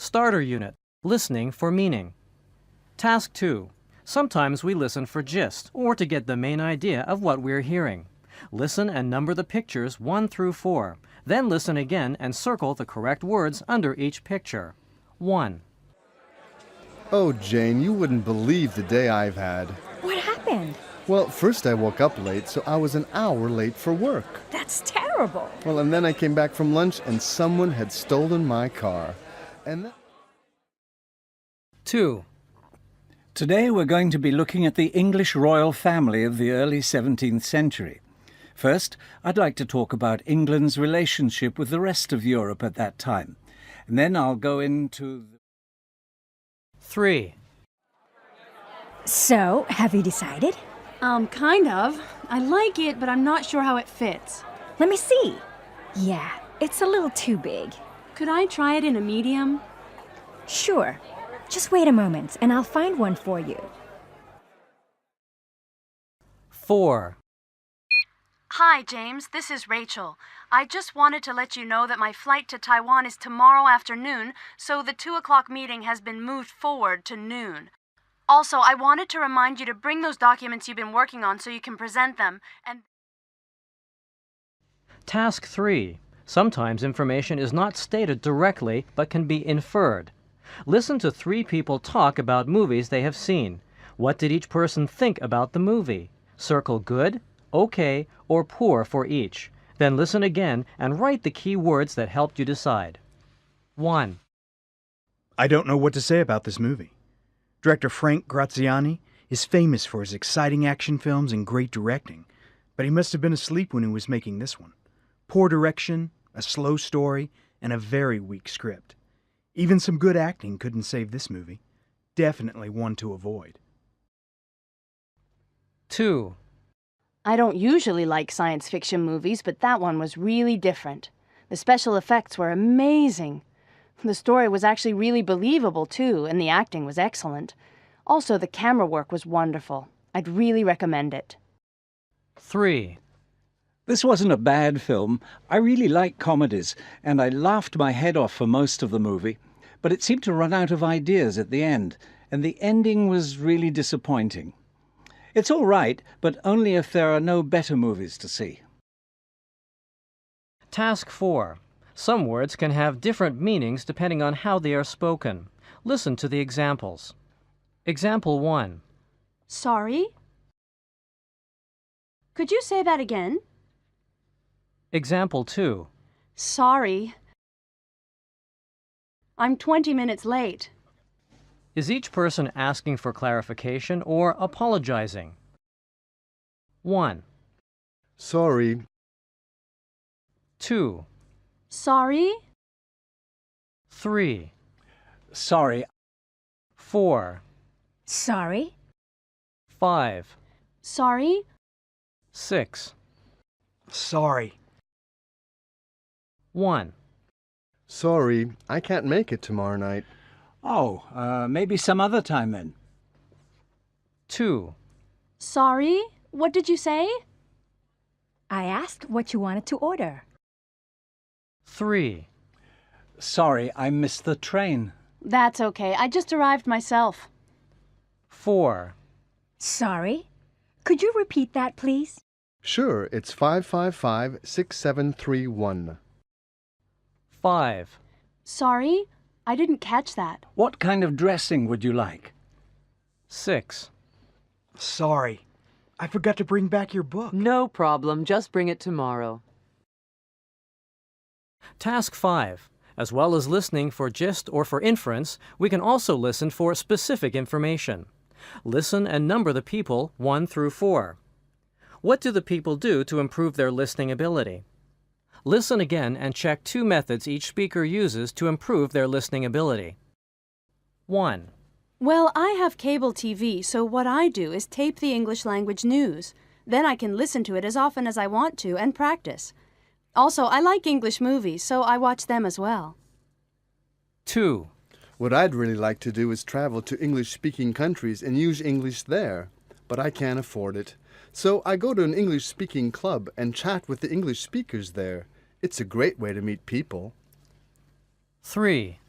Starter Unit. Listening for meaning. Task 2. Sometimes we listen for gist or to get the main idea of what we're hearing. Listen and number the pictures 1 through 4. Then listen again and circle the correct words under each picture. 1. Oh, Jane, you wouldn't believe the day I've had. What happened? Well, first I woke up late, so I was an hour late for work. That's terrible. Well, and then I came back from lunch and someone had stolen my car. And 2. Today we're going to be looking at the English royal family of the early 17th century. First, I'd like to talk about England's relationship with the rest of Europe at that time. And then I'll go into 3. So, have you decided? Kind of. I like it, but I'm not sure how it fits. Let me see. Yeah, it's a little too big. Could I try it in a medium? Sure. Just wait a moment, and I'll find one for you. 4. Hi, James. This is Rachel. I just wanted to let you know that my flight to Taiwan is tomorrow afternoon, so the 2 o'clock meeting has been moved forward to noon. Also, I wanted to remind you to bring those documents you've been working on so you can present them, and... Task 3. Sometimes information is not stated directly but can be inferred. Listen to 3 people talk about movies they have seen. What did each person think about the movie? Circle good, okay, or poor for each. Then listen again and write the key words that helped you decide. 1. I don't know what to say about this movie. Director Frank Graziani is famous for his exciting action films and great directing, but he must have been asleep when he was making this one. Poor direction, a slow story, and a very weak script. Even some good acting couldn't save this movie. Definitely one to avoid. 2. I don't usually like science fiction movies, but that one was really different. The special effects were amazing. The story was actually really believable, too, and the acting was excellent. Also, the camera work was wonderful. I'd really recommend it. 3. This wasn't a bad film. I really like comedies, and I laughed my head off for most of the movie, but it seemed to run out of ideas at the end, and the ending was really disappointing. It's all right, but only if there are no better movies to see. Task 4. Some words can have different meanings depending on how they are spoken. Listen to the examples. Example 1. Sorry? Could you say that again? Example 2. Sorry. I'm 20 minutes late. Is each person asking for clarification or apologizing? 1. sorry, 2. Sorry? 3. Sorry, 4. Sorry? 5. Sorry? 6. Sorry. 1. sorry, I can't make it tomorrow night. Maybe some other time then. 2. Sorry? What did you say? I asked what you wanted to order. 3. Sorry, I missed the train. That's okay. I just arrived myself. 4. Sorry? Could you repeat that, please? Sure, it's 555-6731. 5. Sorry? I didn't catch that. What kind of dressing would you like? 6. Sorry. I forgot to bring back your book. No problem. Just bring it tomorrow. Task 5. As well as listening for gist or for inference, we can also listen for specific information. Listen and number the people 1 through 4. What do the people do to improve their listening ability? Listen again and check 2 methods each speaker uses to improve their listening ability. 1. Well, I have cable TV, so what I do is tape the English language news. Then I can listen to it as often as I want to and practice. Also, I like English movies, so I watch them as well. 2. What I'd really like to do is travel to English-speaking countries and use English there, but I can't afford it. So I go to an English-speaking club and chat with the English speakers there. It's a great way to meet people. 3.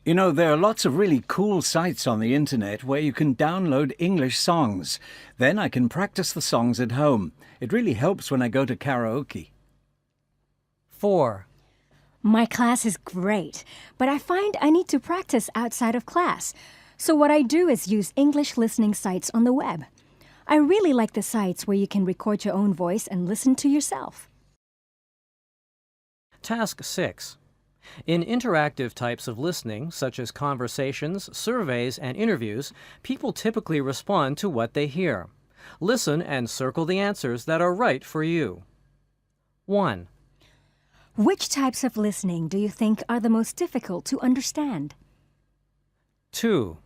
You know, there are lots of really cool sites on the internet where you can download English songs. Then I can practice the songs at home. It really helps when I go to karaoke. 4. My class is great, but I find I need to practice outside of class. So what I do is use English listening sites on the web. I really like the sites where you can record your own voice and listen to yourself. Task 6. In interactive types of listening, such as conversations, surveys, and interviews, people typically respond to what they hear. Listen and circle the answers that are right for you. 1. Which types of listening do you think are the most difficult to understand? 2.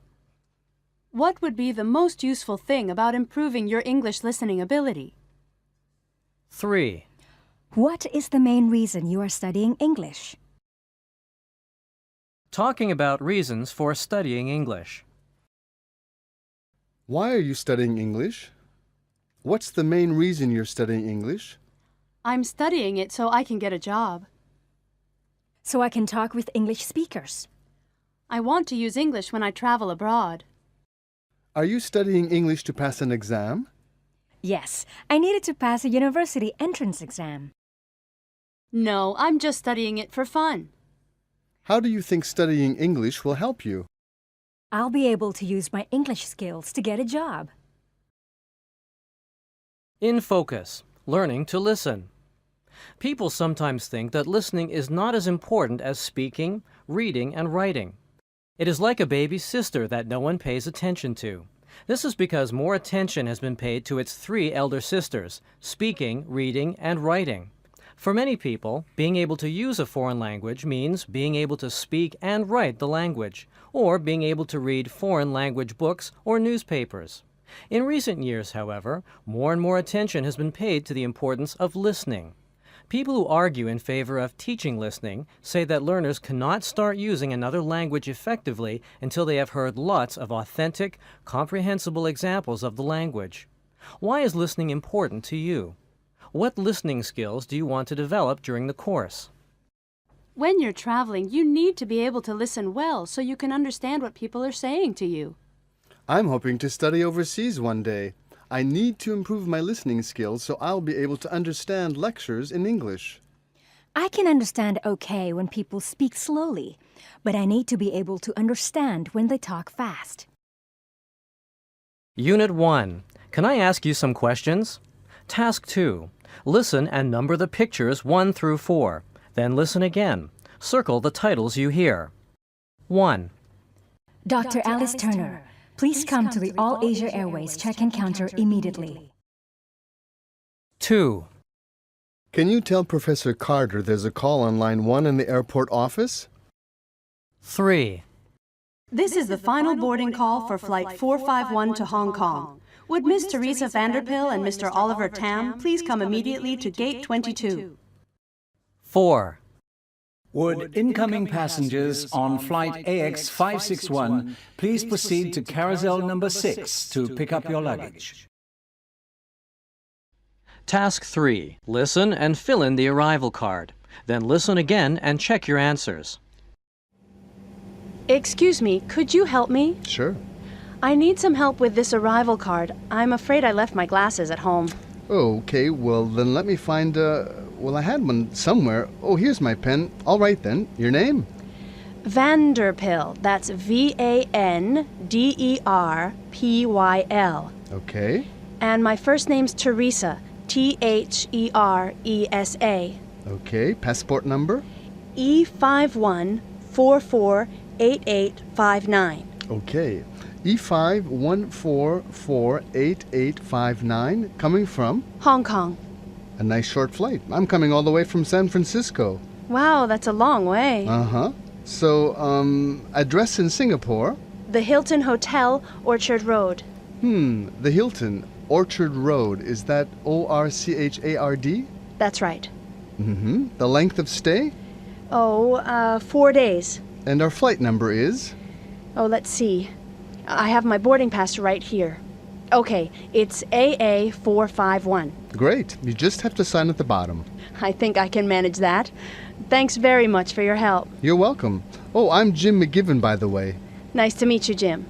What would be the most useful thing about improving your English listening ability? 3. What is the main reason you are studying English? Talking about reasons for studying English. Why are you studying English? What's the main reason you're studying English? I'm studying it so I can get a job. So I can talk with English speakers. I want to use English when I travel abroad. Are you studying English to pass an exam? Yes, I needed to pass a university entrance exam. No, I'm just studying it for fun. How do you think studying English will help you? I'll be able to use my English skills to get a job. In focus, learning to listen. People sometimes think that listening is not as important as speaking, reading, and writing. It is like a baby sister that no one pays attention to. This is because more attention has been paid to its 3 elder sisters, speaking, reading, and writing. For many people, being able to use a foreign language means being able to speak and write the language, or being able to read foreign language books or newspapers. In recent years, however, more and more attention has been paid to the importance of listening. People who argue in favor of teaching listening say that learners cannot start using another language effectively until they have heard lots of authentic, comprehensible examples of the language. Why is listening important to you? What listening skills do you want to develop during the course? When you're traveling, you need to be able to listen well so you can understand what people are saying to you. I'm hoping to study overseas one day. I need to improve my listening skills so I'll be able to understand lectures in English. I can understand okay when people speak slowly, but I need to be able to understand when they talk fast. Unit 1. Can I ask you some questions? Task 2. Listen and number the pictures 1 through 4. Then listen again. Circle the titles you hear. 1. Dr. Alice Turner, please come to the All Asia Airways check-in counter immediately. 2. Can you tell Professor Carter there's a call on line 1 in the airport office? 3. This is the final boarding call for Flight 451 to Hong Kong. Would Miss Teresa Vanderpill and Mr. Oliver Tam please come immediately to Gate 22? 4. Would incoming passengers on flight AX561 please proceed to carousel number 6 to pick up your luggage? Task 3. Listen and fill in the arrival card. Then listen again and check your answers. Excuse me, could you help me? Sure. I need some help with this arrival card. I'm afraid I left my glasses at home. Okay, well then let me find, well I had one somewhere. Oh, here's my pen. All right then. Your name? Vanderpill. That's Vanderpyl. Okay. And my first name's Teresa. Theresa. Okay. Passport number? E51448859. Okay. E51448859. Coming from? Hong Kong. A nice short flight. I'm coming all the way from San Francisco. Wow, that's a long way. Uh-huh. So, address in Singapore? The Hilton Hotel, Orchard Road. The Hilton, Orchard Road. Is that Orchard? That's right. The length of stay? 4 days. And our flight number is? Oh, let's see. I have my boarding pass right here. Okay, it's AA451. Great. You just have to sign at the bottom. I think I can manage that. Thanks very much for your help. You're welcome. Oh, I'm Jim McGiven, by the way. Nice to meet you, Jim.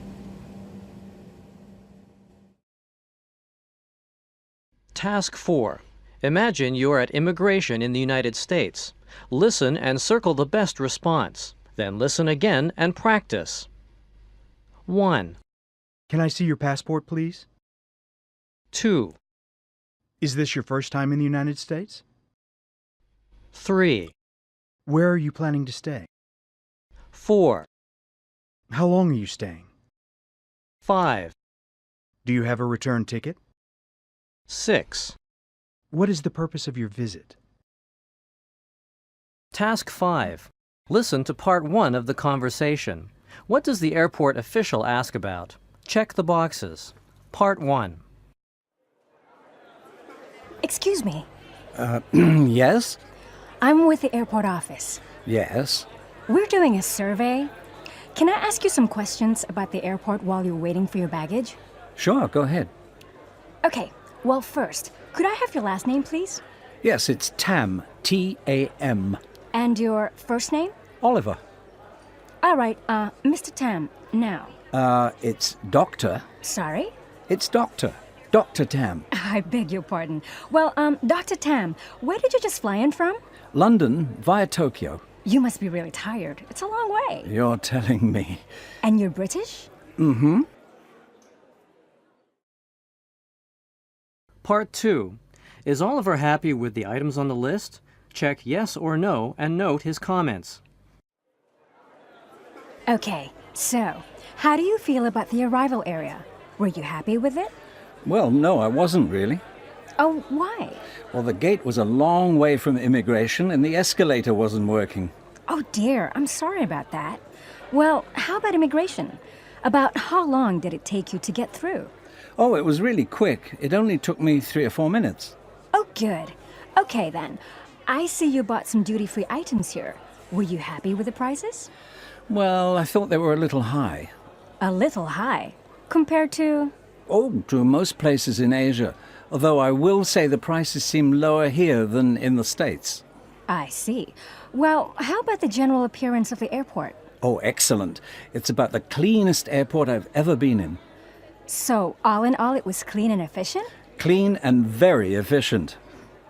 Task 4. Imagine you are at immigration in the United States. Listen and circle the best response. Then listen again and practice. 1, Can I see your passport, please? 2, Is this your first time in the United States? 3, Where are you planning to stay? 4, How long are you staying? 5, Do you have a return ticket? 6. What is the purpose of your visit? Task 5. Listen to part 1 of the conversation. What does the airport official ask about? Check the boxes. Part 1. Excuse me. Yes? I'm with the airport office. Yes. We're doing a survey. Can I ask you some questions about the airport while you're waiting for your baggage? Sure, go ahead. Okay, well, first, could I have your last name, please? Yes, it's Tam. T-A-M. And your first name? Oliver. All right, Mr. Tam, now. It's Doctor. Sorry? It's Doctor. Dr. Tam. I beg your pardon. Well, Dr. Tam, where did you just fly in from? London via Tokyo. You must be really tired. It's a long way. You're telling me. And you're British? Mm-hmm. Part 2. Is Oliver happy with the items on the list? Check yes or no and note his comments. Okay, so, how do you feel about the arrival area? Were you happy with it? Well, no, I wasn't really. Oh, why? Well, the gate was a long way from immigration and the escalator wasn't working. Oh dear, I'm sorry about that. Well, how about immigration? About how long did it take you to get through? Oh, it was really quick. It only took me 3 or 4 minutes. Oh, good. Okay then. I see you bought some duty-free items here. Were you happy with the prices? Well, I thought they were a little high. A little high. Compared to... Oh, to most places in Asia. Although I will say the prices seem lower here than in the States. I see. Well, how about the general appearance of the airport? Oh, excellent. It's about the cleanest airport I've ever been in. So, all in all, it was clean and efficient? Clean and very efficient.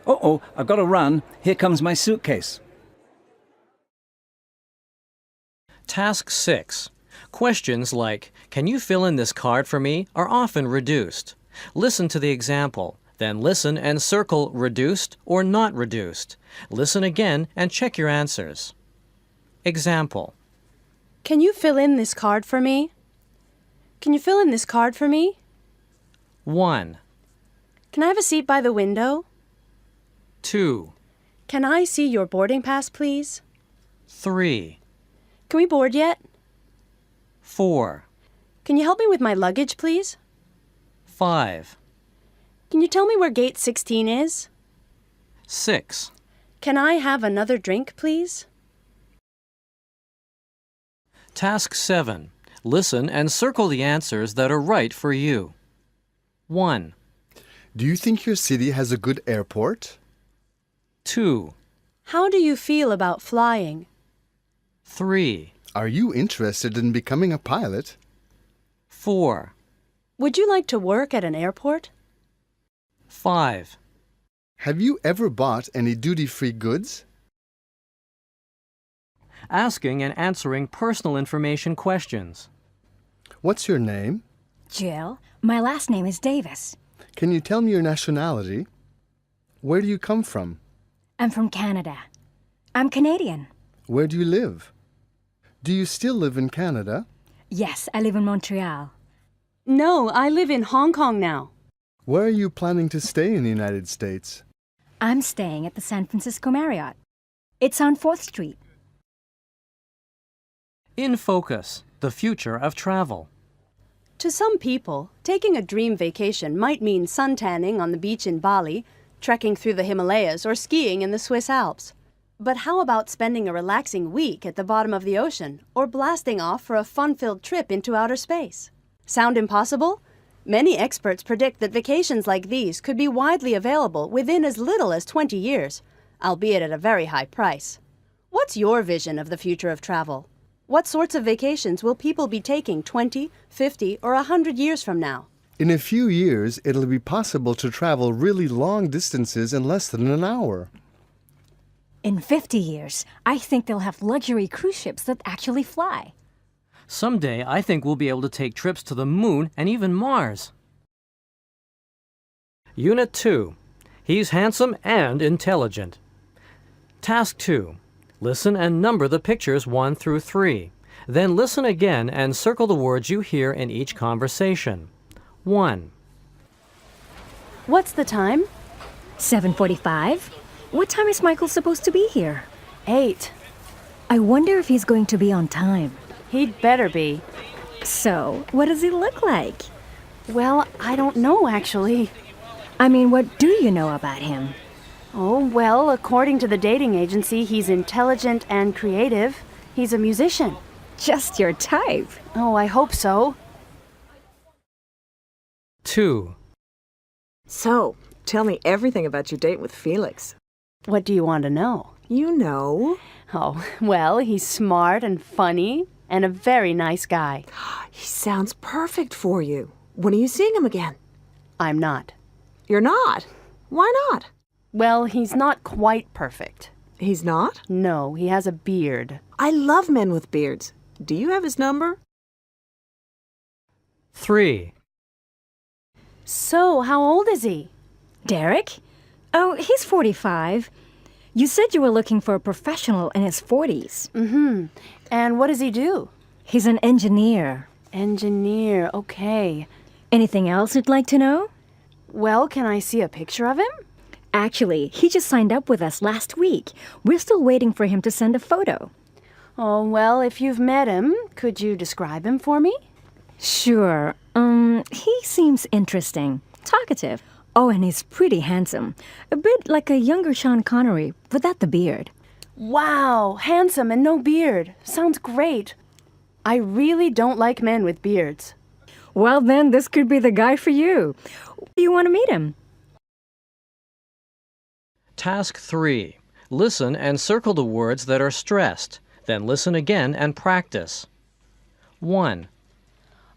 Uh-oh, I've got to run. Here comes my suitcase. Task 6. Questions like, can you fill in this card for me, are often reduced. Listen to the example, then listen and circle reduced or not reduced. Listen again and check your answers. Example. Can you fill in this card for me? Can you fill in this card for me? 1, Can I have a seat by the window? 2, Can I see your boarding pass, please? 3, Can we board yet? 4, Can you help me with my luggage, please? 5, Can you tell me where gate 16 is? 6. Can I have another drink, please? Task 7. Listen and circle the answers that are right for you. 1, Do you think your city has a good airport? 2, How do you feel about flying? 3, Are you interested in becoming a pilot? 4, Would you like to work at an airport? 5. Have you ever bought any duty-free goods? Asking and answering personal information questions. What's your name? Jill, my last name is Davis. Can you tell me your nationality? Where do you come from? I'm from Canada. I'm Canadian. Where do you live? Do you still live in Canada? Yes, I live in Montreal. No, I live in Hong Kong now. Where are you planning to stay in the United States? I'm staying at the San Francisco Marriott. It's on 4th Street. In focus, the future of travel. To some people, taking a dream vacation might mean suntanning on the beach in Bali, trekking through the Himalayas, or skiing in the Swiss Alps. But how about spending a relaxing week at the bottom of the ocean, or blasting off for a fun-filled trip into outer space? Sound impossible? Many experts predict that vacations like these could be widely available within as little as 20 years, albeit at a very high price. What's your vision of the future of travel? What sorts of vacations will people be taking 20, 50, or 100 years from now? In a few years, it'll be possible to travel really long distances in less than an hour. In 50 years, I think they'll have luxury cruise ships that actually fly. Someday, I think we'll be able to take trips to the moon and even Mars. Unit 2. He's handsome and intelligent. Task 2. Listen and number the pictures 1 through 3. Then listen again and circle the words you hear in each conversation. 1. What's the time? 7:45? What time is Michael supposed to be here? 8. I wonder if he's going to be on time. He'd better be. So, what does he look like? Well, I don't know, actually. I mean, what do you know about him? Oh, well, according to the dating agency, he's intelligent and creative. He's a musician. Just your type. Oh, I hope so. 2. So, tell me everything about your date with Felix. What do you want to know? You know. Oh, well, he's smart and funny and a very nice guy. He sounds perfect for you. When are you seeing him again? I'm not. You're not? Why not? Well, he's not quite perfect. He's not? No, he has a beard. I love men with beards. Do you have his number? 3. So, how old is he? Derek? Oh, he's 45. You said you were looking for a professional in his 40s. Mm-hmm. And what does he do? He's an engineer. Engineer, okay. Anything else you'd like to know? Well, can I see a picture of him? Actually, he just signed up with us last week. We're still waiting for him to send a photo. Oh, well, if you've met him, could you describe him for me? Sure. He seems interesting. Talkative. Oh, and he's pretty handsome. A bit like a younger Sean Connery, without the beard. Wow, handsome and no beard. Sounds great. I really don't like men with beards. Well, then, this could be the guy for you. Do you want to meet him? Task 3. Listen and circle the words that are stressed. Then listen again and practice. 1.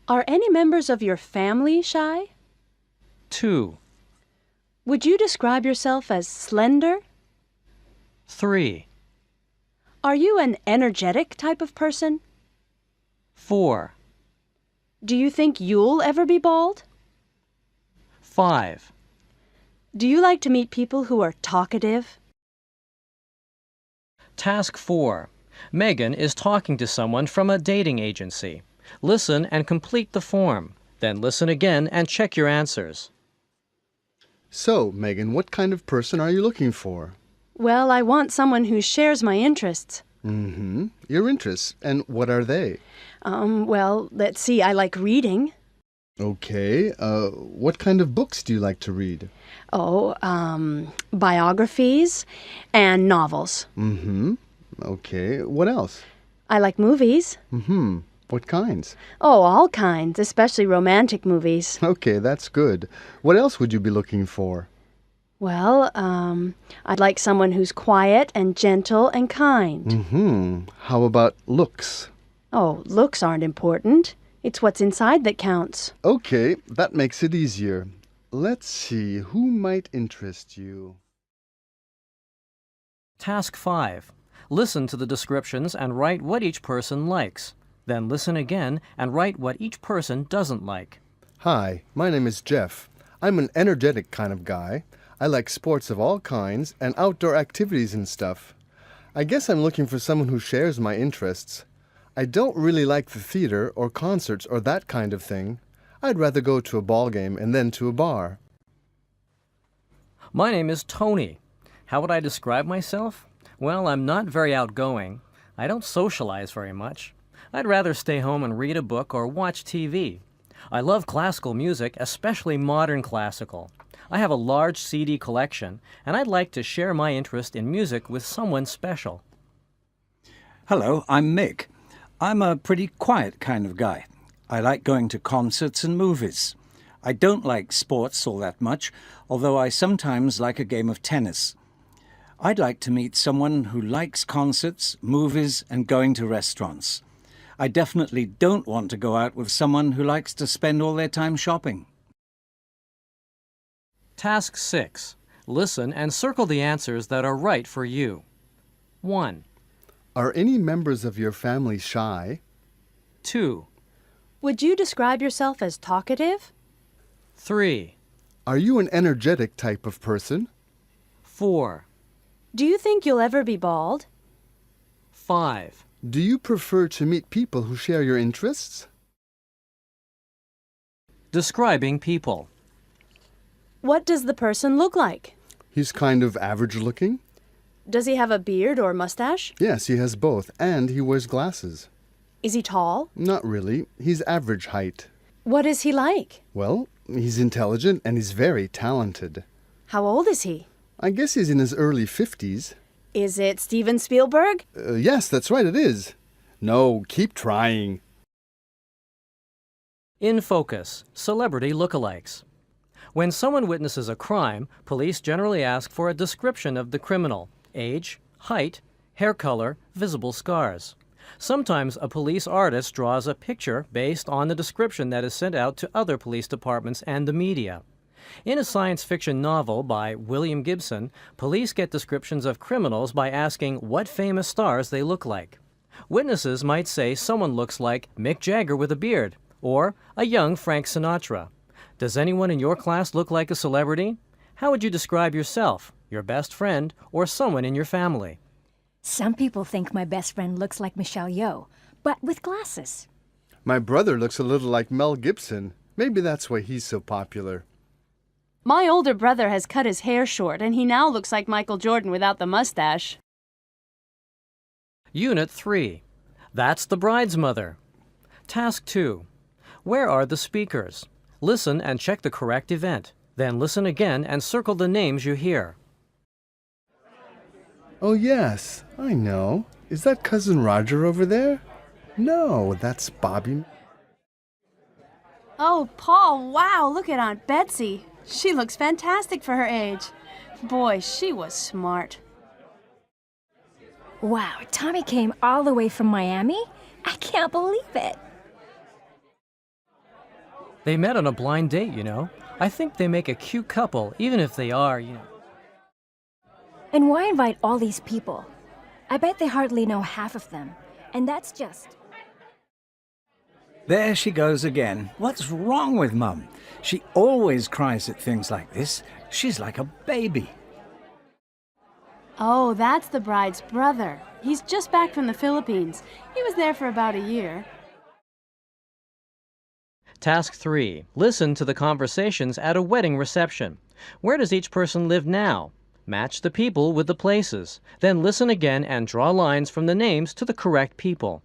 Are any members of your family shy? 2. Would you describe yourself as slender? 3. Are you an energetic type of person? 4. Do you think you'll ever be bald? 5. Do you like to meet people who are talkative? Task 4. Megan is talking to someone from a dating agency. Listen and complete the form. Then listen again and check your answers. So, Megan, what kind of person are you looking for? Well, I want someone who shares my interests. Mm-hmm. Your interests. And what are they? Well, let's see, I like reading. Okay. What kind of books do you like to read? Oh, biographies and novels. Mm-hmm. Okay. What else? I like movies. Mm-hmm. What kinds? Oh, all kinds, especially romantic movies. Okay, that's good. What else would you be looking for? Well, I'd like someone who's quiet and gentle and kind. Mm-hmm. How about looks? Oh, looks aren't important. It's what's inside that counts. Okay, that makes it easier. Let's see, who might interest you? Task 5. Listen to the descriptions and write what each person likes. Then listen again and write what each person doesn't like. Hi, my name is Jeff. I'm an energetic kind of guy. I like sports of all kinds and outdoor activities and stuff. I guess I'm looking for someone who shares my interests. I don't really like the theater or concerts or that kind of thing. I'd rather go to a ball game and then to a bar. My name is Tony. How would I describe myself? Well, I'm not very outgoing. I don't socialize very much. I'd rather stay home and read a book or watch TV. I love classical music, especially modern classical. I have a large CD collection, and I'd like to share my interest in music with someone special. Hello, I'm Mick. I'm a pretty quiet kind of guy. I like going to concerts and movies. I don't like sports all that much, although I sometimes like a game of tennis. I'd like to meet someone who likes concerts, movies, and going to restaurants. I definitely don't want to go out with someone who likes to spend all their time shopping. Task 6. Listen and circle the answers that are right for you. 1, Are any members of your family shy? 2, Would you describe yourself as talkative? 3, Are you an energetic type of person? 4, Do you think you'll ever be bald? 5. Do you prefer to meet people who share your interests? Describing people. What does the person look like? He's kind of average looking. Does he have a beard or mustache? Yes, he has both, and he wears glasses. Is he tall? Not really. He's average height. What is he like? Well, he's intelligent and he's very talented. How old is he? I guess he's in his early 50s. Is it Steven Spielberg? Yes, that's right, it is. No, keep trying. In focus, celebrity lookalikes. When someone witnesses a crime, police generally ask for a description of the criminal: age, height, hair color, visible scars. Sometimes a police artist draws a picture based on the description that is sent out to other police departments and the media. In a science fiction novel by William Gibson, police get descriptions of criminals by asking what famous stars they look like. Witnesses might say someone looks like Mick Jagger with a beard, or a young Frank Sinatra. Does anyone in your class look like a celebrity? How would you describe yourself, your best friend, or someone in your family? Some people think my best friend looks like Michelle Yeoh, but with glasses. My brother looks a little like Mel Gibson. Maybe that's why he's so popular. My older brother has cut his hair short, and he now looks like Michael Jordan without the mustache. Unit 3. That's the bride's mother. Task 2. Where are the speakers? Listen and check the correct event. Then listen again and circle the names you hear. Oh, yes, I know. Is that Cousin Roger over there? No, that's Bobby. Oh, Paul, wow, look at Aunt Betsy. She looks fantastic for her age. Boy, she was smart. Wow, Tommy came all the way from Miami? I can't believe it. They met on a blind date, you know. I think they make a cute couple, even if they are, And why invite all these people? I bet they hardly know half of them. And that's just... There she goes again. What's wrong with Mum? She always cries at things like this. She's like a baby. Oh, that's the bride's brother. He's just back from the Philippines. He was there for about a year. Task 3. Listen to the conversations at a wedding reception. Where does each person live now? Match the people with the places. Then listen again and draw lines from the names to the correct people.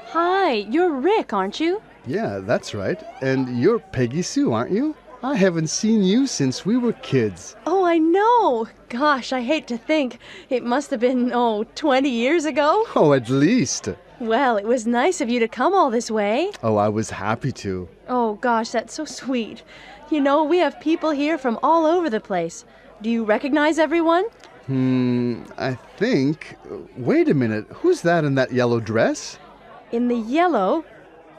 Hi, you're Rick, aren't you? Yeah, that's right. And you're Peggy Sue, aren't you? I haven't seen you since we were kids. Oh, I know. Gosh, I hate to think. It must have been, 20 years ago. Oh, at least. Well, it was nice of you to come all this way. Oh, I was happy to. Oh, gosh, that's so sweet. You know, we have people here from all over the place. Do you recognize everyone? I think... Wait a minute. Who's that in that yellow dress? In the yellow?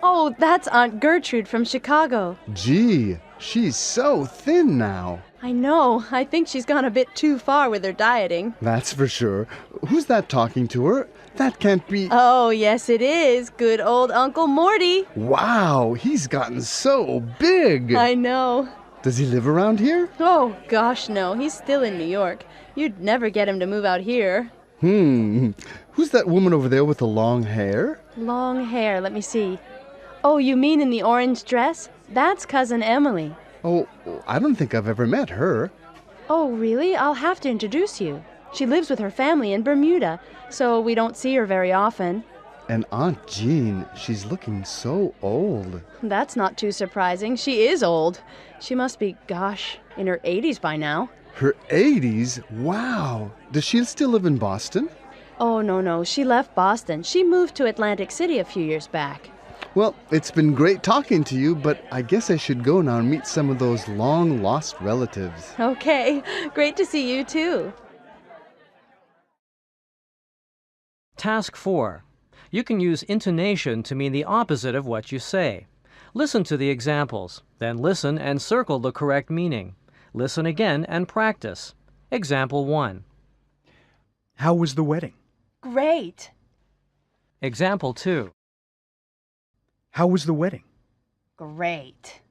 Oh, that's Aunt Gertrude from Chicago. Gee, she's so thin now. I know. I think she's gone a bit too far with her dieting. That's for sure. Who's that talking to her? That can't be... Oh, yes, it is. Good old Uncle Morty. Wow, he's gotten so big. I know. Does he live around here? Oh, gosh, no. He's still in New York. You'd never get him to move out here. Who's that woman over there with the long hair? Long hair. Let me see. Oh, you mean in the orange dress? That's Cousin Emily. Oh, I don't think I've ever met her. Oh, really? I'll have to introduce you. She lives with her family in Bermuda, so we don't see her very often. And Aunt Jean, she's looking so old. That's not too surprising. She is old. She must be, in her 80s by now. Her 80s? Wow. Does she still live in Boston? Oh, no. She left Boston. She moved to Atlantic City a few years back. Well, it's been great talking to you, but I guess I should go now and meet some of those long-lost relatives. Okay, great to see you too. Task 4. You can use intonation to mean the opposite of what you say. Listen to the examples, then listen and circle the correct meaning. Listen again and practice. Example 1. How was the wedding? Great. Example 2. How was the wedding? Great.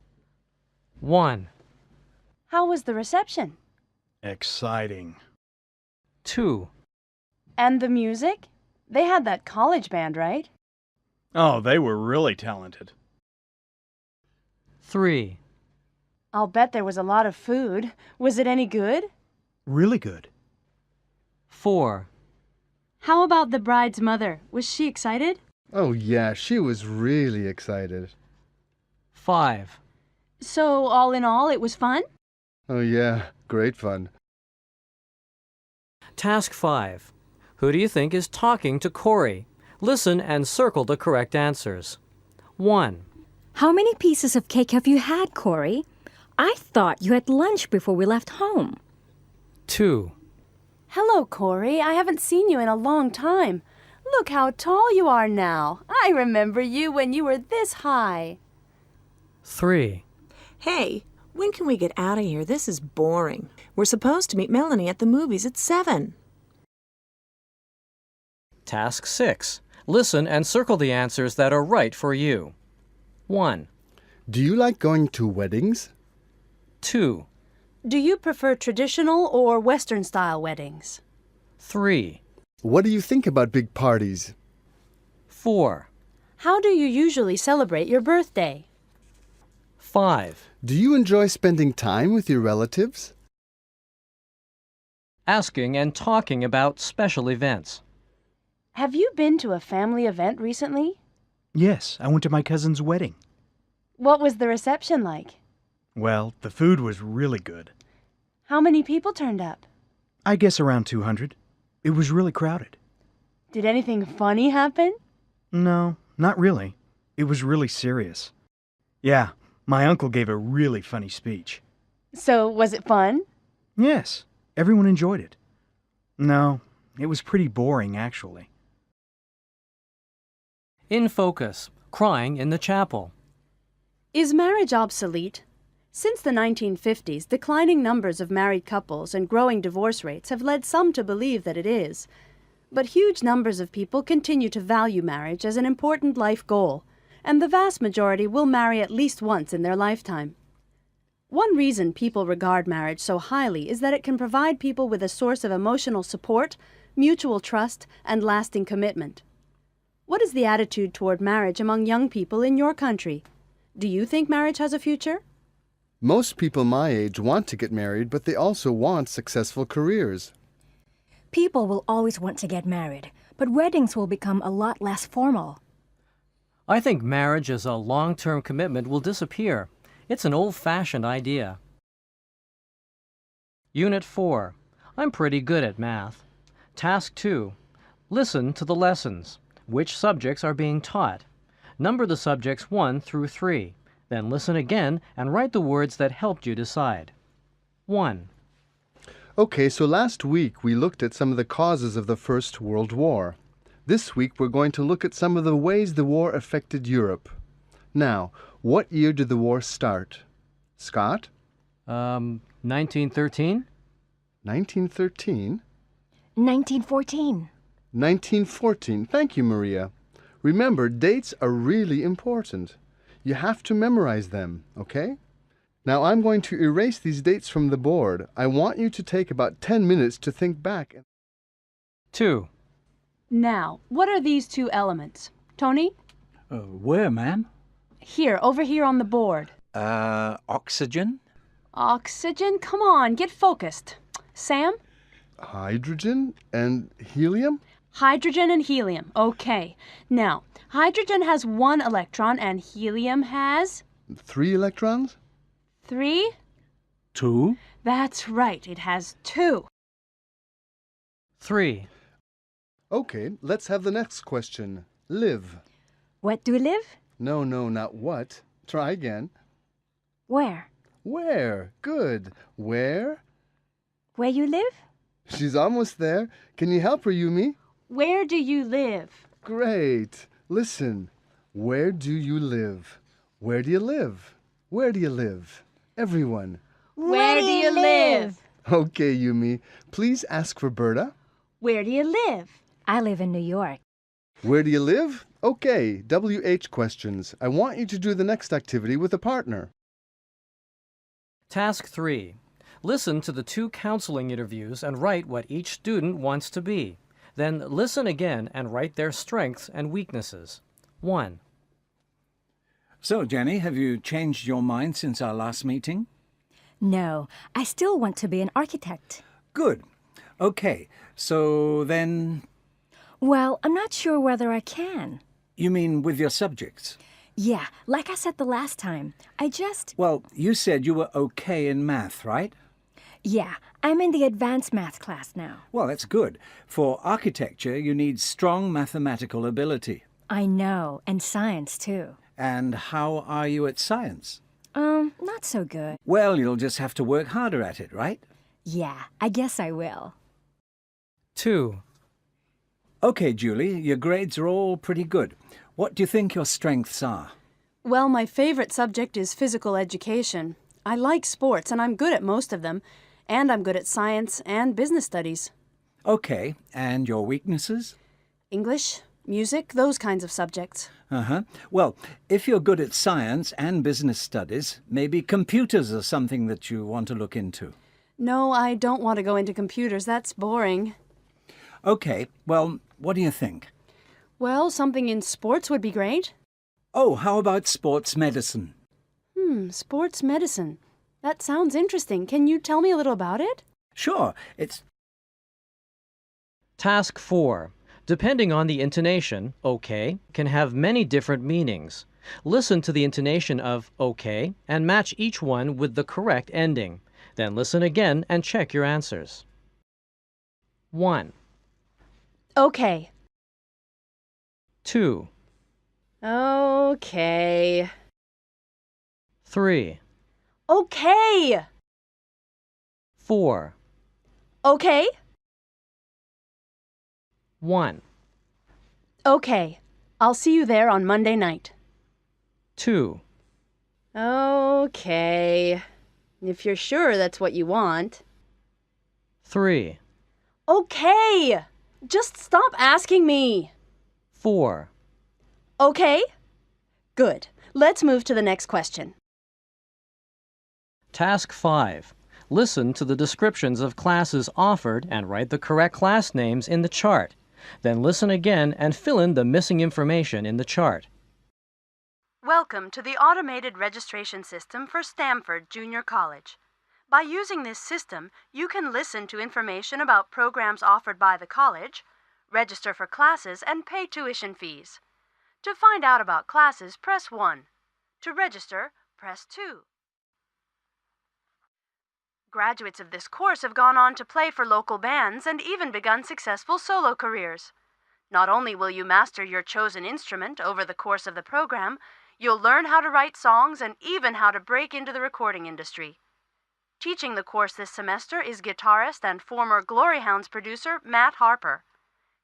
1. How was the reception? Exciting. 2. And the music? They had that college band, right? Oh, they were really talented. 3. I'll bet there was a lot of food. Was it any good? Really good. 4. How about the bride's mother? Was she excited? Oh yeah, she was really excited. 5. So, all in all, it was fun? Oh yeah, great fun. Task 5. Who do you think is talking to Corey? Listen and circle the correct answers. 1. How many pieces of cake have you had, Corey? I thought you had lunch before we left home. 2. Hello, Corey. I haven't seen you in a long time. Look how tall you are now. I remember you when you were this high. 3. Hey, when can we get out of here? This is boring. We're supposed to meet Melanie at the movies at 7. Task 6. Listen and circle the answers that are right for you. 1. Do you like going to weddings? 2. Do you prefer traditional or Western-style weddings? 3. What do you think about big parties? 4. How do you usually celebrate your birthday? 5. Do you enjoy spending time with your relatives? Asking and talking about special events. Have you been to a family event recently? Yes, I went to my cousin's wedding. What was the reception like? Well, the food was really good. How many people turned up? I guess around 200. It was really crowded. Did anything funny happen? No, not really. It was really serious. Yeah, my uncle gave a really funny speech. So, was it fun? Yes, everyone enjoyed it. No, it was pretty boring, actually. In focus. Crying in the chapel. Is marriage obsolete? Since the 1950s, declining numbers of married couples and growing divorce rates have led some to believe that it is. But huge numbers of people continue to value marriage as an important life goal, and the vast majority will marry at least once in their lifetime. One reason people regard marriage so highly is that it can provide people with a source of emotional support, mutual trust, and lasting commitment. What is the attitude toward marriage among young people in your country? Do you think marriage has a future? Most people my age want to get married, but they also want successful careers. People will always want to get married, but weddings will become a lot less formal. I think marriage as a long-term commitment will disappear. It's an old-fashioned idea. Unit 4. I'm pretty good at math. Task 2. Listen to the lessons. Which subjects are being taught? Number the subjects 1 through 3. Then listen again and write the words that helped you decide. 1. Okay, so last week we looked at some of the causes of the First World War. This week we're going to look at some of the ways the war affected Europe. Now, what year did the war start? Scott? 1913? 1913? 1914. 1914. Thank you, Maria. Remember, dates are really important. You have to memorize them, okay? Now I'm going to erase these dates from the board. I want you to take about 10 minutes to think back. 2. Now, what are these two elements? Tony? Where, ma'am? Here, over here on the board. Oxygen? Oxygen? Come on, get focused. Sam? Hydrogen and helium? Hydrogen and helium. Okay. Now, hydrogen has 1 electron and helium has 3 electrons? 3? 2? That's right, it has 2. 3. Okay, let's have the next question. Live. What do live? No, not what. Try again. Where? Where? Good. Where? Where you live? She's almost there. Can you help her, Yumi? Where do you live? Great. Listen. Where do you live? Where do you live? Where do you live? Everyone. Where do you live? Okay, Yumi. Please ask for Berta. Where do you live? I live in New York. Where do you live? Okay, WH questions. I want you to do the next activity with a partner. Task 3. Listen to the 2 counseling interviews and write what each student wants to be. Then listen again and write their strengths and weaknesses. 1. So, Jenny, have you changed your mind since our last meeting? No, I still want to be an architect. Good. Okay, so then Well, I'm not sure whether I can. you mean with your subjects? Yeah, like I said the last time, Well, you said you were okay in math, right? Yeah, I'm in the advanced math class now. Well, that's good. For architecture, you need strong mathematical ability. I know, and science too. And how are you at science? Not so good. Well, you'll just have to work harder at it, right? Yeah, I guess I will. 2. Okay, Julie, your grades are all pretty good. What do you think your strengths are? Well, my favorite subject is physical education. I like sports, and I'm good at most of them. And I'm good at science and business studies. Okay, and your weaknesses? English, music, those kinds of subjects. Well, if you're good at science and business studies, maybe computers are something that you want to look into. No, I don't want to go into computers. That's boring. Okay, well, what do you think? Well, something in sports would be great. Oh, how about sports medicine? Sports medicine. That sounds interesting. Can you tell me a little about it? Sure, it's... Task 4. Depending on the intonation, okay can have many different meanings. Listen to the intonation of okay and match each one with the correct ending. Then listen again and check your answers. 1. Okay. 2. Okay. 3. Okay. 4. Okay. 1. Okay. I'll see you there on Monday night. 2. Okay. If you're sure that's what you want. 3. Okay. Just stop asking me. 4. Okay? Good. Let's move to the next question. Task 5. Listen to the descriptions of classes offered and write the correct class names in the chart. Then listen again and fill in the missing information in the chart. Welcome to the automated registration system for Stamford Junior College. By using this system, you can listen to information about programs offered by the college, register for classes, and pay tuition fees. To find out about classes, press 1. To register, press 2. Graduates of this course have gone on to play for local bands and even begun successful solo careers. Not only will you master your chosen instrument over the course of the program, you'll learn how to write songs and even how to break into the recording industry. Teaching the course this semester is guitarist and former Glory Hounds producer Matt Harper.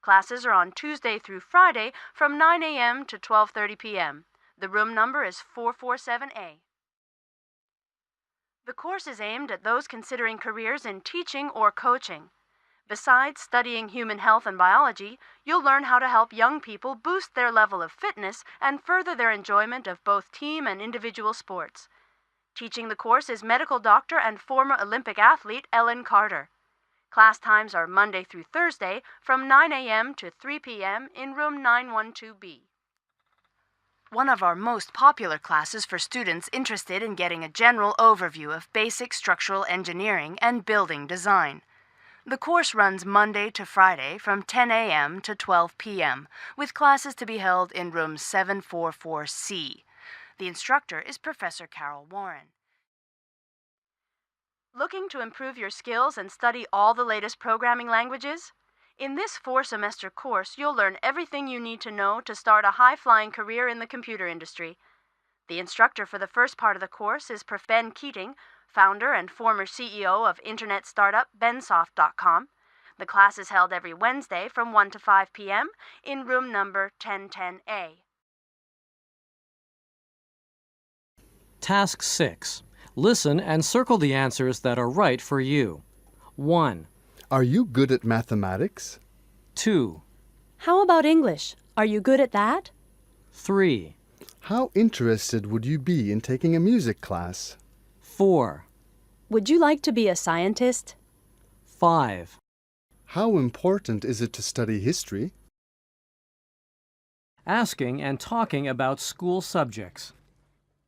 Classes are on Tuesday through Friday from 9 a.m. to 12:30 p.m. The room number is 447A. The course is aimed at those considering careers in teaching or coaching. Besides studying human health and biology, you'll learn how to help young people boost their level of fitness and further their enjoyment of both team and individual sports. Teaching the course is medical doctor and former Olympic athlete Ellen Carter. Class times are Monday through Thursday from 9 a.m. to 3 p.m. in room 912B. One of our most popular classes for students interested in getting a general overview of basic structural engineering and building design. The course runs Monday to Friday from 10 a.m. to 12 p.m., with classes to be held in room 744C. The instructor is Professor Carol Warren. Looking to improve your skills and study all the latest programming languages? In this 4-semester course, you'll learn everything you need to know to start a high-flying career in the computer industry. The instructor for the first part of the course is Prof. Ben Keating, founder and former CEO of internet startup Bensoft.com. The class is held every Wednesday from 1 to 5 p.m. in room number 1010A. Task 6. Listen and circle the answers that are right for you. 1, Are you good at mathematics? 2, How about English? Are you good at that? 3, How interested would you be in taking a music class? 4, Would you like to be a scientist? 5. How important is it to study history? Asking and talking about school subjects.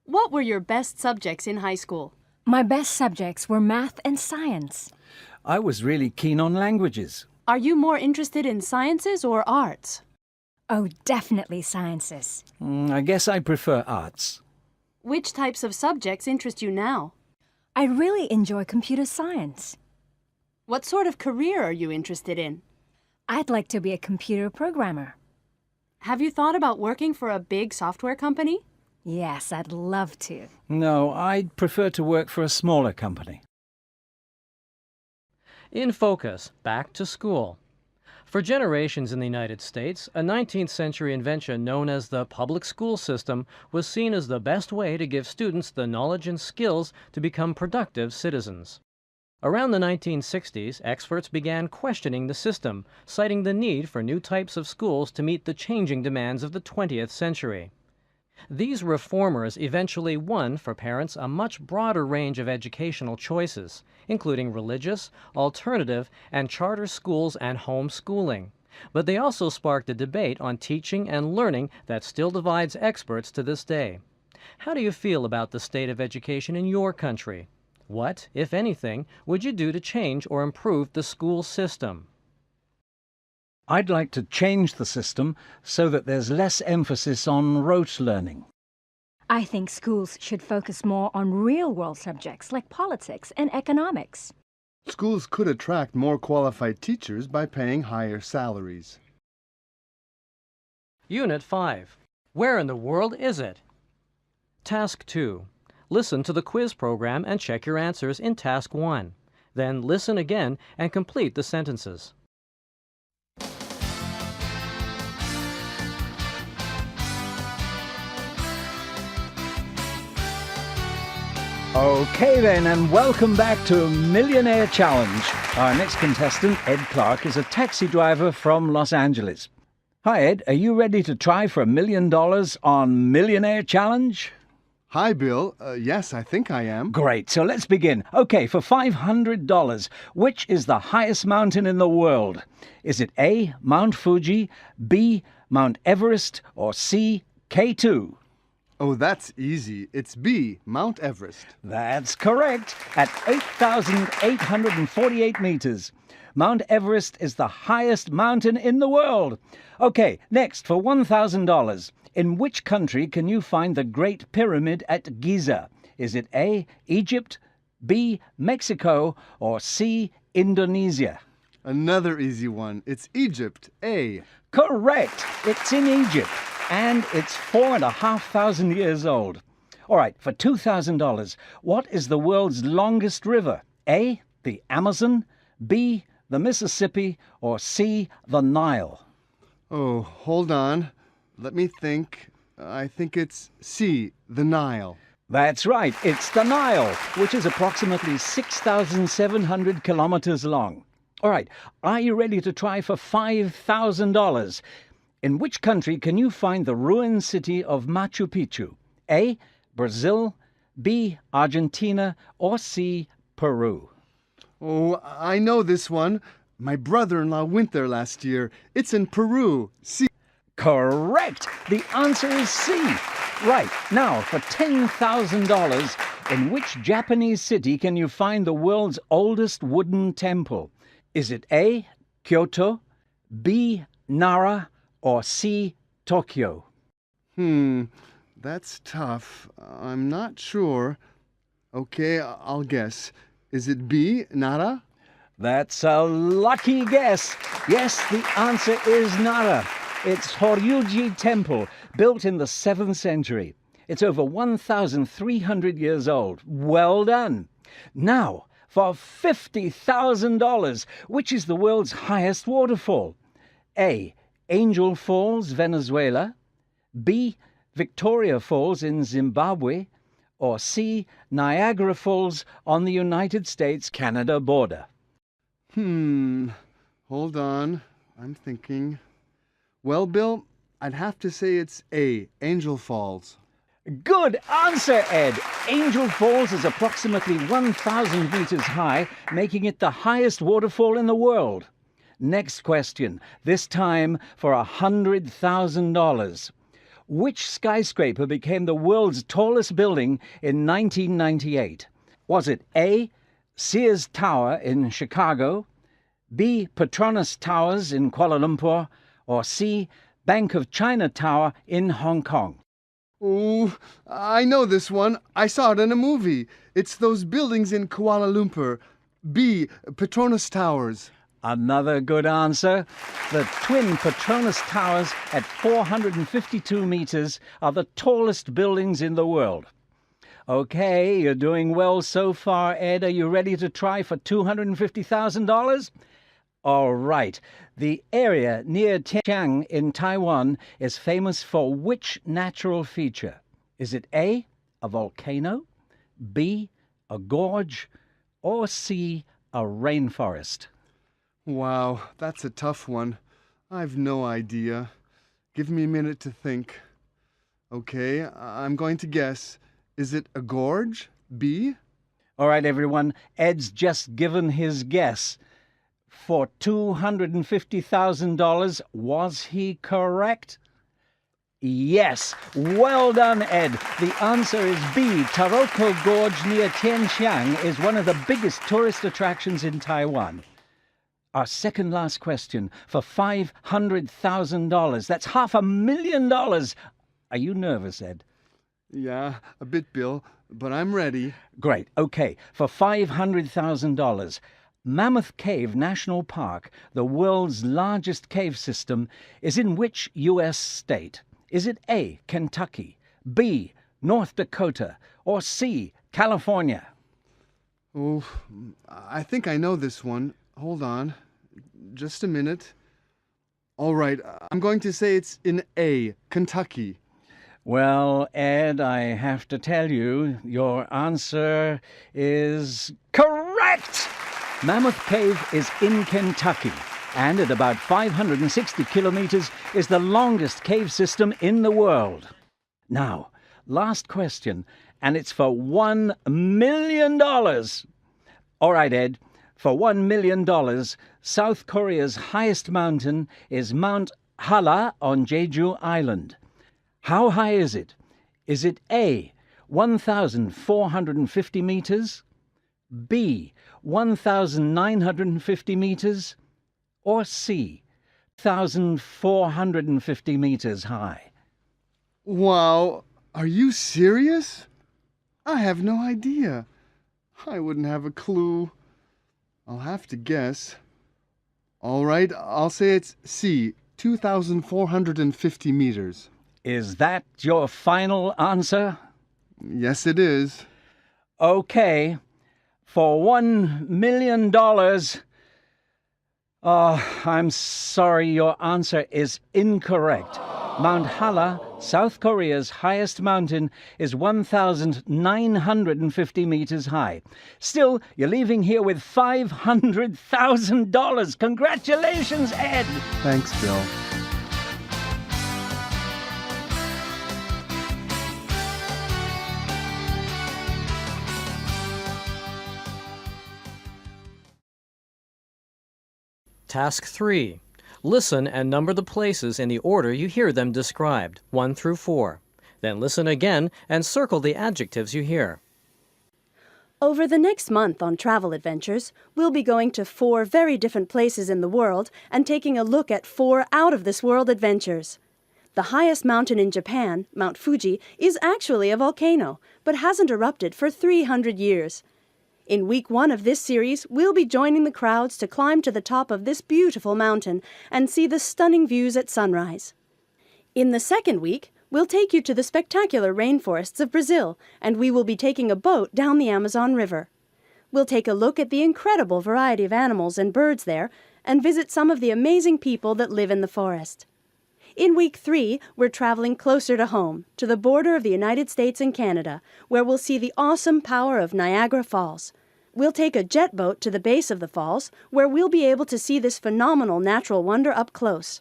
What were your best subjects in high school? My best subjects were math and science. I was really keen on languages. Are you more interested in sciences or arts? Oh, definitely sciences. I guess I prefer arts. Which types of subjects interest you now? I really enjoy computer science. What sort of career are you interested in? I'd like to be a computer programmer. Have you thought about working for a big software company? Yes, I'd love to. No, I'd prefer to work for a smaller company. In focus, back to school. For generations in the United States, a 19th century invention known as the public school system was seen as the best way to give students the knowledge and skills to become productive citizens. Around the 1960s, experts began questioning the system, citing the need for new types of schools to meet the changing demands of the 20th century. These reformers eventually won for parents a much broader range of educational choices, including religious, alternative, and charter schools and homeschooling. But they also sparked a debate on teaching and learning that still divides experts to this day. How do you feel about the state of education in your country? What, if anything, would you do to change or improve the school system? I'd like to change the system so that there's less emphasis on rote learning. I think schools should focus more on real-world subjects like politics and economics. Schools could attract more qualified teachers by paying higher salaries. Unit 5. Where in the world is it? Task 2. Listen to the quiz program and check your answers in Task 1. Then listen again and complete the sentences. Okay then, and welcome back to Millionaire Challenge. Our next contestant, Ed Clark, is a taxi driver from Los Angeles. Hi Ed, are you ready to try for $1 million on Millionaire Challenge? Hi, Bill. Yes, I think I am. Great, so let's begin. Okay, for $500, which is the highest mountain in the world? Is it A, Mount Fuji, B, Mount Everest, or C, K2? Oh, that's easy. It's B, Mount Everest. That's correct, at 8,848 meters. Mount Everest is the highest mountain in the world. Okay, next, for $1,000. In which country can you find the Great Pyramid at Giza? Is it A, Egypt, B, Mexico, or C, Indonesia? Another easy one. It's Egypt. A. Correct! It's in Egypt, and it's 4,500 years old. All right, for $2,000, what is the world's longest river? A, the Amazon, B, the Mississippi, or C, the Nile? Oh, hold on. Let me think. I think it's C, the Nile. That's right, it's the Nile, which is approximately 6,700 kilometers long. All right, are you ready to try for $5,000? In which country can you find the ruined city of Machu Picchu? A, Brazil, B, Argentina, or C, Peru? Oh, I know this one. My brother-in-law went there last year. It's in Peru. C. Correct! The answer is C. Right, now for $10,000, in which Japanese city can you find the world's oldest wooden temple? Is it A, Kyoto, B, Nara, or C, Tokyo? That's tough. I'm not sure. Okay, I'll guess. Is it B, Nara? That's a lucky guess. Yes, the answer is Nara. It's Horyuji Temple, built in the 7th century. It's over 1,300 years old. Well done. Now, for $50,000, which is the world's highest waterfall? A. Angel Falls, Venezuela. B. Victoria Falls in Zimbabwe. Or C. Niagara Falls on the United States-Canada border. Hold on. I'm thinking. Well, Bill, I'd have to say it's A. Angel Falls. Good answer, Ed. Angel Falls is approximately 1,000 meters high, making it the highest waterfall in the world. Next question, this time for $100,000. Which skyscraper became the world's tallest building in 1998? Was it A. Sears Tower in Chicago, B. Petronas Towers in Kuala Lumpur, or C. Bank of China Tower in Hong Kong? Oh, I know this one. I saw it in a movie. It's those buildings in Kuala Lumpur. B. Petronas Towers. Another good answer. The twin Petronas Towers at 452 meters are the tallest buildings in the world. Okay, you're doing well so far, Ed. Are you ready to try for $250,000? All right. The area near Tianjin in Taiwan is famous for which natural feature? Is it A, a volcano, B, a gorge, or C, a rainforest? Wow, that's a tough one. I've no idea. Give me a minute to think. Okay, I'm going to guess. Is it a gorge? B? All right, everyone. Ed's just given his guess. For $250,000, was he correct? Yes. Well done, Ed. The answer is B. Taroko Gorge near Tianxiang is one of the biggest tourist attractions in Taiwan. Our second last question for $500,000. That's $500,000. Are you nervous, Ed? Yeah, a bit, Bill, but I'm ready. Great. Okay, for $500,000. Mammoth Cave National Park, the world's largest cave system, is in which U.S. state? Is it A, Kentucky, B, North Dakota, or C, California? Oh, I think I know this one. Hold on. Just a minute. All right, I'm going to say it's in A, Kentucky. Well, Ed, I have to tell you, your answer is correct! Mammoth Cave is in Kentucky, and at about 560 kilometers is the longest cave system in the world. Now, last question, and it's for $1 million. All right, Ed, for $1 million, South Korea's highest mountain is Mount Halla on Jeju Island. How high is it? Is it A, 1,450 meters, B, 1,950 meters, or C, 1,450 meters high? Wow, are you serious? I have no idea. I wouldn't have a clue. I'll have to guess. All right, I'll say it's C, 2,450 meters. Is that your final answer? Yes, it is. Okay. For $1 million, I'm sorry, your answer is incorrect. Mount Halla, South Korea's highest mountain, is 1,950 meters high. Still, you're leaving here with $500,000. Congratulations, Ed! Thanks, Bill. Task 3. Listen and number the places in the order you hear them described, 1 through 4. Then listen again and circle the adjectives you hear. Over the next month on Travel Adventures, we'll be going to 4 very different places in the world and taking a look at 4 out-of-this-world adventures. The highest mountain in Japan, Mount Fuji, is actually a volcano, but hasn't erupted for 300 years. In week 1 of this series, we'll be joining the crowds to climb to the top of this beautiful mountain and see the stunning views at sunrise. In the second week, we'll take you to the spectacular rainforests of Brazil, and we will be taking a boat down the Amazon River. We'll take a look at the incredible variety of animals and birds there and visit some of the amazing people that live in the forest. In week 3, we're traveling closer to home, to the border of the United States and Canada, where we'll see the awesome power of Niagara Falls. We'll take a jet boat to the base of the falls, where we'll be able to see this phenomenal natural wonder up close.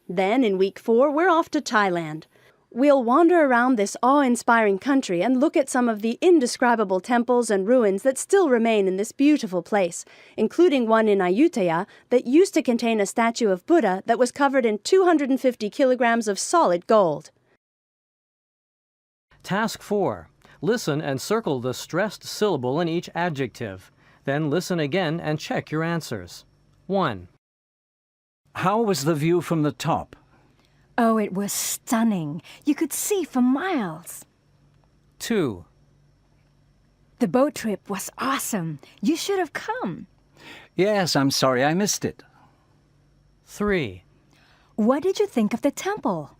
Then, in week 4, we're off to Thailand. We'll wander around this awe-inspiring country and look at some of the indescribable temples and ruins that still remain in this beautiful place, including one in Ayutthaya that used to contain a statue of Buddha that was covered in 250 kilograms of solid gold. Task 4. Listen and circle the stressed syllable in each adjective. Then listen again and check your answers. 1. How was the view from the top? Oh, it was stunning. You could see for miles. 2. The boat trip was awesome. You should have come. Yes, I'm sorry I missed it. 3. What did you think of the temple?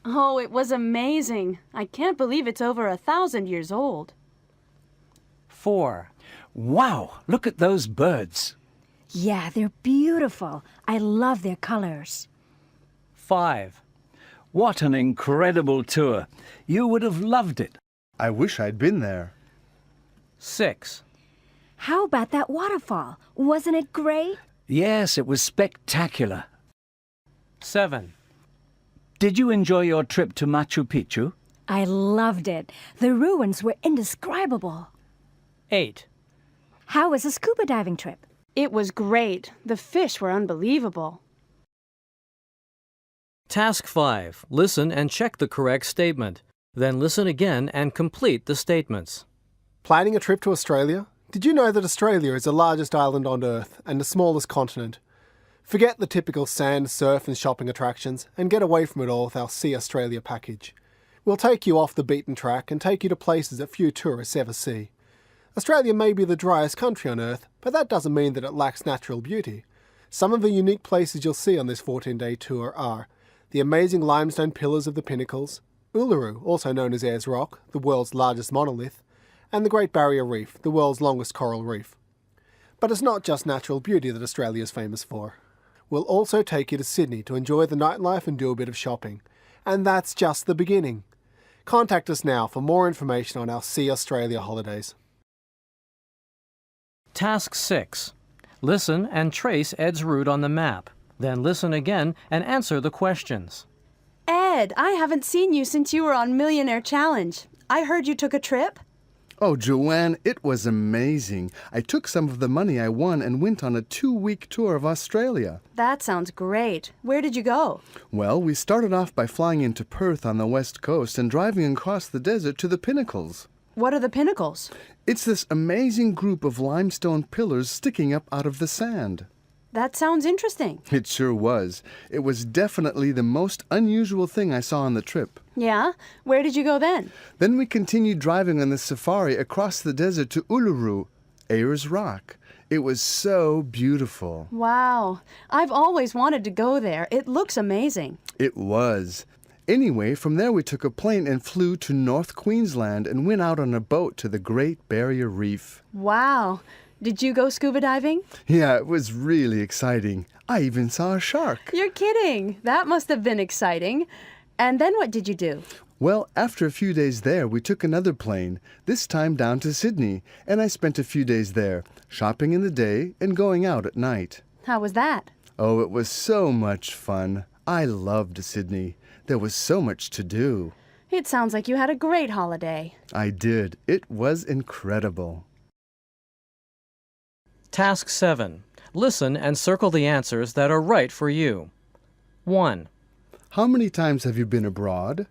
Oh, it was amazing. I can't believe it's over 1,000 years old. 4. Wow, look at those birds. Yeah, they're beautiful. I love their colors. 5. What an incredible tour. You would have loved it. I wish I'd been there. 6. How about that waterfall? Wasn't it great? Yes, it was spectacular. 7. Did you enjoy your trip to Machu Picchu? I loved it. The ruins were indescribable. 8. How was the scuba diving trip? It was great. The fish were unbelievable. Task 5. Listen and check the correct statement. Then listen again and complete the statements. Planning a trip to Australia? Did you know that Australia is the largest island on Earth and the smallest continent? Forget the typical sand, surf and shopping attractions and get away from it all with our See Australia package. We'll take you off the beaten track and take you to places that few tourists ever see. Australia may be the driest country on Earth, but that doesn't mean that it lacks natural beauty. Some of the unique places you'll see on this 14-day tour are the amazing limestone pillars of the Pinnacles, Uluru, also known as Ayers Rock, the world's largest monolith, and the Great Barrier Reef, the world's longest coral reef. But it's not just natural beauty that Australia is famous for. We'll also take you to Sydney to enjoy the nightlife and do a bit of shopping. And that's just the beginning. Contact us now for more information on our See Australia holidays. Task 6. Listen and trace Ed's route on the map. Then listen again and answer the questions. Ed, I haven't seen you since you were on Millionaire Challenge. I heard you took a trip. Oh, Joanne, it was amazing. I took some of the money I won and went on a 2-week tour of Australia. That sounds great. Where did you go? Well, we started off by flying into Perth on the west coast and driving across the desert to the Pinnacles. What are the Pinnacles? It's this amazing group of limestone pillars sticking up out of the sand. That sounds interesting. It sure was. It was definitely the most unusual thing I saw on the trip. Yeah? Where did you go then? Then we continued driving on the safari across the desert to Uluru, Ayers Rock. It was so beautiful. Wow. I've always wanted to go there. It looks amazing. It was. Anyway, from there we took a plane and flew to North Queensland and went out on a boat to the Great Barrier Reef. Wow. Did you go scuba diving? Yeah, it was really exciting. I even saw a shark. You're kidding. That must have been exciting. And then what did you do? Well, after a few days there, we took another plane, this time down to Sydney, and I spent a few days there, shopping in the day and going out at night. How was that? Oh, it was so much fun. I loved Sydney. There was so much to do. It sounds like you had a great holiday. I did. It was incredible. Task 7. Listen and circle the answers that are right for you. 1. How many times have you been abroad?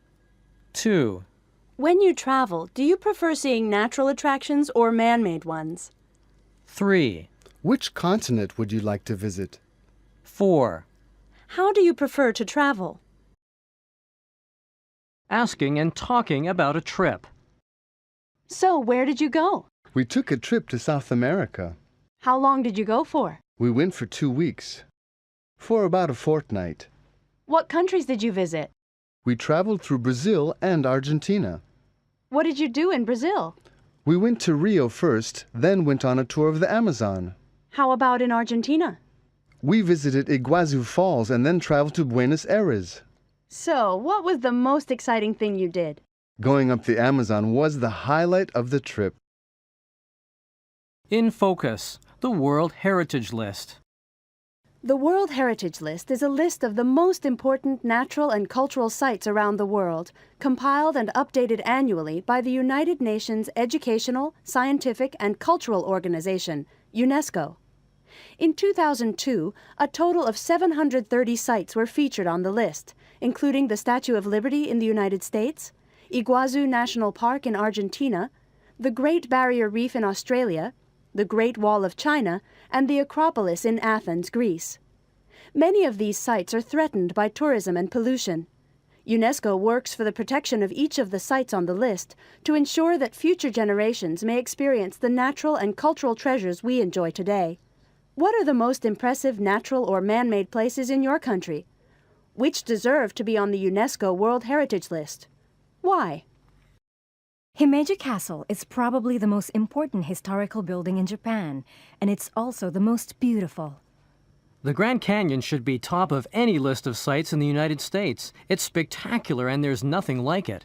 2. When you travel, do you prefer seeing natural attractions or man-made ones? 3. Which continent would you like to visit? 4. How do you prefer to travel? Asking and talking about a trip. So, where did you go? We took a trip to South America. How long did you go for? We went for 2 weeks. For about a fortnight. What countries did you visit? We traveled through Brazil and Argentina. What did you do in Brazil? We went to Rio first, then went on a tour of the Amazon. How about in Argentina? We visited Iguazu Falls and then traveled to Buenos Aires. So, what was the most exciting thing you did? Going up the Amazon was the highlight of the trip. In focus, the World Heritage List. The World Heritage List is a list of the most important natural and cultural sites around the world, compiled and updated annually by the United Nations Educational, Scientific, and Cultural Organization, UNESCO. In 2002, a total of 730 sites were featured on the list, including the Statue of Liberty in the United States, Iguazu National Park in Argentina, the Great Barrier Reef in Australia, the Great Wall of China, and the Acropolis in Athens, Greece. Many of these sites are threatened by tourism and pollution. UNESCO works for the protection of each of the sites on the list to ensure that future generations may experience the natural and cultural treasures we enjoy today. What are the most impressive natural or man-made places in your country? Which deserve to be on the UNESCO World Heritage List? Why? Himeji Castle is probably the most important historical building in Japan, and it's also the most beautiful. The Grand Canyon should be top of any list of sites in the United States. It's spectacular and there's nothing like it.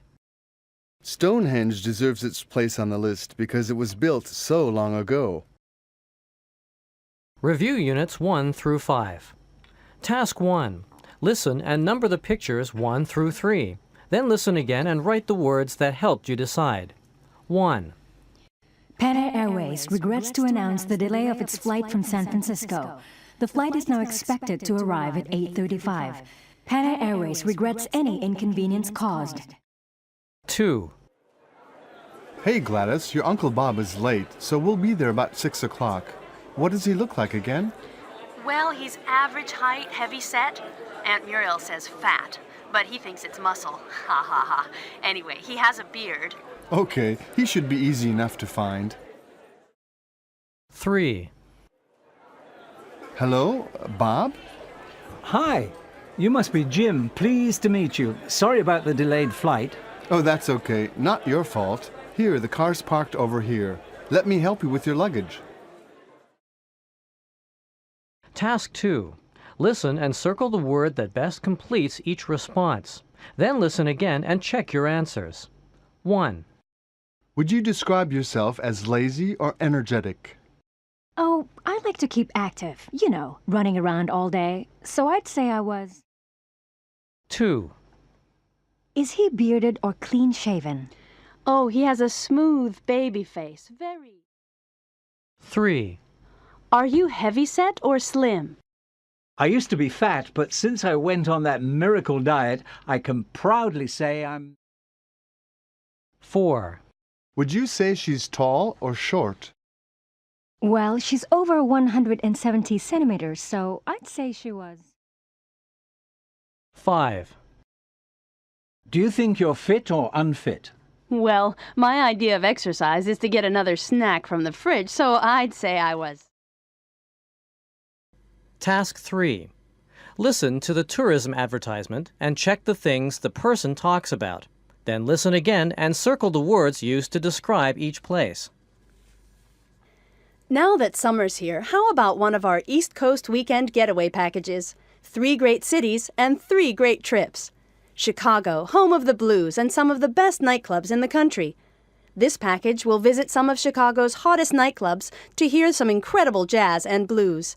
Stonehenge deserves its place on the list because it was built so long ago. Review Units 1 through 5. Task 1. Listen and number the pictures 1 through 3. Then listen again and write the words that helped you decide. 1. Pan Airways regrets to announce the delay of its flight from San Francisco. The flight is now expected to arrive at 8:35. Pan Airways regrets any inconvenience caused. 2. Hey Gladys, your Uncle Bob is late, so we'll be there about 6 o'clock. What does he look like again? Well, he's average height, heavy set. Aunt Muriel says fat, but he thinks it's muscle. Ha ha ha. Anyway, he has a beard. Okay, he should be easy enough to find. 3. Hello, Bob? Hi, you must be Jim. Pleased to meet you. Sorry about the delayed flight. Oh, that's okay. Not your fault. Here, the car's parked over here. Let me help you with your luggage. Task 2. Listen and circle the word that best completes each response. Then listen again and check your answers. 1. Would you describe yourself as lazy or energetic? Oh, I like to keep active, running around all day, so I'd say I was. 2. Is he bearded or clean-shaven? Oh, he has a smooth baby face. Very. 3. Are you heavy set or slim? I used to be fat, but since I went on that miracle diet, I can proudly say I'm... 4. Would you say she's tall or short? Well, she's over 170 centimeters, so I'd say she was. 5. Do you think you're fit or unfit? Well, my idea of exercise is to get another snack from the fridge, so I'd say I was. Task 3. Listen to the tourism advertisement and check the things the person talks about. Then listen again and circle the words used to describe each place. Now that summer's here, how about one of our East Coast weekend getaway packages? 3 great cities and 3 great trips. Chicago, home of the blues and some of the best nightclubs in the country. This package will visit some of Chicago's hottest nightclubs to hear some incredible jazz and blues.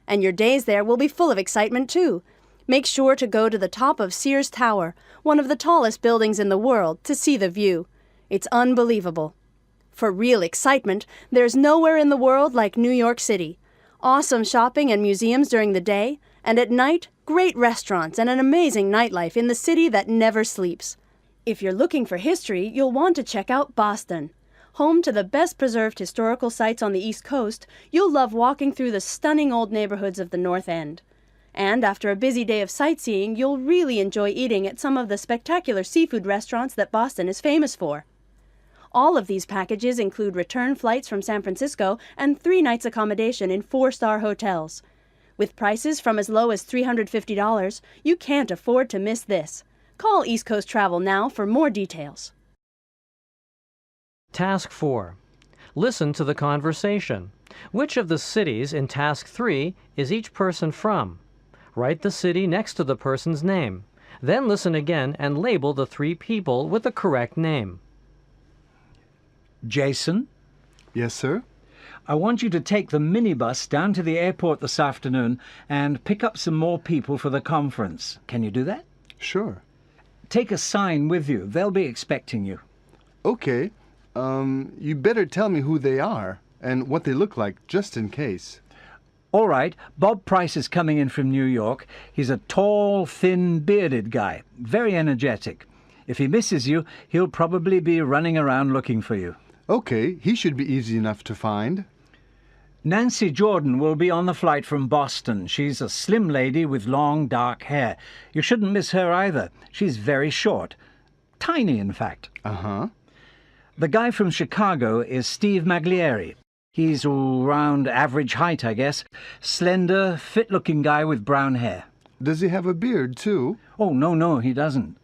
And your days there will be full of excitement too. Make sure to go to the top of Sears Tower, one of the tallest buildings in the world, to see the view. It's unbelievable. For real excitement, there's nowhere in the world like New York City. Awesome shopping and museums during the day, and at night, great restaurants and an amazing nightlife in the city that never sleeps. If you're looking for history, you'll want to check out Boston. Home to the best preserved historical sites on the East Coast, you'll love walking through the stunning old neighborhoods of the North End. And after a busy day of sightseeing, you'll really enjoy eating at some of the spectacular seafood restaurants that Boston is famous for. All of these packages include return flights from San Francisco and 3 nights accommodation in 4-star hotels. With prices from as low as $350, you can't afford to miss this. Call East Coast Travel now for more details. Task 4. Listen to the conversation. Which of the cities in Task 3 is each person from? Write the city next to the person's name. Then listen again and label the 3 people with the correct name. Jason, Yes, sir? I want you to take the minibus down to the airport this afternoon and pick up some more people for the conference. Can you do that? Sure. Take a sign with you. They'll be expecting you. Okay. You better tell me who they are and what they look like, just in case. All right, Bob Price is coming in from New York. He's a tall, thin, bearded guy, very energetic. If he misses you, he'll probably be running around looking for you. Okay, he should be easy enough to find. Nancy Jordan will be on the flight from Boston. She's a slim lady with long, dark hair. You shouldn't miss her either. She's very short. Tiny, in fact. Uh-huh. The guy from Chicago is Steve Maglieri. He's around average height, I guess. Slender, fit-looking guy with brown hair. Does he have a beard, too? Oh, no, he doesn't.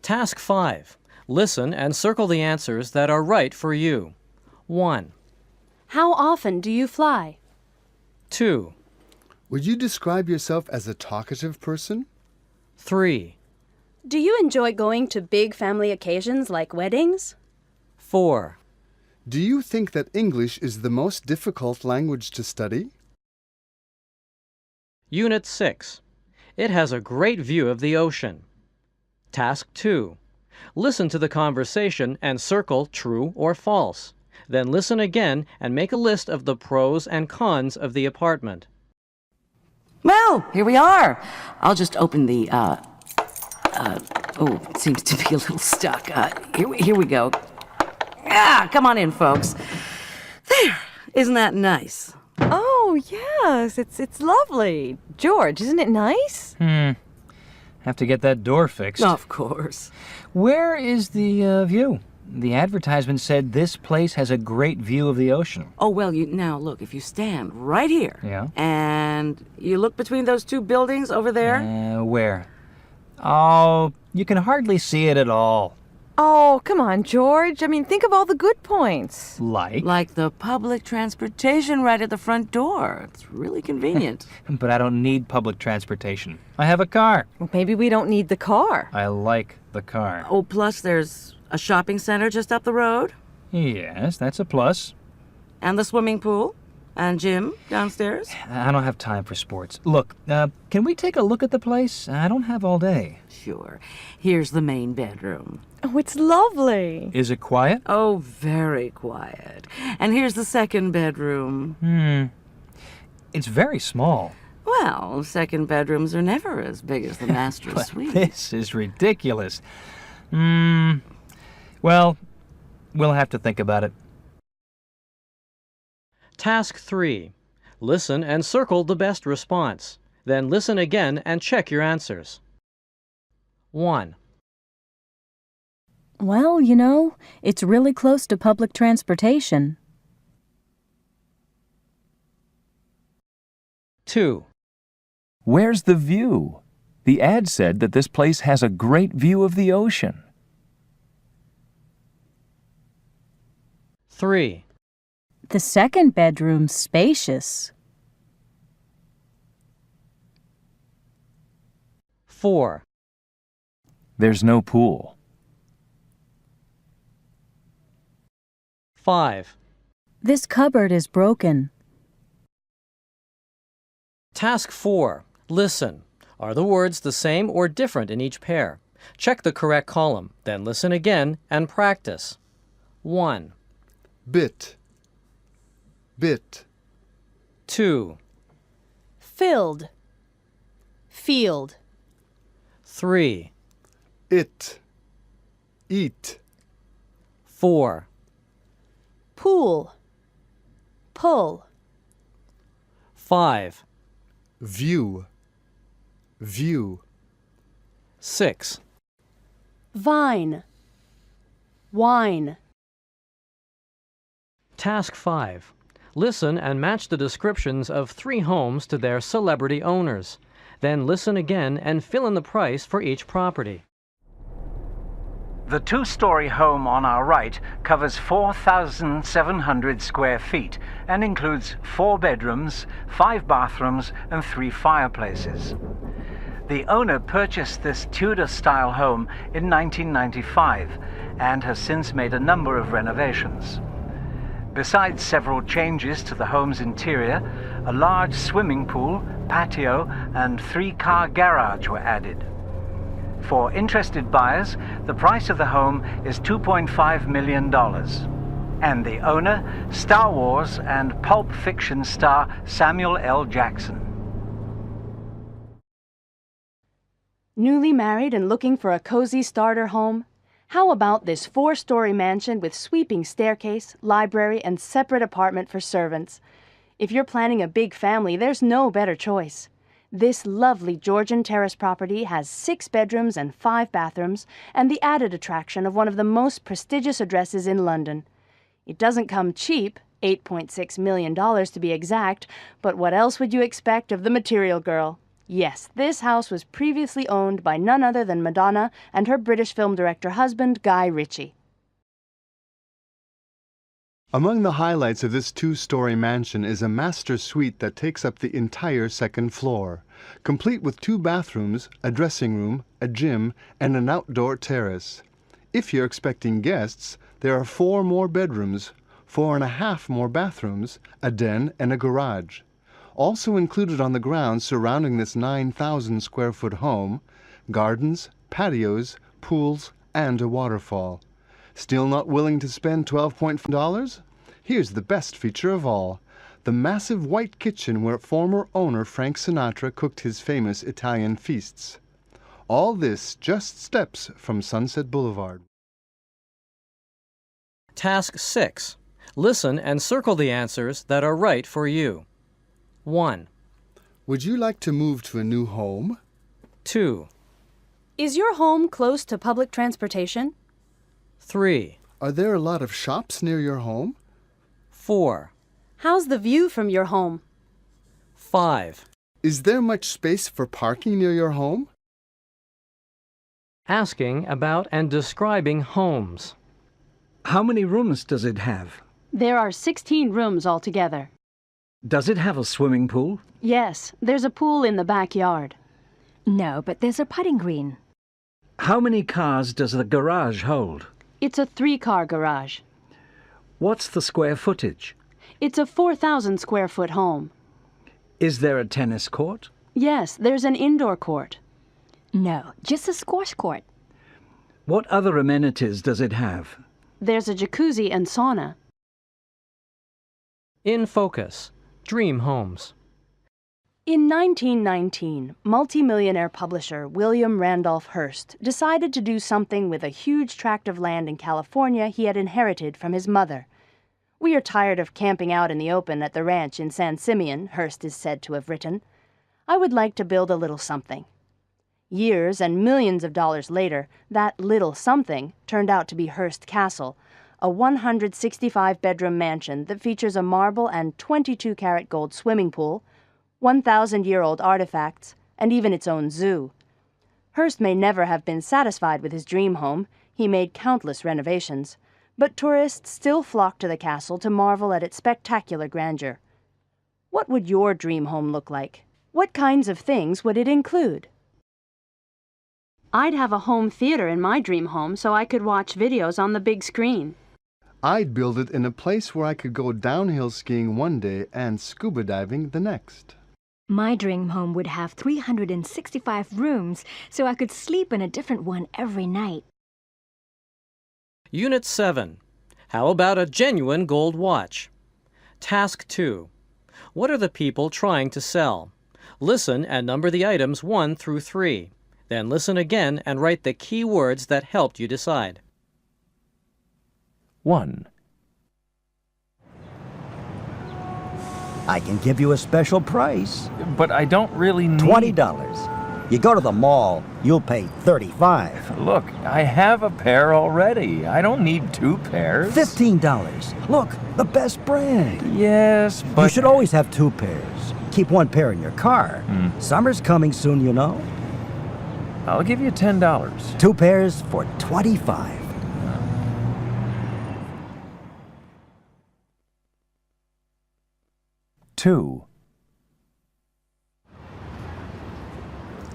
Task 5. Listen and circle the answers that are right for you. 1. How often do you fly? 2. Would you describe yourself as a talkative person? 3. Do you enjoy going to big family occasions like weddings? 4. Do you think that English is the most difficult language to study? Unit 6. It has a great view of the ocean. Task 2. Listen to the conversation and circle true or false. Then listen again and make a list of the pros and cons of the apartment. Well, here we are. I'll just open the, it seems to be a little stuck. Here we go. Come on in, folks. There, isn't that nice? Oh, yes, it's lovely. George, isn't it nice? Have to get that door fixed. Of course. Where is the view? The advertisement said this place has a great view of the ocean. Oh, well, now, look, if you stand right here... Yeah? And you look between those 2 buildings over there... Where? Oh, you can hardly see it at all. Oh, come on, George. I mean, think of all the good points. Like? Like the public transportation right at the front door. It's really convenient. But I don't need public transportation. I have a car. Well, maybe we don't need the car. I like the car. Oh, plus there's a shopping center just up the road. Yes, that's a plus. And the swimming pool. And gym downstairs. I don't have time for sports. Look, can we take a look at the place? I don't have all day. Sure. Here's the main bedroom. Oh, it's lovely. Is it quiet? Oh, very quiet. And here's the second bedroom. It's very small. Well, second bedrooms are never as big as the master's suite. This is ridiculous. Well, we'll have to think about it. Task 3. Listen and circle the best response. Then listen again and check your answers. 1. Well, it's really close to public transportation. 2. Where's the view? The ad said that this place has a great view of the ocean. 3. The second bedroom's spacious. 4. There's no pool. 5. This cupboard is broken. Task 4. Listen. Are the words the same or different in each pair? Check the correct column, then listen again and practice. 1. Bit. Bit. 2. Filled. Field. 3. It. Eat. 4. Pool. Pull. 5. View. View. 6. Vine. Wine. Task 5. Listen and match the descriptions of 3 homes to their celebrity owners. Then listen again and fill in the price for each property. The two-story home on our right covers 4,700 square feet and includes 4 bedrooms, 5 bathrooms, and 3 fireplaces. The owner purchased this Tudor-style home in 1995 and has since made a number of renovations. Besides several changes to the home's interior, a large swimming pool, patio, and 3-car garage were added. For interested buyers, the price of the home is $2.5 million. And the owner, Star Wars and Pulp Fiction star Samuel L. Jackson. Newly married and looking for a cozy starter home? How about this 4-story mansion with sweeping staircase, library, and separate apartment for servants? If you're planning a big family, there's no better choice. This lovely Georgian terrace property has 6 bedrooms and 5 bathrooms, and the added attraction of one of the most prestigious addresses in London. It doesn't come cheap, $8.6 million to be exact, but what else would you expect of the material girl? Yes, this house was previously owned by none other than Madonna and her British film director husband, Guy Ritchie. Among the highlights of this 2-story mansion is a master suite that takes up the entire 2nd floor, complete with 2 bathrooms, a dressing room, a gym, and an outdoor terrace. If you're expecting guests, there are 4 more bedrooms, 4.5 more bathrooms, a den, and a garage. Also included on the grounds surrounding this 9,000 square foot home, gardens, patios, pools, and a waterfall. Still not willing to spend $12.5? Here's the best feature of all, the massive white kitchen where former owner Frank Sinatra cooked his famous Italian feasts. All this just steps from Sunset Boulevard. Task 6. Listen and circle the answers that are right for you. 1. Would you like to move to a new home? 2. Is your home close to public transportation? 3. Are there a lot of shops near your home? 4. How's the view from your home? 5. Is there much space for parking near your home? Asking about and describing homes. How many rooms does it have? There are 16 rooms altogether. Does it have a swimming pool? Yes, there's a pool in the backyard. No, but there's a putting green. How many cars does the garage hold? It's a 3-car garage. What's the square footage? It's a 4,000 square foot home. Is there a tennis court? Yes, there's an indoor court. No, just a squash court. What other amenities does it have? There's a jacuzzi and sauna. In focus. Dream homes. In 1919, multimillionaire publisher William Randolph Hearst decided to do something with a huge tract of land in California he had inherited from his mother. "We are tired of camping out in the open at the ranch in San Simeon," Hearst is said to have written. "I would like to build a little something." Years and millions of dollars later, that little something turned out to be Hearst Castle, a 165-bedroom mansion that features a marble and 22-karat gold swimming pool, 1,000-year-old artifacts, and even its own zoo. Hearst may never have been satisfied with his dream home. He made countless renovations. But tourists still flock to the castle to marvel at its spectacular grandeur. What would your dream home look like? What kinds of things would it include? I'd have a home theater in my dream home so I could watch videos on the big screen. I'd build it in a place where I could go downhill skiing one day and scuba diving the next. My dream home would have 365 rooms, so I could sleep in a different one every night. Unit 7. How about a genuine gold watch? Task 2. What are the people trying to sell? Listen and number the items 1 through 3. Then listen again and write the key words that helped you decide. 1. I can give you a special price. But I don't really need... $20. You go to the mall, you'll pay $35. Look, I have a pair already. I don't need 2 pairs. $15. Look, the best brand. Yes, but... You should always have 2 pairs. Keep 1 pair in your car. Summer's coming soon, you know. I'll give you $10. 2 pairs for $25. Two.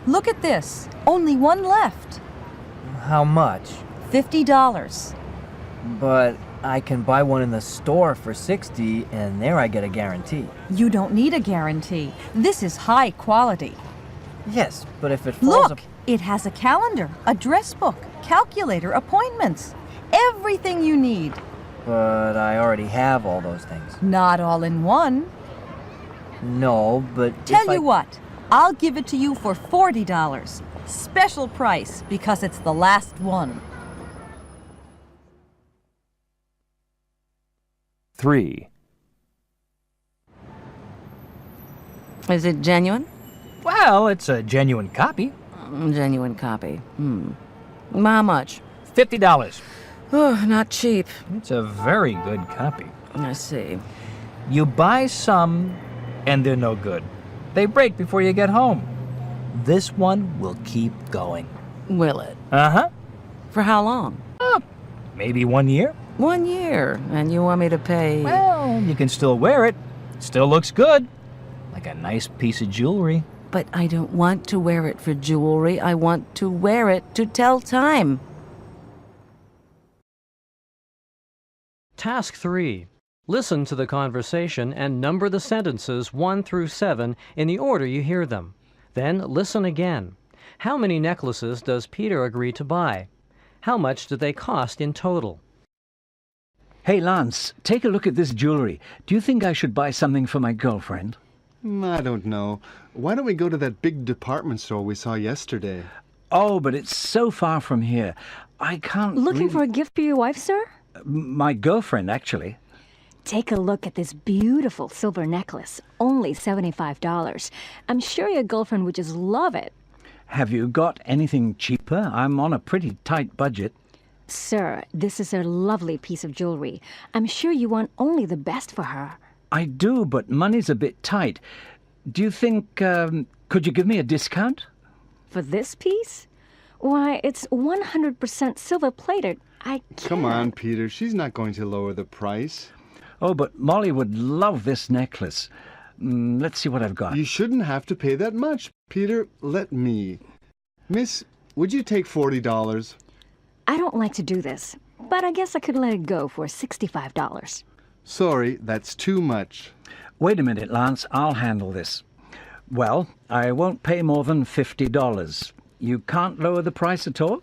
Look at this. Only one left. How much? $50. But I can buy one in the store for $60, and there I get a guarantee. You don't need a guarantee. This is high quality. Yes, but if it falls... Look, it has a calendar, address book, calculator, appointments. Everything you need. But I already have all those things. Not all in one. No, but Tell you what, I'll give it to you for $40. Special price, because it's the last one. 3. Is it genuine? Well, it's a genuine copy. Genuine copy. How much? $50. Oh, not cheap. It's a very good copy. I see. You buy some, and they're no good. They break before you get home. This one will keep going. Will it? Uh-huh. For how long? Maybe 1 year. 1 year, and you want me to pay... Well, you can still wear it. Still looks good. Like a nice piece of jewelry. But I don't want to wear it for jewelry. I want to wear it to tell time. Task 3. Listen to the conversation and number the sentences 1 through 7 in the order you hear them. Then listen again. How many necklaces does Peter agree to buy? How much do they cost in total? Hey, Lance, take a look at this jewelry. Do you think I should buy something for my girlfriend? I don't know. Why don't we go to that big department store we saw yesterday? Oh, but it's so far from here. I can't... Looking for a gift for your wife, sir? My girlfriend, actually. Take a look at this beautiful silver necklace. Only $75. I'm sure your girlfriend would just love it. Have you got anything cheaper? I'm on a pretty tight budget. Sir, this is a lovely piece of jewelry. I'm sure you want only the best for her. I do, but money's a bit tight. Do you think, could you give me a discount? For this piece? Why, it's 100% silver-plated. I can't. Come on, Peter. She's not going to lower the price. Oh, but Molly would love this necklace. Let's see what I've got. You shouldn't have to pay that much. Peter, let me. Miss, would you take $40? I don't like to do this, but I guess I could let it go for $65. Sorry, that's too much. Wait a minute, Lance. I'll handle this. Well, I won't pay more than $50. You can't lower the price at all?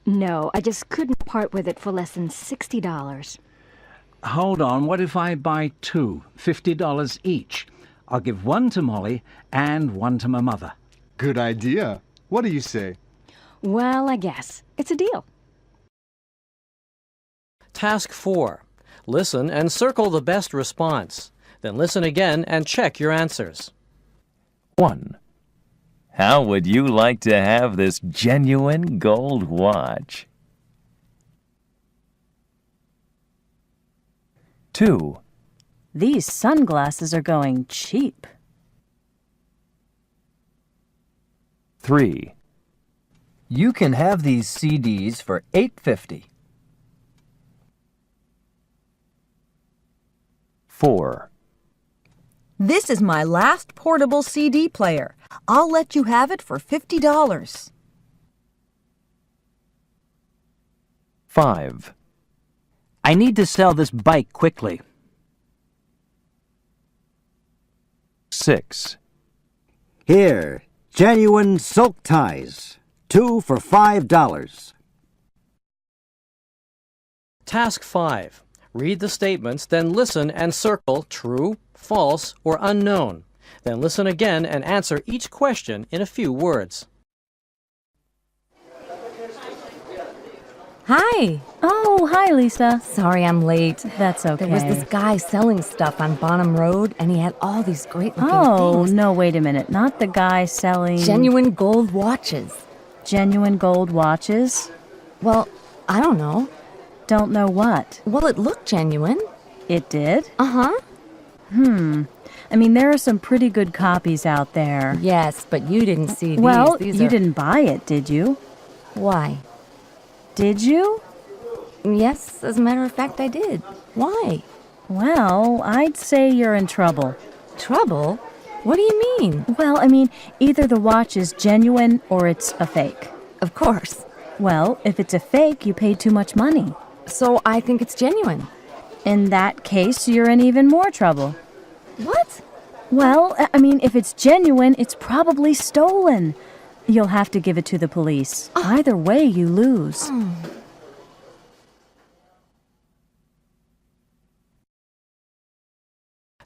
No, I just couldn't part with it for less than $60. Hold on, what if I buy 2, $50 each? I'll give one to Molly and one to my mother. Good idea. What do you say? Well, I guess. It's a deal. Task 4. Listen and circle the best response. Then listen again and check your answers. 1. How would you like to have this genuine gold watch? 2. These sunglasses are going cheap. 3. You can have these CDs for $8.50. 4. This is my last portable CD player. I'll let you have it for $50. 5. I need to sell this bike quickly. 6. Here, genuine silk ties. 2 for $5. Task 5. Read the statements, then listen and circle true, false, or unknown. Then listen again and answer each question in a few words. Hi. Oh, hi, Lisa. Sorry I'm late. That's okay. There was this guy selling stuff on Bonham Road, and he had all these great-looking things. No, wait a minute. Not the guy selling... Genuine gold watches. Genuine gold watches? Well, I don't know. Don't know what? Well, it looked genuine. It did? Uh-huh. I mean, there are some pretty good copies out there. Yes, but you didn't see these. Well, These you are... didn't buy it, did you? Why? Did you? Yes, as a matter of fact, I did. Why? Well, I'd say you're in trouble. Trouble? What do you mean? Well, I mean, either the watch is genuine or it's a fake. Of course. Well, if it's a fake, you paid too much money. So I think it's genuine. In that case, you're in even more trouble. What? Well, I mean, if it's genuine, it's probably stolen. You'll have to give it to the police. Either way, you lose.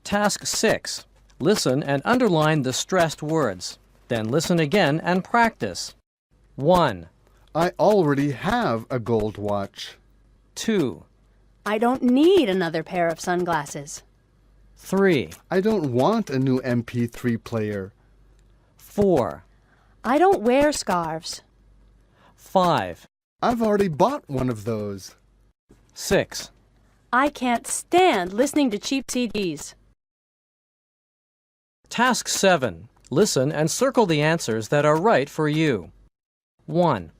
Task 6. Listen and underline the stressed words. Then listen again and practice. 1, I already have a gold watch. 2, I don't need another pair of sunglasses. 3, I don't want a new MP3 player. 4, I don't wear scarves. 5, I've already bought one of those. 6. I can't stand listening to cheap CDs. Task 7. Listen and circle the answers that are right for you. 1,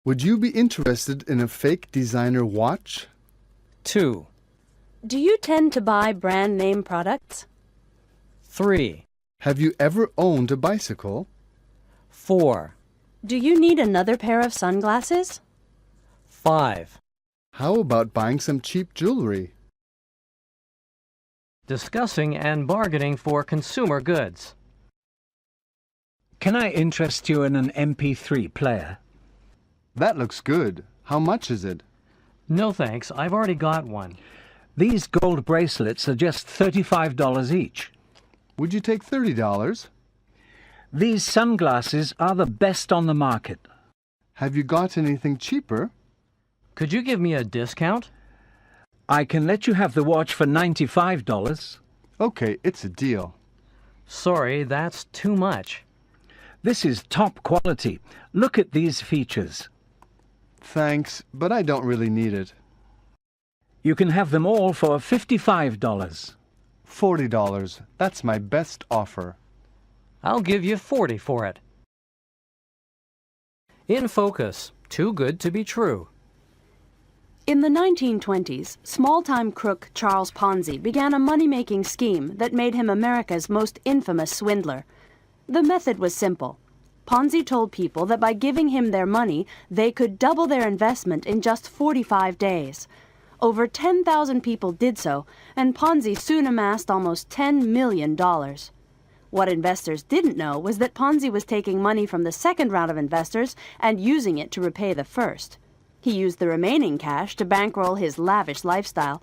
Would you be interested in a fake designer watch? 2, Do you tend to buy brand name products? 3, Have you ever owned a bicycle? 4, Do you need another pair of sunglasses? 5. How about buying some cheap jewelry? Discussing and bargaining for consumer goods. Can I interest you in an MP3 player? That looks good. How much is it? No thanks, I've already got one. These gold bracelets are just $35 each. Would you take $30? These sunglasses are the best on the market. Have you got anything cheaper? Could you give me a discount? I can let you have the watch for $95. Okay, it's a deal. Sorry, that's too much. This is top quality. Look at these features. Thanks, but I don't really need it. You can have them all for $55. $40. That's my best offer. I'll give you 40 for it. In focus. Too good to be true. In the 1920s, small-time crook Charles Ponzi began a money-making scheme that made him America's most infamous swindler. The method was simple. Ponzi told people that by giving him their money, they could double their investment in just 45 days. Over 10,000 people did so, and Ponzi soon amassed almost $10 million. What investors didn't know was that Ponzi was taking money from the second round of investors and using it to repay the first. He used the remaining cash to bankroll his lavish lifestyle.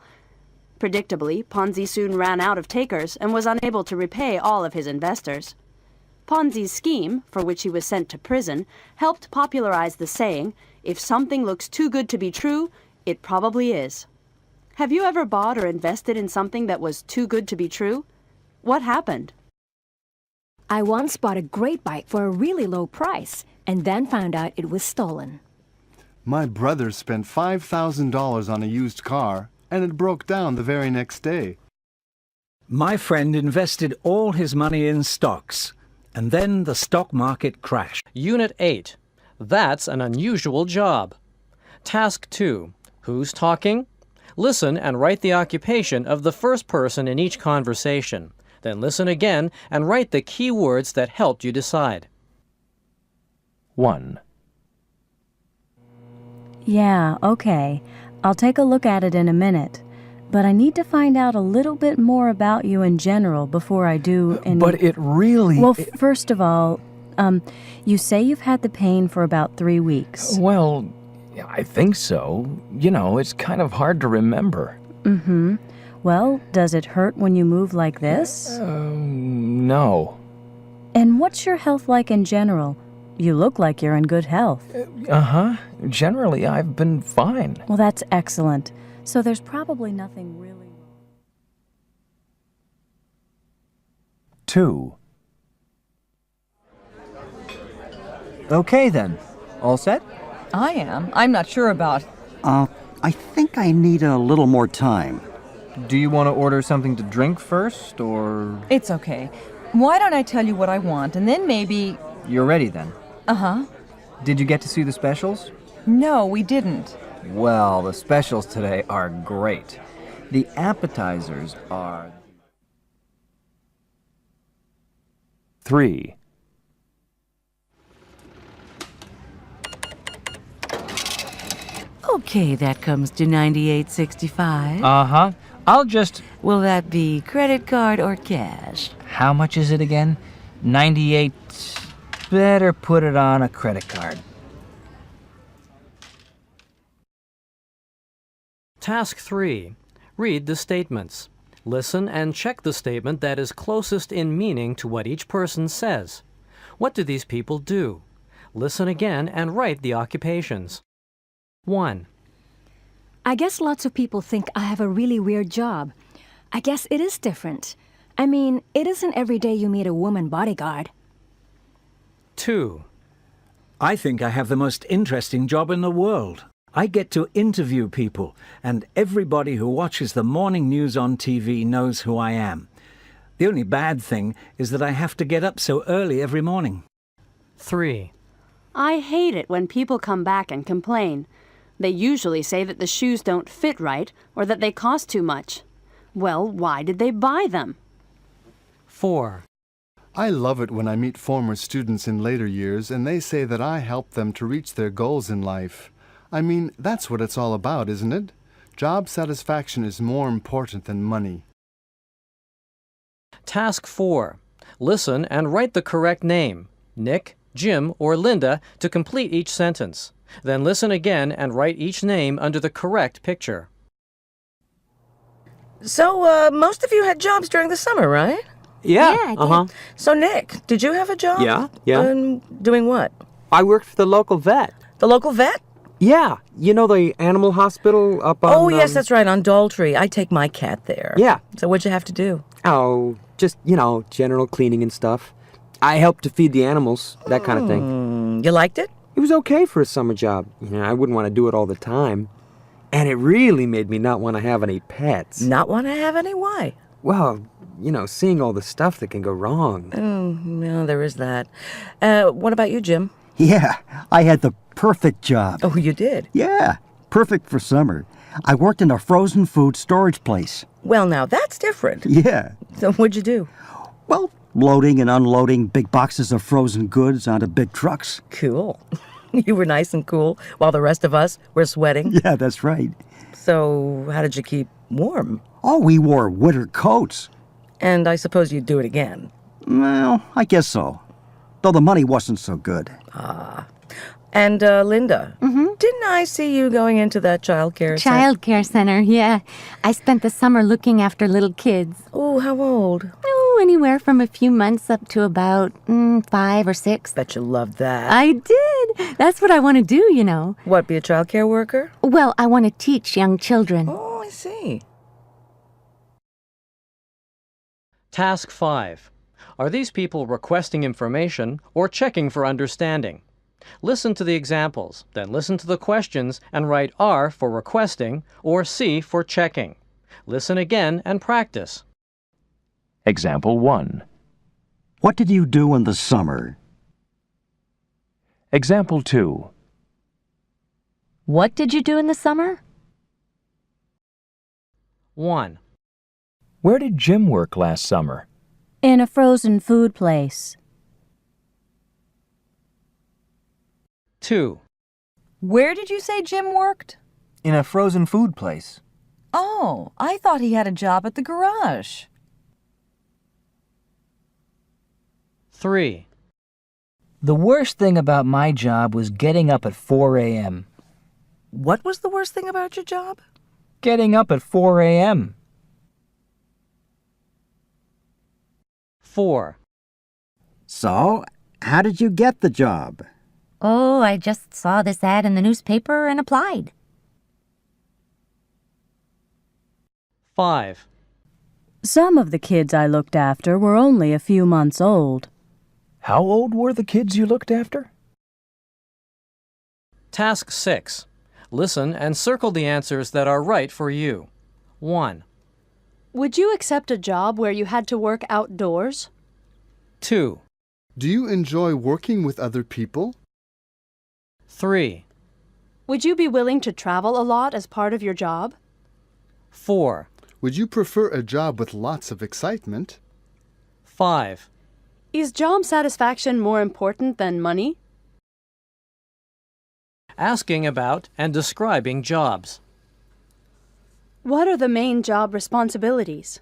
Predictably, Ponzi soon ran out of takers and was unable to repay all of his investors. Ponzi's scheme, for which he was sent to prison, helped popularize the saying, "If something looks too good to be true, it probably is." Have you ever bought or invested in something that was too good to be true? What happened? I once bought a great bike for a really low price and then found out it was stolen. My brother spent $5,000 on a used car, and it broke down the very next day. My friend invested all his money in stocks, and then the stock market crashed. Unit 8. That's an unusual job. Task 2. Who's talking? Listen and write the occupation of the first person in each conversation. Then listen again and write the key words that helped you decide. 1, Yeah, okay. I'll take a look at it in a minute. But I need to find out a little bit more about you in general before I do any... But it really... Well, first of all, you say you've had the pain for about 3 weeks. Well, I think so. You know, it's kind of hard to remember. Mm-hmm. Well, does it hurt when you move like this? No. And what's your health like in general? You look like you're in good health. Uh-huh. Generally, I've been fine. Well, that's excellent. So there's probably nothing really... 2. Okay, then. All set? I am. I'm not sure about... I think I need a little more time. Do you want to order something to drink first, or... It's okay. Why don't I tell you what I want, and then maybe... You're ready, then? Uh-huh. Did you get to see the specials? No, we didn't. Well, the specials today are great. The appetizers are... 3. Okay, that comes to $98.65. Uh-huh. I'll just... Will that be credit card or cash? How much is it again? 98... Better put it on a credit card. Task 3. Read the statements. Listen and check the statement that is closest in meaning to what each person says. What do these people do? Listen again and write the occupations. 1. I guess lots of people think I have a really weird job. I guess it is different. I mean, it isn't every day you meet a woman bodyguard. 2. I think I have the most interesting job in the world. I get to interview people, and everybody who watches the morning news on TV knows who I am. The only bad thing is that I have to get up so early every morning. 3. I hate it when people come back and complain. They usually say that the shoes don't fit right or that they cost too much. Well, why did they buy them? 4. I love it when I meet former students in later years and they say that I helped them to reach their goals in life. I mean, that's what it's all about, isn't it? Job satisfaction is more important than money. Task 4. Listen and write the correct name, Nick, Jim, or Linda, to complete each sentence. Then listen again and write each name under the correct picture. So, most of you had jobs during the summer, right? Yeah, uh-huh. So, Nick, did you have a job? Yeah. Doing what? I worked for the local vet. The local vet? Yeah, you know the animal hospital up on... Oh, yes, that's right, on Daltrey. I take my cat there. Yeah. So what'd you have to do? Oh, just, general cleaning and stuff. I helped to feed the animals, that kind of thing. You liked it? It was okay for a summer job. I wouldn't want to do it all the time. And it really made me not want to have any pets. Not want to have any? Why? Well, seeing all the stuff that can go wrong. Oh, no, there is that. What about you, Jim? Yeah, I had the perfect job. Oh, you did? Yeah, perfect for summer. I worked in a frozen food storage place. Well, now, that's different. Yeah. So what'd you do? Well, loading and unloading big boxes of frozen goods onto big trucks. Cool. You were nice and cool while the rest of us were sweating. Yeah, that's right. So how did you keep warm? Oh, we wore winter coats. And I suppose you'd do it again. Well, I guess so. Though the money wasn't so good. And, Linda, didn't I see you going into that childcare center? Childcare center, yeah. I spent the summer looking after little kids. Oh, how old? Oh, anywhere from a few months up to about 5 or 6. Bet you loved that. I did. That's what I want to do, What, be a childcare worker? Well, I want to teach young children. Oh, I see. Task 5. Are these people requesting information or checking for understanding? Listen to the examples, then listen to the questions and write R for requesting or C for checking. Listen again and practice. Example 1. What did you do in the summer? Example 2. What did you do in the summer? 1. Where did Jim work last summer? In a frozen food place. 2. Where did you say Jim worked? In a frozen food place. Oh, I thought he had a job at the garage. 3. The worst thing about my job was getting up at 4 a.m. What was the worst thing about your job? Getting up at 4 a.m. 4. So, How did you get the job? Oh, I just saw this ad in the newspaper and applied. 5. Some of the kids I looked after were only a few months old. How old were the kids you looked after? Task 6. Listen and circle the answers that are right for you. 1. Would you accept a job where you had to work outdoors? 2. Do you enjoy working with other people? 3. Would you be willing to travel a lot as part of your job? 4. Would you prefer a job with lots of excitement? 5. Is job satisfaction more important than money? Asking about and describing jobs. What are the main job responsibilities?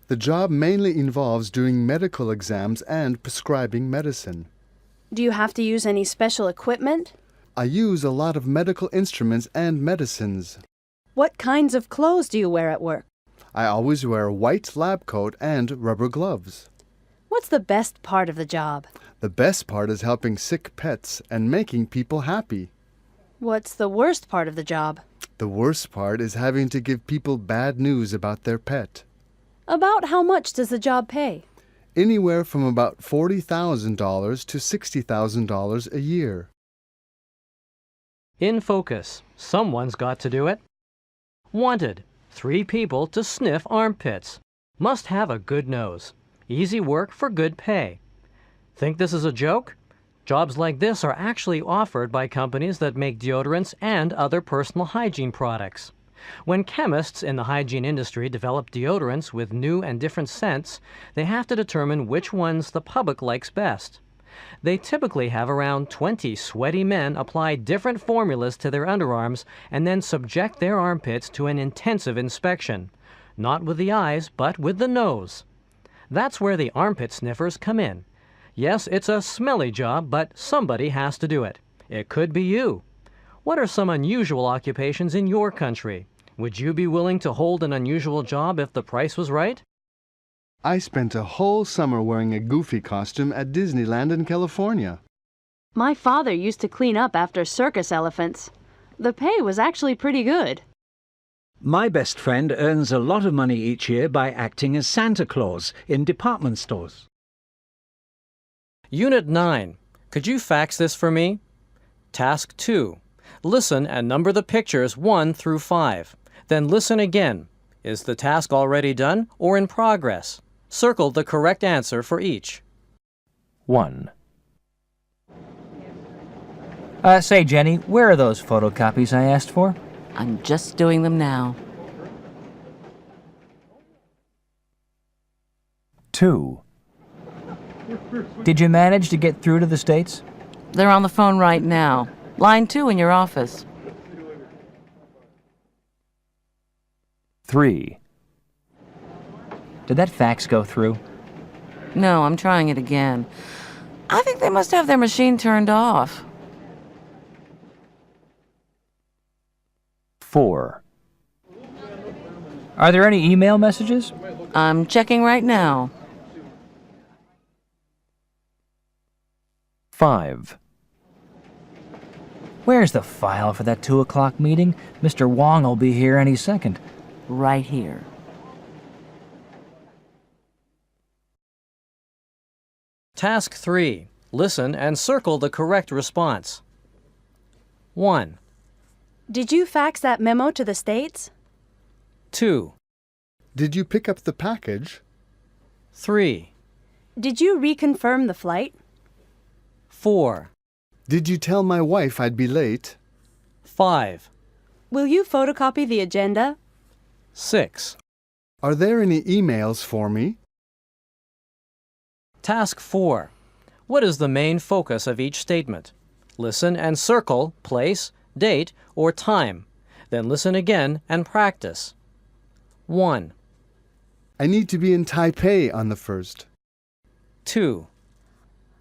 The job mainly involves doing medical exams and prescribing medicine. Do you have to use any special equipment? I use a lot of medical instruments and medicines. What kinds of clothes do you wear at work? I always wear a white lab coat and rubber gloves. What's the best part of the job? The best part is helping sick pets and making people happy. What's the worst part of the job? The worst part is having to give people bad news about their pet. About how much does the job pay? Anywhere from about $40,000 to $60,000 a year. In focus. Someone's got to do it. Wanted. 3 people to sniff armpits. Must have a good nose. Easy work for good pay. Think this is a joke? Jobs like this are actually offered by companies that make deodorants and other personal hygiene products. When chemists in the hygiene industry develop deodorants with new and different scents, they have to determine which ones the public likes best. They typically have around 20 sweaty men apply different formulas to their underarms and then subject their armpits to an intensive inspection. Not with the eyes, but with the nose. That's where the armpit sniffers come in. Yes, it's a smelly job, but somebody has to do it. It could be you. What are some unusual occupations in your country? Would you be willing to hold an unusual job if the price was right? I spent a whole summer wearing a Goofy costume at Disneyland in California. My father used to clean up after circus elephants. The pay was actually pretty good. My best friend earns a lot of money each year by acting as Santa Claus in department stores. Unit 9. Could you fax this for me? Task 2. Listen and number the pictures 1 through 5. Then listen again. Is the task already done or in progress? Circle the correct answer for each. 1. Say, Jenny, where are those photocopies I asked for? I'm just doing them now. 2. Did you manage to get through to the States? They're on the phone right now. Line 2 in your office. 3. Did that fax go through? No, I'm trying it again. I think they must have their machine turned off. 4. Are there any email messages? I'm checking right now. 5. Where's the file for that 2 o'clock meeting? Mr. Wong will be here any second. Right here. Task 3. Listen and circle the correct response. 1. Did you fax that memo to the States? 2. Did you pick up the package? 3. Did you reconfirm the flight? 4. Did you tell my wife I'd be late? 5. Will you photocopy the agenda? 6. Are there any emails for me? Task 4. What is the main focus of each statement? Listen and circle place, date, or time. Then listen again and practice. 1. I need to be in Taipei on the 1st. 2.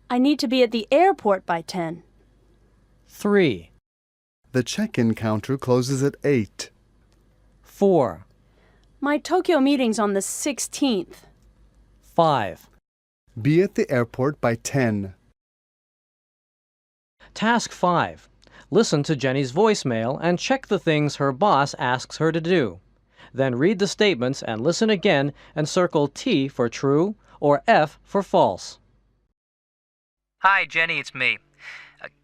I need to be at the airport by 10. 3. The check-in counter closes at 8. 4. My Tokyo meeting's on the 16th. 5. Be at the airport by 10. Task 5. Listen to Jenny's voicemail and check the things her boss asks her to do. Then read the statements and listen again and circle T for true or F for false. Hi, Jenny, it's me.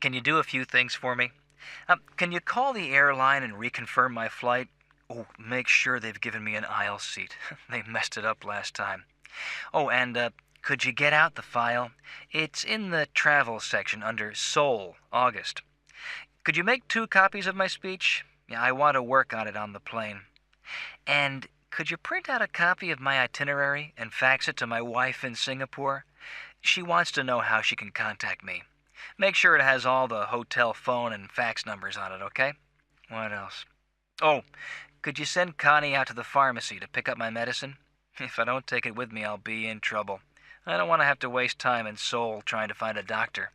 Can you do a few things for me? Can you call the airline and reconfirm my flight? Oh, make sure they've given me an aisle seat. They messed it up last time. Oh, and could you get out the file? It's in the travel section under Seoul, August. Could you make 2 copies of my speech? Yeah, I want to work on it on the plane. And could you print out a copy of my itinerary and fax it to my wife in Singapore? She wants to know how she can contact me. Make sure it has all the hotel phone and fax numbers on it, okay? What else? Oh, could you send Connie out to the pharmacy to pick up my medicine? If I don't take it with me, I'll be in trouble. I don't want to have to waste time in Seoul trying to find a doctor.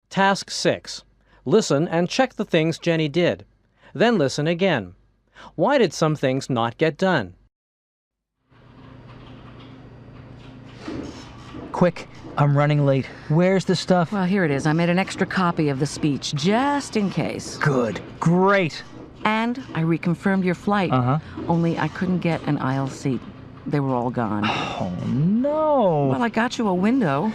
Task 6. Listen and check the things Jenny did. Then listen again. Why did some things not get done? Quick, I'm running late. Where's the stuff? Well, here it is. I made an extra copy of the speech, just in case. Good. Great. And I reconfirmed your flight. Uh-huh. Only I couldn't get an aisle seat. They were all gone. Oh, no. Well, I got you a window.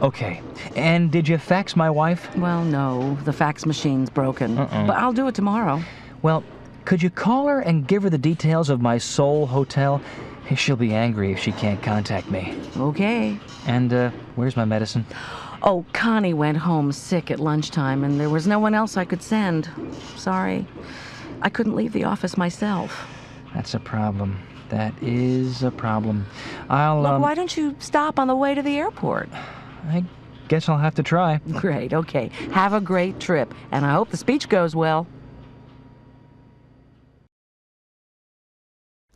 Okay. And did you fax my wife? Well, no. The fax machine's broken. But I'll do it tomorrow. Well, could you call her and give her the details of my Seoul hotel? She'll be angry if she can't contact me. Okay. And, where's my medicine? Oh, Connie went home sick at lunchtime, and there was no one else I could send. Sorry. I couldn't leave the office myself. That's a problem. That is a problem. I'll, Look, why don't you stop on the way to the airport? I guess I'll have to try. Great, okay. Have a great trip, and I hope the speech goes well.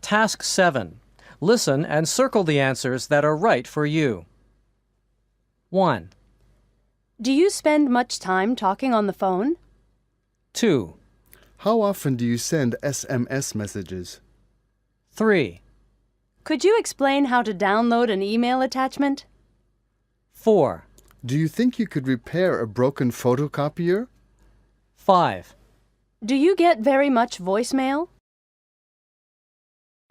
Task 7. Listen and circle the answers that are right for you. 1, Do you spend much time talking on the phone? 2, How often do you send SMS messages? 3, Could you explain how to download an email attachment? 4, Do you think you could repair a broken photocopier? 5. Do you get very much voicemail?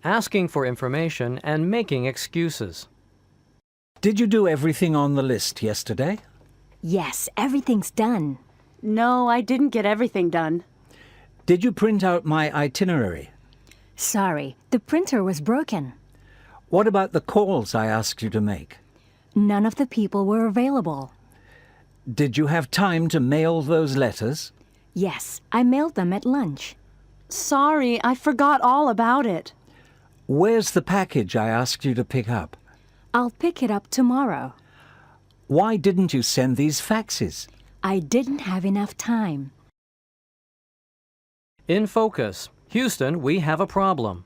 Asking for information and making excuses. Did you do everything on the list yesterday? Yes, everything's done. No, I didn't get everything done. Did you print out my itinerary? Sorry, the printer was broken. What about the calls I asked you to make? None of the people were available. Did you have time to mail those letters? Yes, I mailed them at lunch. Sorry, I forgot all about it. Where's the package I asked you to pick up? I'll pick it up tomorrow. Why didn't you send these faxes? I didn't have enough time. In focus. Houston, we have a problem.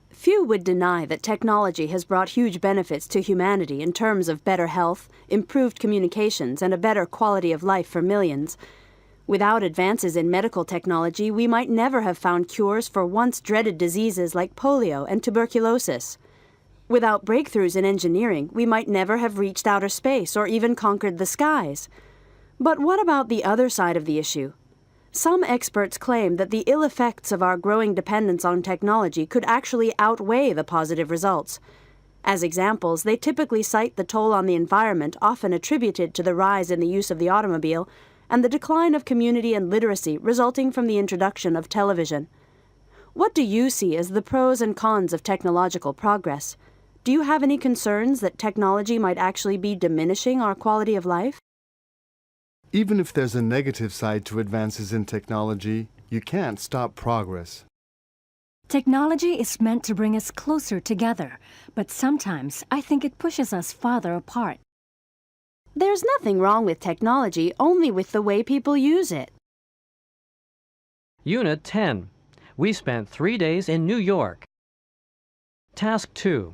Few would deny that technology has brought huge benefits to humanity in terms of better health, improved communications, and a better quality of life for millions. Without advances in medical technology, we might never have found cures for once dreaded diseases like polio and tuberculosis. Without breakthroughs in engineering, we might never have reached outer space or even conquered the skies. But what about the other side of the issue? Some experts claim that the ill effects of our growing dependence on technology could actually outweigh the positive results. As examples, they typically cite the toll on the environment often attributed to the rise in the use of the automobile and the decline of community and literacy resulting from the introduction of television. What do you see as the pros and cons of technological progress? Do you have any concerns that technology might actually be diminishing our quality of life? Even if there's a negative side to advances in technology, you can't stop progress. Technology is meant to bring us closer together, but sometimes I think it pushes us farther apart. There's nothing wrong with technology, only with the way people use it. Unit 10. We spent 3 days in New York. Task 2.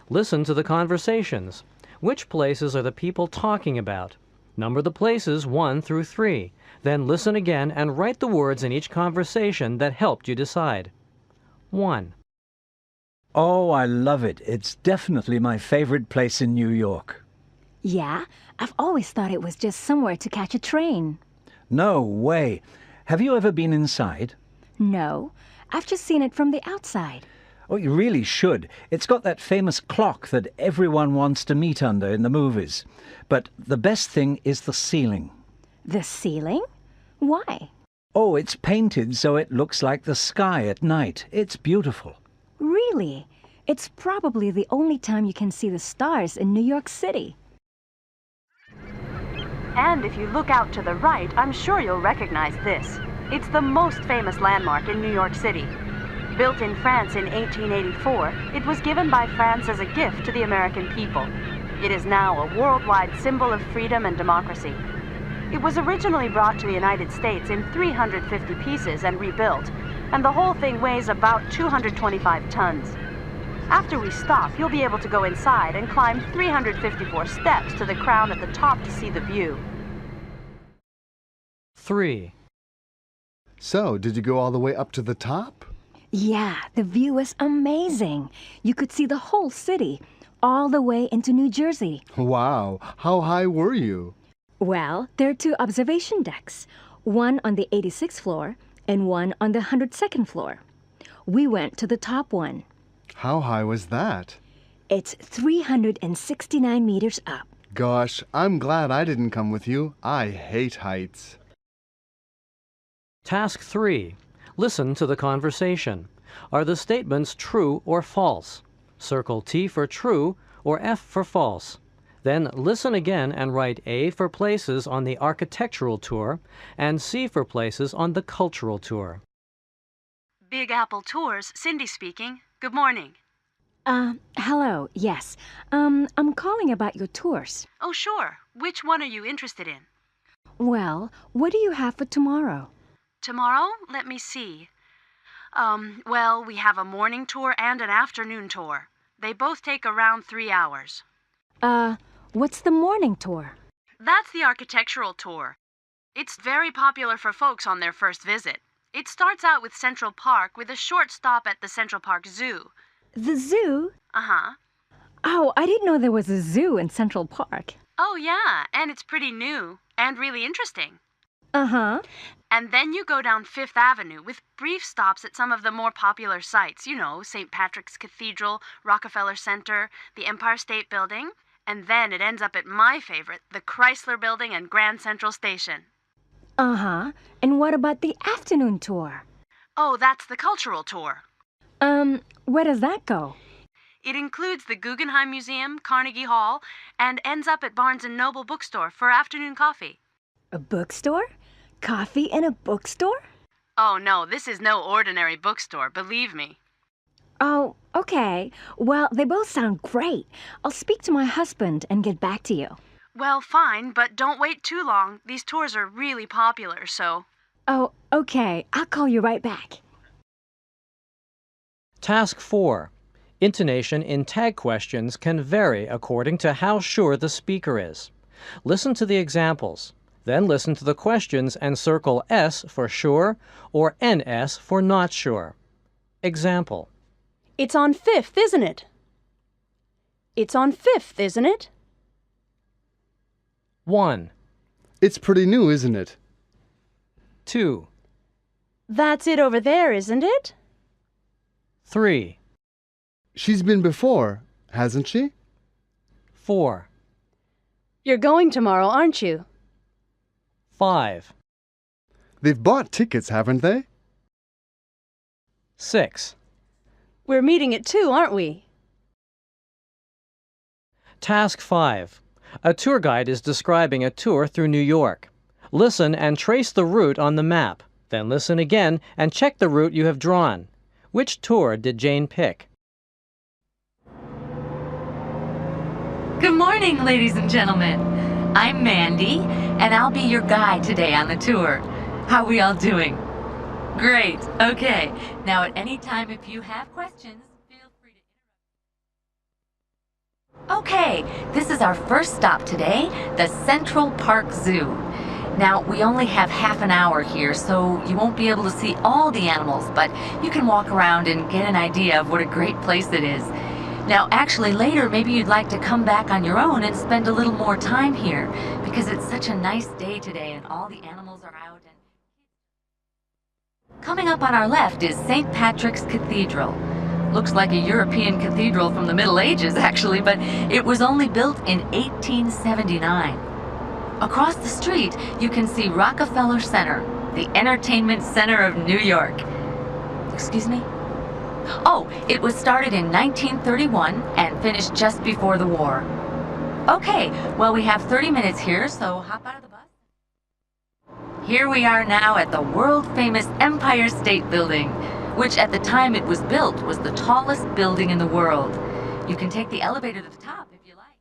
Listen to the conversations. Which places are the people talking about? Number the places 1 through 3. Then listen again and write the words in each conversation that helped you decide. 1. Oh, I love it. It's definitely my favorite place in New York. Yeah, I've always thought it was just somewhere to catch a train. No way. Have you ever been inside? No, I've just seen it from the outside. Oh, you really should. It's got that famous clock that everyone wants to meet under in the movies. But the best thing is the ceiling. The ceiling? Why? Oh, it's painted so it looks like the sky at night. It's beautiful. Really? It's probably the only time you can see the stars in New York City. And if you look out to the right, I'm sure you'll recognize this. It's the most famous landmark in New York City. Built in France in 1884, it was given by France as a gift to the American people. It is now a worldwide symbol of freedom and democracy. It was originally brought to the United States in 350 pieces and rebuilt, and the whole thing weighs about 225 tons. After we stop, you'll be able to go inside and climb 354 steps to the crown at the top to see the view. 3. So, did you go all the way up to the top? Yeah, the view was amazing. You could see the whole city, all the way into New Jersey. Wow, how high were you? Well, there are 2 observation decks, one on the 86th floor and one on the 102nd floor. We went to the top one. How high was that? It's 369 meters up. Gosh, I'm glad I didn't come with you. I hate heights. Task 3. Listen to the conversation. Are the statements true or false? Circle T for true or F for false. Then listen again and write A for places on the architectural tour and C for places on the cultural tour. Big Apple Tours, Cindy speaking. Good morning. Hello, yes. I'm calling about your tours. Oh, sure. Which one are you interested in? Well, what do you have for tomorrow? Tomorrow? Let me see. Well, we have a morning tour and an afternoon tour. They both take around 3 hours. What's the morning tour? That's the architectural tour. It's very popular for folks on their first visit. It starts out with Central Park with a short stop at the Central Park Zoo. The zoo? Uh-huh. Oh, I didn't know there was a zoo in Central Park. Oh, yeah, and it's pretty new and really interesting. Uh-huh. And then you go down Fifth Avenue with brief stops at some of the more popular sites. You know, St. Patrick's Cathedral, Rockefeller Center, the Empire State Building. And then it ends up at my favorite, the Chrysler Building and Grand Central Station. Uh-huh. And what about the afternoon tour? Oh, that's the cultural tour. Where does that go? It includes the Guggenheim Museum, Carnegie Hall, and ends up at Barnes & Noble Bookstore for afternoon coffee. A bookstore? Coffee in a bookstore? Oh, no, this is no ordinary bookstore, believe me. Oh, okay. Well, they both sound great. I'll speak to my husband and get back to you. Well, fine, but don't wait too long. These tours are really popular, so... Oh, okay. I'll call you right back. Task 4. Intonation in tag questions can vary according to how sure the speaker is. Listen to the examples. Then listen to the questions and circle S for sure or NS for not sure. Example. It's on 5th, isn't it? It's on 5th, isn't it? 1. It's pretty new, isn't it? 2. That's it over there, isn't it? 3. She's been before, hasn't she? 4. You're going tomorrow, aren't you? 5. They've bought tickets, haven't they? 6. We're meeting at 2, aren't we? Task 5. A tour guide is describing a tour through New York. Listen and trace the route on the map. Then listen again and check the route you have drawn. Which tour did Jane pick? Good morning, ladies and gentlemen. I'm Mandy, and I'll be your guide today on the tour. How are we all doing? Great. Okay. Now, at any time, if you have questions, feel free to interrupt. Okay, this is our first stop today, the Central Park Zoo. Now, we only have half an hour here, so you won't be able to see all the animals, but you can walk around and get an idea of what a great place it is. Now, actually, later, maybe you'd like to come back on your own and spend a little more time here, because it's such a nice day today and all the animals are out. Coming up on our left is St. Patrick's Cathedral. Looks like a European cathedral from the Middle Ages, actually, but it was only built in 1879. Across the street, you can see Rockefeller Center, the entertainment center of New York. Excuse me? Oh, it was started in 1931 and finished just before the war. Okay, well, we have 30 minutes here, so hop out of the bus. Here we are now at the world-famous Empire State Building, which at the time it was built was the tallest building in the world. You can take the elevator to the top if you like.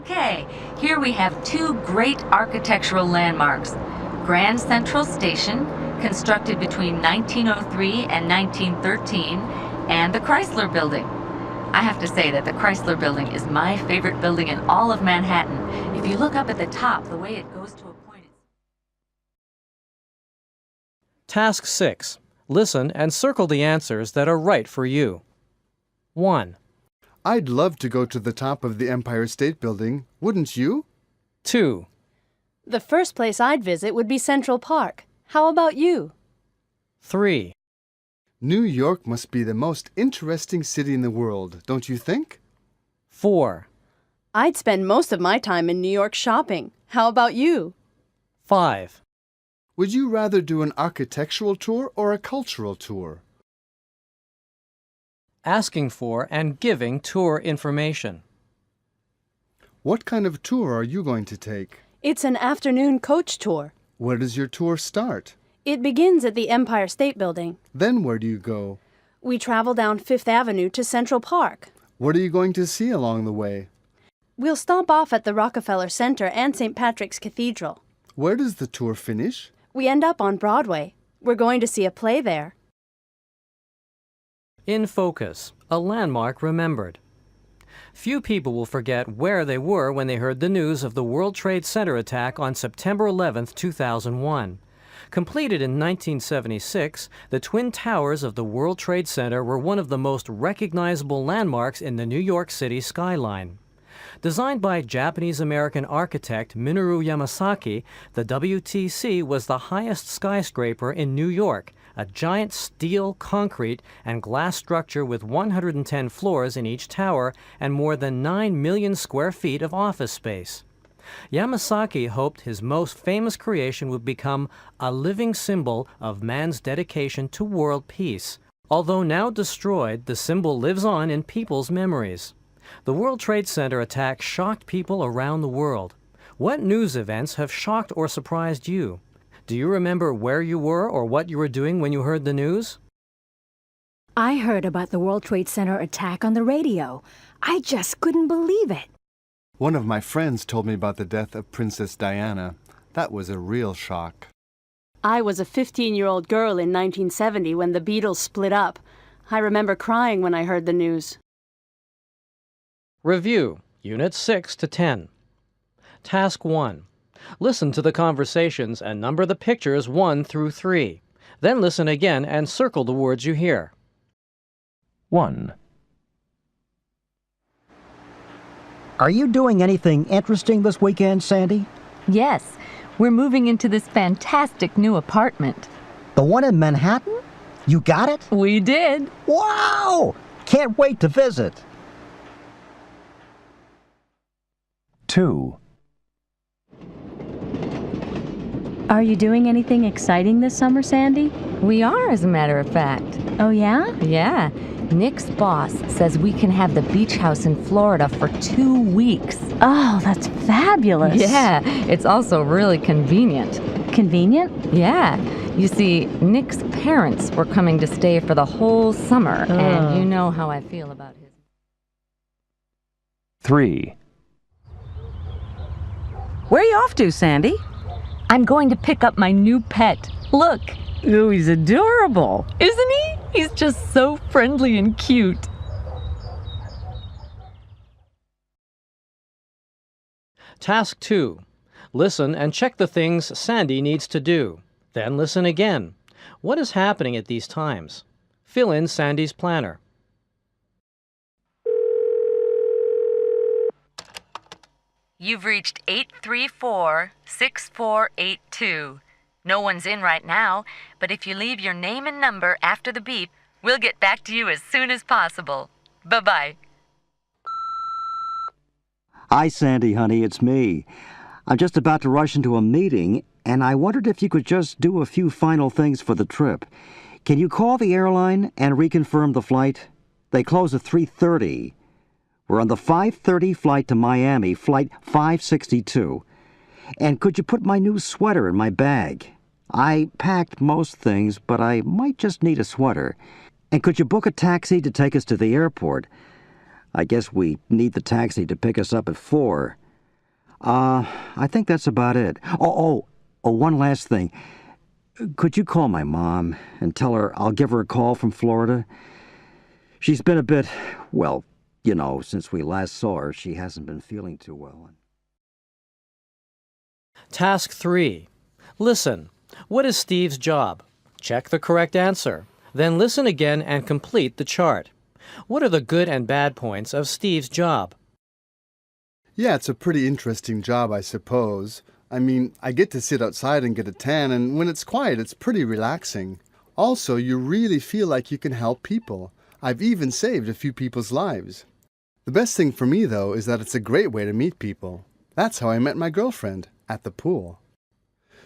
Okay, here we have two great architectural landmarks. Grand Central Station, constructed between 1903 and 1913, and the Chrysler Building. I have to say that the Chrysler Building is my favorite building in all of Manhattan. If you look up at the top, the way it goes to a point... Task 6. Listen and circle the answers that are right for you. 1. I'd love to go to the top of the Empire State Building, wouldn't you? 2. The first place I'd visit would be Central Park. How about you? 3. New York must be the most interesting city in the world, don't you think? 4. I'd spend most of my time in New York shopping. How about you? 5. Would you rather do an architectural tour or a cultural tour? Asking for and giving tour information. What kind of tour are you going to take? It's an afternoon coach tour. Where does your tour start? It begins at the Empire State Building. Then where do you go? We travel down Fifth Avenue to Central Park. What are you going to see along the way? We'll stop off at the Rockefeller Center and St. Patrick's Cathedral. Where does the tour finish? We end up on Broadway. We're going to see a play there. In focus, a landmark remembered. Few people will forget where they were when they heard the news of the World Trade Center attack on September 11, 2001. Completed in 1976, the Twin Towers of the World Trade Center were one of the most recognizable landmarks in the New York City skyline. Designed by Japanese-American architect Minoru Yamasaki, the WTC was the highest skyscraper in New York, a giant steel, concrete, and glass structure with 110 floors in each tower and more than 9 million square feet of office space. Yamasaki hoped his most famous creation would become a living symbol of man's dedication to world peace. Although now destroyed, the symbol lives on in people's memories. The World Trade Center attack shocked people around the world. What news events have shocked or surprised you? Do you remember where you were or what you were doing when you heard the news? I heard about the World Trade Center attack on the radio. I just couldn't believe it. One of my friends told me about the death of Princess Diana. That was a real shock. I was a 15-year-old girl in 1970 when the Beatles split up. I remember crying when I heard the news. Review, Units 6 to 10. Task 1. Listen to the conversations and number the pictures 1 through 3. Then listen again and circle the words you hear. 1. Are you doing anything interesting this weekend, Sandy? Yes, we're moving into this fantastic new apartment. The one in Manhattan? You got it? We did. Wow! Can't wait to visit. 2. Are you doing anything exciting this summer, Sandy? We are, as a matter of fact. Oh, yeah? Yeah. Nick's boss says we can have the beach house in Florida for 2 weeks. Oh, that's fabulous. Yeah, it's also really convenient. Convenient? Yeah. You see, Nick's parents were coming to stay for the whole summer, and you know how I feel about his... 3. Where are you off to, Sandy? I'm going to pick up my new pet. Look. Ooh, he's adorable. Isn't he? He's just so friendly and cute. Task 2. Listen and check the things Sandy needs to do. Then listen again. What is happening at these times? Fill in Sandy's planner. You've reached 834-6482. No one's in right now, but if you leave your name and number after the beep, we'll get back to you as soon as possible. Bye-bye. Hi, Sandy, honey, it's me. I'm just about to rush into a meeting, and I wondered if you could just do a few final things for the trip. Can you call the airline and reconfirm the flight? They close at 3:30. We're on the 5:30 flight to Miami, flight 562. And could you put my new sweater in my bag? I packed most things, but I might just need a sweater. And could you book a taxi to take us to the airport? I guess we need the taxi to pick us up at 4. I think that's about it. Oh, one last thing. Could you call my mom and tell her I'll give her a call from Florida? She's been a bit, well, you know, since we last saw her, she hasn't been feeling too well. Task 3. Listen. What is Steve's job? Check the correct answer. Then listen again and complete the chart. What are the good and bad points of Steve's job? Yeah, it's a pretty interesting job, I suppose. I mean, I get to sit outside and get a tan, and when it's quiet, it's pretty relaxing. Also, you really feel like you can help people. I've even saved a few people's lives. The best thing for me, though, is that it's a great way to meet people. That's how I met my girlfriend, at the pool.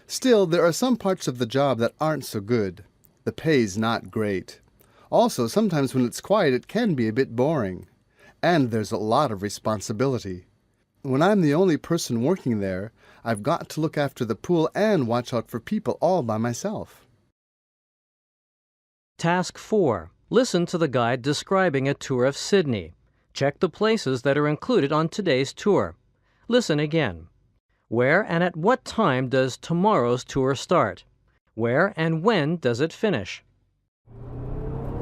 Still, there are some parts of the job that aren't so good. The pay's not great. Also, sometimes when it's quiet, it can be a bit boring. And there's a lot of responsibility. When I'm the only person working there, I've got to look after the pool and watch out for people all by myself. Task 4. Listen to the guide describing a tour of Sydney. Check the places that are included on today's tour. Listen again. Where and at what time does tomorrow's tour start? Where and when does it finish?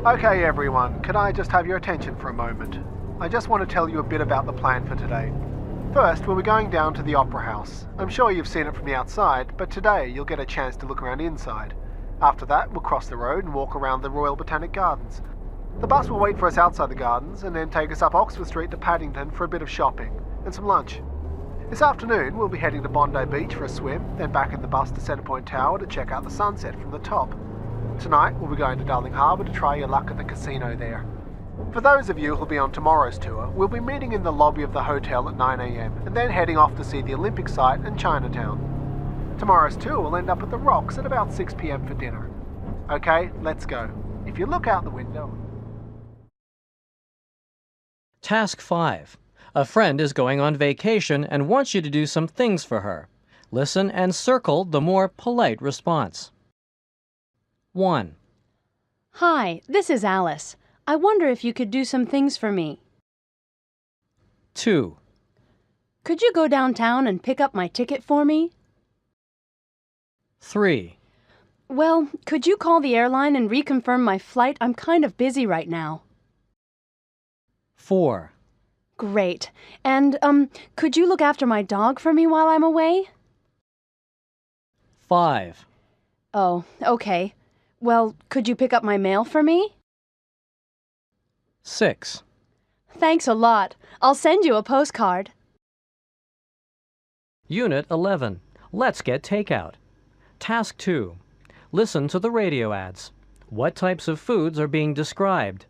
Okay, everyone, can I just have your attention for a moment? I just want to tell you a bit about the plan for today. First, we'll be going down to the Opera House. I'm sure you've seen it from the outside, but today you'll get a chance to look around inside. After that, we'll cross the road and walk around the Royal Botanic Gardens. The bus will wait for us outside the gardens and then take us up Oxford Street to Paddington for a bit of shopping and some lunch. This afternoon, we'll be heading to Bondi Beach for a swim, then back in the bus to Centrepoint Tower to check out the sunset from the top. Tonight, we'll be going to Darling Harbour to try your luck at the casino there. For those of you who'll be on tomorrow's tour, we'll be meeting in the lobby of the hotel at 9 a.m. and then heading off to see the Olympic site and Chinatown. Tomorrow's tour will end up at the Rocks at about 6 p.m. for dinner. Okay, let's go. If you look out the window... Task 5. A friend is going on vacation and wants you to do some things for her. Listen and circle the more polite response. 1. Hi, this is Alice. I wonder if you could do some things for me. 2. Could you go downtown and pick up my ticket for me? 3. Well, could you call the airline and reconfirm my flight? I'm kind of busy right now. 4. Great. And, could you look after my dog for me while I'm away? 5. Oh, okay. Well, could you pick up my mail for me? 6. Thanks a lot. I'll send you a postcard. Unit 11. Let's get takeout. Task 2. Listen to the radio ads. What types of foods are being described?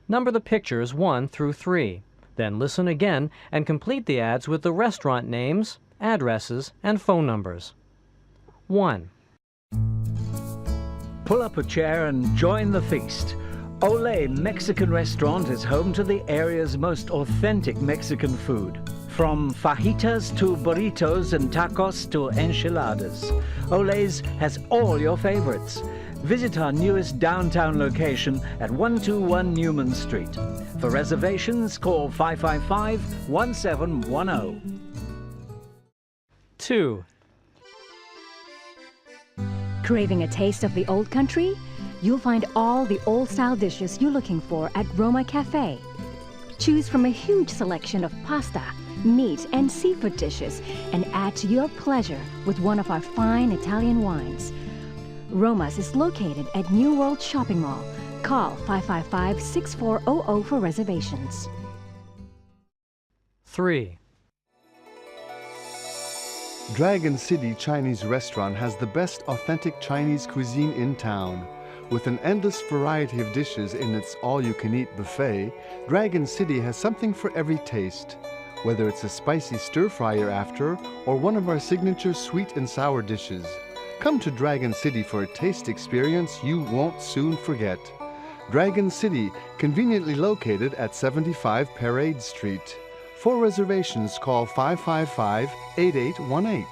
Number the pictures 1 through 3. Then listen again and complete the ads with the restaurant names, addresses, and phone numbers. 1. Pull up a chair and join the feast. Ole Mexican Restaurant is home to the area's most authentic Mexican food. From fajitas to burritos and tacos to enchiladas, Ole's has all your favorites. Visit our newest downtown location at 121 Newman Street. For reservations, call 555-1710. 2. Craving a taste of the old country? You'll find all the old-style dishes you're looking for at Roma Cafe. Choose from a huge selection of pasta, meat, and seafood dishes and add to your pleasure with one of our fine Italian wines. Roma's is located at New World Shopping Mall. Call 555-6400 for reservations. 3. Dragon City Chinese Restaurant has the best authentic Chinese cuisine in town. With an endless variety of dishes in its all-you-can-eat buffet, Dragon City has something for every taste. Whether it's a spicy stir-fry you're after or one of our signature sweet and sour dishes. Come to Dragon City for a taste experience you won't soon forget. Dragon City, conveniently located at 75 Parade Street. For reservations, call 555-8818.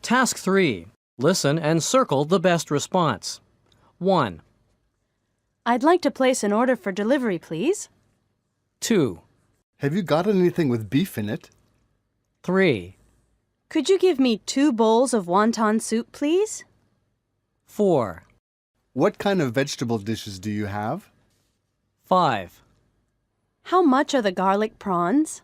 Task 3. Listen and circle the best response. 1, I'd like to place an order for delivery, please. 2, Have you got anything with beef in it? 3, Could you give me 2 bowls of wonton soup, please? 4, What kind of vegetable dishes do you have? 5. How much are the garlic prawns?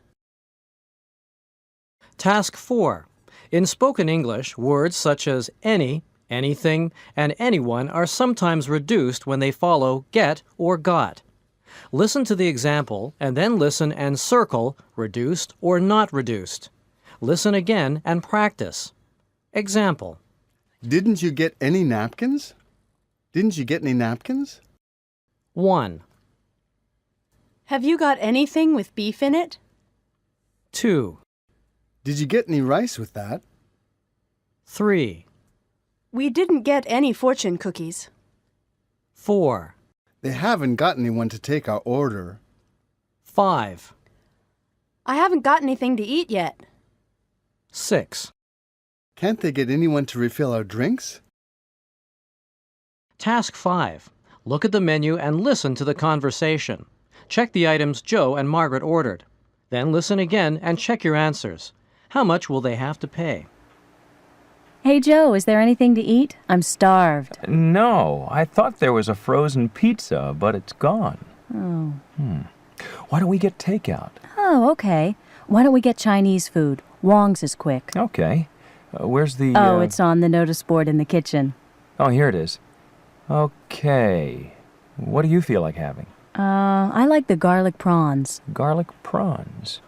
Task 4. In spoken English, words such as any, anything, and anyone are sometimes reduced when they follow get or got. Listen to the example and then listen and circle reduced or not reduced. Listen again and practice. Example. Didn't you get any napkins? Didn't you get any napkins? 1, Have you got anything with beef in it? 2, Did you get any rice with that? 3, We didn't get any fortune cookies. 4, They haven't got anyone to take our order. 5, I haven't got anything to eat yet. 6. Can't they get anyone to refill our drinks? Task 5. Look at the menu and listen to the conversation. Check the items Joe and Margaret ordered. Then listen again and check your answers. How much will they have to pay? Hey, Joe, is there anything to eat? I'm starved. No, I thought there was a frozen pizza, but it's gone. Oh. Why don't we get takeout? Oh, okay. Why don't we get Chinese food? Wong's is quick. Okay. Where's the... Oh, it's on the notice board in the kitchen. Oh, here it is. Okay. What do you feel like having? I like the garlic prawns. Garlic prawns.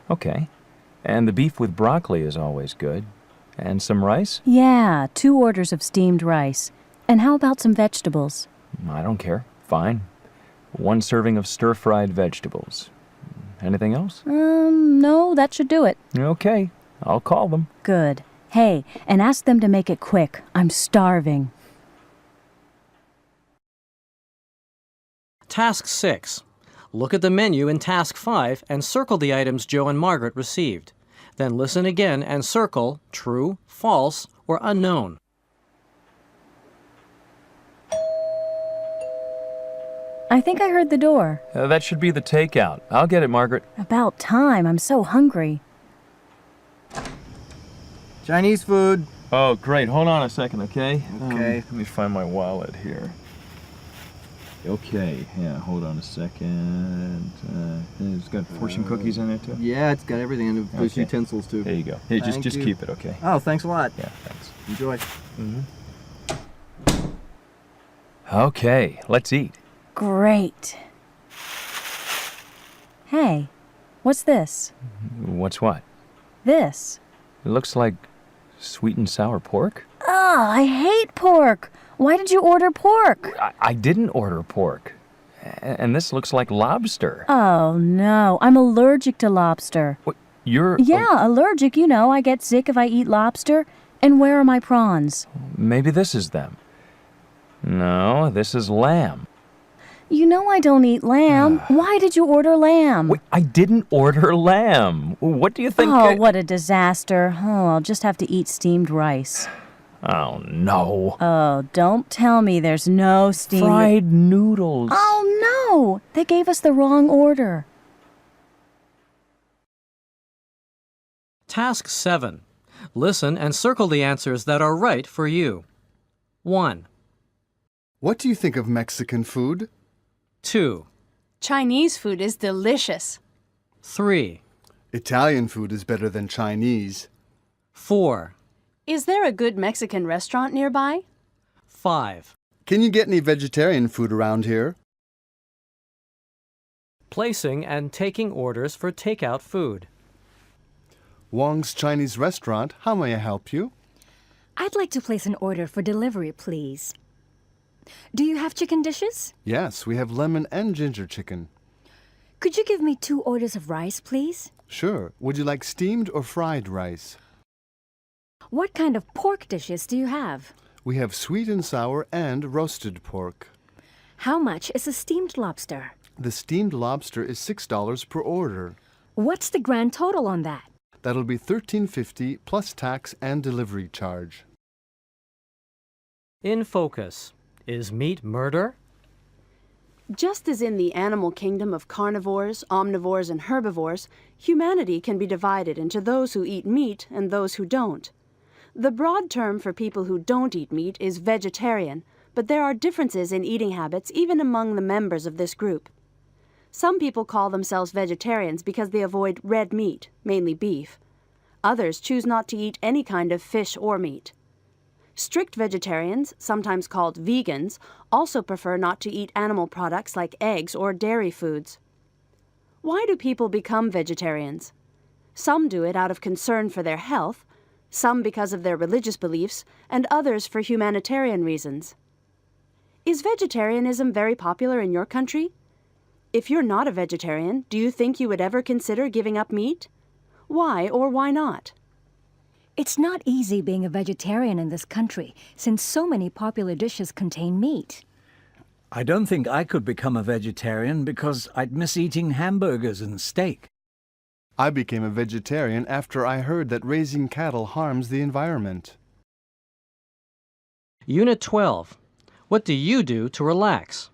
Okay. And the beef with broccoli is always good. And some rice? Yeah, 2 orders of steamed rice. And how about some vegetables? I don't care. Fine. 1 serving of stir-fried vegetables. Anything else? No, that should do it. Okay. I'll call them. Good. Hey, and ask them to make it quick. I'm starving. Task 6. Look at the menu in Task 5 and circle the items Joe and Margaret received. Then listen again and circle true, false, or unknown. I think I heard the door. That should be the takeout. I'll get it, Margaret. About time. I'm so hungry. Chinese food. Oh, great. Hold on a second, okay? Okay. Let me find my wallet here. Okay, yeah, hold on a second. It's got fortune cookies in it, too? Yeah, it's got everything in those Okay. utensils, too. There you go. Hey, just Thank you. keep it, okay? Oh, thanks a lot. Yeah, thanks. Enjoy. Okay, let's eat. Great. Hey, what's this? What's what? This. It looks like sweet and sour pork? Oh, I hate pork. Why did you order pork? I didn't order pork. And this looks like lobster. Oh, no. I'm allergic to lobster. What? You're... Yeah, allergic. You know, I get sick if I eat lobster. And where are my prawns? Maybe this is them. No, this is lamb. You know I don't eat lamb. Why did you order lamb? Wait, I didn't order lamb. What do you think? Oh, what a disaster. Oh, I'll just have to eat steamed rice. Oh, no. Oh, don't tell me there's no steamed... Fried noodles. Oh, no! They gave us the wrong order. Task 7. Listen and circle the answers that are right for you. 1, What do you think of Mexican food? 2, Chinese food is delicious. 3, Italian food is better than Chinese. 4, Is there a good Mexican restaurant nearby? 5. Can you get any vegetarian food around here? Placing and taking orders for takeout food. Wong's Chinese restaurant. How may I help you? I'd like to place an order for delivery, please. Do you have chicken dishes? Yes, we have lemon and ginger chicken. Could you give me 2 orders of rice, please? Sure. Would you like steamed or fried rice? What kind of pork dishes do you have? We have sweet and sour and roasted pork. How much is a steamed lobster? The steamed lobster is $6 per order. What's the grand total on that? That'll be $13.50 plus tax and delivery charge. In focus. Is meat murder? Just as in the animal kingdom of carnivores, omnivores, and herbivores, humanity can be divided into those who eat meat and those who don't. The broad term for people who don't eat meat is vegetarian, but there are differences in eating habits even among the members of this group. Some people call themselves vegetarians because they avoid red meat, mainly beef. Others choose not to eat any kind of fish or meat. Strict vegetarians, sometimes called vegans, also prefer not to eat animal products like eggs or dairy foods. Why do people become vegetarians? Some do it out of concern for their health, some because of their religious beliefs, and others for humanitarian reasons. Is vegetarianism very popular in your country? If you're not a vegetarian, do you think you would ever consider giving up meat? Why or why not? It's not easy being a vegetarian in this country, since so many popular dishes contain meat. I don't think I could become a vegetarian because I'd miss eating hamburgers and steak. I became a vegetarian after I heard that raising cattle harms the environment. Unit 12. What do you do to relax?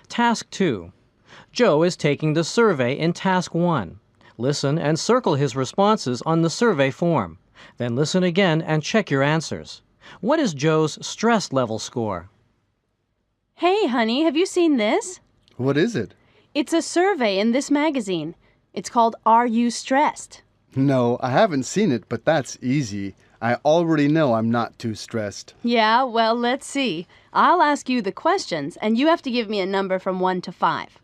Task 2. Joe is taking the survey in Task 1. Listen and circle his responses on the survey form. Then listen again and check your answers. What is Joe's stress level score? Hey, honey, have you seen this? What is it? It's a survey in this magazine. It's called Are You Stressed? No, I haven't seen it, but that's easy. I already know I'm not too stressed. Yeah, well, let's see. I'll ask you the questions, and you have to give me a number from 1 to 5.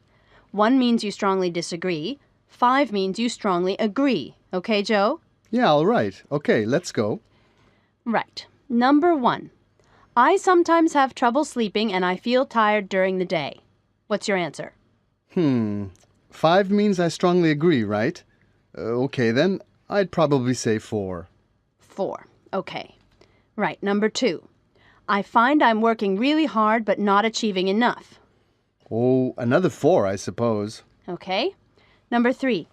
1 means you strongly disagree. 5 means you strongly agree. Okay, Joe? Yeah, all right. Okay, let's go. Right. Number 1. I sometimes have trouble sleeping and I feel tired during the day. What's your answer? 5 means I strongly agree, right? Okay, then I'd probably say 4. 4. Okay. Right. Number 2. I find I'm working really hard but not achieving enough. Oh, another 4, I suppose. Okay. Number 3.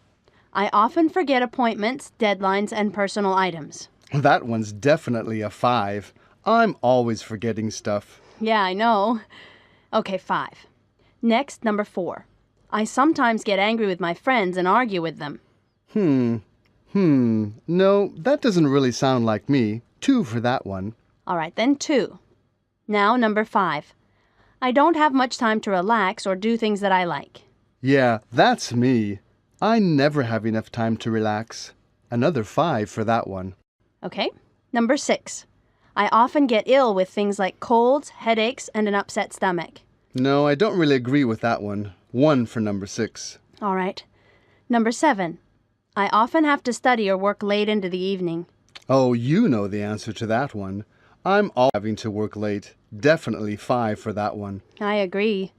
I often forget appointments, deadlines, and personal items. That one's definitely a 5. I'm always forgetting stuff. Yeah, I know. Okay, 5. Next, number 4. I sometimes get angry with my friends and argue with them. No, that doesn't really sound like me. 2 for that one. All right, then 2. Now, number 5. I don't have much time to relax or do things that I like. Yeah, that's me. I never have enough time to relax. Another 5 for that one. Okay. Number 6. I often get ill with things like colds, headaches, and an upset stomach. No, I don't really agree with that one. 1 for number 6. All right. Number 7. I often have to study or work late into the evening. Oh, you know the answer to that one. I'm all having to work late. Definitely 5 for that one. I agree.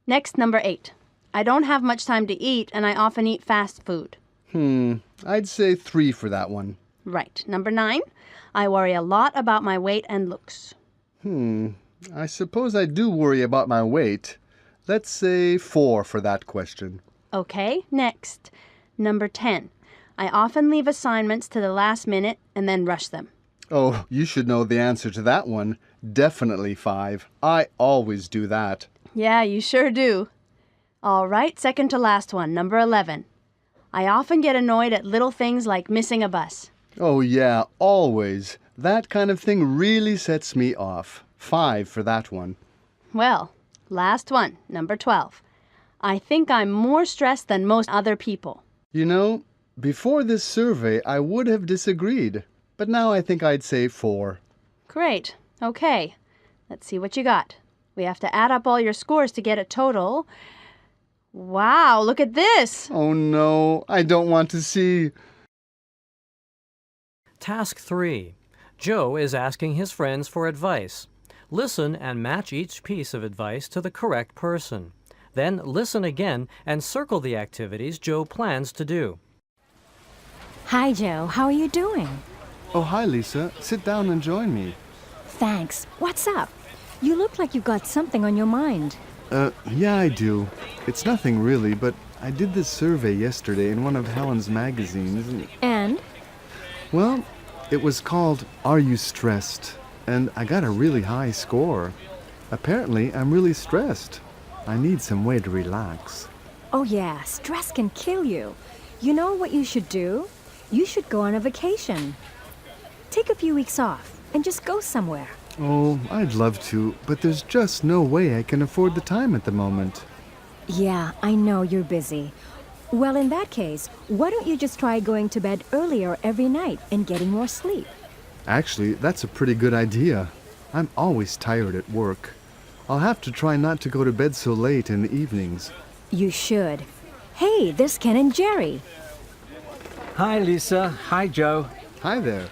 Next, number 8. I don't have much time to eat, and I often eat fast food. I'd say 3 for that one. Right. Number 9. I worry a lot about my weight and looks. I suppose I do worry about my weight. Let's say 4 for that question. Okay, next. Number 10. I often leave assignments to the last minute and then rush them. Oh, you should know the answer to that one. Definitely 5. I always do that. Yeah, you sure do. All right, second to last one, number 11. I often get annoyed at little things like missing a bus. Oh yeah, always. That kind of thing really sets me off. 5 for that one. Well, last one, number 12. I think I'm more stressed than most other people. You know, before this survey I would have disagreed, but now I think I'd say 4. Great. Okay. Let's see what you got. We have to add up all your scores to get a total. Wow, look at this! Oh no, I don't want to see. Task 3. Joe is asking his friends for advice. Listen and match each piece of advice to the correct person. Then listen again and circle the activities Joe plans to do. Hi, Joe. How are you doing? Oh, hi, Lisa. Sit down and join me. Thanks. What's up? You look like you've got something on your mind. Yeah, I do. It's nothing really, but I did this survey yesterday in one of Helen's magazines. And? Well, it was called Are You Stressed? And I got a really high score. Apparently, I'm really stressed. I need some way to relax. Oh, yeah. Stress can kill you. You know what you should do? You should go on a vacation. Take a few weeks off and just go somewhere. Oh, I'd love to, but there's just no way I can afford the time at the moment. Yeah, I know you're busy. Well, in that case, why don't you just try going to bed earlier every night and getting more sleep? Actually, that's a pretty good idea. I'm always tired at work. I'll have to try not to go to bed so late in the evenings. You should. Hey, there's Ken and Jerry. Hi, Lisa. Hi, Joe. Hi there.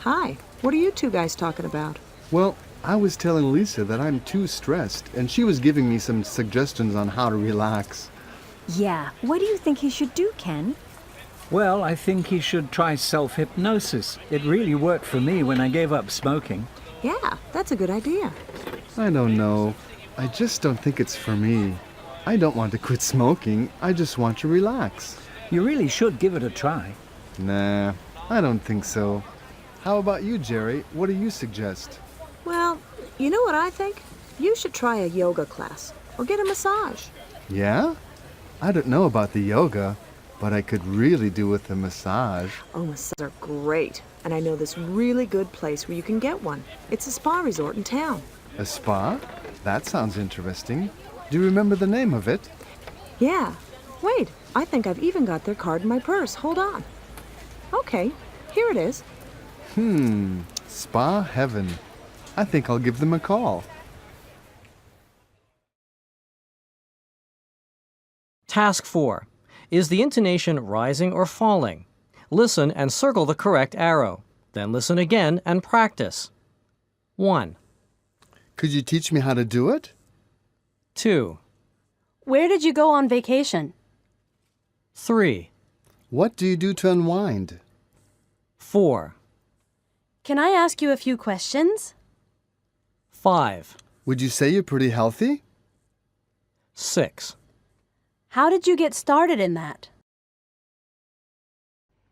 Hi. What are you two guys talking about? Well, I was telling Lisa that I'm too stressed, and she was giving me some suggestions on how to relax. Yeah, what do you think he should do, Ken? Well, I think he should try self-hypnosis. It really worked for me when I gave up smoking. Yeah, that's a good idea. I don't know. I just don't think it's for me. I don't want to quit smoking. I just want to relax. You really should give it a try. Nah, I don't think so. How about you, Jerry? What do you suggest? Well, you know what I think? You should try a yoga class or get a massage. Yeah? I don't know about the yoga, but I could really do with a massage. Oh, massages are great. And I know this really good place where you can get one. It's a spa resort in town. A spa? That sounds interesting. Do you remember the name of it? Yeah. Wait, I think I've even got their card in my purse. Hold on. Okay, here it is. Spa Heaven. I think I'll give them a call. Task 4. Is the intonation rising or falling? Listen and circle the correct arrow. Then listen again and practice. 1. Could you teach me how to do it? 2. Where did you go on vacation? 3. What do you do to unwind? 4. Can I ask you a few questions? 5. Would you say you're pretty healthy? 6. How did you get started in that?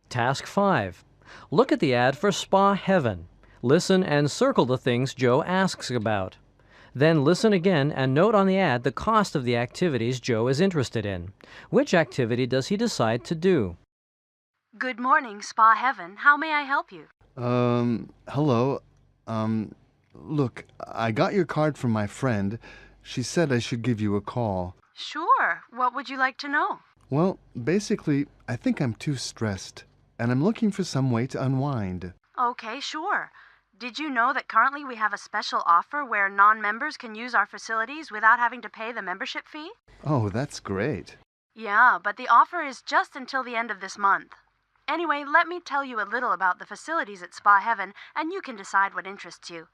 Task 5. Look at the ad for Spa Heaven. Listen and circle the things Joe asks about. Then listen again and note on the ad the cost of the activities Joe is interested in. Which activity does he decide to do? Good morning, Spa Heaven. How may I help you? Hello. Look, I got your card from my friend. She said I should give you a call. Sure. What would you like to know? Well, basically, I think I'm too stressed, and I'm looking for some way to unwind. Okay, sure. Did you know that currently we have a special offer where non-members can use our facilities without having to pay the membership fee? Oh, that's great. Yeah, but the offer is just until the end of this month. Anyway, let me tell you a little about the facilities at Spa Heaven, and you can decide what interests you.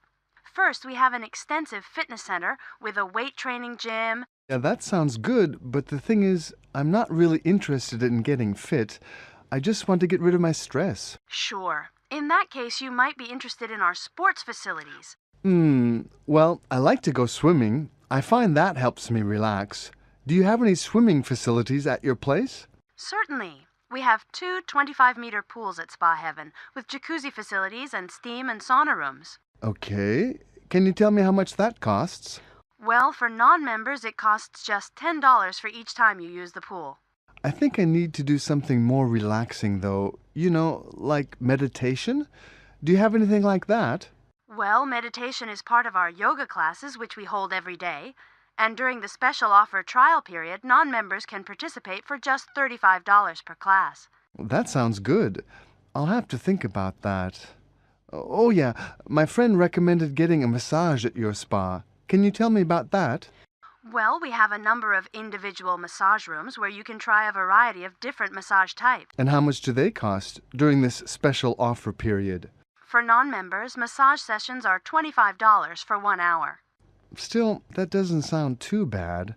First, we have an extensive fitness center with a weight training gym. Yeah, that sounds good, but the thing is, I'm not really interested in getting fit. I just want to get rid of my stress. Sure. In that case, you might be interested in our sports facilities. Well, I like to go swimming. I find that helps me relax. Do you have any swimming facilities at your place? Certainly. We have 2 25-meter pools at Spa Heaven with jacuzzi facilities and steam and sauna rooms. Okay. Can you tell me how much that costs? Well, for non-members, it costs just $10 for each time you use the pool. I think I need to do something more relaxing, though. You know, like meditation? Do you have anything like that? Well, meditation is part of our yoga classes, which we hold every day. And during the special offer trial period, non-members can participate for just $35 per class. That sounds good. I'll have to think about that. Oh, yeah. My friend recommended getting a massage at your spa. Can you tell me about that? Well, we have a number of individual massage rooms where you can try a variety of different massage types. And how much do they cost during this special offer period? For non-members, massage sessions are $25 for 1 hour. Still, that doesn't sound too bad.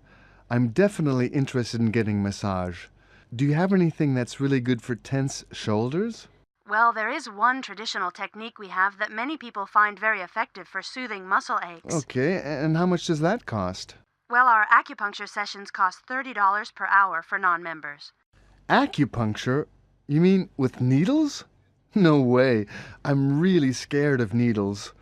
I'm definitely interested in getting massage. Do you have anything that's really good for tense shoulders? Well, there is one traditional technique we have that many people find very effective for soothing muscle aches. Okay, and how much does that cost? Well, our acupuncture sessions cost $30 per hour for non-members. Acupuncture? You mean with needles? No way. I'm really scared of needles.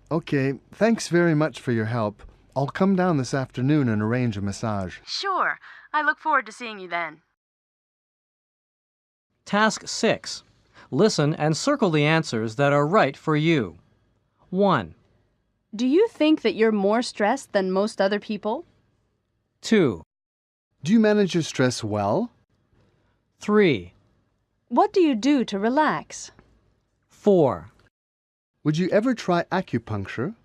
Okay, thanks very much for your help. I'll come down this afternoon and arrange a massage. Sure. I look forward to seeing you then. Task 6. Listen and circle the answers that are right for you. 1, Do you think that you're more stressed than most other people? 2, Do you manage your stress well? 3, What do you do to relax? 4. Would you ever try acupuncture?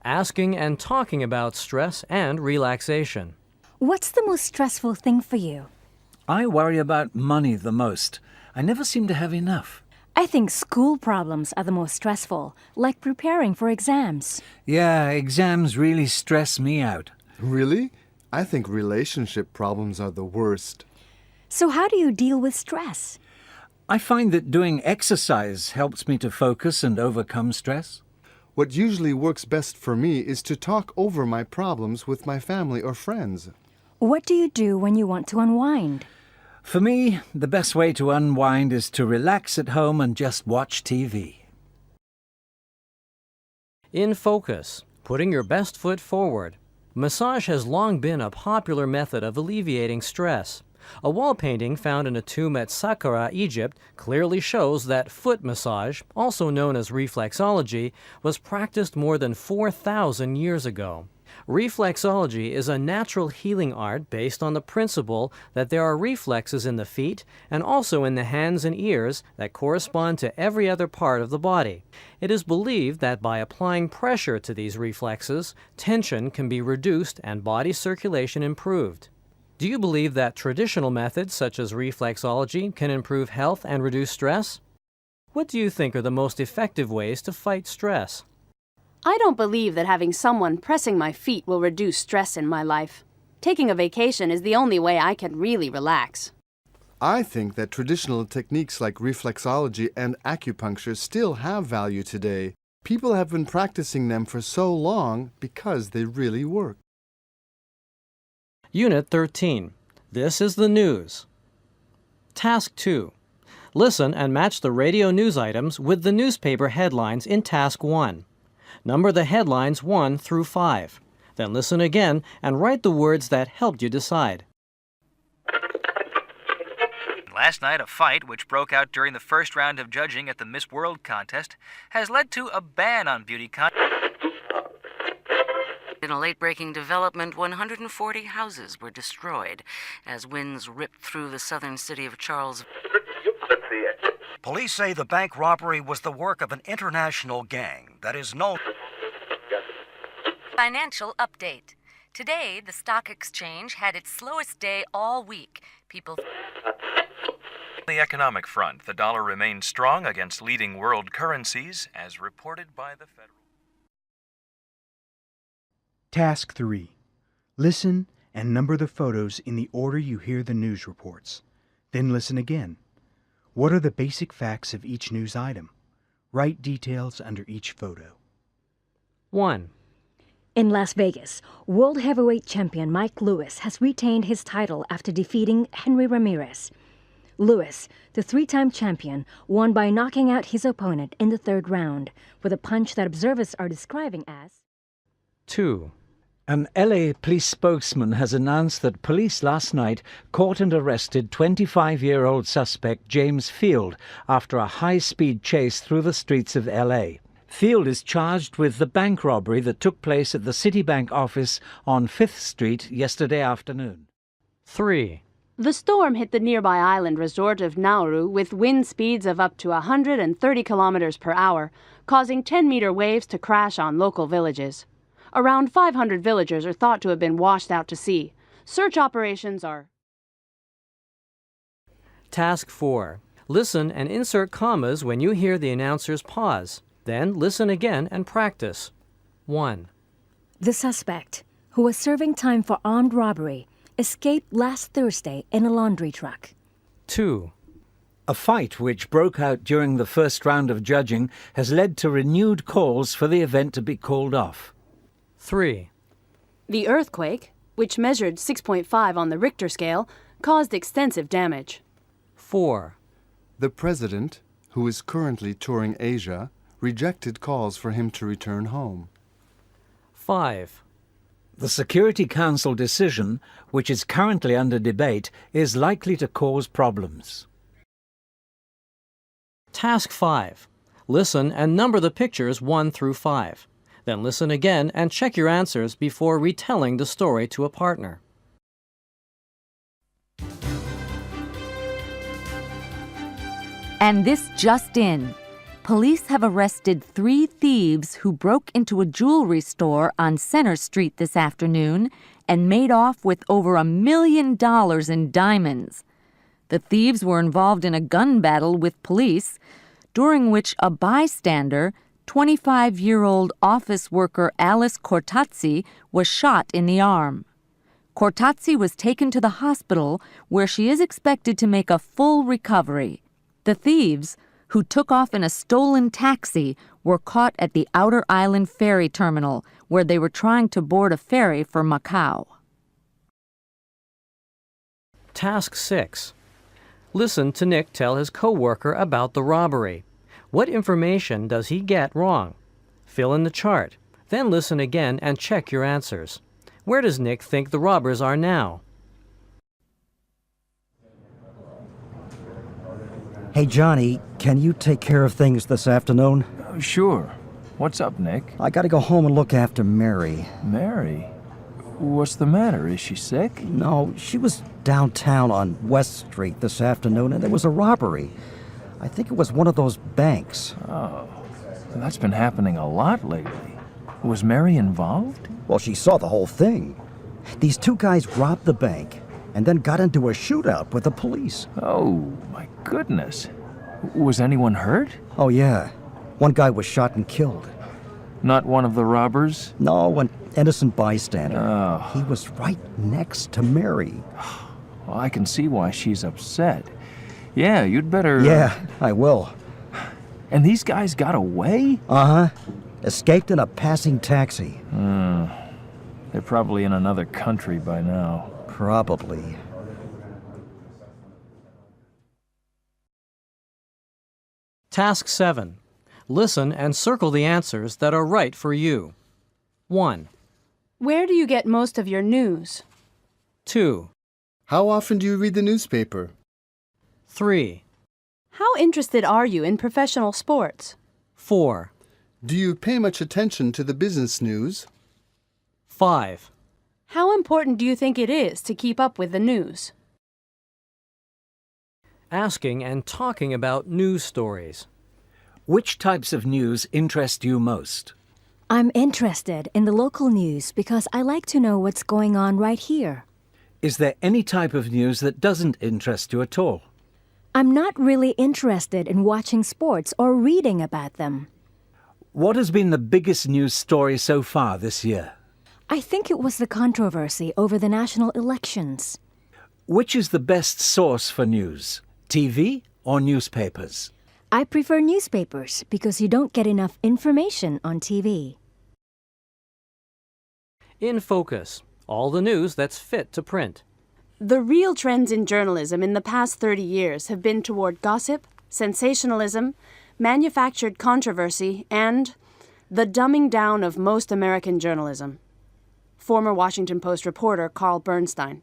Asking and talking about stress and relaxation. What's the most stressful thing for you? I worry about money the most. I never seem to have enough. I think school problems are the most stressful, like preparing for exams. Yeah, exams really stress me out. Really? I think relationship problems are the worst. So how do you deal with stress? I find that doing exercise helps me to focus and overcome stress. What usually works best for me is to talk over my problems with my family or friends. What do you do when you want to unwind? For me, the best way to unwind is to relax at home and just watch TV. In focus, putting your best foot forward. Massage has long been a popular method of alleviating stress. A wall painting found in a tomb at Saqqara, Egypt, clearly shows that foot massage, also known as reflexology, was practiced more than 4,000 years ago. Reflexology is a natural healing art based on the principle that there are reflexes in the feet and also in the hands and ears that correspond to every other part of the body. It is believed that by applying pressure to these reflexes, tension can be reduced and body circulation improved. Do you believe that traditional methods such as reflexology can improve health and reduce stress? What do you think are the most effective ways to fight stress? I don't believe that having someone pressing my feet will reduce stress in my life. Taking a vacation is the only way I can really relax. I think that traditional techniques like reflexology and acupuncture still have value today. People have been practicing them for so long because they really work. Unit 13. This is the news. Task 2. Listen and match the radio news items with the newspaper headlines in Task 1. Number the headlines 1 through 5. Then listen again and write the words that helped you decide. Last night, a fight which broke out during the first round of judging at the Miss World contest has led to a ban on beauty contests. In a late-breaking development, 140 houses were destroyed as winds ripped through the southern city of Charlesville. Police say the bank robbery was the work of an international gang that is known. Financial update. Today, the stock exchange had its slowest day all week. People. On the economic front, the dollar remained strong against leading world currencies, as reported by the Federal. Task 3. Listen and number the photos in the order you hear the news reports. Then listen again. What are the basic facts of each news item? Write details under each photo. 1. In Las Vegas, world heavyweight champion Mike Lewis has retained his title after defeating Henry Ramirez. Lewis, the three-time champion, won by knocking out his opponent in the third round with a punch that observers are describing as 2. An LA police spokesman has announced that police last night caught and arrested 25-year-old suspect James Field after a high-speed chase through the streets of LA. Field is charged with the bank robbery that took place at the Citibank office on 5th Street yesterday afternoon. 3. The storm hit the nearby island resort of Nauru with wind speeds of up to 130 kilometers per hour, causing 10-meter waves to crash on local villages. Around 500 villagers are thought to have been washed out to sea. Search operations are... Task 4. Listen and insert commas when you hear the announcer's pause. Then listen again and practice. 1. The suspect, who was serving time for armed robbery, escaped last Thursday in a laundry truck. 2. A fight which broke out during the first round of judging has led to renewed calls for the event to be called off. 3. The earthquake, which measured 6.5 on the Richter scale, caused extensive damage. 4. The president, who is currently touring Asia, rejected calls for him to return home. 5. The Security Council decision, which is currently under debate, is likely to cause problems. Task 5. Listen and number the pictures 1 through 5. Then listen again and check your answers before retelling the story to a partner. And this just in. Police have arrested 3 thieves who broke into a jewelry store on Center Street this afternoon and made off with over $1 million in diamonds. The thieves were involved in a gun battle with police, during which a bystander, 25-year-old office worker Alice Cortazzi, was shot in the arm. Cortazzi was taken to the hospital, where she is expected to make a full recovery. The thieves, who took off in a stolen taxi, were caught at the Outer Island ferry terminal, where they were trying to board a ferry for Macau. Task 6. Listen to Nick tell his co-worker about the robbery. What information does he get wrong? Fill in the chart. Then listen again and check your answers. Where does Nick think the robbers are now? Hey, Johnny, can you take care of things this afternoon? Sure. What's up, Nick? I gotta go home and look after Mary. Mary? What's the matter? Is she sick? No, she was downtown on West Street this afternoon, and there was a robbery. I think it was one of those banks. Oh, that's been happening a lot lately. Was Mary involved? Well, she saw the whole thing. These 2 guys robbed the bank and then got into a shootout with the police. Oh, my goodness. Was anyone hurt? Oh, yeah. One guy was shot and killed. Not one of the robbers? No, an innocent bystander. Oh. He was right next to Mary. Well, I can see why she's upset. Yeah, you'd better... Yeah, I will. And these guys got away? Uh-huh. Escaped in a passing taxi. They're probably in another country by now. Probably. Task 7. Listen and circle the answers that are right for you. 1. Where do you get most of your news? 2. How often do you read the newspaper? 3. How interested are you in professional sports? 4. Do you pay much attention to the business news? 5. How important do you think it is to keep up with the news? Asking and talking about news stories. Which types of news interest you most? I'm interested in the local news because I like to know what's going on right here. Is there any type of news that doesn't interest you at all? I'm not really interested in watching sports or reading about them. What has been the biggest news story so far this year? I think it was the controversy over the national elections. Which is the best source for news, TV or newspapers? I prefer newspapers because you don't get enough information on TV. In focus. All the news that's fit to print. The real trends in journalism in the past 30 years have been toward gossip, sensationalism, manufactured controversy, and the dumbing down of most American journalism. Former Washington Post reporter Carl Bernstein.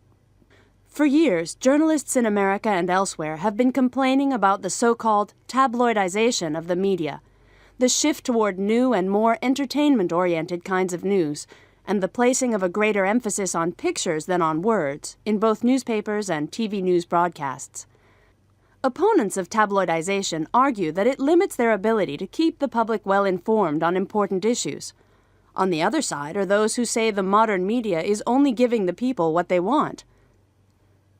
For years, journalists in America and elsewhere have been complaining about the so-called tabloidization of the media, the shift toward new and more entertainment-oriented kinds of news, and the placing of a greater emphasis on pictures than on words in both newspapers and TV news broadcasts. Opponents of tabloidization argue that it limits their ability to keep the public well informed on important issues. On the other side are those who say the modern media is only giving the people what they want.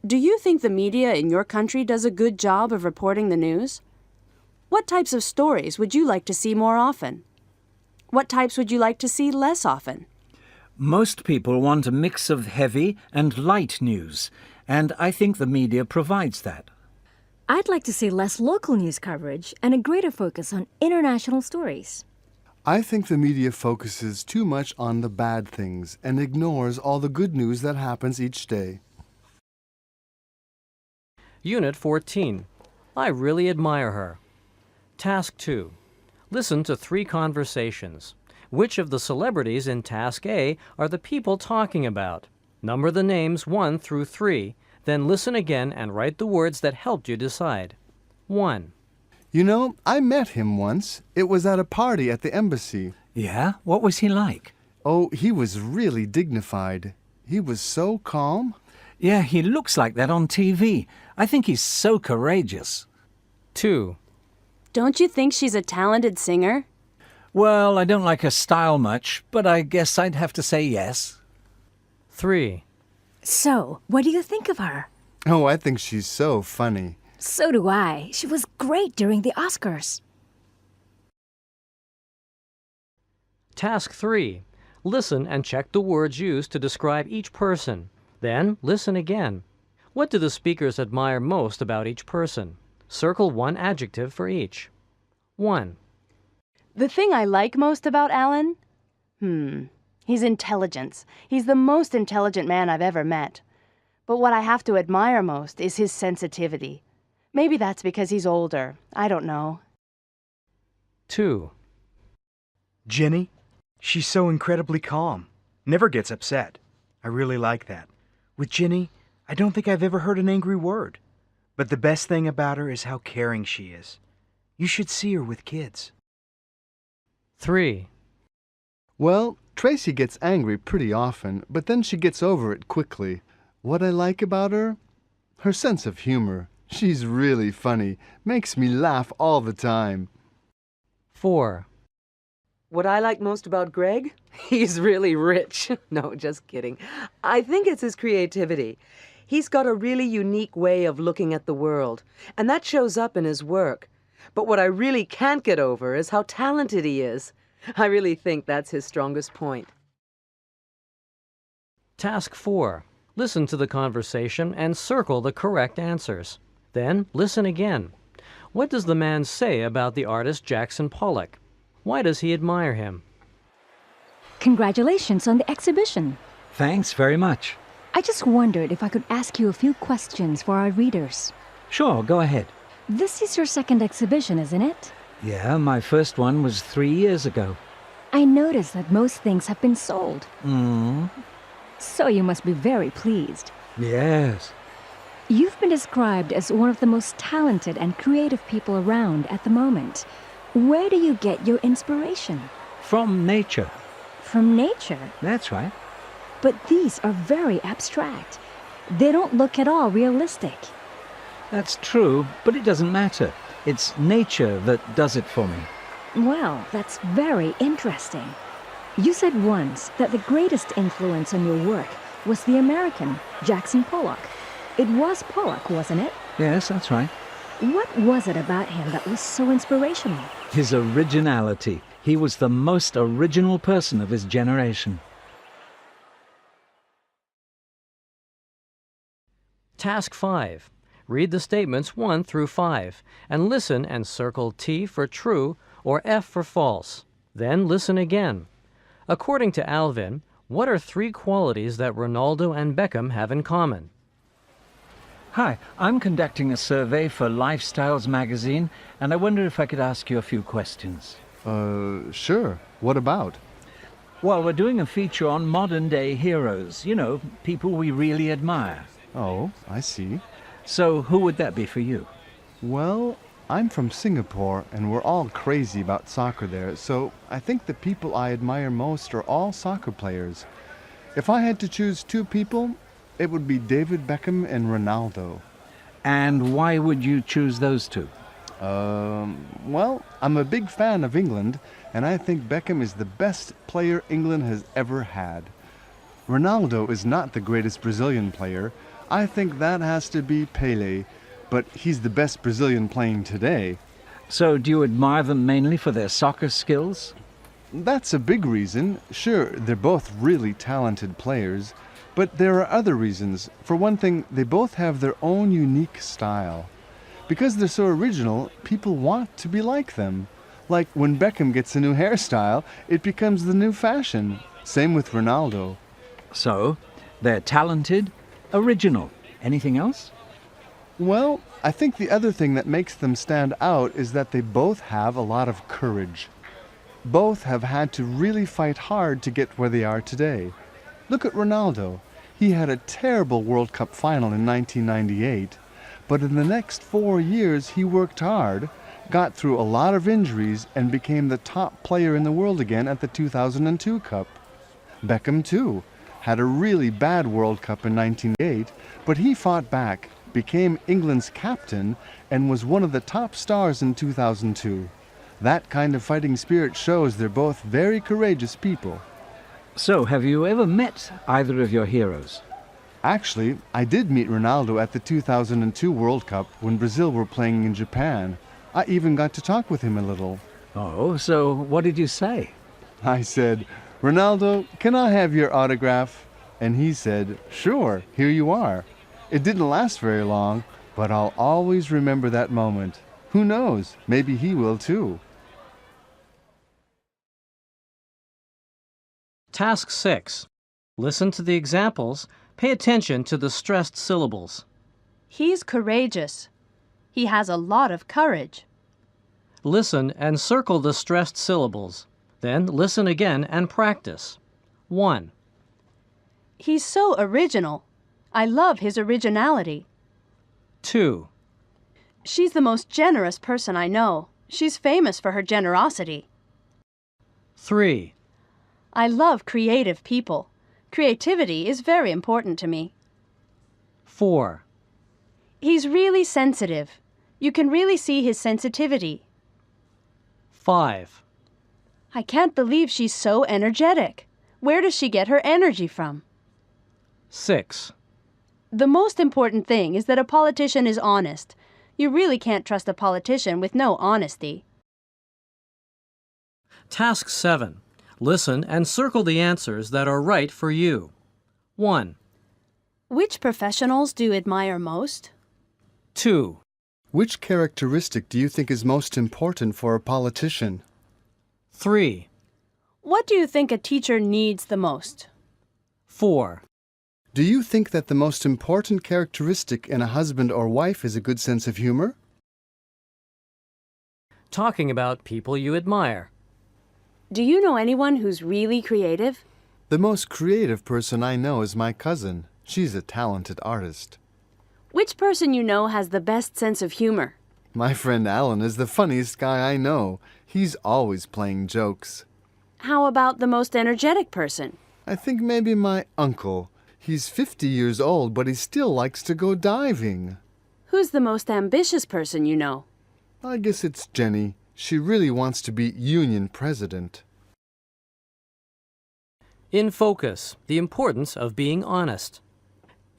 Do you think the media in your country does a good job of reporting the news? What types of stories would you like to see more often? What types would you like to see less often? Most people want a mix of heavy and light news, and I think the media provides that. I'd like to see less local news coverage and a greater focus on international stories. I think the media focuses too much on the bad things and ignores all the good news that happens each day. Unit 14. I really admire her. Task 2. Listen to 3 conversations. Which of the celebrities in Task A are the people talking about? Number the names 1 through 3, then listen again and write the words that helped you decide. 1. You know, I met him once. It was at a party at the embassy. Yeah? What was he like? Oh, he was really dignified. He was so calm. Yeah, he looks like that on TV. I think he's so courageous. 2. Don't you think she's a talented singer? Well, I don't like her style much, but I guess I'd have to say yes. 3. So, what do you think of her? Oh, I think she's so funny. So do I. She was great during the Oscars. Task 3. Listen and check the words used to describe each person. Then listen again. What do the speakers admire most about each person? Circle 1 adjective for each. 1. The thing I like most about Alan? He's intelligence. He's the most intelligent man I've ever met. But what I have to admire most is his sensitivity. Maybe that's because he's older. I don't know. 2. Jenny, she's so incredibly calm. Never gets upset. I really like that. With Jenny, I don't think I've ever heard an angry word. But the best thing about her is how caring she is. You should see her with kids. 3. Well, Tracy gets angry pretty often, but then she gets over it quickly. What I like about her? Her sense of humor. She's really funny. Makes me laugh all the time. 4. What I like most about Greg? He's really rich. No, just kidding. I think it's his creativity. He's got a really unique way of looking at the world, and that shows up in his work. But what I really can't get over is how talented he is. I really think that's his strongest point. Task 4. Listen to the conversation and circle the correct answers. Then listen again. What does the man say about the artist Jackson Pollock? Why does he admire him? Congratulations on the exhibition. Thanks very much. I just wondered if I could ask you a few questions for our readers. Sure, go ahead. This is your second exhibition, isn't it? Yeah, my first one was 3 years ago. I noticed that most things have been sold. So you must be very pleased. Yes. You've been described as one of the most talented and creative people around at the moment. Where do you get your inspiration? From nature. From nature? That's right. But these are very abstract. They don't look at all realistic. That's true, but it doesn't matter. It's nature that does it for me. Well, that's very interesting. You said once that the greatest influence on your work was the American, Jackson Pollock. It was Pollock, wasn't it? Yes, that's right. What was it about him that was so inspirational? His originality. He was the most original person of his generation. Task 5. Read the statements 1 through 5 and listen and circle T for true or F for false. Then listen again. According to Alvin, what are 3 qualities that Ronaldo and Beckham have in common? Hi, I'm conducting a survey for Lifestyles magazine, and I wonder if I could ask you a few questions. Sure. What about? Well, we're doing a feature on modern-day heroes. You know, people we really admire. Oh, I see. So who would that be for you? Well, I'm from Singapore, and we're all crazy about soccer there, so I think the people I admire most are all soccer players. If I had to choose 2 people, it would be David Beckham and Ronaldo. And why would you choose those 2? Well, I'm a big fan of England, and I think Beckham is the best player England has ever had. Ronaldo is not the greatest Brazilian player. I think that has to be Pelé, but he's the best Brazilian playing today. So do you admire them mainly for their soccer skills? That's a big reason. Sure, they're both really talented players, but there are other reasons. For one thing, they both have their own unique style. Because they're so original, people want to be like them. Like when Beckham gets a new hairstyle, it becomes the new fashion. Same with Ronaldo. So, they're talented, original. Anything else? Well, I think the other thing that makes them stand out is that they both have a lot of courage. Both have had to really fight hard to get where they are today. Look at Ronaldo. He had a terrible World Cup final in 1998, but in the next 4 years he worked hard, got through a lot of injuries, and became the top player in the world again at the 2002 Cup. Beckham, too, had a really bad World Cup in 1998, but he fought back, became England's captain, and was one of the top stars in 2002. That kind of fighting spirit shows they're both very courageous people. So, have you ever met either of your heroes? Actually, I did meet Ronaldo at the 2002 World Cup when Brazil were playing in Japan. I even got to talk with him a little. Oh, so what did you say? I said, "Ronaldo, can I have your autograph?" And he said, "Sure, here you are." It didn't last very long, but I'll always remember that moment. Who knows, maybe he will too. Task 6. Listen to the examples. Pay attention to the stressed syllables. He's courageous. He has a lot of courage. Listen and circle the stressed syllables. Then listen again and practice. 1. He's so original. I love his originality. 2. She's the most generous person I know. She's famous for her generosity. 3. I love creative people. Creativity is very important to me. 4. He's really sensitive. You can really see his sensitivity. 5. I can't believe she's so energetic. Where does she get her energy from? 6. The most important thing is that a politician is honest. You really can't trust a politician with no honesty. Task 7. Listen and circle the answers that are right for you. 1. Which professionals do you admire most? 2. Which characteristic do you think is most important for a politician? 3. What do you think a teacher needs the most? 4. Do you think that the most important characteristic in a husband or wife is a good sense of humor? Talking about people you admire. Do you know anyone who's really creative? The most creative person I know is my cousin. She's a talented artist. Which person you know has the best sense of humor? My friend Alan is the funniest guy I know. He's always playing jokes. How about the most energetic person? I think maybe my uncle. He's 50 years old, but he still likes to go diving. Who's the most ambitious person you know? I guess it's Jenny. She really wants to be union president. In focus, the importance of being honest.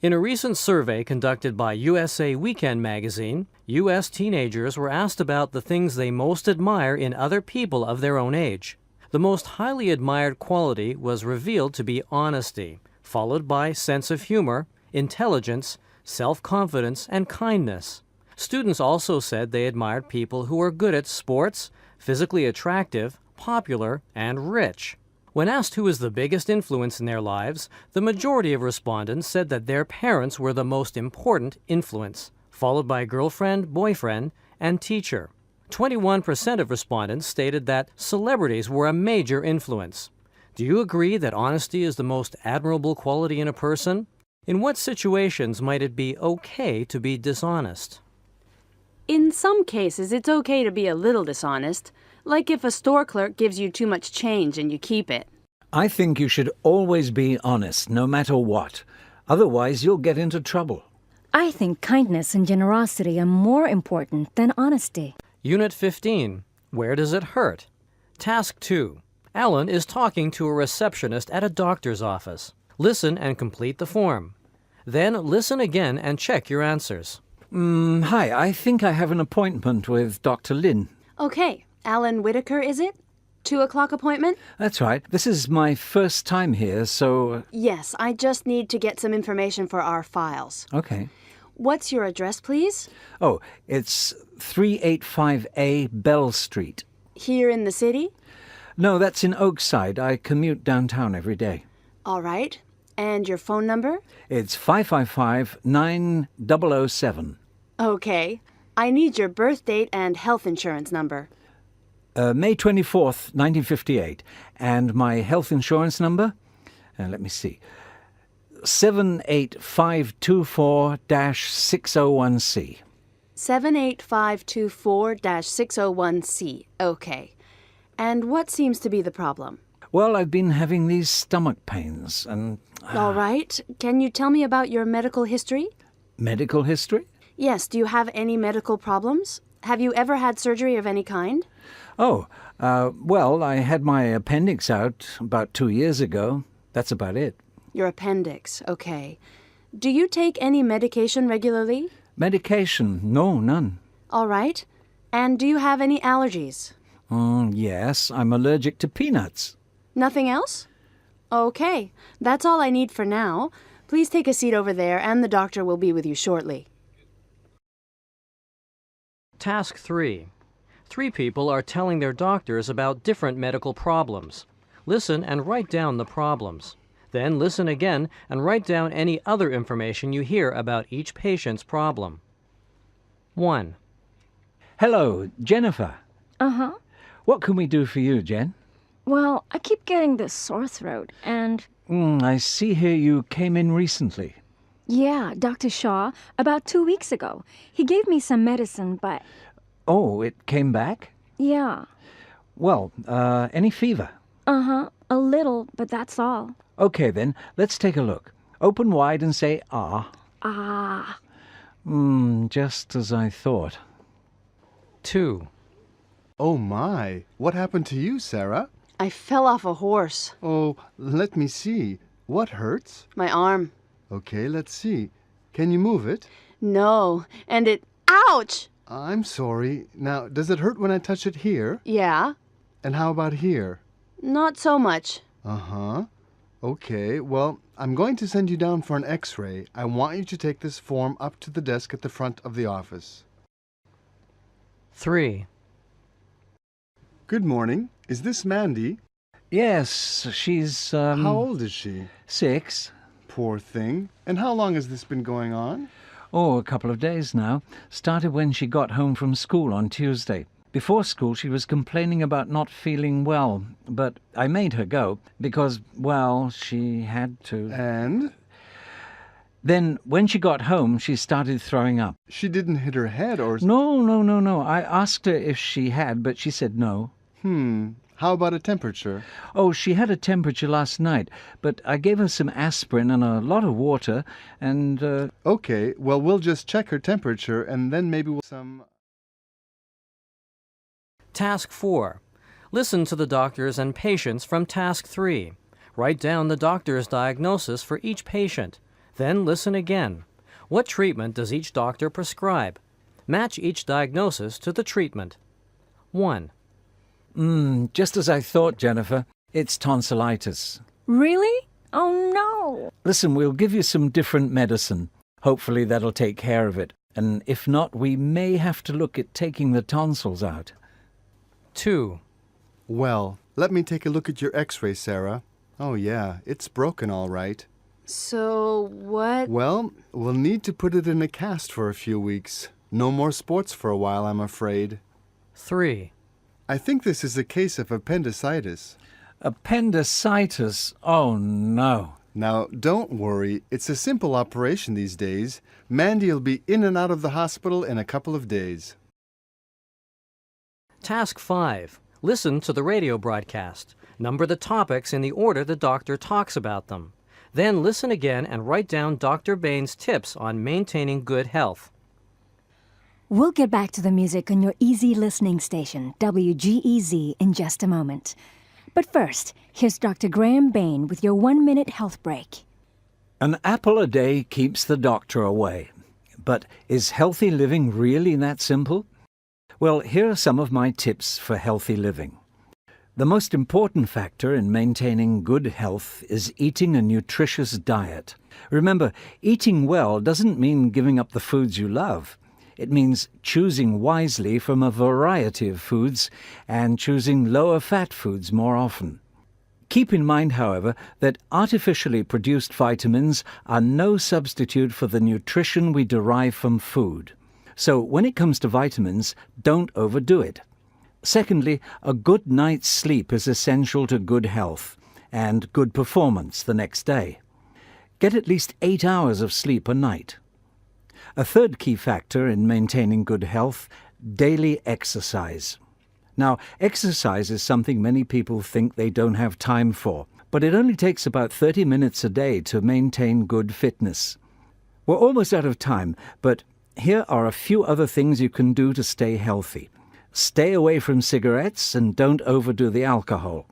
In a recent survey conducted by USA Weekend magazine, U.S. teenagers were asked about the things they most admire in other people of their own age. The most highly admired quality was revealed to be honesty, followed by sense of humor, intelligence, self-confidence, and kindness. Students also said they admired people who were good at sports, physically attractive, popular, and rich. When asked who was the biggest influence in their lives, the majority of respondents said that their parents were the most important influence, followed by girlfriend, boyfriend, and teacher. 21% of respondents stated that celebrities were a major influence. Do you agree that honesty is the most admirable quality in a person? In what situations might it be okay to be dishonest? In some cases, it's okay to be a little dishonest, like if a store clerk gives you too much change and you keep it. I think you should always be honest, no matter what. Otherwise, you'll get into trouble. I think kindness and generosity are more important than honesty. Unit 15. Where does it hurt? Task 2. Alan is talking to a receptionist at a doctor's office. Listen and complete the form. Then listen again and check your answers. Hi, I think I have an appointment with Dr. Lin. Okay, Alan Whitaker, is it? 2:00 appointment? That's right. This is my first time here, so... Yes, I just need to get some information for our files. Okay. What's your address, please? Oh, it's 385A Bell Street. Here in the city? No, that's in Oakside. I commute downtown every day. All right. And your phone number? It's 555-9007. Okay. I need your birth date and health insurance number. May 24th, 1958. And my health insurance number? Let me see. 78524-601C. 78524-601C. Okay. And what seems to be the problem? Well, I've been having these stomach pains and... All right. Can you tell me about your medical history? Medical history? Yes. Do you have any medical problems? Have you ever had surgery of any kind? Oh, well, I had my appendix out about 2 years ago. That's about it. Your appendix. Okay. Do you take any medication regularly? Medication? No, none. All right. And do you have any allergies? Yes, I'm allergic to peanuts. Nothing else? Okay. That's all I need for now. Please take a seat over there, and the doctor will be with you shortly. Task 3. 3 people are telling their doctors about different medical problems. Listen and write down the problems. Then listen again and write down any other information you hear about each patient's problem. 1. Hello, Jennifer. Uh-huh. What can we do for you, Jen? Well, I keep getting this sore throat, and... I see here you came in recently. Yeah, Dr. Shaw, about 2 weeks ago. He gave me some medicine, but... Oh, it came back? Yeah. Well, any fever? Uh-huh, a little, but that's all. Okay, then, let's take a look. Open wide and say, ah. Ah. Just as I thought. 2. Oh my, what happened to you, Sarah? I fell off a horse. Oh, let me see. What hurts? My arm. Okay, let's see. Can you move it? No, and it... Ouch! I'm sorry. Now, does it hurt when I touch it here? Yeah. And how about here? Not so much. Uh-huh. Okay, well, I'm going to send you down for an x-ray. I want you to take this form up to the desk at the front of the office. 3. Good morning. Is this Mandy? Yes, she's, How old is she? 6. Poor thing. And how long has this been going on? Oh, a couple of days now. Started when she got home from school on Tuesday. Before school, she was complaining about not feeling well, but I made her go because, well, she had to. And? Then, when she got home, she started throwing up. She didn't hit her head or... No. I asked her if she had, but she said no. How about a temperature? Oh, she had a temperature last night, but I gave her some aspirin and a lot of water, and... Okay, well, we'll just check her temperature, and then maybe we'll... Task 4. Listen to the doctors and patients from Task 3. Write down the doctor's diagnosis for each patient. Then listen again. What treatment does each doctor prescribe? Match each diagnosis to the treatment. 1. Just as I thought, Jennifer. It's tonsillitis. Really? Oh, no. Listen, we'll give you some different medicine. Hopefully that'll take care of it. And if not, we may have to look at taking the tonsils out. 2. Well, let me take a look at your x-ray, Sarah. Oh, yeah, it's broken all right. So, what? Well, we'll need to put it in a cast for a few weeks. No more sports for a while, I'm afraid. 3. I think this is a case of appendicitis. Appendicitis? Oh, no. Now, don't worry. It's a simple operation these days. Mandy'll be in and out of the hospital in a couple of days. Task 5. Listen to the radio broadcast. Number the topics in the order the doctor talks about them. Then listen again and write down Dr. Bain's tips on maintaining good health. We'll get back to the music on your easy listening station, WGEZ, in just a moment. But first, here's Dr. Graham Bain with your 1-minute health break. An apple a day keeps the doctor away. But is healthy living really that simple? Well, here are some of my tips for healthy living. The most important factor in maintaining good health is eating a nutritious diet. Remember, eating well doesn't mean giving up the foods you love. It means choosing wisely from a variety of foods and choosing lower-fat foods more often. Keep in mind, however, that artificially produced vitamins are no substitute for the nutrition we derive from food. So when it comes to vitamins, don't overdo it. Secondly, a good night's sleep is essential to good health and good performance the next day. Get at least 8 hours of sleep a night. A third key factor in maintaining good health, daily exercise. Now, exercise is something many people think they don't have time for, but it only takes about 30 minutes a day to maintain good fitness. We're almost out of time, but here are a few other things you can do to stay healthy. Stay away from cigarettes and don't overdo the alcohol.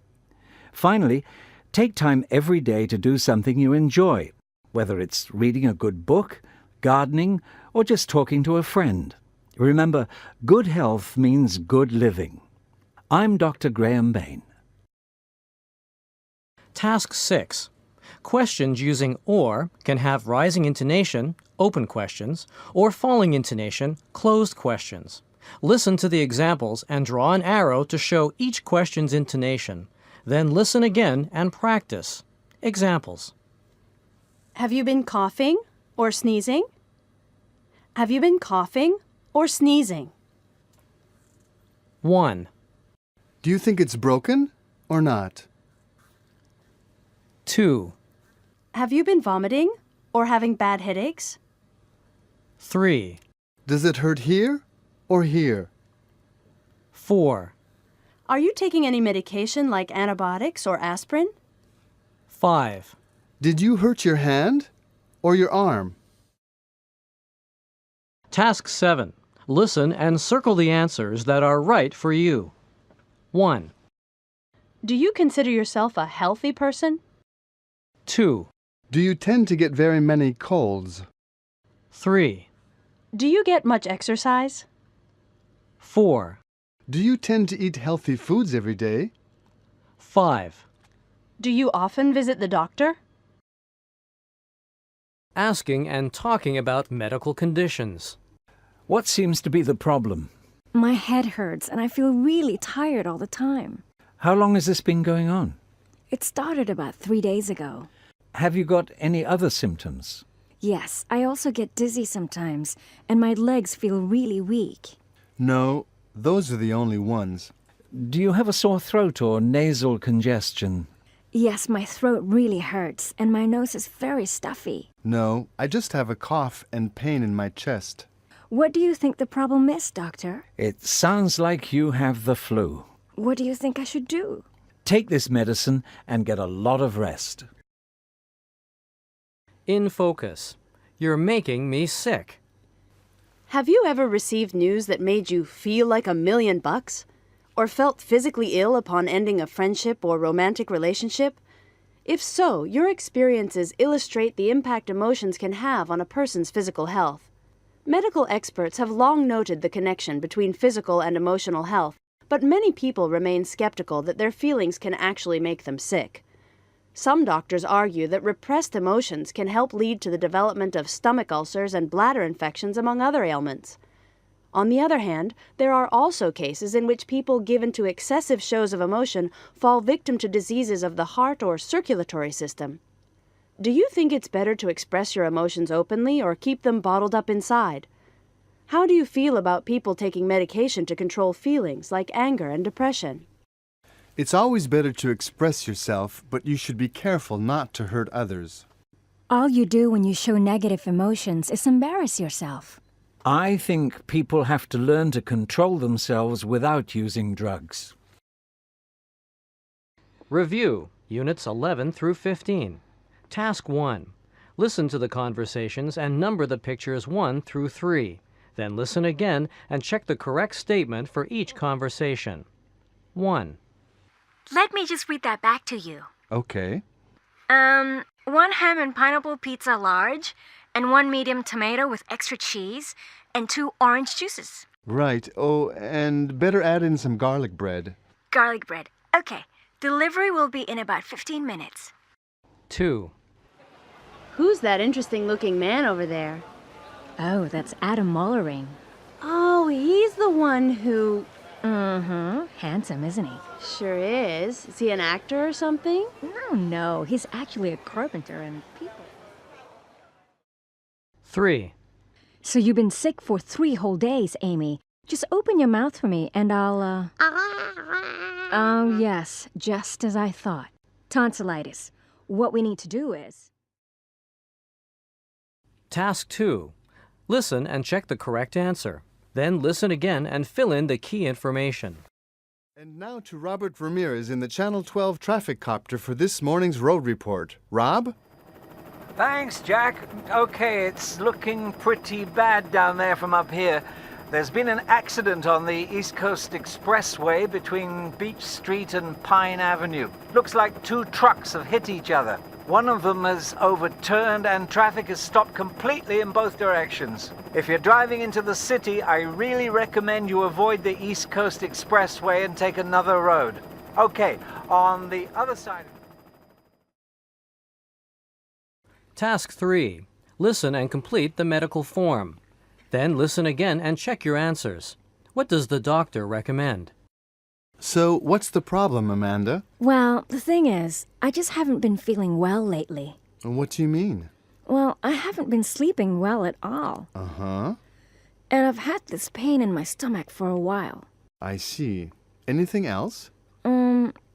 Finally, take time every day to do something you enjoy, whether it's reading a good book, gardening, or just talking to a friend. Remember, good health means good living. I'm Dr. Graham Bain. Task 6. Questions using or can have rising intonation, open questions, or falling intonation, closed questions. Listen to the examples and draw an arrow to show each question's intonation. Then listen again and practice. Examples. Have you been coughing or sneezing? Have you been coughing or sneezing? 1. Do you think it's broken or not? 2. Have you been vomiting or having bad headaches? 3. Does it hurt here or here? 4. Are you taking any medication like antibiotics or aspirin? 5. Did you hurt your hand or your arm? Task 7. Listen and circle the answers that are right for you. 1. Do you consider yourself a healthy person? 2. Do you tend to get very many colds? 3. Do you get much exercise? 4. Do you tend to eat healthy foods every day? 5. Do you often visit the doctor? Asking and talking about medical conditions. What seems to be the problem? My head hurts and I feel really tired all the time. How long has this been going on? It started about 3 days ago. Have you got any other symptoms? Yes, I also get dizzy sometimes, and my legs feel really weak. No, those are the only ones. Do you have a sore throat or nasal congestion? Yes, my throat really hurts, and my nose is very stuffy. No, I just have a cough and pain in my chest. What do you think the problem is, Doctor? It sounds like you have the flu. What do you think I should do? Take this medicine and get a lot of rest. In focus. You're making me sick. Have you ever received news that made you feel like $1,000,000? Or felt physically ill upon ending a friendship or romantic relationship? If so, your experiences illustrate the impact emotions can have on a person's physical health. Medical experts have long noted the connection between physical and emotional health, but many people remain skeptical that their feelings can actually make them sick. Some doctors argue that repressed emotions can help lead to the development of stomach ulcers and bladder infections, among other ailments. On the other hand, there are also cases in which people given to excessive shows of emotion fall victim to diseases of the heart or circulatory system. Do you think it's better to express your emotions openly or keep them bottled up inside? How do you feel about people taking medication to control feelings like anger and depression? It's always better to express yourself, but you should be careful not to hurt others. All you do when you show negative emotions is embarrass yourself. I think people have to learn to control themselves without using drugs. Review, Units 11 through 15. Task 1. Listen to the conversations and number the pictures 1 through 3. Then listen again and check the correct statement for each conversation. 1. Let me just read that back to you. Okay. One ham and pineapple pizza large, and one medium tomato with extra cheese, and 2 orange juices. Right. Oh, and better add in some garlic bread. Garlic bread. Okay. Delivery will be in about 15 minutes. 2. Who's that interesting-looking man over there? Oh, that's Adam Mollering. Oh, he's the one who... Mm-hmm. Handsome, isn't he? Sure is. Is he an actor or something? No. He's actually a carpenter and people. 3. So you've been sick for 3 whole days, Amy. Just open your mouth for me and I'll, Oh, yes. Just as I thought. Tonsillitis. What we need to do is... Task 2. Listen and check the correct answer. Then listen again and fill in the key information. And now to Robert Ramirez in the Channel 12 traffic copter for this morning's road report. Rob? Thanks, Jack. Okay, it's looking pretty bad down there from up here. There's been an accident on the East Coast Expressway between Beach Street and Pine Avenue. Looks like 2 trucks have hit each other. One of them has overturned and traffic has stopped completely in both directions. If you're driving into the city, I really recommend you avoid the East Coast Expressway and take another road. Okay, on the other side... Task 3. Listen and complete the medical form. Then listen again and check your answers. What does the doctor recommend? So, what's the problem, Amanda? Well, the thing is, I just haven't been feeling well lately. What do you mean? Well, I haven't been sleeping well at all. Uh-huh. And I've had this pain in my stomach for a while. I see. Anything else?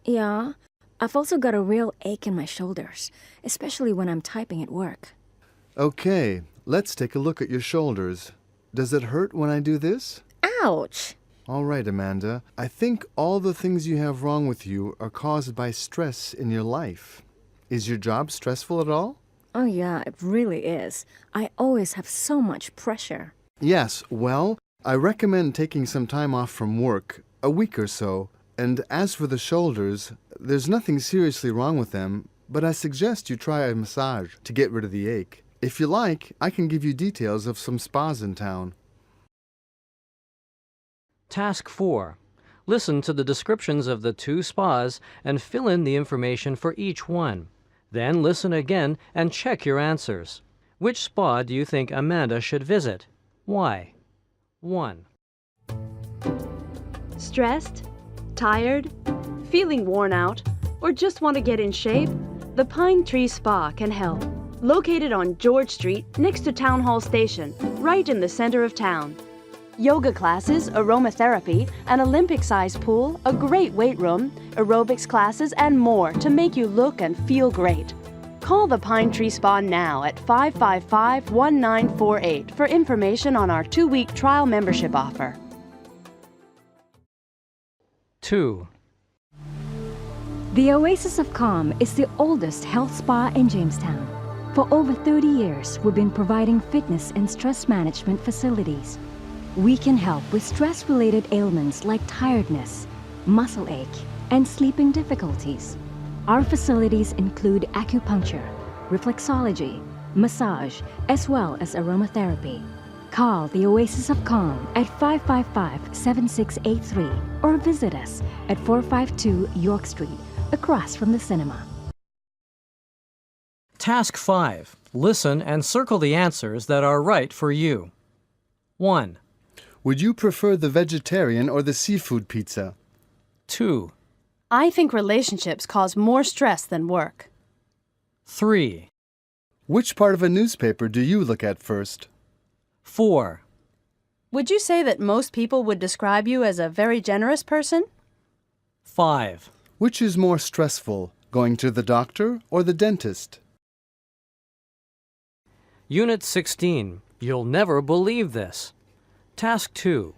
Yeah. I've also got a real ache in my shoulders, especially when I'm typing at work. Okay, let's take a look at your shoulders. Does it hurt when I do this? Ouch! All right, Amanda. I think all the things you have wrong with you are caused by stress in your life. Is your job stressful at all? Oh, yeah, it really is. I always have so much pressure. Yes, well, I recommend taking some time off from work, a week or so. And as for the shoulders, there's nothing seriously wrong with them, but I suggest you try a massage to get rid of the ache. If you like, I can give you details of some spas in town. Task 4. Listen to the descriptions of the 2 spas and fill in the information for each one. Then listen again and check your answers. Which spa do you think Amanda should visit? Why? 1. Stressed? Tired? Feeling worn out? Or just want to get in shape? The Pine Tree Spa can help. Located on George Street, next to Town Hall Station, right in the center of town. Yoga classes, aromatherapy, an Olympic-sized pool, a great weight room, aerobics classes, and more to make you look and feel great. Call the Pine Tree Spa now at 555-1948 for information on our 2-week trial membership offer. 2. The Oasis of Calm is the oldest health spa in Jamestown. For over 30 years, we've been providing fitness and stress management facilities. We can help with stress-related ailments like tiredness, muscle ache, and sleeping difficulties. Our facilities include acupuncture, reflexology, massage, as well as aromatherapy. Call the Oasis of Calm at 555-7683 or visit us at 452 York Street, across from the cinema. Task 5. Listen and circle the answers that are right for you. 1. Would you prefer the vegetarian or the seafood pizza? 2. I think relationships cause more stress than work. 3. Which part of a newspaper do you look at first? 4. Would you say that most people would describe you as a very generous person? 5. Which is more stressful, going to the doctor or the dentist? Unit 16. You'll never believe this. Task 2.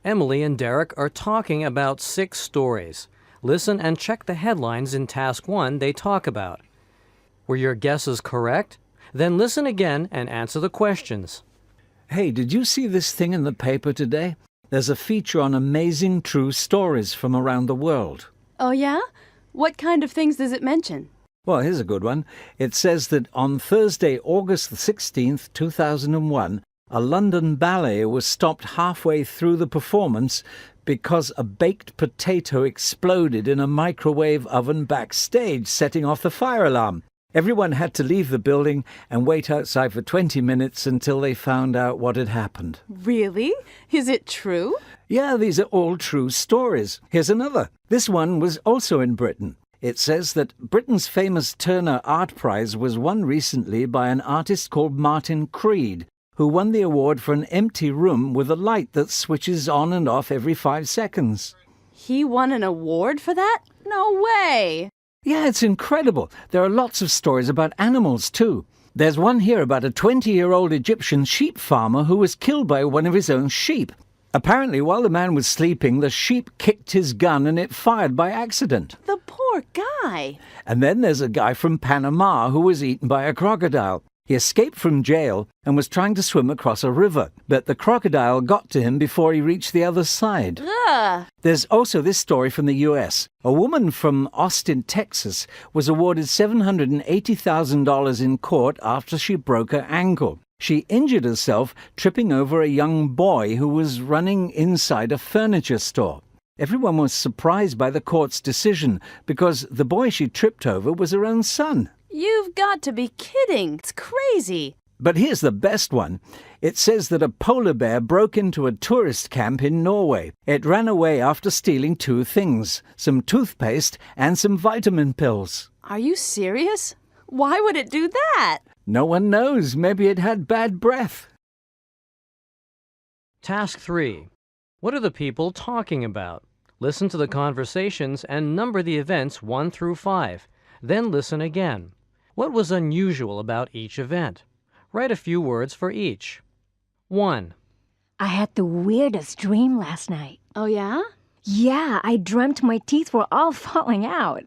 Emily and Derek are talking about 6 stories. Listen and check the headlines in Task 1 they talk about. Were your guesses correct? Then listen again and answer the questions. Hey, did you see this thing in the paper today? There's a feature on amazing true stories from around the world. Oh, yeah? What kind of things does it mention? Well, here's a good one. It says that on Thursday, August the 16th, 2001, a London ballet was stopped halfway through the performance because a baked potato exploded in a microwave oven backstage, setting off the fire alarm. Everyone had to leave the building and wait outside for 20 minutes until they found out what had happened. Really? Is it true? Yeah, these are all true stories. Here's another. This one was also in Britain. It says that Britain's famous Turner Art Prize was won recently by an artist called Martin Creed, who won the award for an empty room with a light that switches on and off every 5 seconds. He won an award for that? No way! Yeah, it's incredible. There are lots of stories about animals, too. There's one here about a 20-year-old Egyptian sheep farmer who was killed by one of his own sheep. Apparently, while the man was sleeping, the sheep kicked his gun and it fired by accident. The poor guy. And then there's a guy from Panama who was eaten by a crocodile. He escaped from jail and was trying to swim across a river, but the crocodile got to him before he reached the other side. Ugh. There's also this story from the U.S. A woman from Austin, Texas, was awarded $780,000 in court after she broke her ankle. She injured herself tripping over a young boy who was running inside a furniture store. Everyone was surprised by the court's decision because the boy she tripped over was her own son. You've got to be kidding. It's crazy. But here's the best one. It says that a polar bear broke into a tourist camp in Norway. It ran away after stealing 2 things, some toothpaste and some vitamin pills. Are you serious? Why would it do that? No one knows. Maybe it had bad breath. Task 3. What are the people talking about? Listen to the conversations and number the events 1 through 5. Then listen again. What was unusual about each event? Write a few words for each. 1. I had the weirdest dream last night. Oh, yeah? Yeah, I dreamt my teeth were all falling out.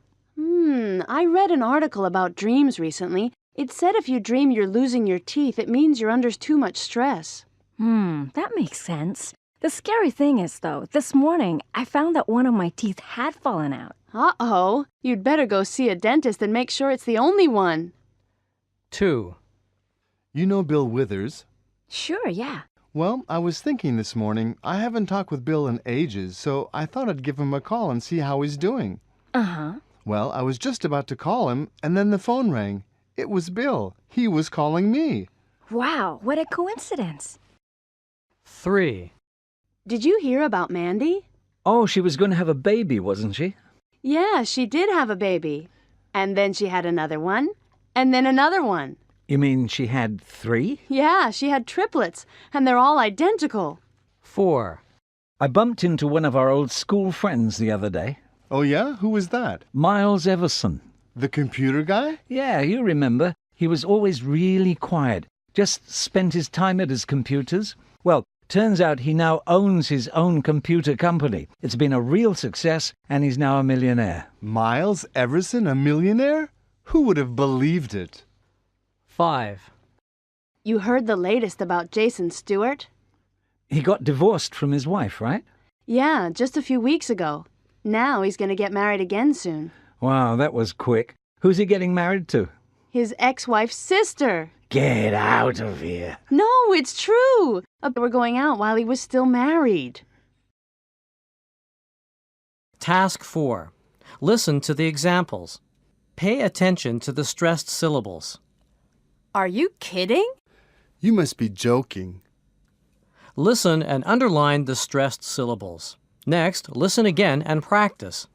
I read an article about dreams recently. It said if you dream you're losing your teeth, it means you're under too much stress. That makes sense. The scary thing is, though, this morning I found that one of my teeth had fallen out. Uh-oh. You'd better go see a dentist and make sure it's the only one. 2. You know Bill Withers? Sure, yeah. Well, I was thinking this morning, I haven't talked with Bill in ages, so I thought I'd give him a call and see how he's doing. Uh-huh. Well, I was just about to call him, and then the phone rang. It was Bill. He was calling me. Wow, what a coincidence. 3. Did you hear about Mandy? Oh, she was going to have a baby, wasn't she? Yeah, she did have a baby. And then she had another one, and then another one. You mean she had 3? Yeah, she had triplets, and they're all identical. 4. I bumped into one of our old school friends the other day. Oh, yeah? Who was that? Miles Everson. The computer guy? Yeah, you remember. He was always really quiet, just spent his time at his computers. Well, turns out he now owns his own computer company. It's been a real success, and he's now a millionaire. Miles Everson, a millionaire? Who would have believed it? 5. You heard the latest about Jason Stewart? He got divorced from his wife, right? Yeah, just a few weeks ago. Now he's going to get married again soon. Wow, that was quick. Who's he getting married to? His ex-wife's sister. Get out of here. No, it's true. They were going out while he was still married. Task 4. Listen to the examples. Pay attention to the stressed syllables. Are you kidding? You must be joking. Listen and underline the stressed syllables. Next, listen again and practice.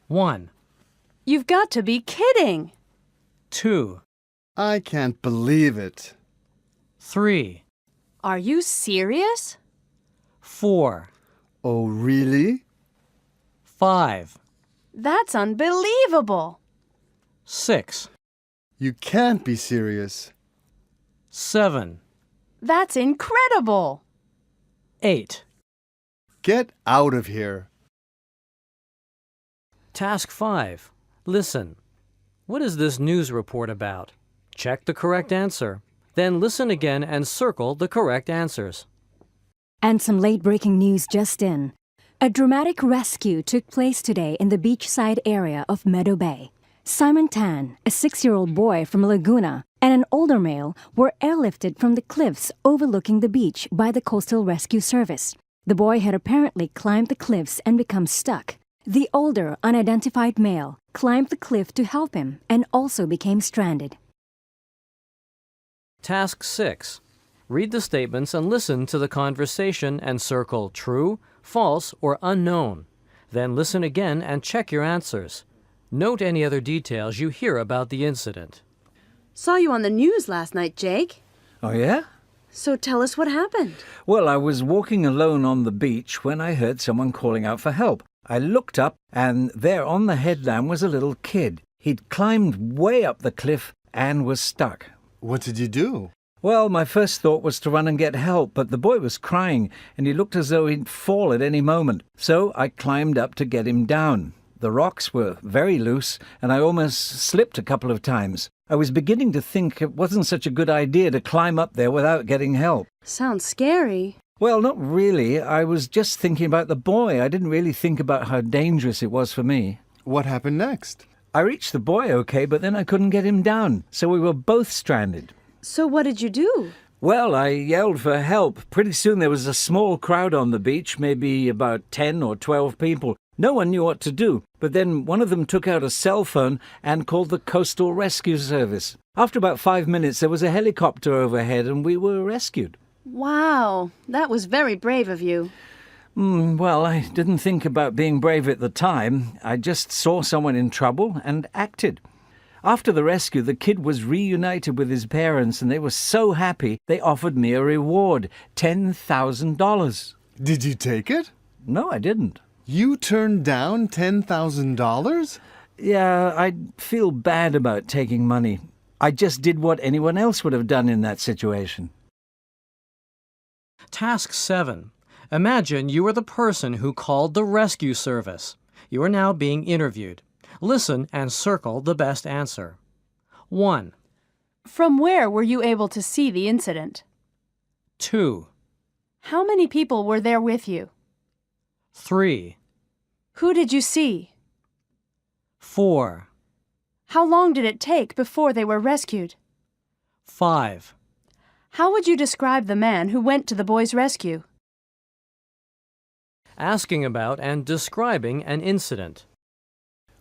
1. You've got to be kidding. 2. I can't believe it. 3. Are you serious? 4. Oh, really? 5. That's unbelievable. 6. You can't be serious. 7. That's incredible. 8. Get out of here. Task 5. Listen. What is this news report about? Check the correct answer. Then listen again and circle the correct answers. And some late-breaking news just in. A dramatic rescue took place today in the beachside area of Meadow Bay. Simon Tan, a 6-year-old boy from Laguna, and an older male were airlifted from the cliffs overlooking the beach by the Coastal Rescue Service. The boy had apparently climbed the cliffs and become stuck. The older, unidentified male climbed the cliff to help him and also became stranded. Task 6. Read the statements and listen to the conversation and circle true, false, or unknown. Then listen again and check your answers. Note any other details you hear about the incident. Saw you on the news last night, Jake. Oh, yeah? So tell us what happened. Well, I was walking alone on the beach when I heard someone calling out for help. I looked up, and there on the headland was a little kid. He'd climbed way up the cliff and was stuck. What did you do? Well, my first thought was to run and get help, but the boy was crying, and he looked as though he'd fall at any moment. So I climbed up to get him down. The rocks were very loose, and I almost slipped a couple of times. I was beginning to think it wasn't such a good idea to climb up there without getting help. Sounds scary. Well, not really. I was just thinking about the boy. I didn't really think about how dangerous it was for me. What happened next? I reached the boy okay, but then I couldn't get him down, so we were both stranded. So what did you do? Well, I yelled for help. Pretty soon there was a small crowd on the beach, maybe about 10 or 12 people. No one knew what to do, but then one of them took out a cell phone and called the Coastal Rescue Service. After about 5 minutes, there was a helicopter overhead and we were rescued. Wow, that was very brave of you. Well, I didn't think about being brave at the time. I just saw someone in trouble and acted. After the rescue, the kid was reunited with his parents and they were so happy they offered me a reward, $10,000. Did you take it? No, I didn't. You turned down $10,000? Yeah, I feel bad about taking money. I just did what anyone else would have done in that situation. Task 7. Imagine you are the person who called the rescue service. You are now being interviewed. Listen and circle the best answer. 1. From where were you able to see the incident? 2. How many people were there with you? 3. Who did you see? 4. How long did it take before they were rescued? 5. How would you describe the man who went to the boy's rescue? Asking about and describing an incident.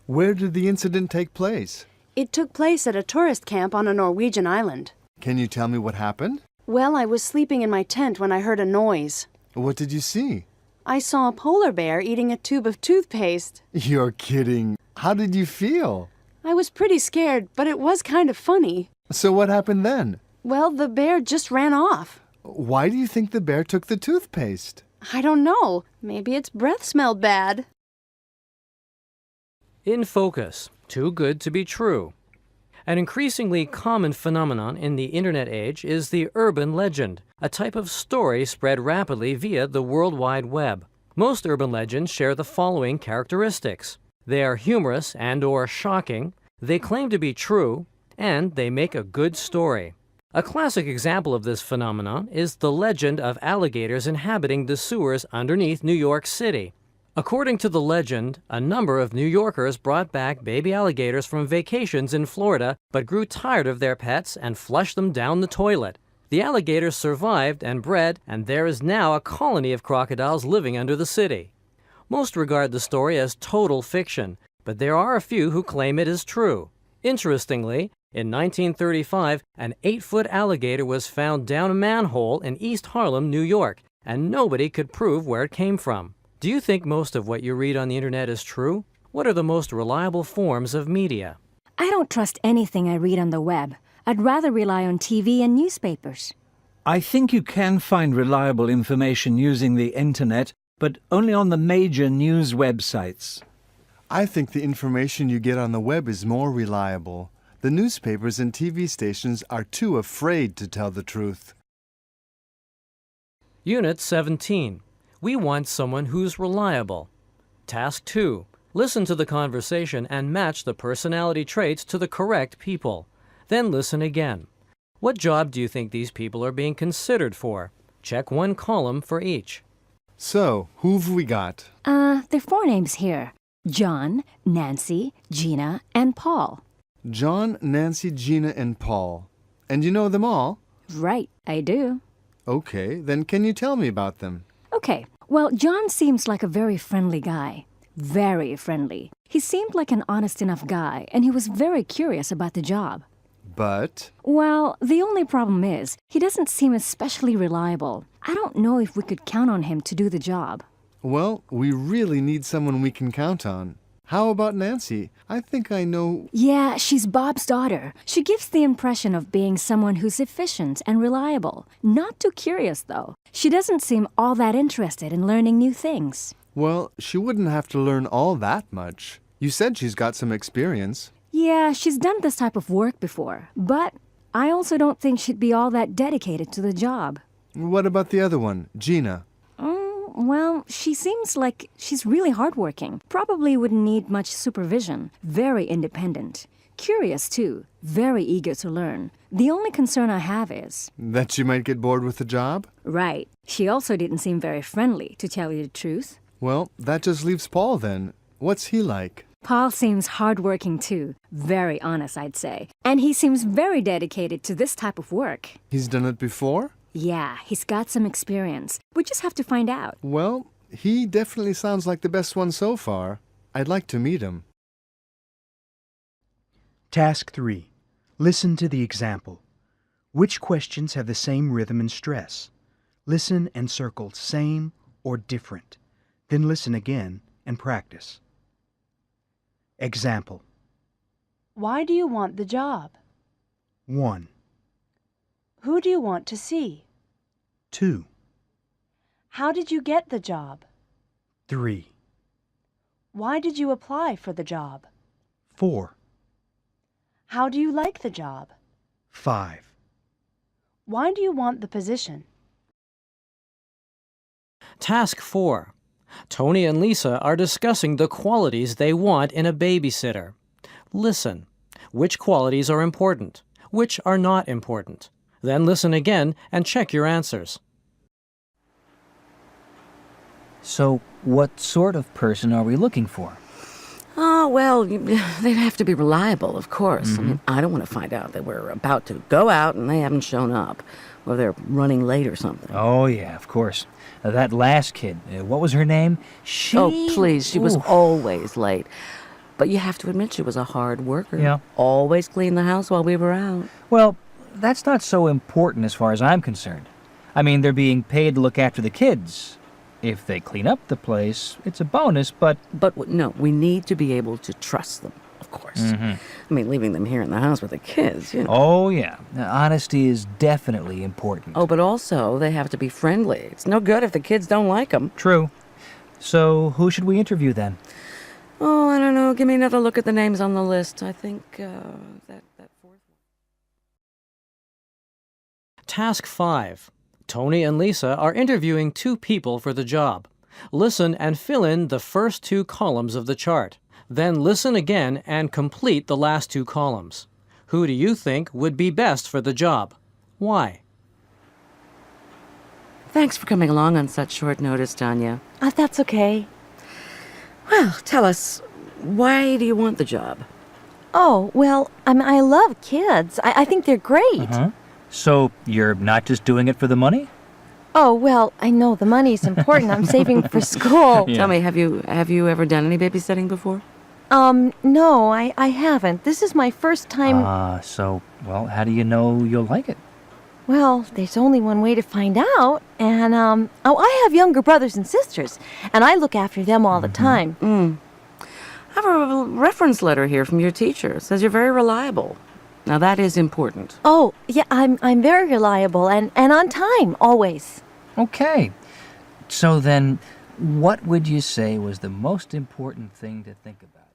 Where did the incident take place? It took place at a tourist camp on a Norwegian island. Can you tell me what happened? Well, I was sleeping in my tent when I heard a noise. What did you see? I saw a polar bear eating a tube of toothpaste. You're kidding. How did you feel? I was pretty scared, but it was kind of funny. So what happened then? Well, the bear just ran off. Why do you think the bear took the toothpaste? I don't know. Maybe its breath smelled bad. In focus. Too good to be true. An increasingly common phenomenon in the Internet age is the urban legend, a type of story spread rapidly via the World Wide Web. Most urban legends share the following characteristics. They are humorous and/or shocking, they claim to be true, and they make a good story. A classic example of this phenomenon is the legend of alligators inhabiting the sewers underneath New York City. According to the legend, a number of New Yorkers brought back baby alligators from vacations in Florida but grew tired of their pets and flushed them down the toilet. The alligators survived and bred, and there is now a colony of crocodiles living under the city. Most regard the story as total fiction, but there are a few who claim it is true. Interestingly, in 1935, an 8-foot alligator was found down a manhole in East Harlem, New York, and nobody could prove where it came from. Do you think most of what you read on the Internet is true? What are the most reliable forms of media? I don't trust anything I read on the web. I'd rather rely on TV and newspapers. I think you can find reliable information using the Internet, but only on the major news websites. I think the information you get on the web is more reliable. The newspapers and TV stations are too afraid to tell the truth. Unit 17. We want someone who's reliable. Task 2. Listen to the conversation and match the personality traits to the correct people. Then listen again. What job do you think these people are being considered for? Check one column for each. So, who've we got? There are 4 names here. John, Nancy, Gina, and Paul. John, Nancy, Gina, and Paul. And you know them all? Right, I do. Okay, then can you tell me about them? Okay, well, John seems like a very friendly guy. Very friendly. He seemed like an honest enough guy, and he was very curious about the job. But? Well, the only problem is, he doesn't seem especially reliable. I don't know if we could count on him to do the job. Well, we really need someone we can count on. How about Nancy? I think I know... Yeah, she's Bob's daughter. She gives the impression of being someone who's efficient and reliable. Not too curious, though. She doesn't seem all that interested in learning new things. Well, she wouldn't have to learn all that much. You said she's got some experience. Yeah, she's done this type of work before. But I also don't think she'd be all that dedicated to the job. What about the other one, Gina? Well, she seems like she's really hardworking. Probably wouldn't need much supervision. Very independent. Curious, too. Very eager to learn. The only concern I have is... That she might get bored with the job? Right. She also didn't seem very friendly, to tell you the truth. Well, that just leaves Paul then. What's he like? Paul seems hardworking, too. Very honest, I'd say. And he seems very dedicated to this type of work. He's done it before? Yeah, he's got some experience. We just have to find out. Well, he definitely sounds like the best one so far. I'd like to meet him. Task 3. Listen to the example. Which questions have the same rhythm and stress? Listen and circle same or different. Then listen again and practice. Example. Why do you want the job? 1, Who do you want to see? 2, How did you get the job? 3, Why did you apply for the job? 4, How do you like the job? 5. Why do you want the position? Task 4. Tony and Lisa are discussing the qualities they want in a babysitter. Listen. Which qualities are important? Which are not important? Then listen again and check your answers. So, what sort of person are we looking for? Oh, well, they'd have to be reliable, of course. I mean, I don't want to find out that we're about to go out and they haven't shown up, or they're running late or something. Oh, yeah, of course. That last kid, what was her name? Oh, please, she was always late. But you have to admit she was a hard worker. Yeah. Always cleaned the house while we were out. Well, that's not so important as far as I'm concerned. I mean, they're being paid to look after the kids. If they clean up the place, it's a bonus, but... But no, we need to be able to trust them, of course. I mean, leaving them here in the house with the kids, you know. Oh, yeah. Now, honesty is definitely important. Oh, but also, they have to be friendly. It's no good if the kids don't like them. True. So, who should we interview then? Oh, I don't know. Give me another look at the names on the list. I think that fourth one. Task 5. Tony and Lisa are interviewing 2 people for the job. Listen and fill in the first 2 columns of the chart. Then listen again and complete the last 2 columns. Who do you think would be best for the job? Why? Thanks for coming along on such short notice, Tanya. That's okay. Well, tell us, why do you want the job? Oh, well, I love kids. I think they're great. So, you're not just doing it for the money? Oh, well, I know the money's important. I'm saving for school. Tell me, have you ever done any babysitting before? No, I haven't. This is my first time. Well, how do you know you'll like it? Well, there's only one way to find out. And, I have younger brothers and sisters, and I look after them all the time. I have a reference letter here from your teacher. It says you're very reliable. Now, that is important. Oh, yeah, I'm very reliable and on time, always. Okay. So then, what would you say was the most important thing to think about?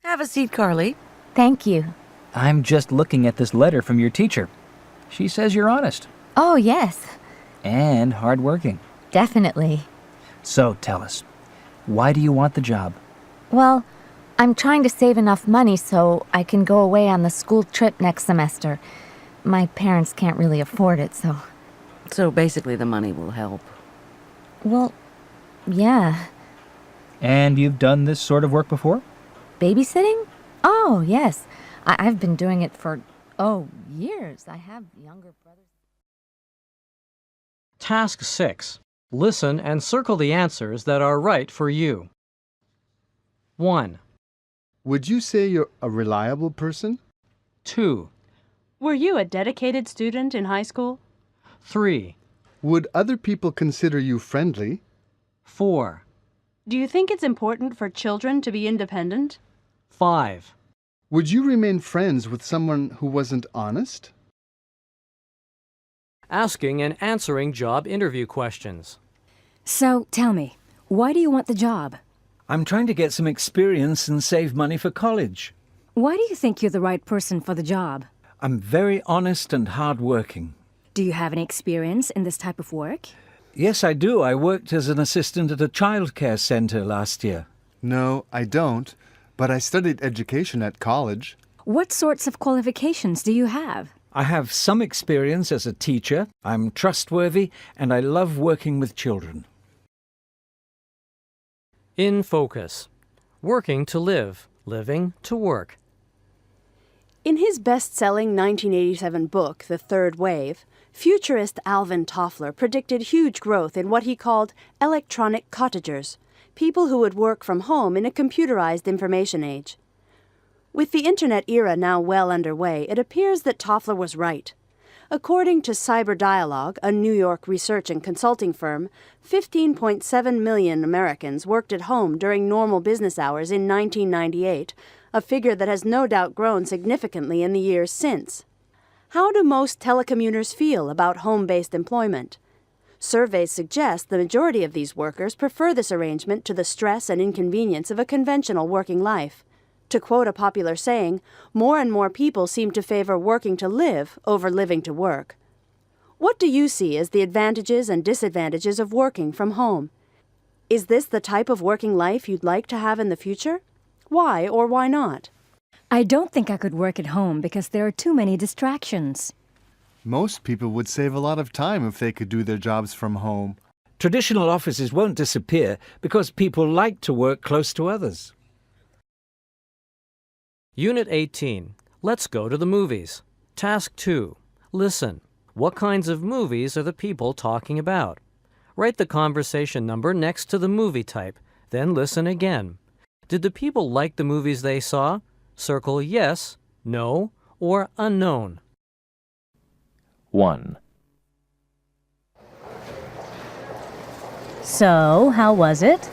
Have a seat, Carly. Thank you. I'm just looking at this letter from your teacher. She says you're honest. Oh, yes. And hardworking. Definitely. So, tell us, why do you want the job? Well, I'm trying to save enough money so I can go away on the school trip next semester. My parents can't really afford it, so... So basically the money will help. Well, yeah. And you've done this sort of work before? Babysitting? Oh, yes. I've been doing it for, years. I have younger brothers. Task 6. Listen and circle the answers that are right for you. 1, Would you say you're a reliable person? 2, Were you a dedicated student in high school? 3, Would other people consider you friendly? 4, Do you think it's important for children to be independent? 5. Would you remain friends with someone who wasn't honest? Asking and answering job interview questions. So, tell me, why do you want the job? I'm trying to get some experience and save money for college. Why do you think you're the right person for the job? I'm very honest and hardworking. Do you have any experience in this type of work? Yes, I do. I worked as an assistant at a childcare center last year. No, I don't, but I studied education at college. What sorts of qualifications do you have? I have some experience as a teacher. I'm trustworthy, and I love working with children. In focus. Working to live, living to work. In his best-selling 1987 book, The Third Wave, futurist Alvin Toffler predicted huge growth in what he called electronic cottagers, people who would work from home in a computerized information age. With the Internet era now well underway, it appears that Toffler was right. According to Cyber Dialogue, a New York research and consulting firm, 15.7 million Americans worked at home during normal business hours in 1998, a figure that has no doubt grown significantly in the years since. How do most telecommuters feel about home-based employment? Surveys suggest the majority of these workers prefer this arrangement to the stress and inconvenience of a conventional working life. To quote a popular saying, more and more people seem to favor working to live over living to work. What do you see as the advantages and disadvantages of working from home? Is this the type of working life you'd like to have in the future? Why or why not? I don't think I could work at home because there are too many distractions. Most people would save a lot of time if they could do their jobs from home. Traditional offices won't disappear because people like to work close to others. Unit 18. Let's go to the movies. Task 2. Listen. What kinds of movies are the people talking about? Write the conversation number next to the movie type, then listen again. Did the people like the movies they saw? Circle yes, no, or unknown. 1, So, how was it?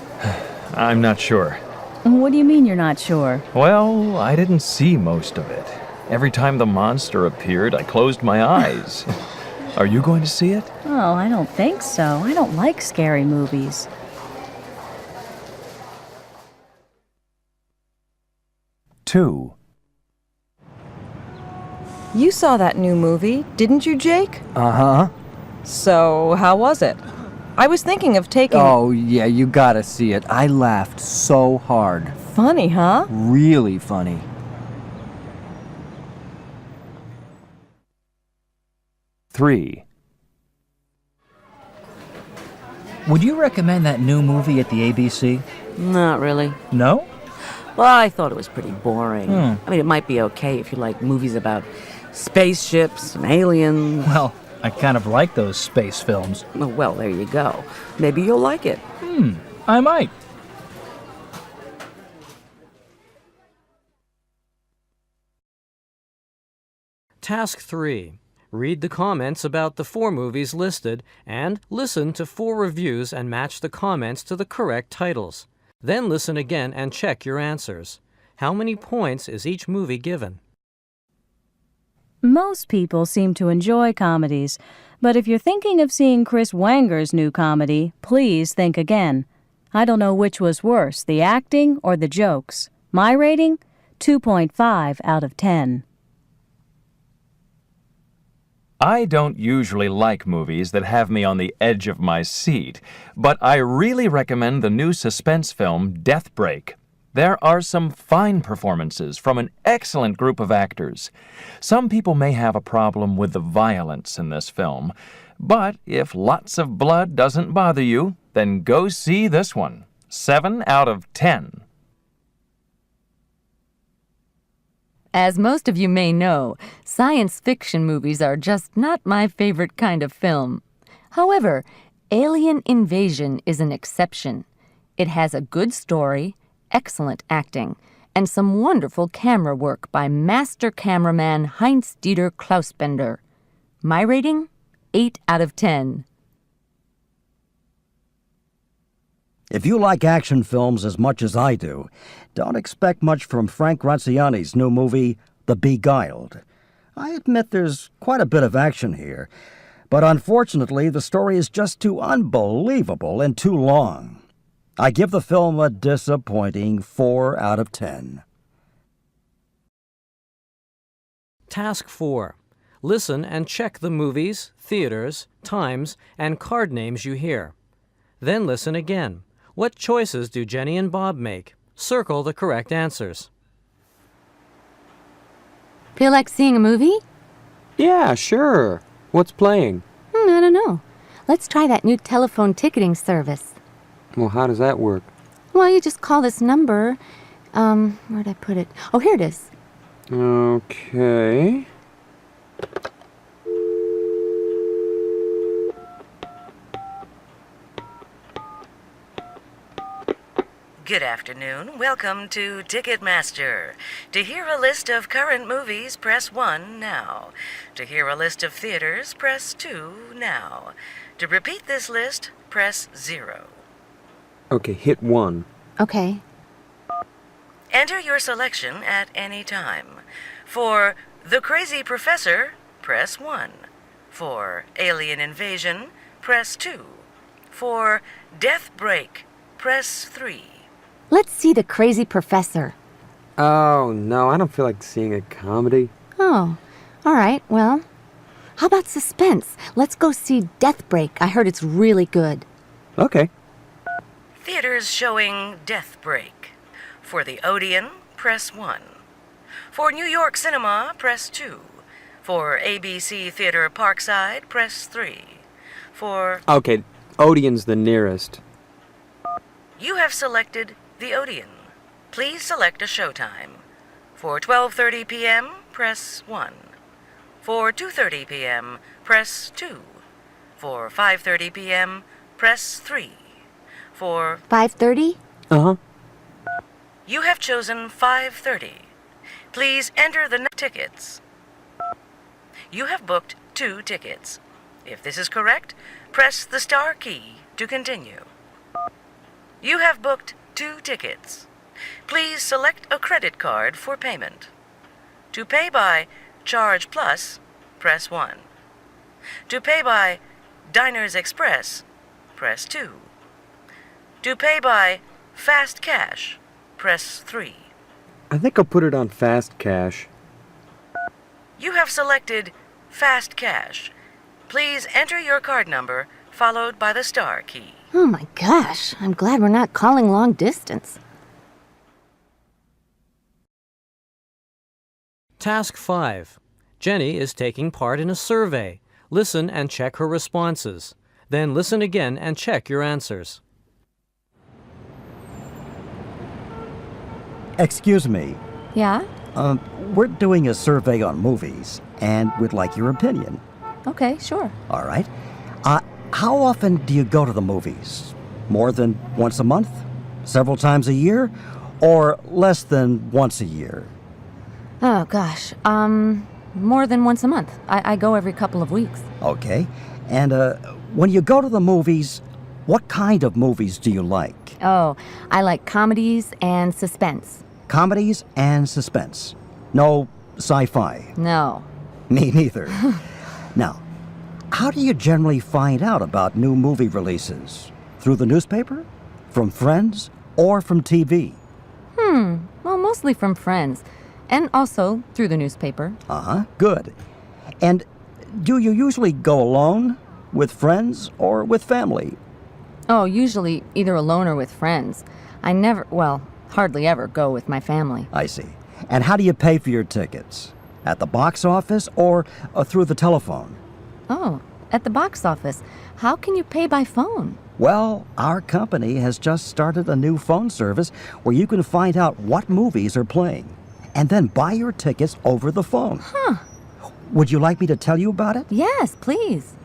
I'm not sure. What do you mean you're not sure? Well, I didn't see most of it. Every time the monster appeared, I closed my eyes. Are you going to see it? Oh, I don't think so. I don't like scary movies. 2, You saw that new movie, didn't you, Jake? Uh-huh. So, how was it? I was thinking of taking... Oh, yeah, you gotta see it. I laughed so hard. Funny, huh? Really funny. 3, Would you recommend that new movie at the ABC? Not really. No? Well, I thought it was pretty boring. Hmm. I mean, it might be okay if you like movies about spaceships and aliens. Well, I kind of like those space films. Well, there you go. Maybe you'll like it. I might. Task 3. Read the comments about the 4 movies listed and listen to 4 reviews and match the comments to the correct titles. Then listen again and check your answers. How many points is each movie given? Most people seem to enjoy comedies, but if you're thinking of seeing Chris Wanger's new comedy, please think again. I don't know which was worse, the acting or the jokes. My rating? 2.5 out of 10. I don't usually like movies that have me on the edge of my seat, but I really recommend the new suspense film Death Break. There are some fine performances from an excellent group of actors. Some people may have a problem with the violence in this film, but if lots of blood doesn't bother you, then go see this one. 7 out of 10. As most of you may know, science fiction movies are just not my favorite kind of film. However, Alien Invasion is an exception. It has a good story, excellent acting, and some wonderful camera work by master cameraman Heinz-Dieter Klausbender. My rating? 8 out of 10. If you like action films as much as I do, don't expect much from Frank Graziani's new movie, The Beguiled. I admit there's quite a bit of action here, but unfortunately the story is just too unbelievable and too long. I give the film a disappointing 4 out of 10. Task 4. Listen and check the movies, theaters, times, and card names you hear. Then listen again. What choices do Jenny and Bob make? Circle the correct answers. Feel like seeing a movie? Yeah, sure. What's playing? I don't know. Let's try that new telephone ticketing service. Well, how does that work? Well, you just call this number. Where'd I put it? Oh, here it is. Okay. Good afternoon. Welcome to Ticketmaster. To hear a list of current movies, press 1 now. To hear a list of theaters, press 2 now. To repeat this list, press 0. Okay, hit 1. Okay. Enter your selection at any time. For The Crazy Professor, press 1. For Alien Invasion, press 2. For Death Break, press 3. Let's see The Crazy Professor. Oh, no, I don't feel like seeing a comedy. Oh, all right, well, how about suspense? Let's go see Death Break. I heard it's really good. Okay. Theaters showing Death Break. For the Odeon, press 1. For New York Cinema, press 2. For ABC Theater Parkside, press 3. For... Okay, Odeon's the nearest. You have selected the Odeon. Please select a showtime. For 12:30 p.m., press 1. For 2:30 p.m., press 2. For 5:30 p.m., press 3. For 5:30? Uh-huh. You have chosen 5:30. Please enter the tickets. You have booked 2 tickets. If this is correct, press the star key to continue. You have booked 2 tickets. Please select a credit card for payment. To pay by Charge Plus, press 1. To pay by Diners Express, press 2. To pay by Fast Cash, press 3. I think I'll put it on Fast Cash. You have selected Fast Cash. Please enter your card number, followed by the star key. Oh my gosh, I'm glad we're not calling long distance. Task 5. Jenny is taking part in a survey. Listen and check her responses. Then listen again and check your answers. Excuse me. Yeah? We're doing a survey on movies, and we'd like your opinion. Okay, sure. All right. How often do you go to the movies? More than once a month? Several times a year? Or less than once a year? Oh, gosh. More than once a month. I go every couple of weeks. Okay. And when you go to the movies, what kind of movies do you like? Oh, I like comedies and suspense. Comedies and suspense. No sci-fi. No. Me neither. Now, how do you generally find out about new movie releases? Through the newspaper? From friends? Or from TV? Well, mostly from friends. And also through the newspaper. Uh-huh, good. And do you usually go alone, with friends, or with family? Oh, usually either alone or with friends. I never, well, hardly ever go with my family. I see. And how do you pay for your tickets? At the box office or through the telephone? Oh, at the box office. How can you pay by phone? Well, our company has just started a new phone service where you can find out what movies are playing and then buy your tickets over the phone. Huh. Would you like me to tell you about it? Yes, please.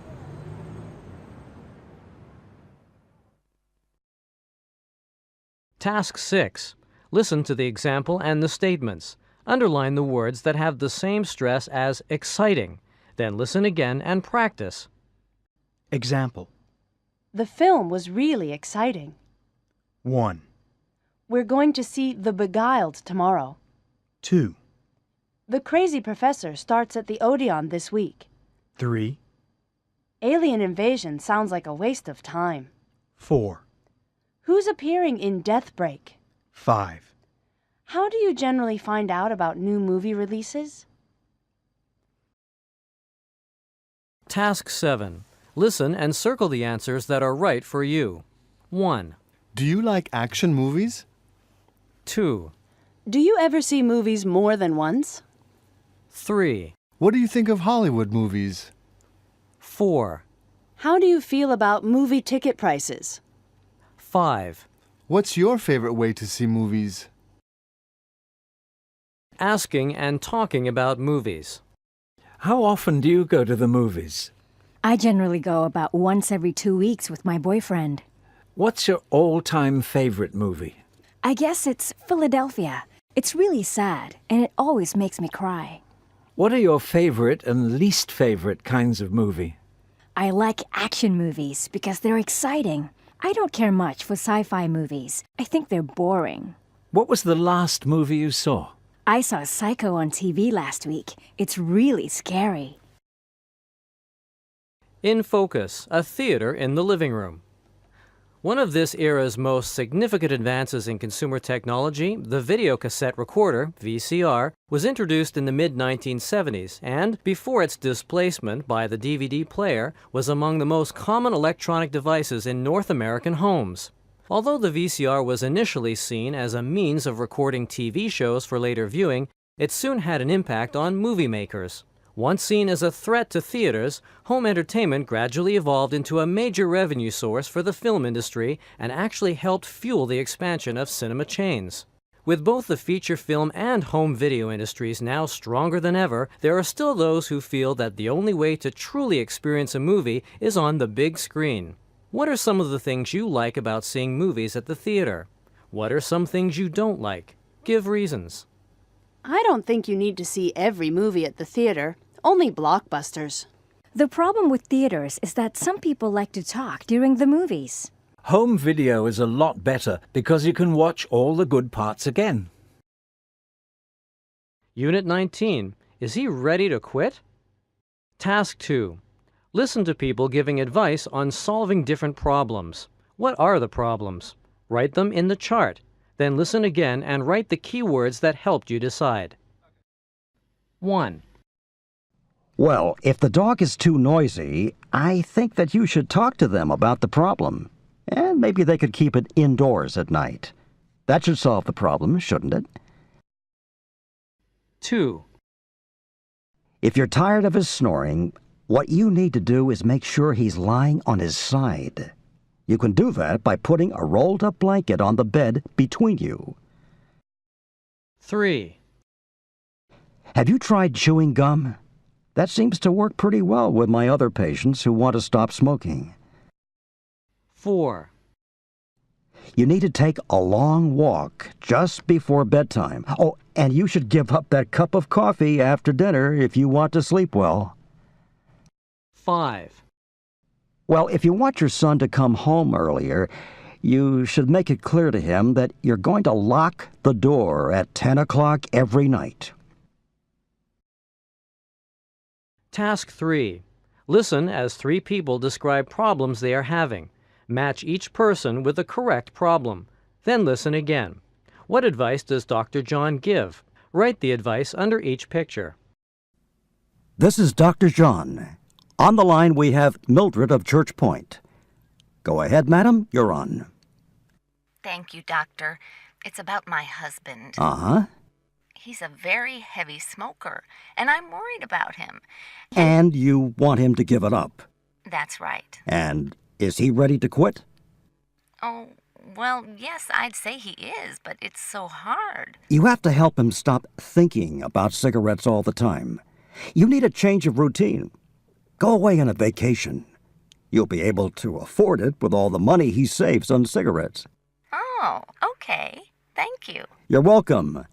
Task 6. Listen to the example and the statements. Underline the words that have the same stress as exciting. Then listen again and practice. Example. The film was really exciting. 1, We're going to see The Beguiled tomorrow. 2, The Crazy Professor starts at the Odeon this week. 3, Alien Invasion sounds like a waste of time. 4, Who's appearing in Death Break? 5. How do you generally find out about new movie releases? Task 7. Listen and circle the answers that are right for you. 1, Do you like action movies? 2, Do you ever see movies more than once? 3, What do you think of Hollywood movies? 4, How do you feel about movie ticket prices? 5. What's your favorite way to see movies? Asking and talking about movies. How often do you go to the movies? I generally go about once every 2 weeks with my boyfriend. What's your all-time favorite movie? I guess it's Philadelphia. It's really sad, and it always makes me cry. What are your favorite and least favorite kinds of movie? I like action movies because they're exciting. I don't care much for sci-fi movies. I think they're boring. What was the last movie you saw? I saw Psycho on TV last week. It's really scary. In focus, a theater in the living room. One of this era's most significant advances in consumer technology, the videocassette recorder, VCR, was introduced in the mid-1970s and, before its displacement by the DVD player, was among the most common electronic devices in North American homes. Although the VCR was initially seen as a means of recording TV shows for later viewing, it soon had an impact on movie makers. Once seen as a threat to theaters, home entertainment gradually evolved into a major revenue source for the film industry and actually helped fuel the expansion of cinema chains. With both the feature film and home video industries now stronger than ever, there are still those who feel that the only way to truly experience a movie is on the big screen. What are some of the things you like about seeing movies at the theater? What are some things you don't like? Give reasons. I don't think you need to see every movie at the theater, only blockbusters. The problem with theaters is that some people like to talk during the movies. Home video is a lot better because you can watch all the good parts again. Unit 19. Is he ready to quit? Task 2. Listen to people giving advice on solving different problems. What are the problems? Write them in the chart. Then listen again and write the keywords that helped you decide. 1. Well, if the dog is too noisy, I think that you should talk to them about the problem. And maybe they could keep it indoors at night. That should solve the problem, shouldn't it? 2. If you're tired of his snoring, what you need to do is make sure he's lying on his side. You can do that by putting a rolled-up blanket on the bed between you. 3. Have you tried chewing gum? That seems to work pretty well with my other patients who want to stop smoking. 4. You need to take a long walk just before bedtime. Oh, and you should give up that cup of coffee after dinner if you want to sleep well. 5. Well, if you want your son to come home earlier, you should make it clear to him that you're going to lock the door at 10 o'clock every night. Task 3. Listen as 3 people describe problems they are having. Match each person with the correct problem. Then listen again. What advice does Dr. John give? Write the advice under each picture. This is Dr. John. On the line, we have Mildred of Church Point. Go ahead, madam. You're on. Thank you, Doctor. It's about my husband. Uh-huh. He's a very heavy smoker, and I'm worried about him. And you want him to give it up. That's right. And is he ready to quit? Oh, well, yes, I'd say he is, but it's so hard. You have to help him stop thinking about cigarettes all the time. You need a change of routine. Go away on a vacation. You'll be able to afford it with all the money he saves on cigarettes. Oh, okay. Thank you. You're welcome.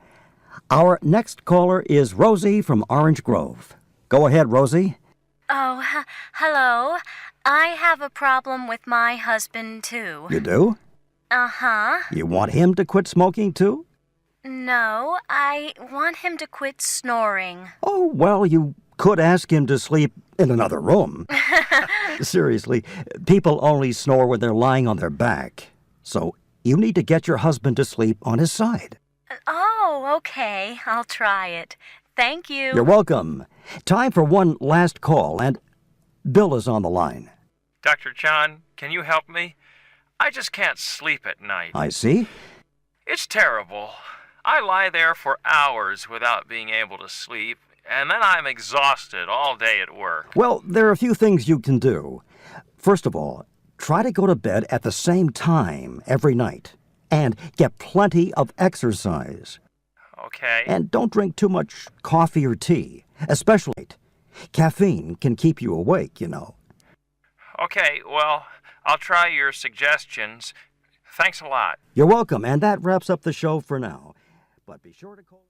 Our next caller is Rosie from Orange Grove. Go ahead, Rosie. Oh, hello. I have a problem with my husband, too. You do? Uh-huh. You want him to quit smoking, too? No, I want him to quit snoring. Oh, well, you could ask him to sleep in another room. Seriously, people only snore when they're lying on their back. So you need to get your husband to sleep on his side. Oh, okay. I'll try it. Thank you. You're welcome. Time for one last call, and Bill is on the line. Dr. John, can you help me? I just can't sleep at night. I see. It's terrible. I lie there for hours without being able to sleep, and then I'm exhausted all day at work. Well, there are a few things you can do. First of all, try to go to bed at the same time every night, and get plenty of exercise. Okay. And don't drink too much coffee or tea, especially caffeine can keep you awake, you know. Okay, well, I'll try your suggestions. Thanks a lot. You're welcome, and that wraps up the show for now. But be sure to call.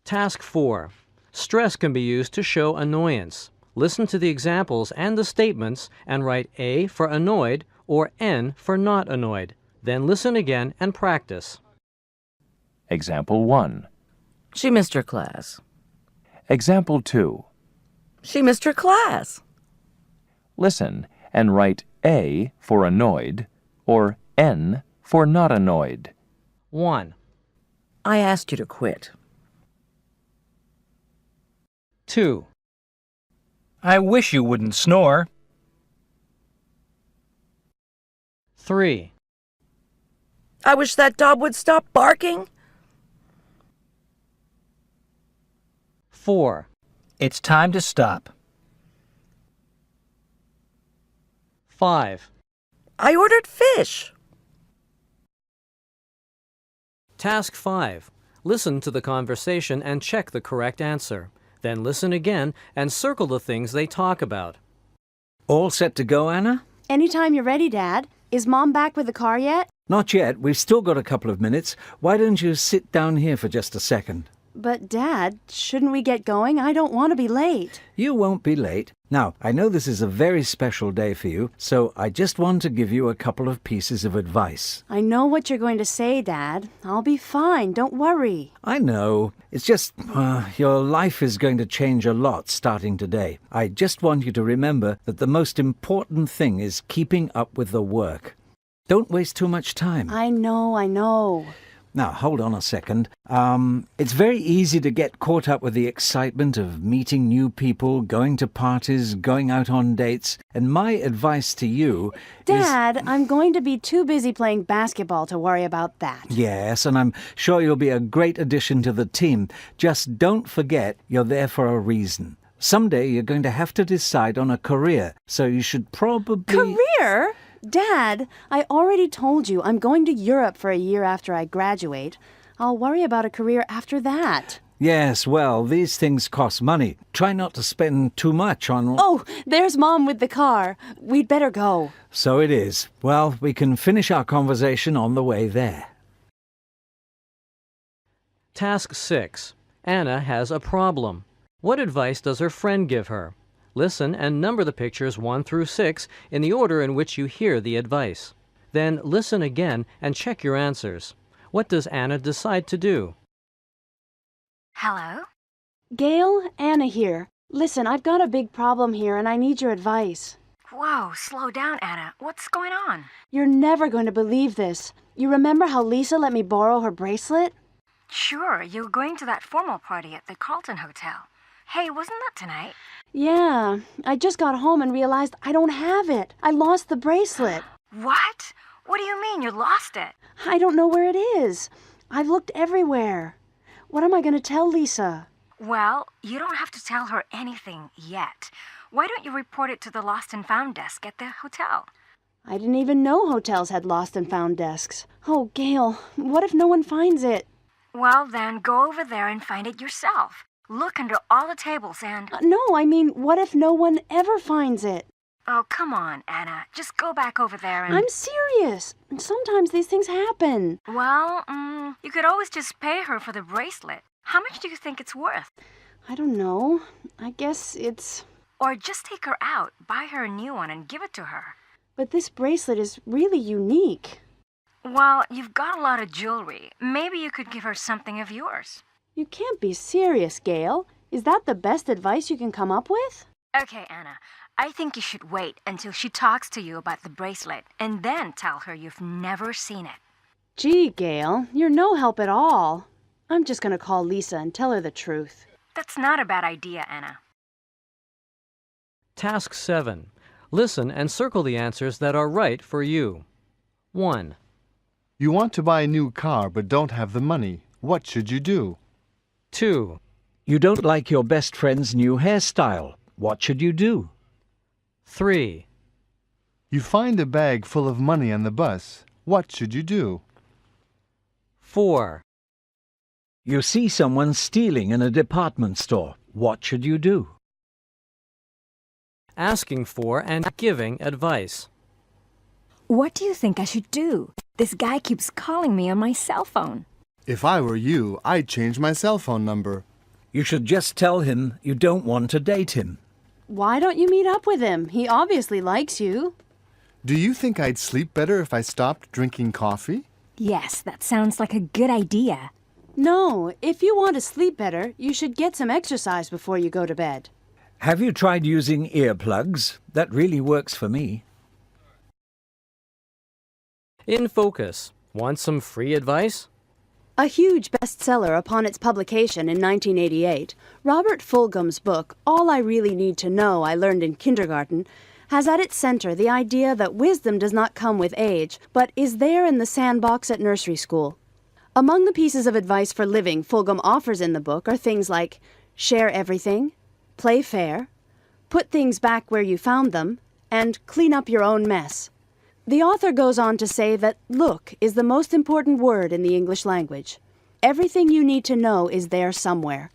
Task 4. Stress can be used to show annoyance. Listen to the examples and the statements and write A for annoyed or N for not annoyed. Then listen again and practice. Example 1. She missed her class. Example 2. She missed her class. Listen and write A for annoyed or N for not annoyed. 1. I asked you to quit. 2. I wish you wouldn't snore. 3. I wish that dog would stop barking. 4. It's time to stop. 5. I ordered fish. Task 5. Listen to the conversation and check the correct answer. Then listen again and circle the things they talk about. All set to go, Anna? Anytime you're ready, Dad. Is Mom back with the car yet? Not yet. We've still got a couple of minutes. Why don't you sit down here for just a second? But, Dad, shouldn't we get going? I don't want to be late. You won't be late. Now, I know this is a very special day for you, so I just want to give you a couple of pieces of advice. I know what you're going to say, Dad. I'll be fine. Don't worry. I know. It's just, your life is going to change a lot starting today. I just want you to remember that the most important thing is keeping up with the work. Don't waste too much time. I know. Now, hold on a second. It's very easy to get caught up with the excitement of meeting new people, going to parties, going out on dates. And my advice to you Dad, I'm going to be too busy playing basketball to worry about that. Yes, and I'm sure you'll be a great addition to the team. Just don't forget you're there for a reason. Someday you're going to have to decide on a career, so you should probably... Career? Dad, I already told you I'm going to Europe for a year after I graduate. I'll worry about a career after that. Yes, well, these things cost money. Try not to spend too much on... Oh, there's Mom with the car. We'd better go. So it is. Well, we can finish our conversation on the way there. Task 6. Anna has a problem. What advice does her friend give her? Listen and number the pictures 1 through 6 in the order in which you hear the advice. Then listen again and check your answers. What does Anna decide to do? Hello? Gail, Anna here. Listen, I've got a big problem here and I need your advice. Whoa, slow down, Anna. What's going on? You're never going to believe this. You remember how Lisa let me borrow her bracelet? Sure, you're going to that formal party at the Carlton Hotel. Hey, wasn't that tonight? Yeah, I just got home and realized I don't have it. I lost the bracelet. What? What do you mean you lost it? I don't know where it is. I've looked everywhere. What am I going to tell Lisa? Well, you don't have to tell her anything yet. Why don't you report it to the Lost and Found desk at the hotel? I didn't even know hotels had lost and found desks. Oh, Gail, what if no one finds it? Well, then go over there and find it yourself. Look under all the tables and... No, I mean, what if no one ever finds it? Oh, come on, Anna. Just go back over there and... I'm serious. Sometimes these things happen. Well, you could always just pay her for the bracelet. How much do you think it's worth? I don't know. I guess it's... Or just take her out, buy her a new one, and give it to her. But this bracelet is really unique. Well, you've got a lot of jewelry. Maybe you could give her something of yours. You can't be serious, Gail. Is that the best advice you can come up with? Okay, Anna. I think you should wait until she talks to you about the bracelet, and then tell her you've never seen it. Gee, Gail, you're no help at all. I'm just going to call Lisa and tell her the truth. That's not a bad idea, Anna. Task 7. Listen and circle the answers that are right for you. 1. You want to buy a new car but don't have the money. What should you do? 2. You don't like your best friend's new hairstyle. What should you do? 3. You find a bag full of money on the bus. What should you do? 4. You see someone stealing in a department store. What should you do? Asking for and giving advice. What do you think I should do? This guy keeps calling me on my cell phone. If I were you, I'd change my cell phone number. You should just tell him you don't want to date him. Why don't you meet up with him? He obviously likes you. Do you think I'd sleep better if I stopped drinking coffee? Yes, that sounds like a good idea. No, if you want to sleep better, you should get some exercise before you go to bed. Have you tried using earplugs? That really works for me. In Focus. Want some free advice? A huge bestseller upon its publication in 1988, Robert Fulghum's book, All I Really Need to Know I Learned in Kindergarten, has at its center the idea that wisdom does not come with age, but is there in the sandbox at nursery school. Among the pieces of advice for living Fulghum offers in the book are things like share everything, play fair, put things back where you found them, and clean up your own mess. The author goes on to say that look is the most important word in the English language. Everything you need to know is there somewhere,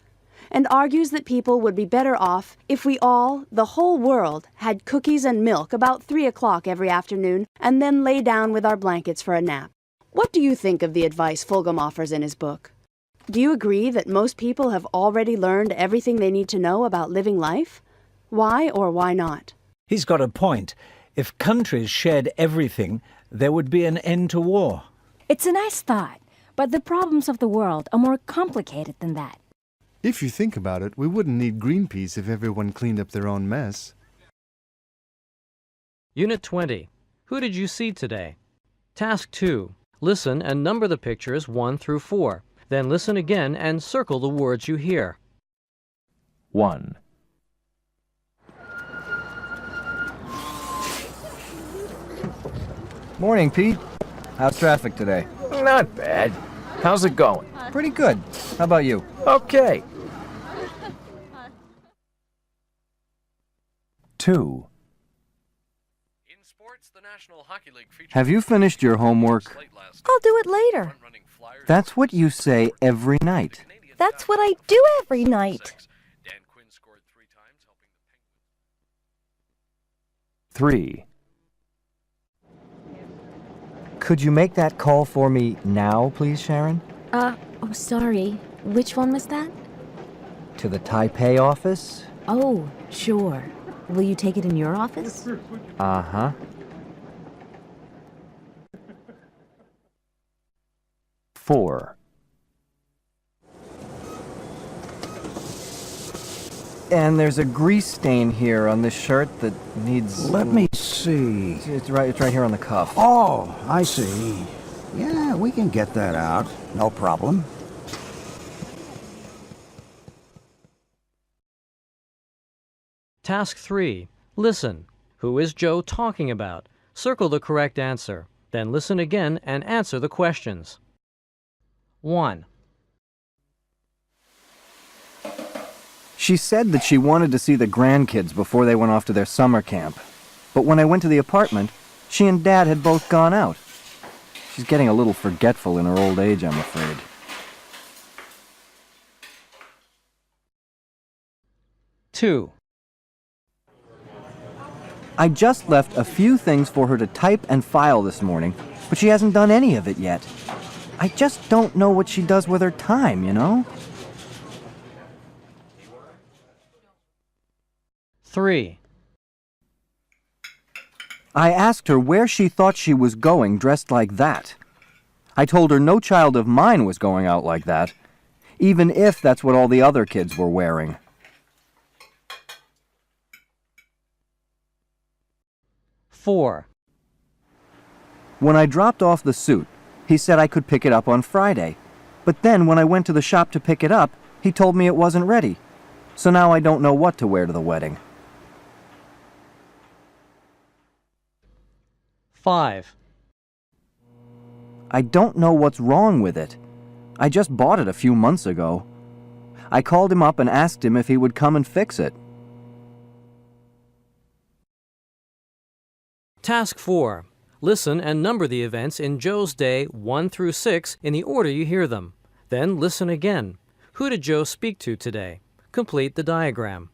and argues that people would be better off if we all, the whole world, had cookies and milk about 3 o'clock every afternoon and then lay down with our blankets for a nap. What do you think of the advice Fulghum offers in his book? Do you agree that most people have already learned everything they need to know about living life? Why or why not? He's got a point. If countries shared everything, there would be an end to war. It's a nice thought, but the problems of the world are more complicated than that. If you think about it, we wouldn't need Greenpeace if everyone cleaned up their own mess. Unit 20. Who did you see today? Task 2. Listen and number the pictures 1 through 4. Then listen again and circle the words you hear. 1. Morning, Pete. How's traffic today? Not bad. How's it going? Pretty good. How about you? Okay. 2. Have you finished your homework? I'll do it later. That's what you say every night. That's what I do every night. 3. Could you make that call for me now, please, Sharon? Oh, sorry. Which one was that? To the Taipei office? Oh, sure. Will you take it in your office? Uh-huh. 4. And there's a grease stain here on this shirt that needs... Let me see. It's right here on the cuff. Oh, I see. Yeah, we can get that out. No problem. Task 3. Listen. Who is Joe talking about? Circle the correct answer. Then listen again and answer the questions. 1. She said that she wanted to see the grandkids before they went off to their summer camp. But when I went to the apartment, she and Dad had both gone out. She's getting a little forgetful in her old age, I'm afraid. 2. I just left a few things for her to type and file this morning, but she hasn't done any of it yet. I just don't know what she does with her time, you know? 3. I asked her where she thought she was going dressed like that. I told her no child of mine was going out like that, even if that's what all the other kids were wearing. 4. When I dropped off the suit, he said I could pick it up on Friday. But then when I went to the shop to pick it up, he told me it wasn't ready. So now I don't know what to wear to the wedding. 5. I don't know what's wrong with it. I just bought it a few months ago. I called him up and asked him if he would come and fix it. Task 4. Listen and number the events in Joe's day 1 through 6 in the order you hear them. Then listen again. Who did Joe speak to today? Complete the diagram.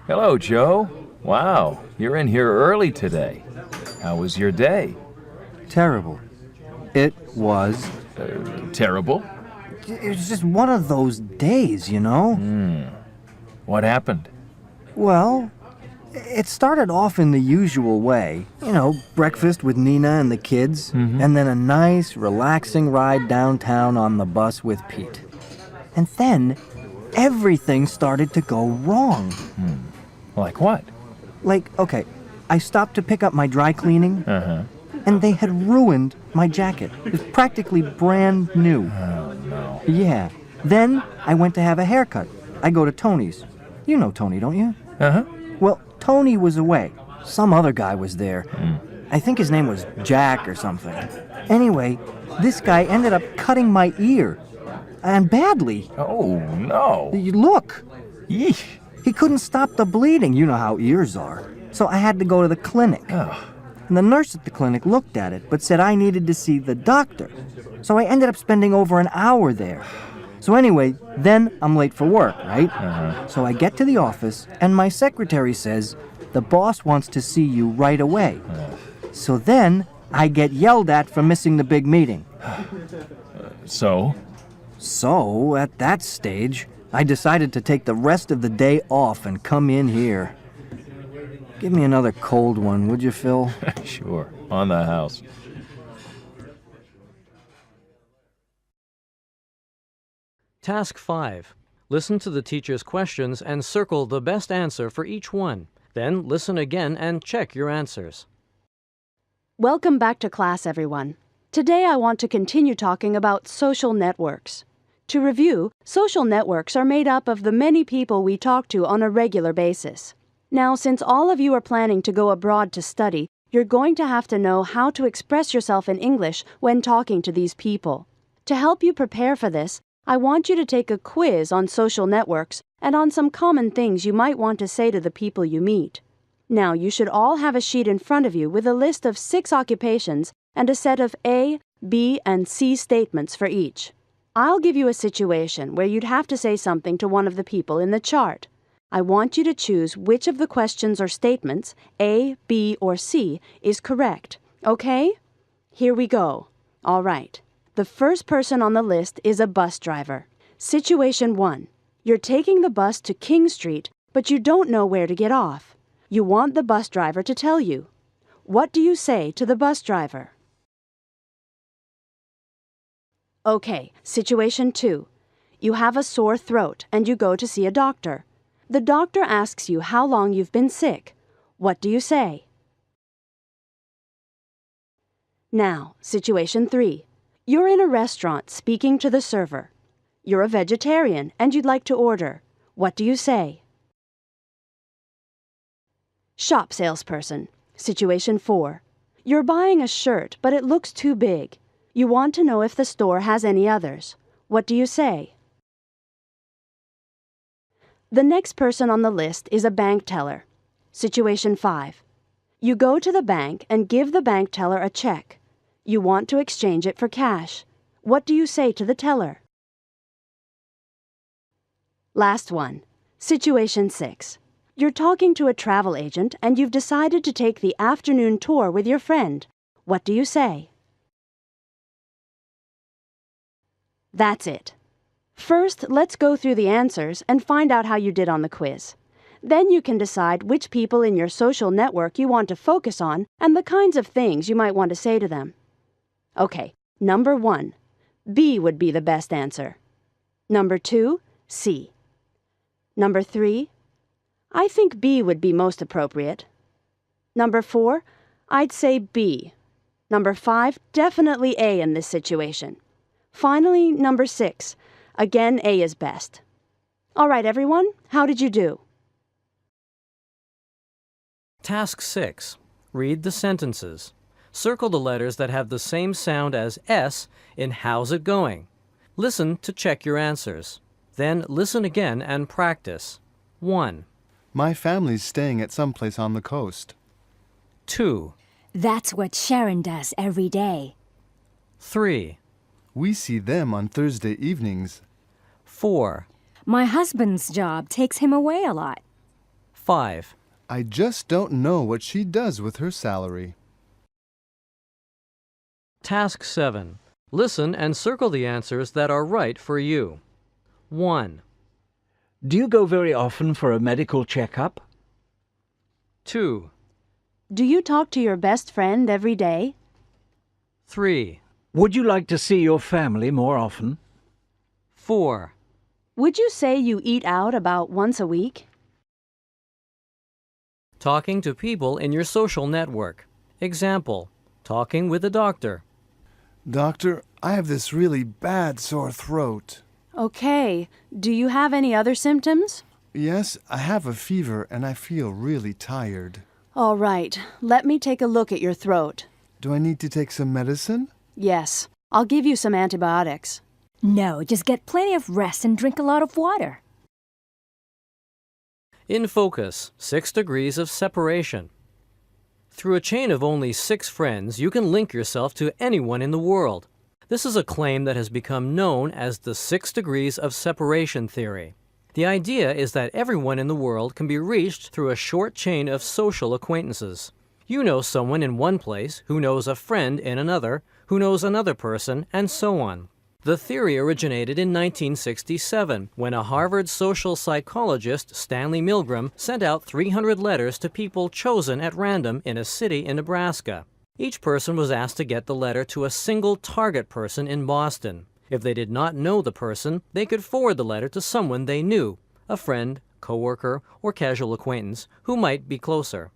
Hello, Joe. Wow, you're in here early today. How was your day? Terrible. It was. Terrible? It was just one of those days, you know? What happened? Well, it started off in the usual way. You know, breakfast with Nina and the kids, and then a nice, relaxing ride downtown on the bus with Pete. And then, everything started to go wrong. Like what? Like, okay, I stopped to pick up my dry cleaning, and they had ruined my jacket. It was practically brand new. Oh, no. Yeah. Then I went to have a haircut. I go to Tony's. You know Tony, don't you? Well, Tony was away. Some other guy was there. I think his name was Jack or something. Anyway, this guy ended up cutting my ear. And badly. Oh, no. Look. Yeesh. He couldn't stop the bleeding. You know how ears are. So I had to go to the clinic. And the nurse at the clinic looked at it, but said I needed to see the doctor. So I ended up spending over an hour there. So anyway, then I'm late for work, right? So I get to the office, and my secretary says, the boss wants to see you right away. So then I get yelled at for missing the big meeting. So? So, at that stage, I decided to take the rest of the day off and come in here. Give me another cold one, would you, Phil? Sure, on the house. Task 5. Listen to the teacher's questions and circle the best answer for each one. Then listen again and check your answers. Welcome back to class, everyone. Today I want to continue talking about social networks. To review, social networks are made up of the many people we talk to on a regular basis. Now, since all of you are planning to go abroad to study, you're going to have to know how to express yourself in English when talking to these people. To help you prepare for this, I want you to take a quiz on social networks and on some common things you might want to say to the people you meet. Now, you should all have a sheet in front of you with a list of 6 occupations and a set of A, B, and C statements for each. I'll give you a situation where you'd have to say something to one of the people in the chart. I want you to choose which of the questions or statements, A, B, or C, is correct. Okay? Here we go. All right. The first person on the list is a bus driver. Situation 1. You're taking the bus to King Street, but you don't know where to get off. You want the bus driver to tell you. What do you say to the bus driver? Okay, situation 2. You have a sore throat and you go to see a doctor. The doctor asks you how long you've been sick. What do you say? Now, situation 3. You're in a restaurant speaking to the server. You're a vegetarian and you'd like to order. What do you say? Shop salesperson. Situation 4. You're buying a shirt, but it looks too big. You want to know if the store has any others. What do you say? The next person on the list is a bank teller. Situation 5. You go to the bank and give the bank teller a check. You want to exchange it for cash. What do you say to the teller? Last one. Situation 6. You're talking to a travel agent and you've decided to take the afternoon tour with your friend. What do you say? That's it. First, let's go through the answers and find out how you did on the quiz. Then you can decide which people in your social network you want to focus on and the kinds of things you might want to say to them. Okay, number 1. B would be the best answer. Number 2, C. Number 3, I think B would be most appropriate. Number 4, I'd say B. Number 5, definitely A in this situation. Finally, number 6, again A is best. All right, everyone, how did you do? Task 6. Read the sentences. Circle the letters that have the same sound as S in How's It Going? Listen to check your answers. Then listen again and practice. 1. My family's staying at some place on the coast. 2. That's what Sharon does every day. 3. We see them on Thursday evenings. 4. My husband's job takes him away a lot. 5. I just don't know what she does with her salary. Task 7. Listen and circle the answers that are right for you. 1. Do you go very often for a medical checkup? 2. Do you talk to your best friend every day? 3. Would you like to see your family more often? 4. Would you say you eat out about once a week? Talking to people in your social network. Example, talking with a doctor. Doctor, I have this really bad sore throat. Okay. Do you have any other symptoms? Yes, I have a fever and I feel really tired. All right. Let me take a look at your throat. Do I need to take some medicine? Yes. I'll give you some antibiotics. No, just get plenty of rest and drink a lot of water. In focus, 6 degrees of separation. Through a chain of only 6 friends, you can link yourself to anyone in the world. This is a claim that has become known as the 6 degrees of separation theory. The idea is that everyone in the world can be reached through a short chain of social acquaintances. You know someone in one place who knows a friend in another, who knows another person, and so on. The theory originated in 1967 when a Harvard social psychologist, Stanley Milgram, sent out 300 letters to people chosen at random in a city in Nebraska. Each person was asked to get the letter to a single target person in Boston. If they did not know the person, they could forward the letter to someone they knew, a friend, coworker, or casual acquaintance who might be closer.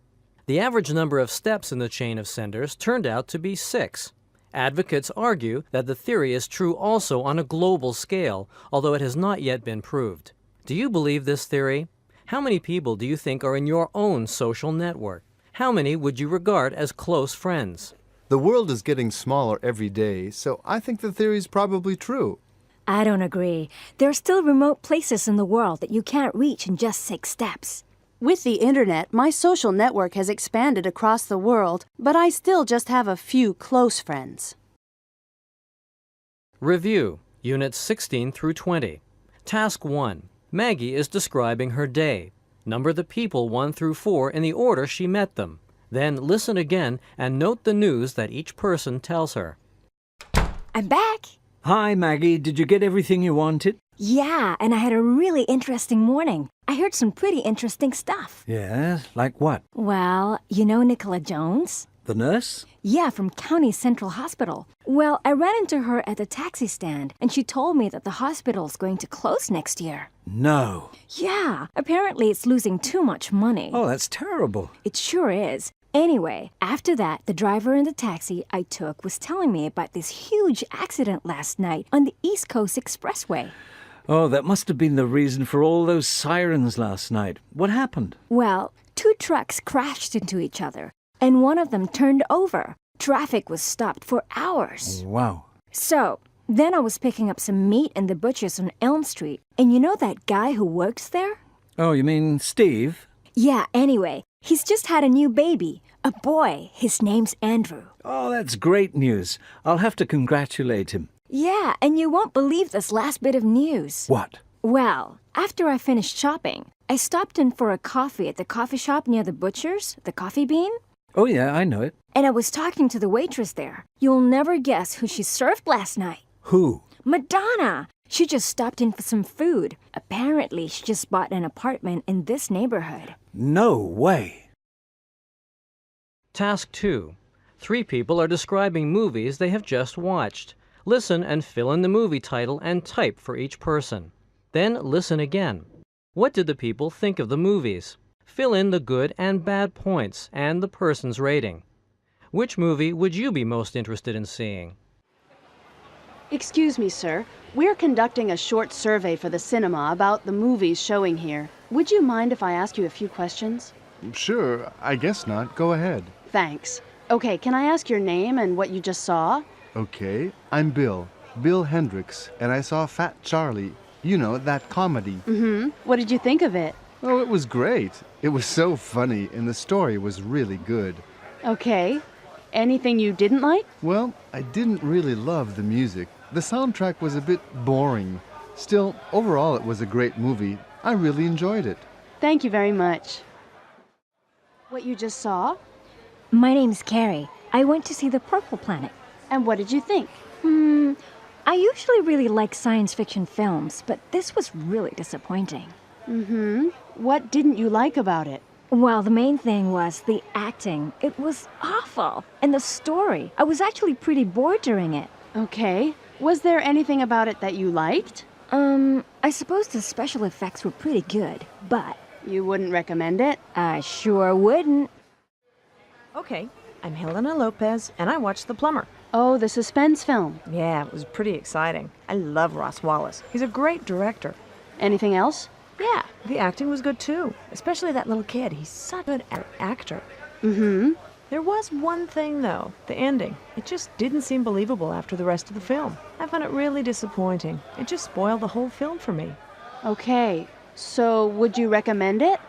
The average number of steps in the chain of senders turned out to be 6. Advocates argue that the theory is true also on a global scale, although it has not yet been proved. Do you believe this theory? How many people do you think are in your own social network? How many would you regard as close friends? The world is getting smaller every day, so I think the theory is probably true. I don't agree. There are still remote places in the world that you can't reach in just 6 steps. With the internet, my social network has expanded across the world, but I still just have a few close friends. Review, Units 16 through 20. Task 1. Maggie is describing her day. Number the people 1 through 4 in the order she met them. Then listen again and note the news that each person tells her. I'm back. Hi, Maggie. Did you get everything you wanted? Yeah, and I had a really interesting morning. I heard some pretty interesting stuff. Yeah, like what? Well, you know Nicola Jones? The nurse? Yeah, from County Central Hospital. Well, I ran into her at the taxi stand, and she told me that the hospital's going to close next year. No. Yeah, apparently it's losing too much money. Oh, that's terrible. It sure is. Anyway, after that, the driver in the taxi I took was telling me about this huge accident last night on the East Coast Expressway. Oh, that must have been the reason for all those sirens last night. What happened? Well, 2 trucks crashed into each other. and one of them turned over. Traffic was stopped for hours. Wow. So, then I was picking up some meat in the butcher's on Elm Street, and you know that guy who works there? Oh, you mean Steve? Yeah, anyway, he's just had a new baby, a boy. His name's Andrew. Oh, that's great news. I'll have to congratulate him. Yeah, and you won't believe this last bit of news. What? Well, after I finished shopping, I stopped in for a coffee at the coffee shop near the butcher's, the Coffee Bean. Oh, yeah, I know it. And I was talking to the waitress there. You'll never guess who she served last night. Who? Madonna! She just stopped in for some food. Apparently, she just bought an apartment in this neighborhood. No way. Task 2. 3 people are describing movies they have just watched. Listen and fill in the movie title and type for each person. Then listen again. What did the people think of the movies? Fill in the good and bad points and the person's rating. Which movie would you be most interested in seeing? Excuse me, sir. We're conducting a short survey for the cinema about the movies showing here. Would you mind if I ask you a few questions? Sure, I guess not. Go ahead. Thanks. Okay, can I ask your name and what you just saw? Okay, I'm Bill Hendricks, and I saw Fat Charlie. You know, that comedy. Mm-hmm. What did you think of it? Oh, it was great. It was so funny, and the story was really good. Okay. Anything you didn't like? Well, I didn't really love the music. The soundtrack was a bit boring. Still, overall it was a great movie. I really enjoyed it. Thank you very much. What you just saw? My name's Carrie. I went to see The Purple Planet. And what did you think? I usually really like science fiction films, but this was really disappointing. Mm-hmm. What didn't you like about it? Well, the main thing was the acting. It was awful. And the story. I was actually pretty bored during it. Okay. Was there anything about it that you liked? I suppose the special effects were pretty good, but... You wouldn't recommend it? I sure wouldn't. Okay, I'm Helena Lopez, and I watched The Plumber. Oh, the suspense film. Yeah, it was pretty exciting. I love Ross Wallace. He's a great director. Anything else? Yeah, the acting was good too, especially that little kid. He's such a good actor. Mm-hmm. There was one thing, though, the ending. It just didn't seem believable after the rest of the film. I found it really disappointing. It just spoiled the whole film for me. Okay, so would you recommend it?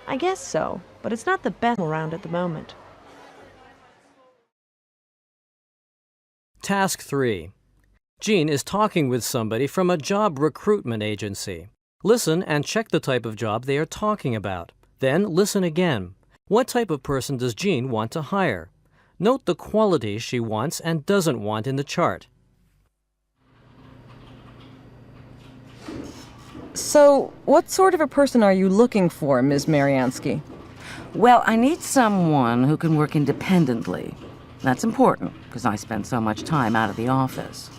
I guess so, but it's not the best around at the moment. Task 3. Jean is talking with somebody from a job recruitment agency. Listen and check the type of job they are talking about. Then listen again. What type of person does Jean want to hire? Note the qualities she wants and doesn't want in the chart. So, what sort of a person are you looking for, Ms. Mariansky? Well, I need someone who can work independently. That's important, because I spend so much time out of the office.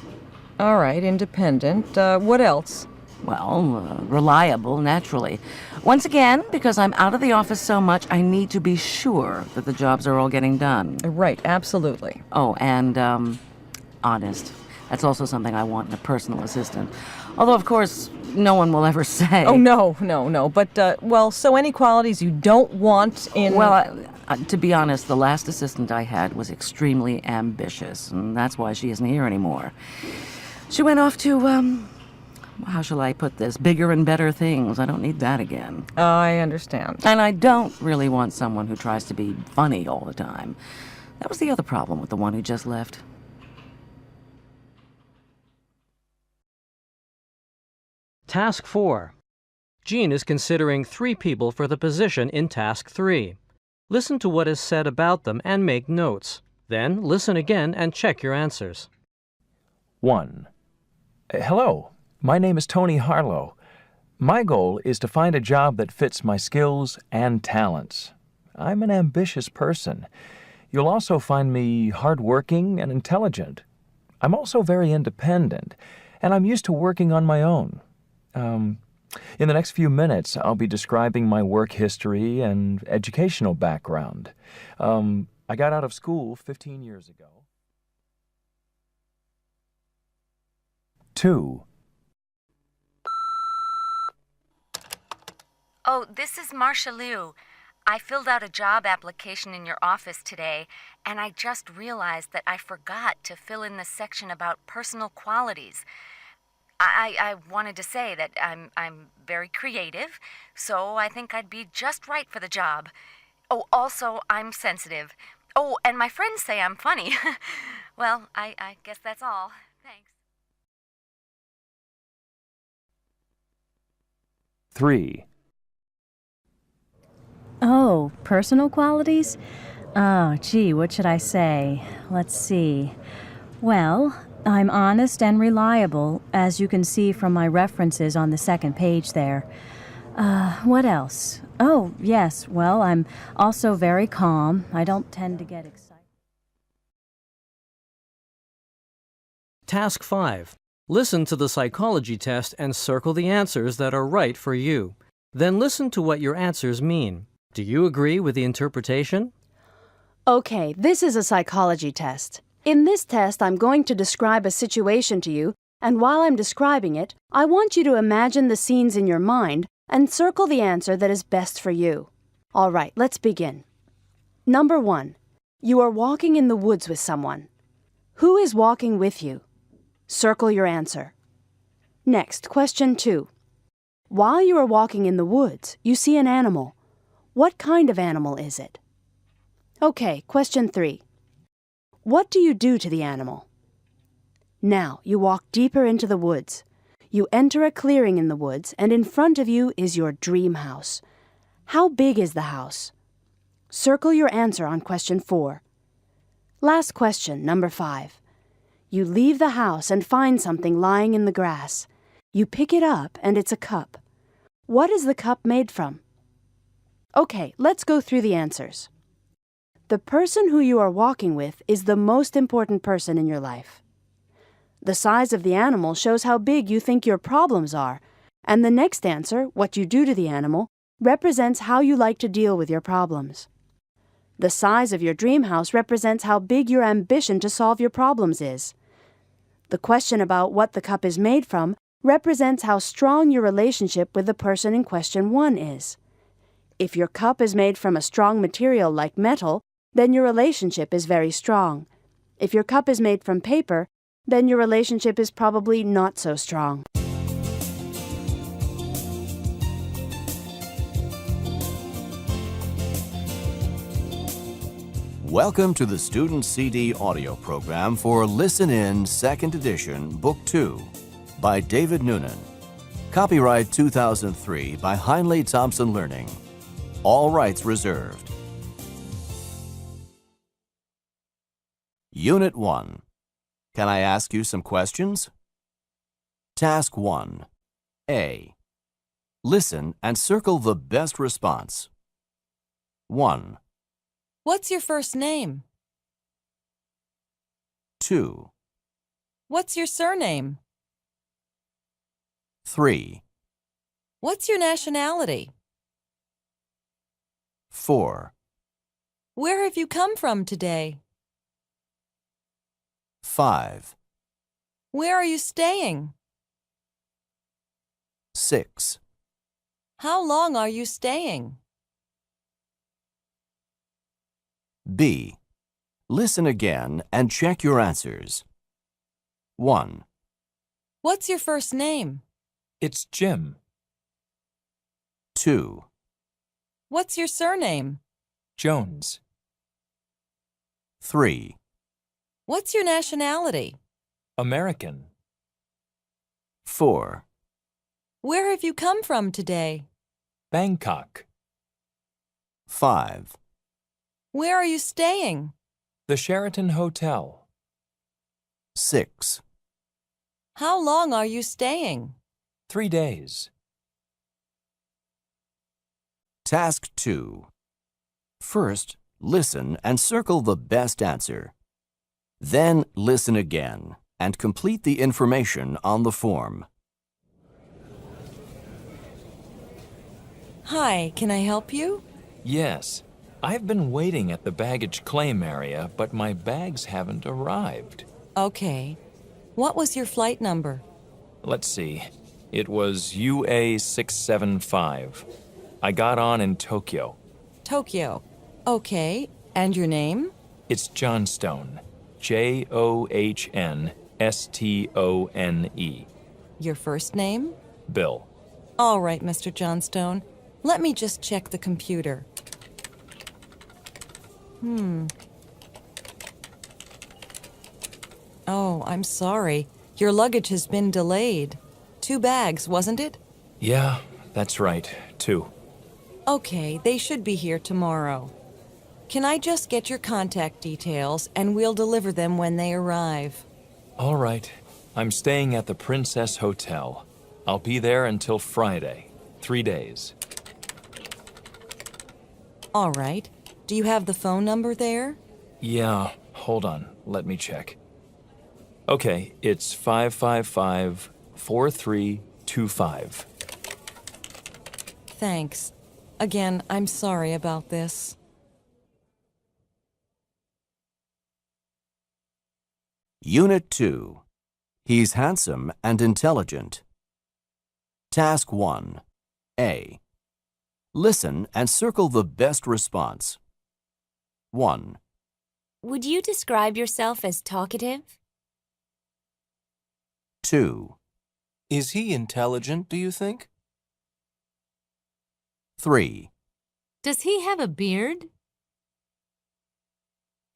All right, independent. What else? Well, reliable, naturally. Once again, because I'm out of the office so much, I need to be sure that the jobs are all getting done. Right, absolutely. Oh, and, honest. That's also something I want in a personal assistant. Although, of course, no one will ever say. Oh, no. But, well, so any qualities you don't want in... Well, to be honest, the last assistant I had was extremely ambitious, and that's why she isn't here anymore. She went off to, how shall I put this? Bigger and better things. I don't need that again. I understand. And I don't really want someone who tries to be funny all the time. That was the other problem with the one who just left. Task 4. Jean is considering 3 people for the position in Task 3. Listen to what is said about them and make notes. Then listen again and check your answers. 1. Hello, my name is Tony Harlow. My goal is to find a job that fits my skills and talents. I'm an ambitious person. You'll also find me hardworking and intelligent. I'm also very independent, and I'm used to working on my own. In the next few minutes, I'll be describing my work history and educational background. I got out of school 15 years ago. 2. Oh, this is Marcia Liu. I filled out a job application in your office today, and I just realized that I forgot to fill in the section about personal qualities. I wanted to say that I'm very creative, so I think I'd be just right for the job. Oh, also, I'm sensitive. Oh, and my friends say I'm funny. Well, I guess that's all. Thanks. 3. Oh, personal qualities? Oh, gee, what should I say? Let's see. Well, I'm honest and reliable, as you can see from my references on the second page there. What else? Oh, yes, well, I'm also very calm. I don't tend to get excited. Task 5. Listen to the psychology test and circle the answers that are right for you. Then listen to what your answers mean. Do you agree with the interpretation? Okay, this is a psychology test. In this test, I'm going to describe a situation to you, and while I'm describing it, I want you to imagine the scenes in your mind and circle the answer that is best for you. All right, let's begin. Number 1. You are walking in the woods with someone. Who is walking with you? Circle your answer. Next, question 2. While you are walking in the woods, you see an animal. What kind of animal is it? Okay, question 3. What do you do to the animal? Now, you walk deeper into the woods. You enter a clearing in the woods, and in front of you is your dream house. How big is the house? Circle your answer on question 4. Last question, number 5. You leave the house and find something lying in the grass. You pick it up, and it's a cup. What is the cup made from? Okay, let's go through the answers. The person who you are walking with is the most important person in your life. The size of the animal shows how big you think your problems are, and the next answer, what you do to the animal, represents how you like to deal with your problems. The size of your dream house represents how big your ambition to solve your problems is. The question about what the cup is made from represents how strong your relationship with the person in question 1 is. If your cup is made from a strong material like metal, then your relationship is very strong. If your cup is made from paper, then your relationship is probably not so strong. Welcome to the Student CD audio program for Listen In 2nd Edition, Book 2, by David Noonan. Copyright 2003 by Heinley Thompson Learning. All rights reserved. Unit 1. Can I ask you some questions? Task 1. A. Listen and circle the best response. 1. What's your first name? 2. What's your surname? 3. What's your nationality? 4. Where have you come from today? 5. Where are you staying? 6. How long are you staying? B. Listen again and check your answers. 1. What's your first name? It's Jim. 2. What's your surname? Jones. 3. What's your nationality? American. 4. Where have you come from today? Bangkok. 5. Where are you staying? The Sheraton Hotel. 6. How long are you staying? 3 days. Task 2. First, listen and circle the best answer. Then listen again and complete the information on the form. Hi, can I help you? Yes. I've been waiting at the baggage claim area, but my bags haven't arrived. Okay. What was your flight number? Let's see. It was UA 675. I got on in Tokyo. Tokyo. Okay, and your name? It's Johnstone. Johnstone. Your first name? Bill. All right, Mr. Johnstone. Let me just check the computer. Oh, I'm sorry. Your luggage has been delayed. 2 bags, wasn't it? Yeah, that's right. 2. Okay, they should be here tomorrow. Can I just get your contact details and we'll deliver them when they arrive? All right. I'm staying at the Princess Hotel. I'll be there until Friday. 3 days. All right. Do you have the phone number there? Yeah, hold on. Let me check. Okay, it's 555-4325. Thanks. Again, I'm sorry about this. Unit 2. He's handsome and intelligent. Task 1. A. Listen and circle the best response. 1, Would you describe yourself as talkative? 2, Is he intelligent, do you think? 3, Does he have a beard?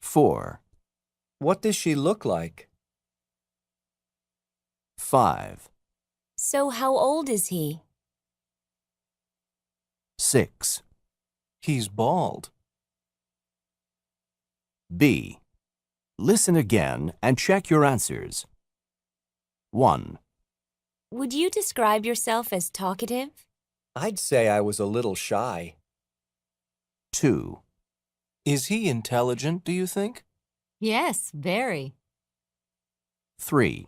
4, What does she look like? 5, So how old is he? 6. He's bald. B. Listen again and check your answers. 1, Would you describe yourself as talkative? I'd say I was a little shy. 2, Is he intelligent, do you think? Yes, very. 3,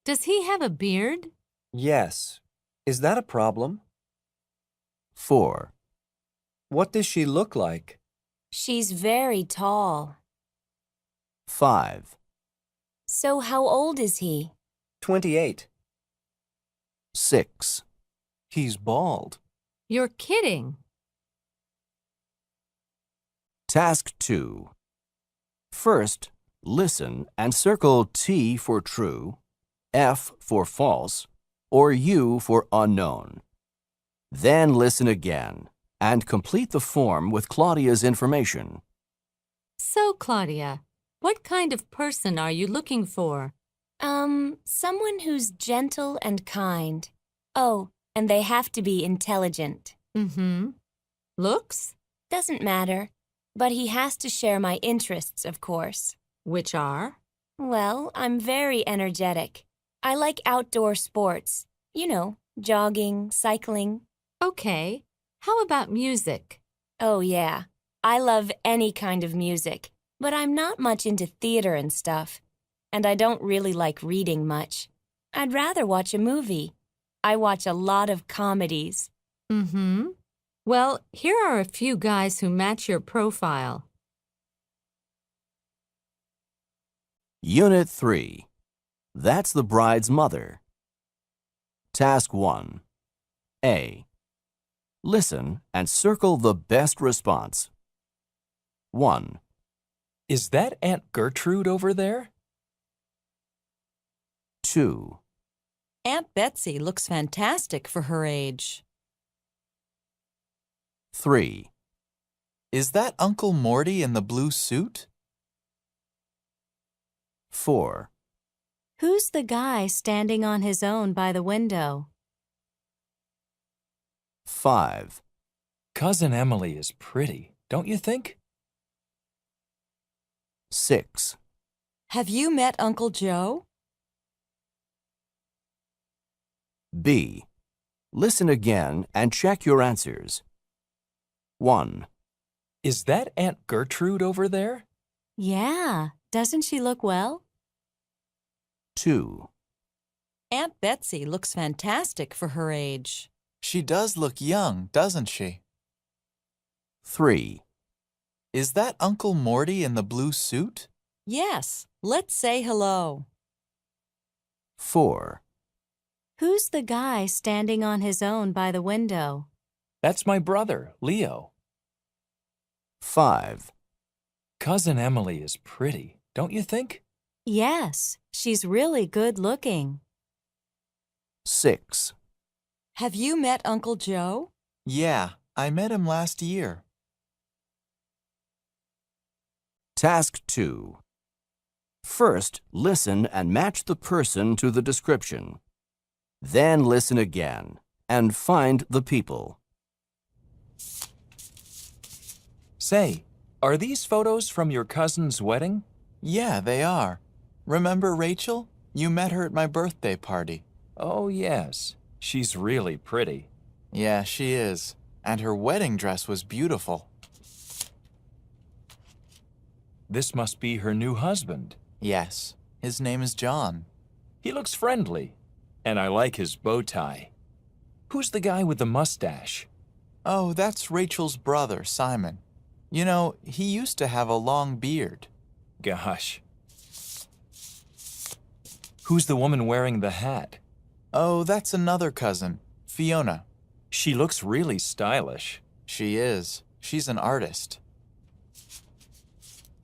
Does he have a beard? Yes. Is that a problem? 4, What does she look like? She's very tall. 5, So how old is he? 28. 6. He's bald. You're kidding. Task 2. First, listen and circle T for true, F for false, or U for unknown. Then listen again and complete the form with Claudia's information. So, Claudia, what kind of person are you looking for? Someone who's gentle and kind. Oh, and they have to be intelligent. Mm-hmm. Looks? Doesn't matter. But he has to share my interests, of course. Which are? Well, I'm very energetic. I like outdoor sports. You know, jogging, cycling. Okay. How about music? Oh, yeah. I love any kind of music, but I'm not much into theater and stuff. And I don't really like reading much. I'd rather watch a movie. I watch a lot of comedies. Mm-hmm. Well, here are a few guys who match your profile. Unit 3. That's the bride's mother. Task 1. A. Listen and circle the best response. 1, Is that Aunt Gertrude over there? 2, Aunt Betsy looks fantastic for her age. 3, Is that Uncle Morty in the blue suit? 4, Who's the guy standing on his own by the window? 5, Cousin Emily is pretty, don't you think? 6, Have you met Uncle Joe? B. Listen again and check your answers. 1, Is that Aunt Gertrude over there? Yeah, doesn't she look well? 2, Aunt Betsy looks fantastic for her age. She does look young, doesn't she? 3, Is that Uncle Morty in the blue suit? Yes, let's say hello. 4, Who's the guy standing on his own by the window? That's my brother, Leo. 5, Cousin Emily is pretty, don't you think? Yes, she's really good looking. 6, Have you met Uncle Joe? Yeah, I met him last year. Task 2. First, listen and match the person to the description. Then listen again and find the people. Say, are these photos from your cousin's wedding? Yeah, they are. Remember Rachel? You met her at my birthday party. Oh, yes. She's really pretty. Yeah, she is. And her wedding dress was beautiful. This must be her new husband. Yes, his name is John. He looks friendly, and I like his bow tie. Who's the guy with the mustache? Oh, that's Rachel's brother, Simon. You know, he used to have a long beard. Gosh. Who's the woman wearing the hat? Oh, that's another cousin, Fiona. She looks really stylish. She is. She's an artist.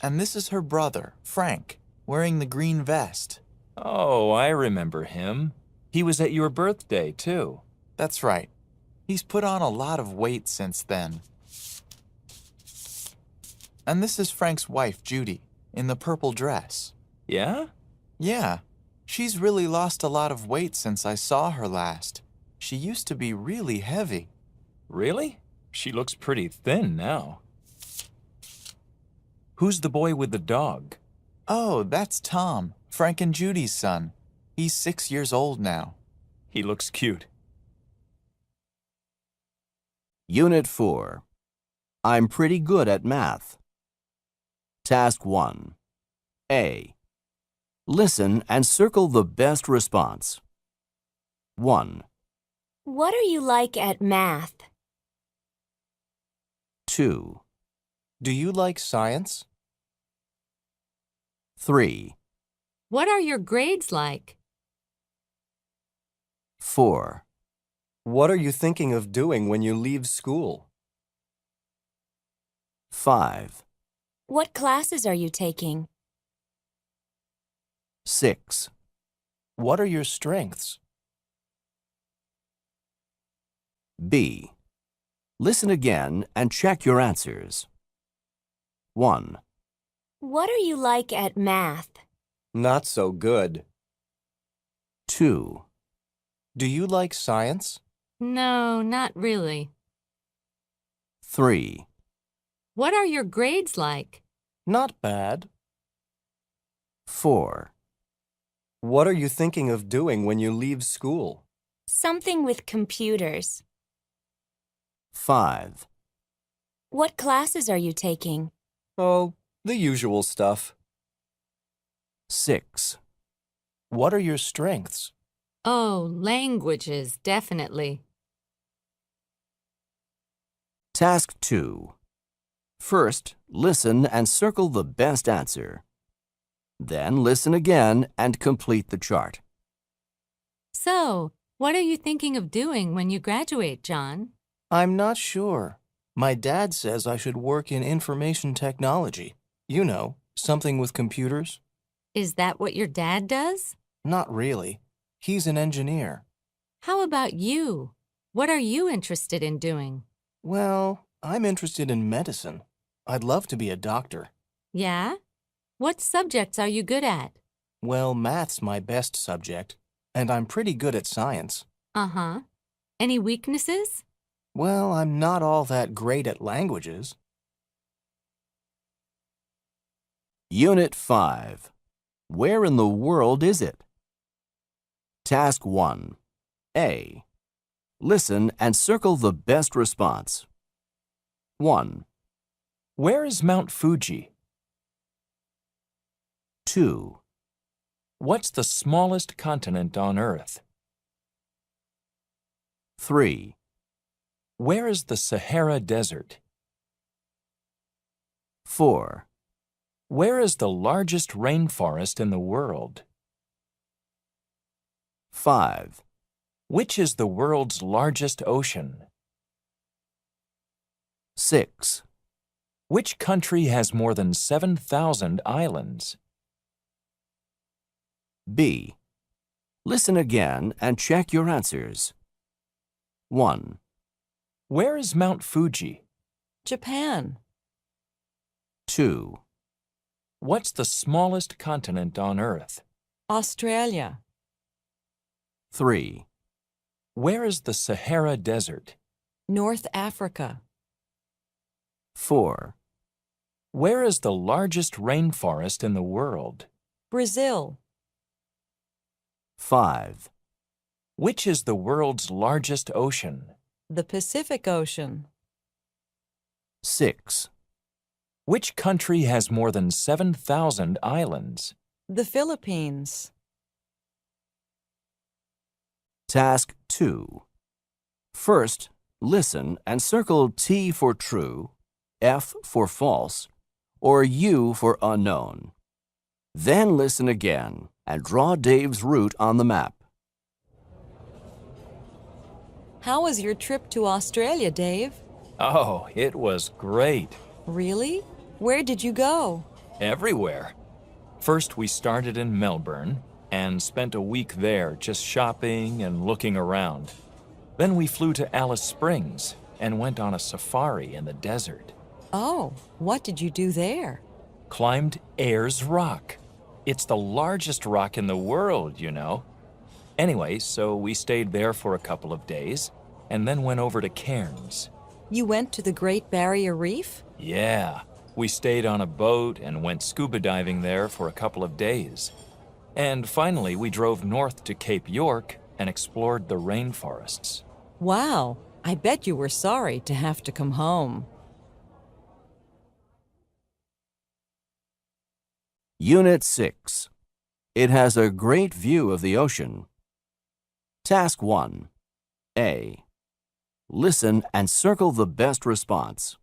And this is her brother, Frank, wearing the green vest. Oh, I remember him. He was at your birthday, too. That's right. He's put on a lot of weight since then. And this is Frank's wife, Judy, in the purple dress. Yeah? Yeah. She's really lost a lot of weight since I saw her last. She used to be really heavy. Really? She looks pretty thin now. Who's the boy with the dog? Oh, that's Tom, Frank and Judy's son. He's 6 years old now. He looks cute. Unit 4. I'm pretty good at math. Task 1. A. Listen and circle the best response. 1, What are you like at math? 2, Do you like science? 3, What are your grades like? 4, What are you thinking of doing when you leave school? 5, What classes are you taking? 6, What are your strengths? B. Listen again and check your answers. 1, What are you like at math? Not so good. 2, Do you like science? No, not really. 3, What are your grades like? Not bad. 4, What are you thinking of doing when you leave school? Something with computers. 5, What classes are you taking? Oh, the usual stuff. 6, What are your strengths? Oh, languages, definitely. Task 2. First, listen and circle the best answer. Then listen again and complete the chart. So, what are you thinking of doing when you graduate, John? I'm not sure. My dad says I should work in information technology. You know, something with computers. Is that what your dad does? Not really. He's an engineer. How about you? What are you interested in doing? Well, I'm interested in medicine. I'd love to be a doctor. Yeah? What subjects are you good at? Well, math's my best subject, and I'm pretty good at science. Uh-huh. Any weaknesses? Well, I'm not all that great at languages. Unit 5. Where in the world is it? Task 1. A. Listen and circle the best response. 1, Where is Mount Fuji? 2, What's the smallest continent on Earth? 3, Where is the Sahara Desert? 4, Where is the largest rainforest in the world? 5, Which is the world's largest ocean? 6, Which country has more than 7,000 islands? B. Listen again and check your answers. 1, Where is Mount Fuji? Japan. 2, What's the smallest continent on Earth? Australia. 3, Where is the Sahara Desert? North Africa. 4, Where is the largest rainforest in the world? Brazil. 5, Which is the world's largest ocean? The Pacific Ocean. 6, Which country has more than 7,000 islands? The Philippines. Task 2. First, listen and circle T for true, F for false, or U for unknown. Then listen again and draw Dave's route on the map. How was your trip to Australia, Dave? Oh, it was great. Really? Where did you go? Everywhere. First, we started in Melbourne and spent a week there just shopping and looking around. Then we flew to Alice Springs and went on a safari in the desert. Oh, what did you do there? Climbed Ayers Rock. It's the largest rock in the world, you know. Anyway, so we stayed there for a couple of days and then went over to Cairns. You went to the Great Barrier Reef? Yeah, we stayed on a boat and went scuba diving there for a couple of days. And finally, we drove north to Cape York and explored the rainforests. Wow, I bet you were sorry to have to come home. Unit 6. It has a great view of the ocean. Task 1. A. Listen and circle the best response.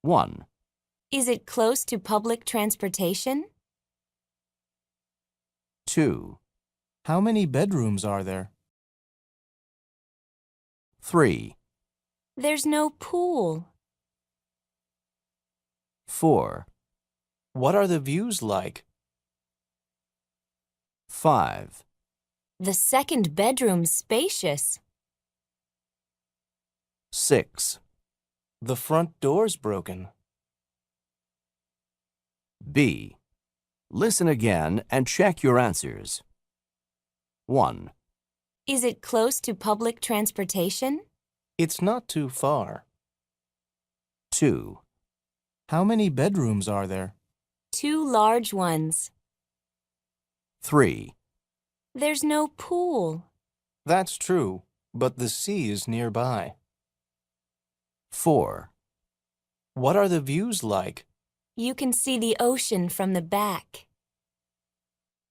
1, Is it close to public transportation? 2, How many bedrooms are there? 3, There's no pool. 4, What are the views like? 5, The second bedroom's spacious. 6, The front door's broken. B. Listen again and check your answers. 1, Is it close to public transportation? It's not too far. 2, How many bedrooms are there? 2 large ones. 3, There's no pool. That's true, but the sea is nearby. 4, What are the views like? You can see the ocean from the back.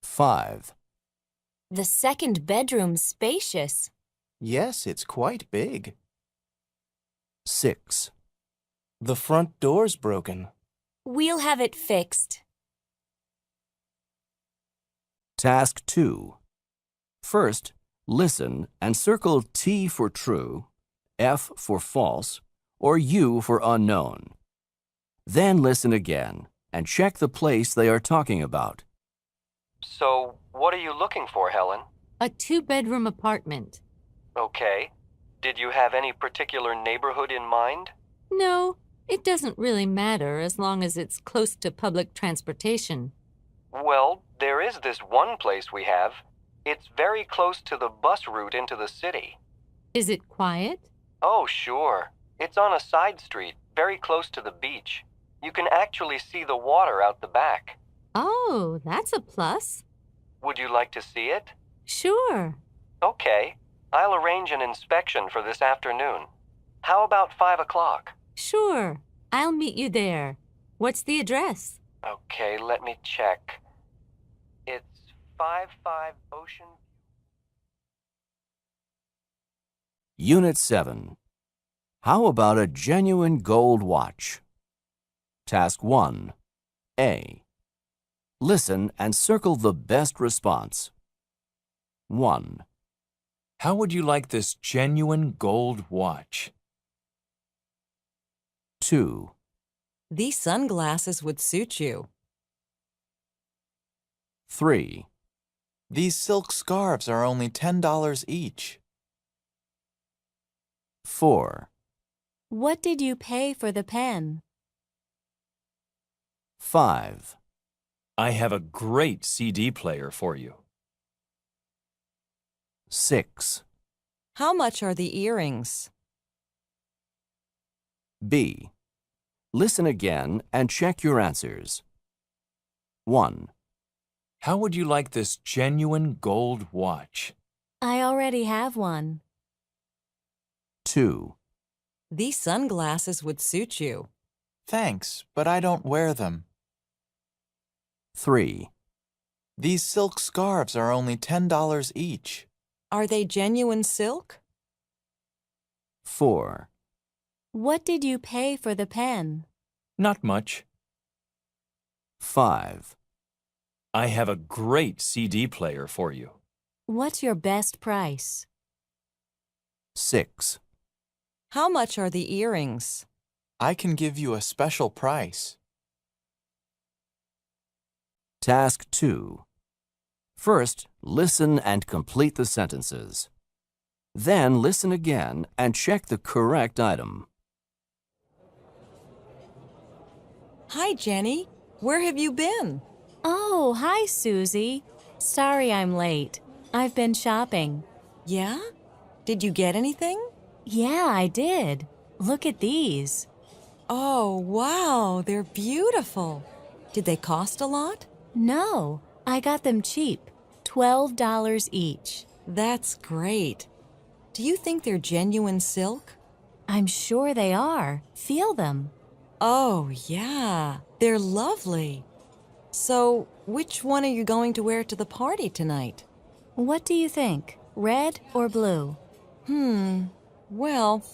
5, The second bedroom's spacious. Yes, it's quite big. 6, The front door's broken. We'll have it fixed. Task 2. First, listen and circle T for true, F for false, or U for unknown. Then listen again and check the place they are talking about. So, what are you looking for, Helen? A 2-bedroom apartment. Okay. Did you have any particular neighborhood in mind? No, it doesn't really matter as long as it's close to public transportation. Well, there is this one place we have. It's very close to the bus route into the city. Is it quiet? Oh, sure. It's on a side street, very close to the beach. You can actually see the water out the back. Oh, that's a plus. Would you like to see it? Sure. Okay. I'll arrange an inspection for this afternoon. How about 5 o'clock? Sure. I'll meet you there. What's the address? Okay, let me check. It's 55 Ocean. Unit 7. How about a genuine gold watch? Task 1. A. Listen and circle the best response. 1, How would you like this genuine gold watch? 2, These sunglasses would suit you. 3. These silk scarves are only $10 each. 4. What did you pay for the pen? 5. I have a great CD player for you. 6. How much are the earrings? B. Listen again and check your answers. 1. How would you like this genuine gold watch? I already have one. 2. These sunglasses would suit you. Thanks, but I don't wear them. 3. These silk scarves are only $10 each. Are they genuine silk? 4. What did you pay for the pen? Not much. 5. I have a great CD player for you. What's your best price? 6. How much are the earrings? I can give you a special price. Task 2. First, listen and complete the sentences. Then listen again and check the correct item. Hi, Jenny. Where have you been? Oh, hi, Susie. Sorry I'm late. I've been shopping. Yeah? Did you get anything? Yeah, I did. Look at these. Oh, wow, they're beautiful. Did they cost a lot? No, I got them cheap. $12 each. That's great. Do you think they're genuine silk? I'm sure they are. Feel them. Oh, yeah, they're lovely. So, which one are you going to wear to the party tonight? What do you think? Red or blue? Well,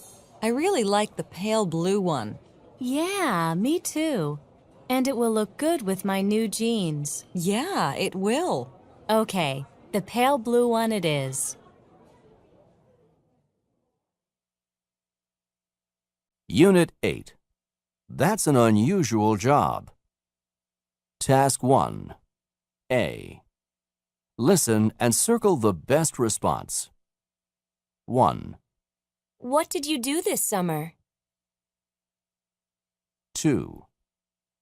I really like the pale blue one. Yeah, me too. And it will look good with my new jeans. Yeah, it will. Okay, the pale blue one it is. Unit 8. That's an unusual job. Task 1. A. Listen and circle the best response. 1. What did you do this summer? 2.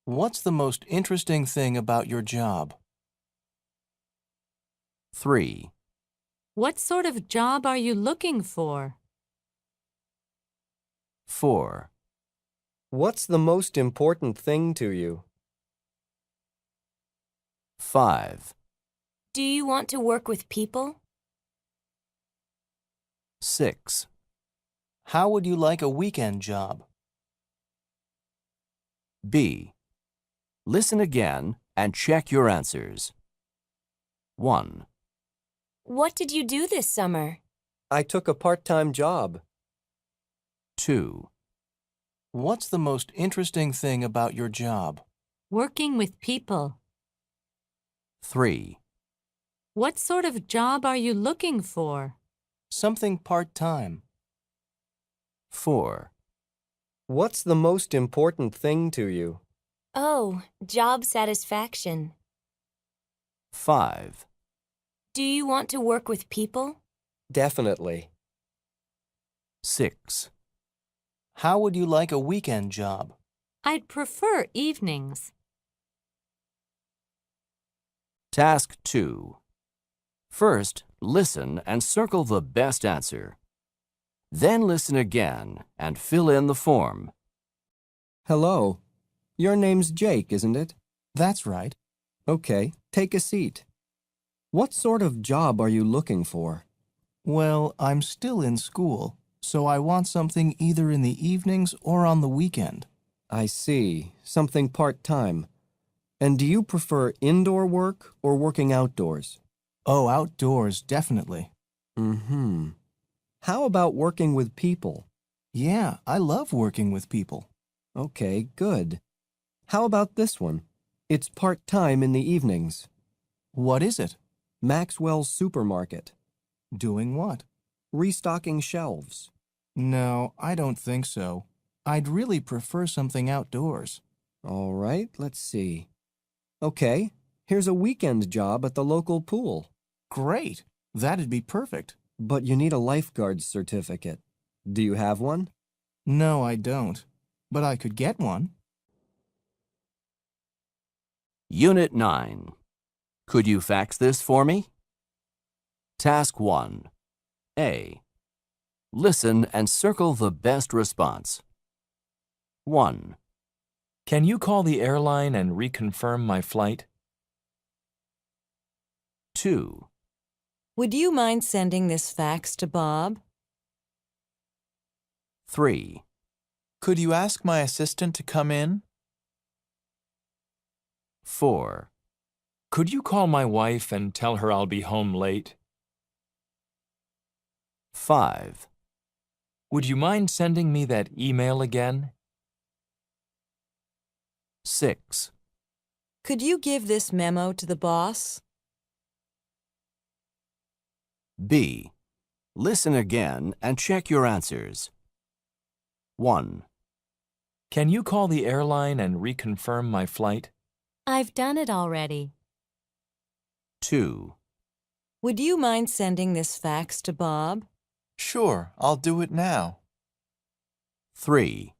What's the most interesting thing about your job? 3. What sort of job are you looking for? 4. What's the most important thing to you? 5. Do you want to work with people? 6. How would you like a weekend job? B. Listen again and check your answers. 1. What did you do this summer? I took a part-time job. 2. What's the most interesting thing about your job? Working with people. 3. What sort of job are you looking for? Something part-time. 4. What's the most important thing to you? Oh, job satisfaction. 5. Do you want to work with people? Definitely. 6. How would you like a weekend job? I'd prefer evenings. Task 2. First, listen and circle the best answer. Then listen again and fill in the form. Hello. Your name's Jake, isn't it? That's right. Okay, take a seat. What sort of job are you looking for? Well, I'm still in school, so I want something either in the evenings or on the weekend. I see. Something part-time. And do you prefer indoor work or working outdoors? Oh, outdoors, definitely. Mm-hmm. How about working with people? Yeah, I love working with people. Okay, good. How about this one? It's part-time in the evenings. What is it? Maxwell's Supermarket. Doing what? Restocking shelves. No, I don't think so. I'd really prefer something outdoors. All right, let's see. Okay, here's a weekend job at the local pool. Great. That'd be perfect. But you need a lifeguard's certificate. Do you have one? No, I don't. But I could get one. Unit 9. Could you fax this for me? Task 1. A. Listen and circle the best response. 1, Can you call the airline and reconfirm my flight? 2, Would you mind sending this fax to Bob? 3, Could you ask my assistant to come in? 4, Could you call my wife and tell her I'll be home late? 5, Would you mind sending me that email again? 6, Could you give this memo to the boss? B. Listen again and check your answers. 1, Can you call the airline and reconfirm my flight? I've done it already. 2, Would you mind sending this fax to Bob? Sure, I'll do it now. 3,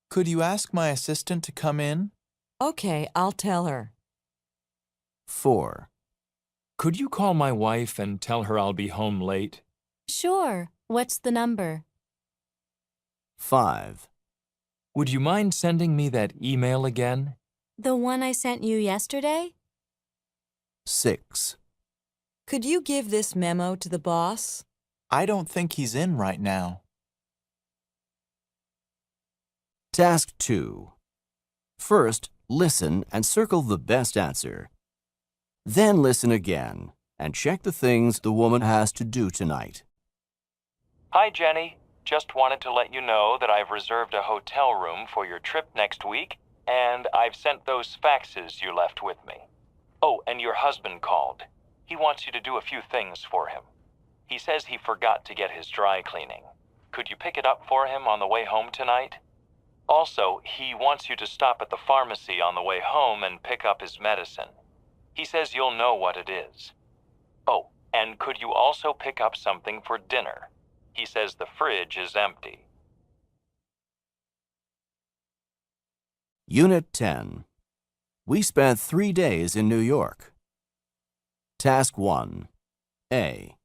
Could you ask my assistant to come in? Okay, I'll tell her. 4, Could you call my wife and tell her I'll be home late? Sure. What's the number? 5, Would you mind sending me that email again? The one I sent you yesterday? 6, Could you give this memo to the boss? I don't think he's in right now. Task 2. First, listen and circle the best answer. Then listen again and check the things the woman has to do tonight. Hi, Jenny. Just wanted to let you know that I've reserved a hotel room for your trip next week, and I've sent those faxes you left with me. Oh, and your husband called. He wants you to do a few things for him. He says he forgot to get his dry cleaning. Could you pick it up for him on the way home tonight? Also, he wants you to stop at the pharmacy on the way home and pick up his medicine. He says you'll know what it is. Oh, and could you also pick up something for dinner? He says the fridge is empty. Unit 10. We spent 3 days in New York. Task 1. A.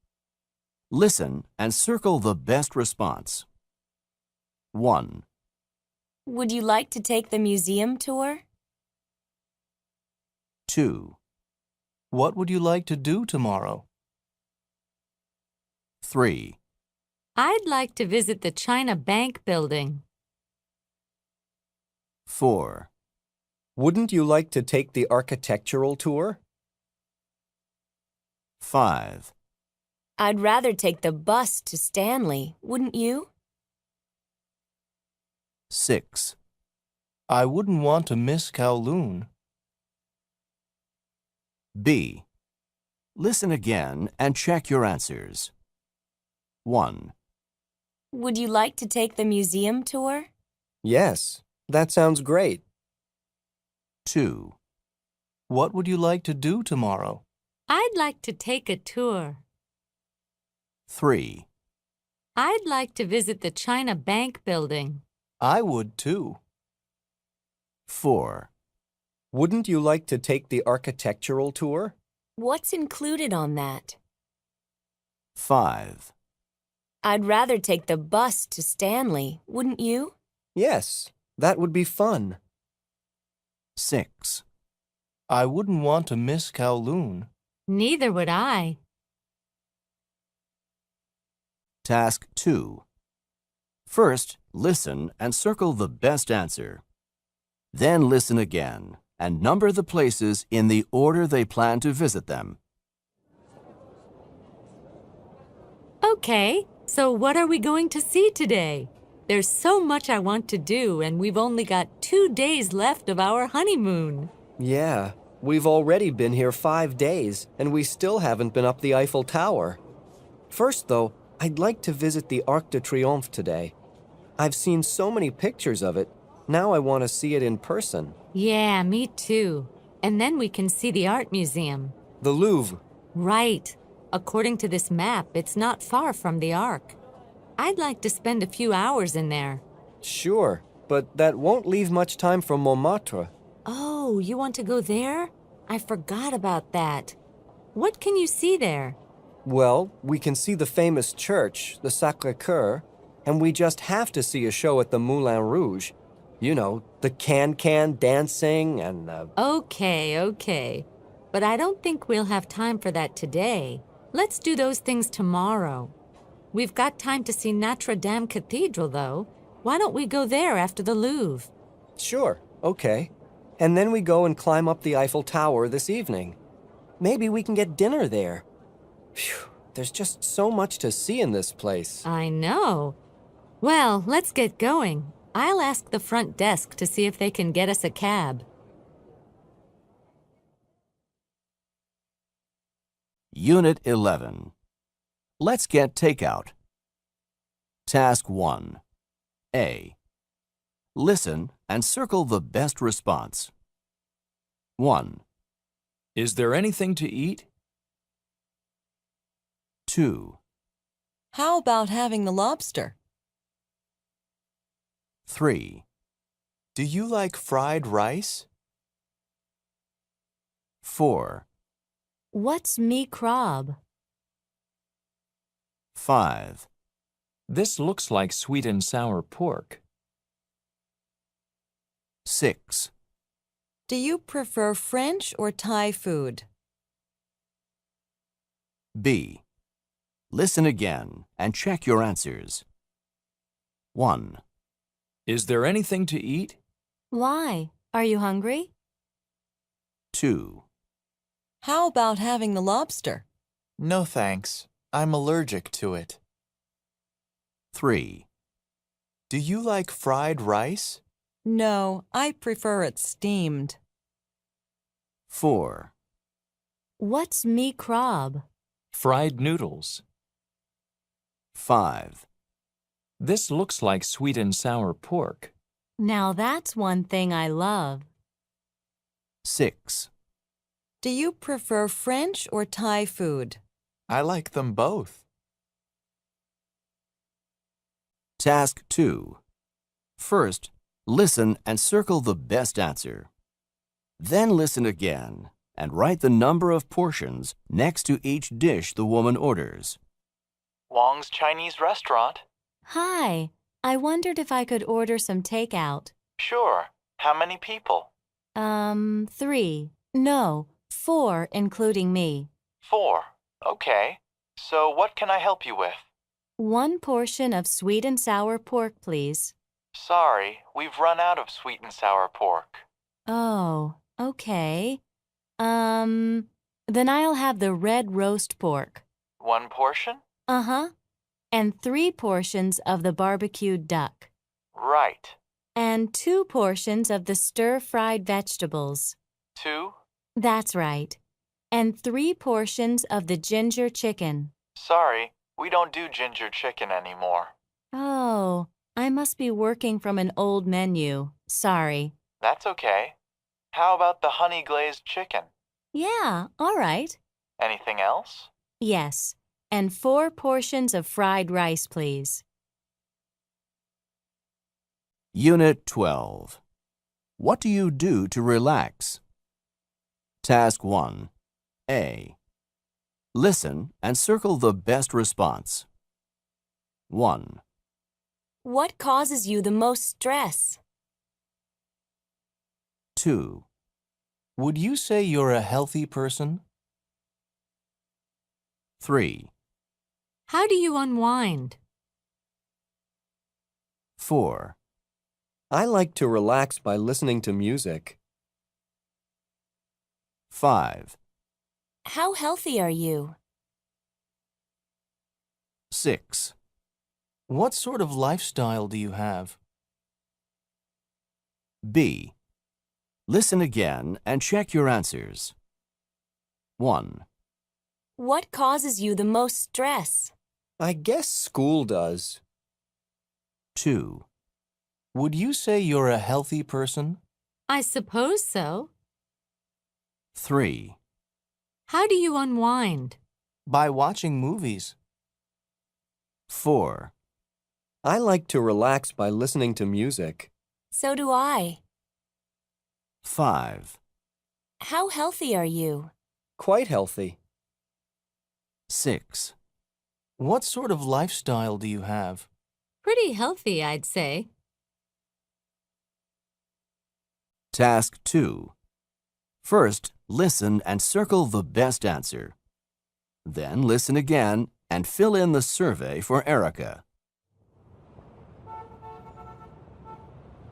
Listen and circle the best response. 1, Would you like to take the museum tour? 2, What would you like to do tomorrow? 3, I'd like to visit the China Bank building. 4, Wouldn't you like to take the architectural tour? 5, I'd rather take the bus to Stanley, wouldn't you? 6, I wouldn't want to miss Kowloon. B. Listen again and check your answers. 1, Would you like to take the museum tour? Yes, that sounds great. 2, What would you like to do tomorrow? I'd like to take a tour. 3, I'd like to visit the China Bank building. I would too. 4, Wouldn't you like to take the architectural tour? What's included on that? 5, I'd rather take the bus to Stanley, wouldn't you? Yes, that would be fun. 6, I wouldn't want to miss Kowloon. Neither would I. Task 2. First, listen and circle the best answer. Then listen again and number the places in the order they plan to visit them. Okay, so what are we going to see today? There's so much I want to do, and we've only got 2 days left of our honeymoon. Yeah, we've already been here 5 days, and we still haven't been up the Eiffel Tower. First, though, I'd like to visit the Arc de Triomphe today. I've seen so many pictures of it, Now I want to see it in person. Yeah, me too. And then we can see the art museum. The Louvre. Right. According to this map, it's not far from the Arc. I'd like to spend a few hours in there. Sure, but that won't leave much time for Montmartre. Oh, you want to go there? I forgot about that. What can you see there? Well, we can see the famous church, the Sacré-Cœur, and we just have to see a show at the Moulin Rouge. You know, the can-can dancing and Okay. But I don't think we'll have time for that today. Let's do those things tomorrow. We've got time to see Notre Dame Cathedral, though. Why don't we go there after the Louvre? Sure, okay. And then we go and climb up the Eiffel Tower this evening. Maybe we can get dinner there. Phew, there's just so much to see in this place. I know. Well, let's get going. I'll ask the front desk to see if they can get us a cab. Unit 11. Let's get takeout. Task 1. A. Listen and circle the best response. 1, Is there anything to eat? 2, How about having the lobster? 3, Do you like fried rice? 4, What's mee crab? 5, This looks like sweet and sour pork. 6, Do you prefer French or Thai food? B. Listen again and check your answers. 1, Is there anything to eat? Why? Are you hungry? 2, How about having the lobster? No thanks. I'm allergic to it. 3, Do you like fried rice? No, I prefer it steamed. 4, What's mee crab? Fried noodles. 5, This looks like sweet and sour pork. Now that's one thing I love. 6, Do you prefer French or Thai food? I like them both. Task 2. First, listen and circle the best answer. Then listen again and write the number of portions next to each dish the woman orders. Wong's Chinese restaurant? Hi. I wondered if I could order some takeout. Sure. How many people? 3. No, 4, including me. 4. Okay. So what can I help you with? 1 portion of sweet and sour pork, please. Sorry, we've run out of sweet and sour pork. Oh, okay. Then I'll have the red roast pork. 1 portion? Uh-huh. And 3 portions of the barbecued duck. Right. And 2 portions of the stir-fried vegetables. 2? That's right. And 3 portions of the ginger chicken. Sorry, we don't do ginger chicken anymore. Oh, I must be working from an old menu. Sorry. That's okay. How about the honey glazed chicken? Yeah, all right. Anything else? Yes. And 4 portions of fried rice, please. Unit 12. What do you do to relax? Task 1. A. Listen and circle the best response. 1, What causes you the most stress? 2, Would you say you're a healthy person? 3, How do you unwind? 4, I like to relax by listening to music. 5, How healthy are you? 6, What sort of lifestyle do you have? B. Listen again and check your answers. 1, What causes you the most stress? I guess school does. 2, Would you say you're a healthy person? I suppose so. 3. How do you unwind? By watching movies. 4. I like to relax by listening to music. So do I. 5. How healthy are you? Quite healthy. 6. What sort of lifestyle do you have? Pretty healthy, I'd say. Task 2. First, listen and circle the best answer. Then listen again and fill in the survey for Erica.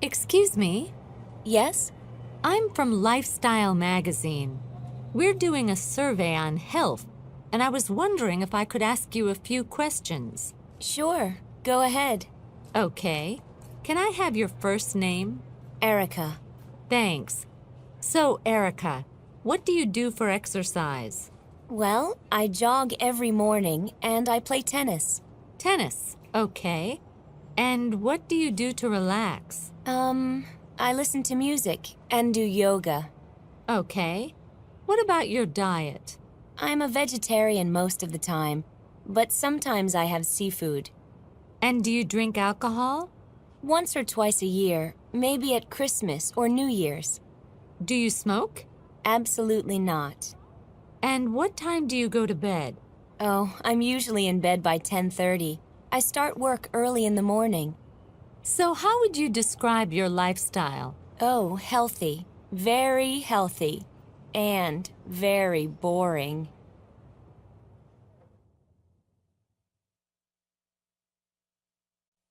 Excuse me? Yes? I'm from Lifestyle Magazine. We're doing a survey on health, and I was wondering if I could ask you a few questions. Sure. Go ahead. Okay. Can I have your first name? Erica. Thanks. So, Erica, what do you do for exercise? Well, I jog every morning and I play tennis. Tennis. Okay. And what do you do to relax? I listen to music and do yoga. Okay. What about your diet? I'm a vegetarian most of the time, but sometimes I have seafood. And do you drink alcohol? Once or twice a year, maybe at Christmas or New Year's. Do you smoke? Absolutely not. And what time do you go to bed? Oh, I'm usually in bed by 10:30. I start work early in the morning. So how would you describe your lifestyle? Oh, healthy. Very healthy. And very boring.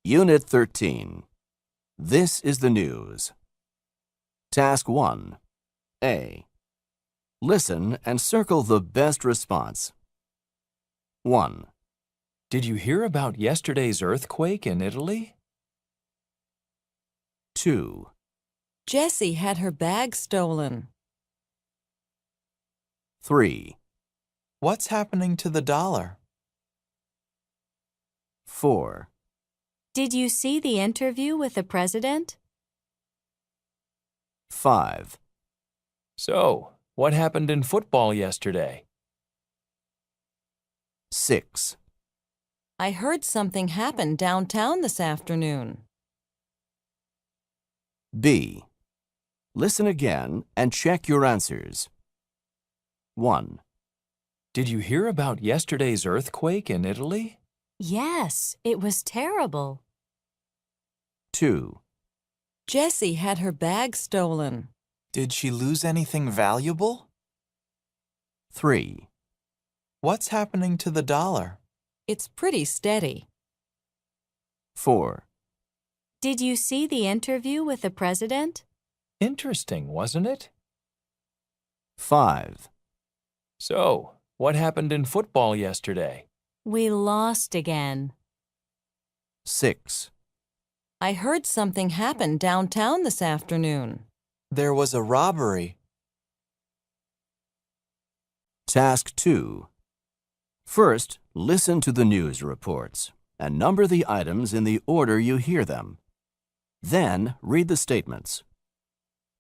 Unit 13. This is the news. Task 1. A. Listen and circle the best response. 1. Did you hear about yesterday's earthquake in Italy? 2. Jessie had her bag stolen. 3. What's happening to the dollar? 4. Did you see the interview with the president? 5. So, what happened in football yesterday? 6. I heard something happen downtown this afternoon. B. Listen again and check your answers. 1. Did you hear about yesterday's earthquake in Italy? Yes, it was terrible. 2. Jessie had her bag stolen. Did she lose anything valuable? 3. What's happening to the dollar? It's pretty steady. 4. Did you see the interview with the president? Interesting, wasn't it? 5. So, what happened in football yesterday? We lost again. 6. I heard something happen downtown this afternoon. There was a robbery. Task 2. First, listen to the news reports and number the items in the order you hear them. Then, read the statements.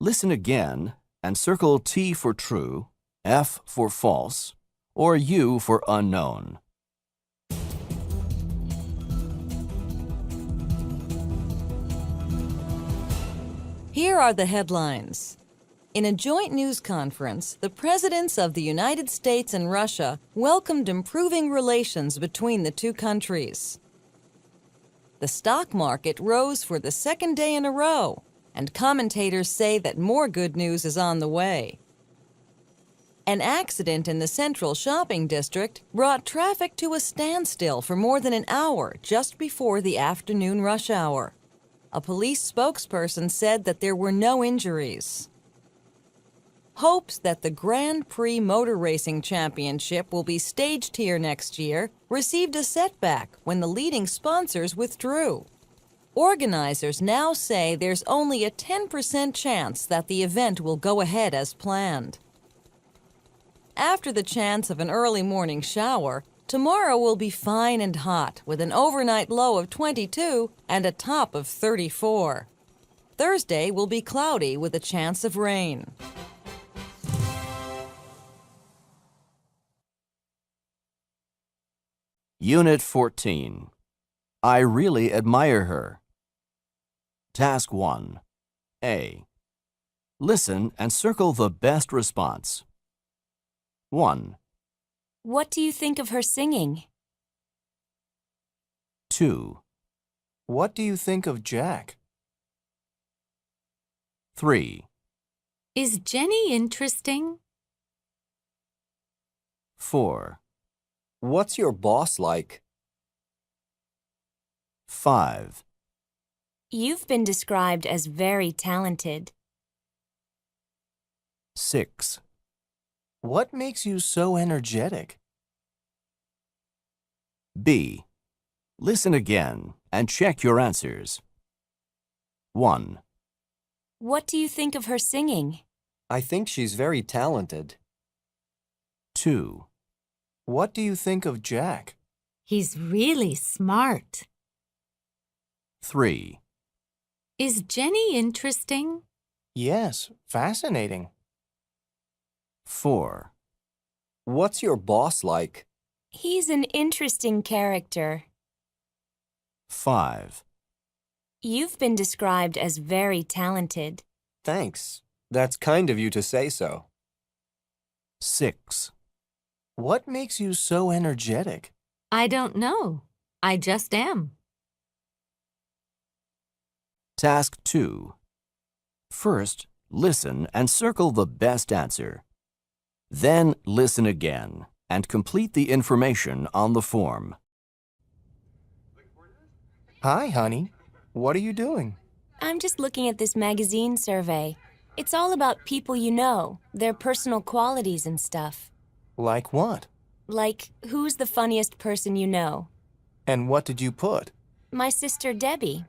Listen again and circle T for true, F for false, or U for unknown. Here are the headlines. In a joint news conference, the presidents of the United States and Russia welcomed improving relations between the two countries. The stock market rose for the second day in a row, and commentators say that more good news is on the way. An accident in the central shopping district brought traffic to a standstill for more than an hour just before the afternoon rush hour. A police spokesperson said that there were no injuries. Hopes that the Grand Prix Motor Racing Championship will be staged here next year received a setback when the leading sponsors withdrew. Organizers now say there's only a 10% chance that the event will go ahead as planned. After the chance of an early morning shower, tomorrow will be fine and hot with an overnight low of 22 and a top of 34. Thursday will be cloudy with a chance of rain. Unit 14. I really admire her. Task 1. A. Listen and circle the best response. 1, What do you think of her singing? 2, What do you think of Jack? 3, Is Jenny interesting? 4, What's your boss like? 5, You've been described as very talented. 6, What makes you so energetic? B. Listen again and check your answers. 1, What do you think of her singing? I think she's very talented. 2, What do you think of Jack? He's really smart. 3, Is Jenny interesting? Yes, fascinating. 4, What's your boss like? He's an interesting character. 5, You've been described as very talented. Thanks. That's kind of you to say so. 6. What makes you so energetic? I don't know. I just am. Task 2. First, listen and circle the best answer. Then listen again and complete the information on the form. Hi, honey. What are you doing? I'm just looking at this magazine survey. It's all about people you know, their personal qualities and stuff. Like what? Like, who's the funniest person you know? And what did you put? My sister Debbie.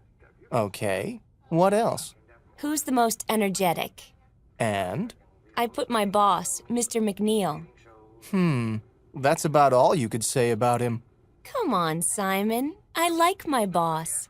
Okay. What else? Who's the most energetic? And? I put my boss, Mr. McNeil. That's about all you could say about him. Come on, Simon. I like my boss.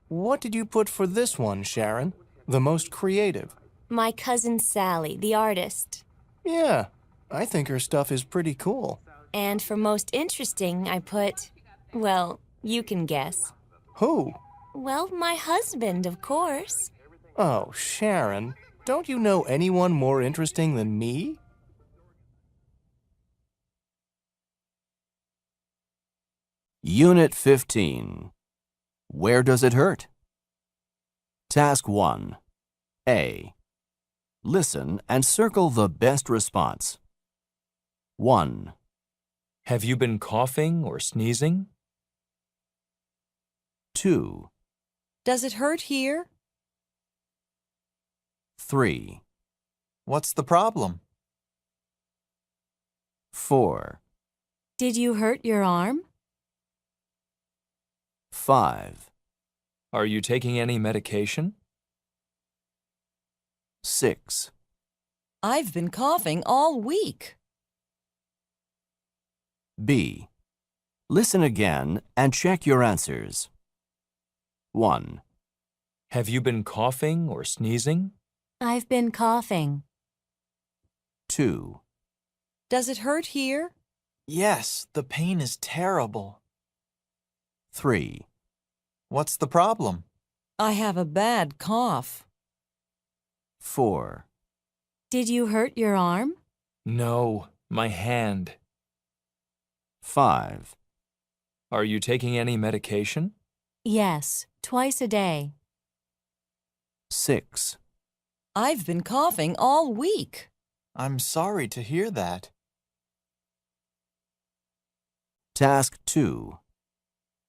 What did you put for this one, Sharon? The most creative. My cousin Sally, the artist. Yeah, I think her stuff is pretty cool. And for most interesting, I put, well, you can guess. Who? Well, my husband, of course. Oh, Sharon, don't you know anyone more interesting than me? Unit 15. Where does it hurt? Task 1. A. Listen and circle the best response. 1, Have you been coughing or sneezing? 2, Does it hurt here? 3, What's the problem? 4, Did you hurt your arm? 5, Are you taking any medication? 6, I've been coughing all week. B. Listen again and check your answers. 1, Have you been coughing or sneezing? I've been coughing. 2, Does it hurt here? Yes, the pain is terrible. 3, What's the problem? I have a bad cough. 4, Did you hurt your arm? No, my hand. 5, Are you taking any medication? Yes, twice a day. 6, I've been coughing all week. I'm sorry to hear that. Task 2.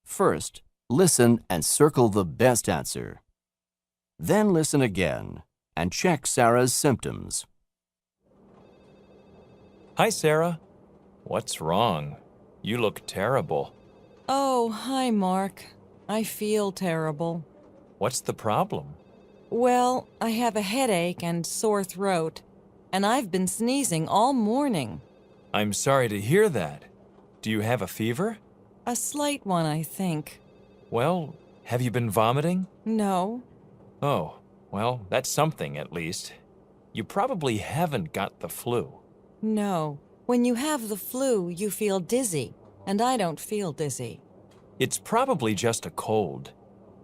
First, listen and circle the best answer. Then listen again and check Sarah's symptoms. Hi, Sarah. What's wrong? You look terrible. Oh, hi, Mark. I feel terrible. What's the problem? Well, I have a headache and sore throat, and I've been sneezing all morning. I'm sorry to hear that. Do you have a fever? A slight one, I think. Well, have you been vomiting? No. Oh, Well, that's something at least. You probably haven't got the flu. No. When you have the flu, you feel dizzy, and I don't feel dizzy. It's probably just a cold.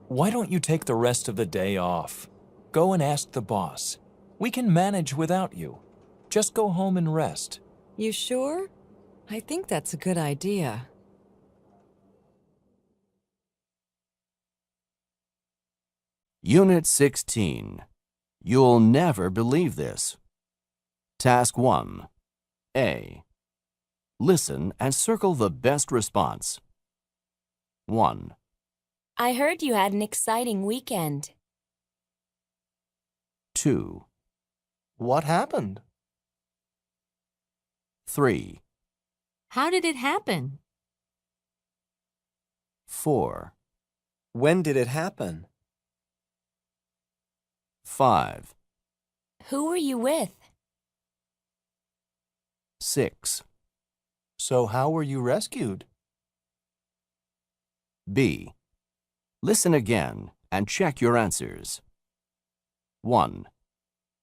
Why don't you take the rest of the day off? Go and ask the boss. We can manage without you. Just go home and rest. You sure? I think that's a good idea. Unit 16. You'll never believe this. Task 1. A. Listen and circle the best response. 1, I heard you had an exciting weekend. 2, What happened? 3, How did it happen? 4, When did it happen? 5, Who were you with? 6. So how were you rescued? B. Listen again and check your answers. 1,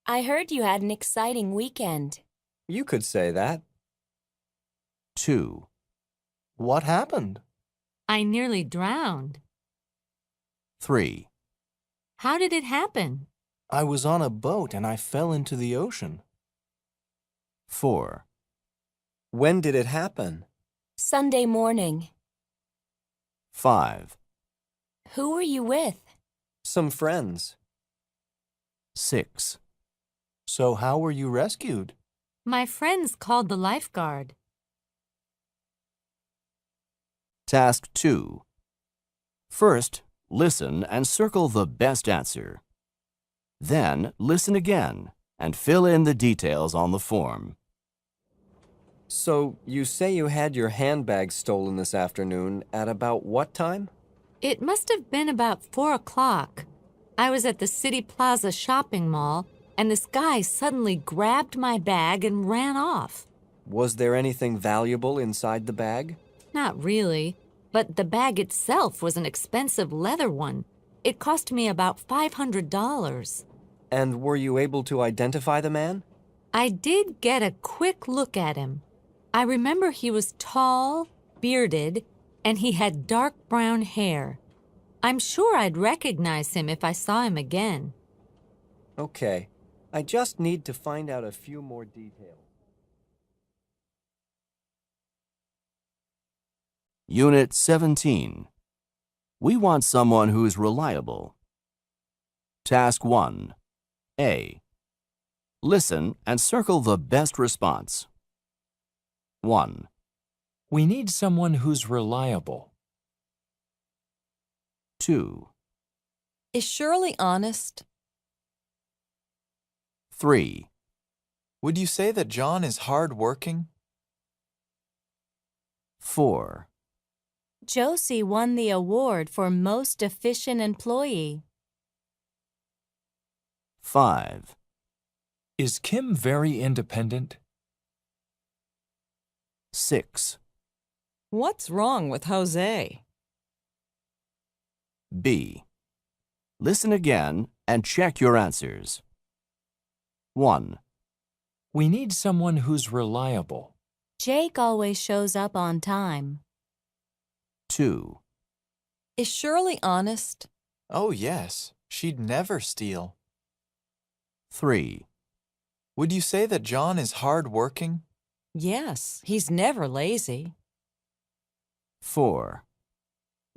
I heard you had an exciting weekend. You could say that. 2, What happened? I nearly drowned. 3, How did it happen? I was on a boat and I fell into the ocean. 4, When did it happen? Sunday morning. 5, Who were you with? Some friends. 6. So how were you rescued? My friends called the lifeguard. Task 2. First, listen and circle the best answer. Then, listen again and fill in the details on the form. So, you say you had your handbag stolen this afternoon at about what time? It must have been about 4 o'clock. I was at the City Plaza shopping mall, and this guy suddenly grabbed my bag and ran off. Was there anything valuable inside the bag? Not really, but the bag itself was an expensive leather one. It cost me about $500. And were you able to identify the man? I did get a quick look at him. I remember he was tall, bearded, and he had dark brown hair. I'm sure I'd recognize him if I saw him again. Okay. I just need to find out a few more details. Unit 17. We want someone who's reliable. Task 1. A. Listen and circle the best response. 1, We need someone who's reliable. 2, Is Shirley honest? 3, Would you say that John is hard-working? 4, Josie won the award for most efficient employee. 5, Is Kim very independent? 6, What's wrong with Jose? B. Listen again and check your answers. 1, We need someone who's reliable. Jake always shows up on time. 2, Is Shirley honest? Oh, yes. She'd never steal. 3, Would you say that John is hard-working? Yes, he's never lazy. 4,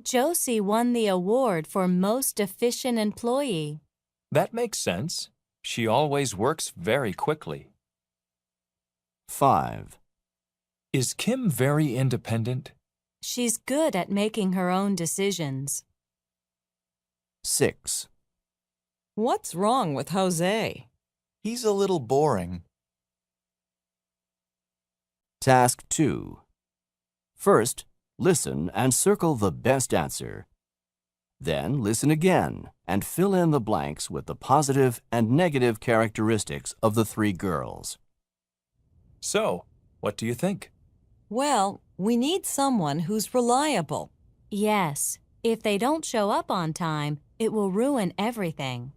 Josie won the award for most efficient employee. That makes sense. She always works very quickly. 5, Is Kim very independent? She's good at making her own decisions. 6, What's wrong with Jose? He's a little boring. Task 2. First, listen and circle the best answer. Then listen again and fill in the blanks with the positive and negative characteristics of the 3 girls. So, what do you think? Well, we need someone who's reliable. Yes, if they don't show up on time, it will ruin everything.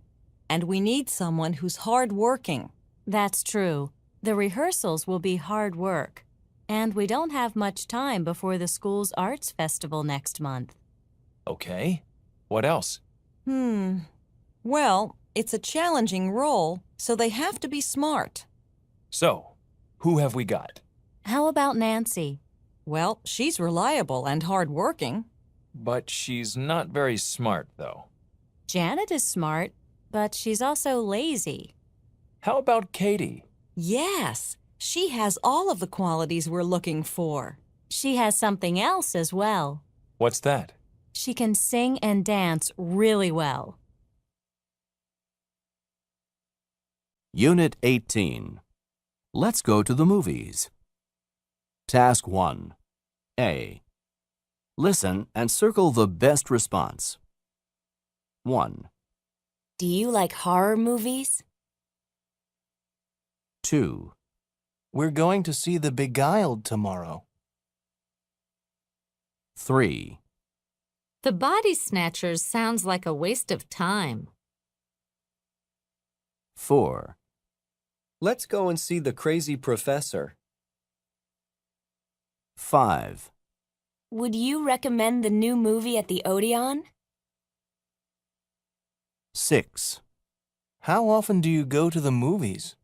and we need someone who's hard-working. That's true. The rehearsals will be hard work. And we don't have much time before the school's arts festival next month. Okay. What else? Well, it's a challenging role, so they have to be smart. So, who have we got? How about Nancy? Well, she's reliable and hard-working. But she's not very smart, though. Janet is smart, but she's also lazy. How about Katie? Yes, she has all of the qualities we're looking for. She has something else as well. What's that? She can sing and dance really well. Unit 18. Let's go to the movies. Task 1. A. Listen and circle the best response. 1, Do you like horror movies? 2, We're going to see The Beguiled tomorrow. 3, The Body Snatchers sounds like a waste of time. 4, Let's go and see The Crazy Professor. 5, Would you recommend the new movie at the Odeon? 6, How often do you go to the movies?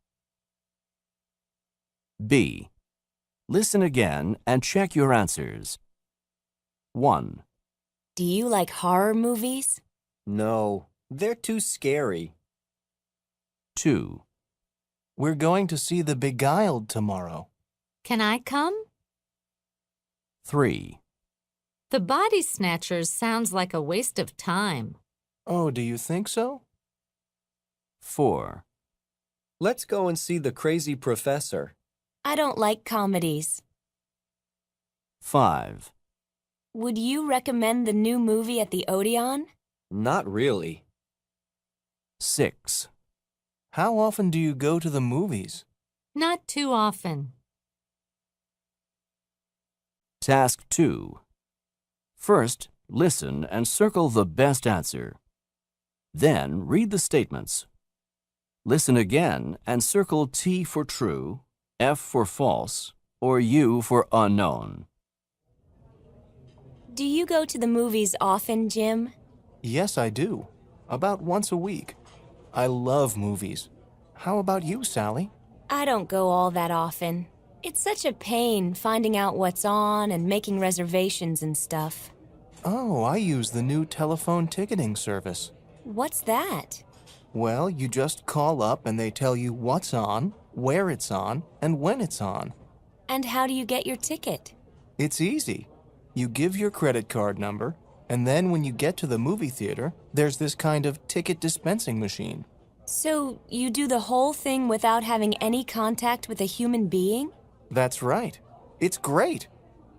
B. Listen again and check your answers. 1, Do you like horror movies? No, they're too scary. 2, We're going to see The Beguiled tomorrow. Can I come? 3, The Body Snatchers sounds like a waste of time. Oh, do you think so? 4, Let's go and see The Crazy Professor. I don't like comedies. 5, Would you recommend the new movie at the Odeon? Not really. 6, How often do you go to the movies? Not too often. Task 2. First, listen and circle the best answer. Then, read the statements. Listen again and circle T for true, F for false, or U for unknown. Do you go to the movies often, Jim? Yes, I do. About once a week. I love movies. How about you, Sally? I don't go all that often. It's such a pain finding out what's on and making reservations and stuff. Oh, I use the new telephone ticketing service. What's that? Well, you just call up and they tell you what's on, where it's on, and when it's on. And how do you get your ticket? It's easy. You give your credit card number, and then when you get to the movie theater, there's this kind of ticket dispensing machine. So you do the whole thing without having any contact with a human being? That's right. It's great.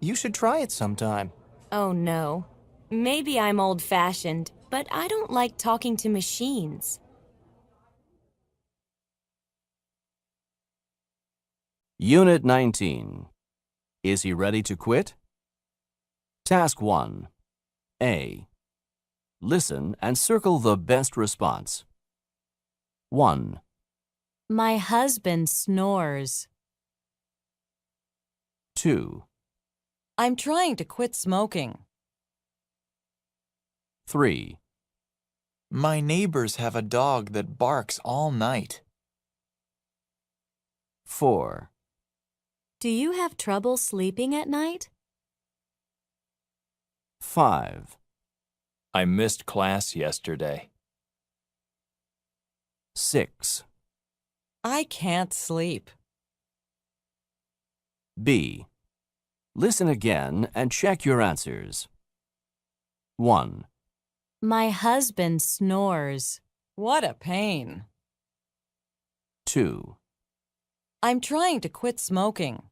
You should try it sometime. Oh no. Maybe I'm old-fashioned, but I don't like talking to machines. Unit 19. Is he ready to quit? Task 1. A. Listen and circle the best response. 1, My husband snores. 2, I'm trying to quit smoking. 3, My neighbors have a dog that barks all night. 4, Do you have trouble sleeping at night? 5, I missed class yesterday. 6, I can't sleep. B. Listen again and check your answers. 1, My husband snores. What a pain. 2, I'm trying to quit smoking.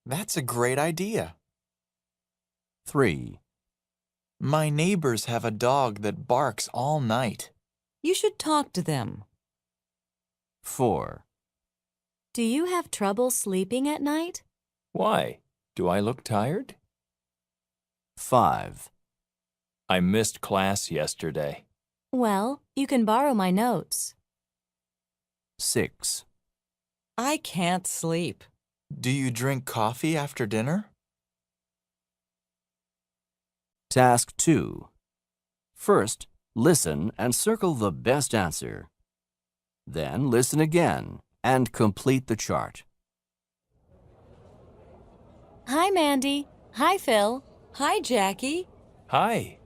That's a great idea. 3, My neighbors have a dog that barks all night. You should talk to them. 4, Do you have trouble sleeping at night? Why? Do I look tired? 5, I missed class yesterday. Well, you can borrow my notes. 6. I can't sleep. Do you drink coffee after dinner? Task 2. First, listen and circle the best answer. Then listen again and complete the chart. Hi, Mandy. Hi, Phil. Hi, Jackie. Hi.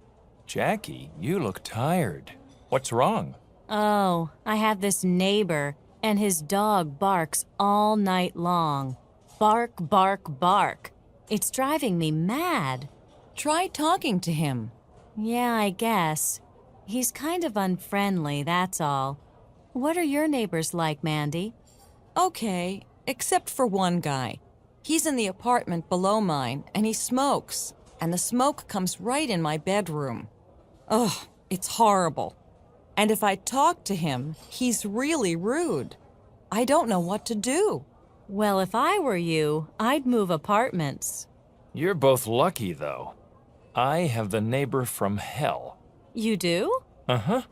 Jackie, you look tired. What's wrong? Oh, I have this neighbor, and his dog barks all night long. Bark, bark, bark. It's driving me mad. Try talking to him. Yeah, I guess. He's kind of unfriendly, that's all. What are your neighbors like, Mandy? Okay, except for one guy. He's in the apartment below mine, and he smokes, and the smoke comes right in my bedroom. Ugh, it's horrible. And if I talk to him, he's really rude. I don't know what to do. Well, if I were you, I'd move apartments. You're both lucky, though. I have the neighbor from hell. You do? Uh-huh.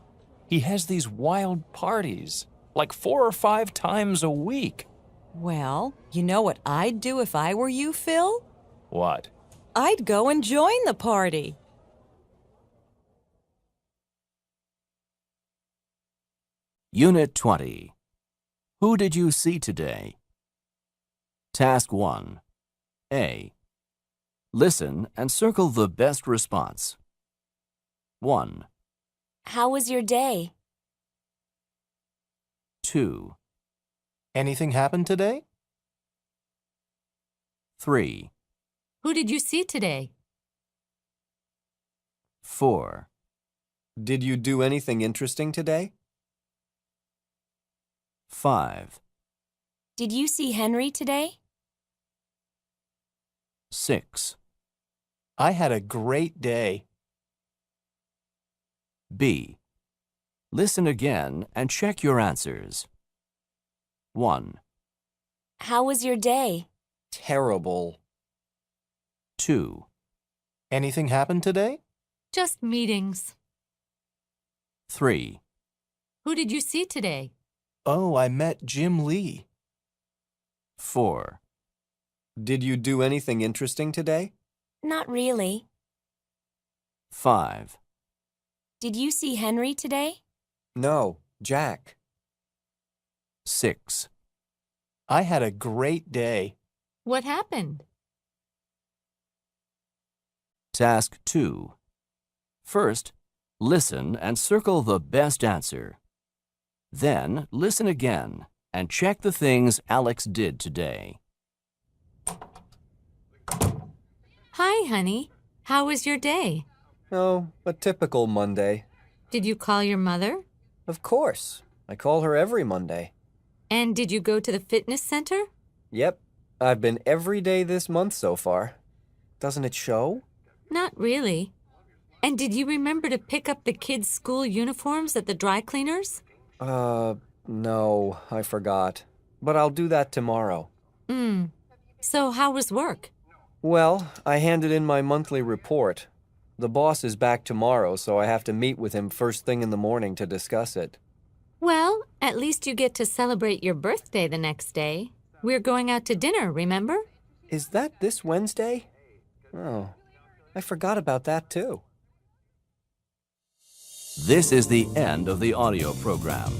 He has these wild parties, like 4 or 5 times a week. Well, you know what I'd do if I were you, Phil? What? I'd go and join the party. Unit 20. Who did you see today? Task 1. A. Listen and circle the best response. 1, How was your day? 2, Anything happened today? 3, Who did you see today? 4, Did you do anything interesting today? 5, Did you see Henry today? 6. I had a great day. B. Listen again and check your answers. 1, How was your day? Terrible. 2, Anything happened today? Just meetings. 3, Who did you see today? Oh, I met Jim Lee. 4, Did you do anything interesting today? Not really. 5, Did you see Henry today? No, Jack. 6. I had a great day. What happened? Task 2. First, listen and circle the best answer. Then, listen again and check the things Alex did today. Hi, honey. How was your day? Oh, a typical Monday. Did you call your mother? Of course. I call her every Monday. And did you go to the fitness center? Yep. I've been every day this month so far. Doesn't it show? Not really. And did you remember to pick up the kids' school uniforms at the dry cleaners? No, I forgot. But I'll do that tomorrow. So how was work? Well, I handed in my monthly report. The boss is back tomorrow, so I have to meet with him first thing in the morning to discuss it. Well, at least you get to celebrate your birthday the next day. We're going out to dinner, remember? Is that this Wednesday? Oh, I forgot about that too. This is the end of the audio program.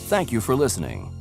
Thank you for listening.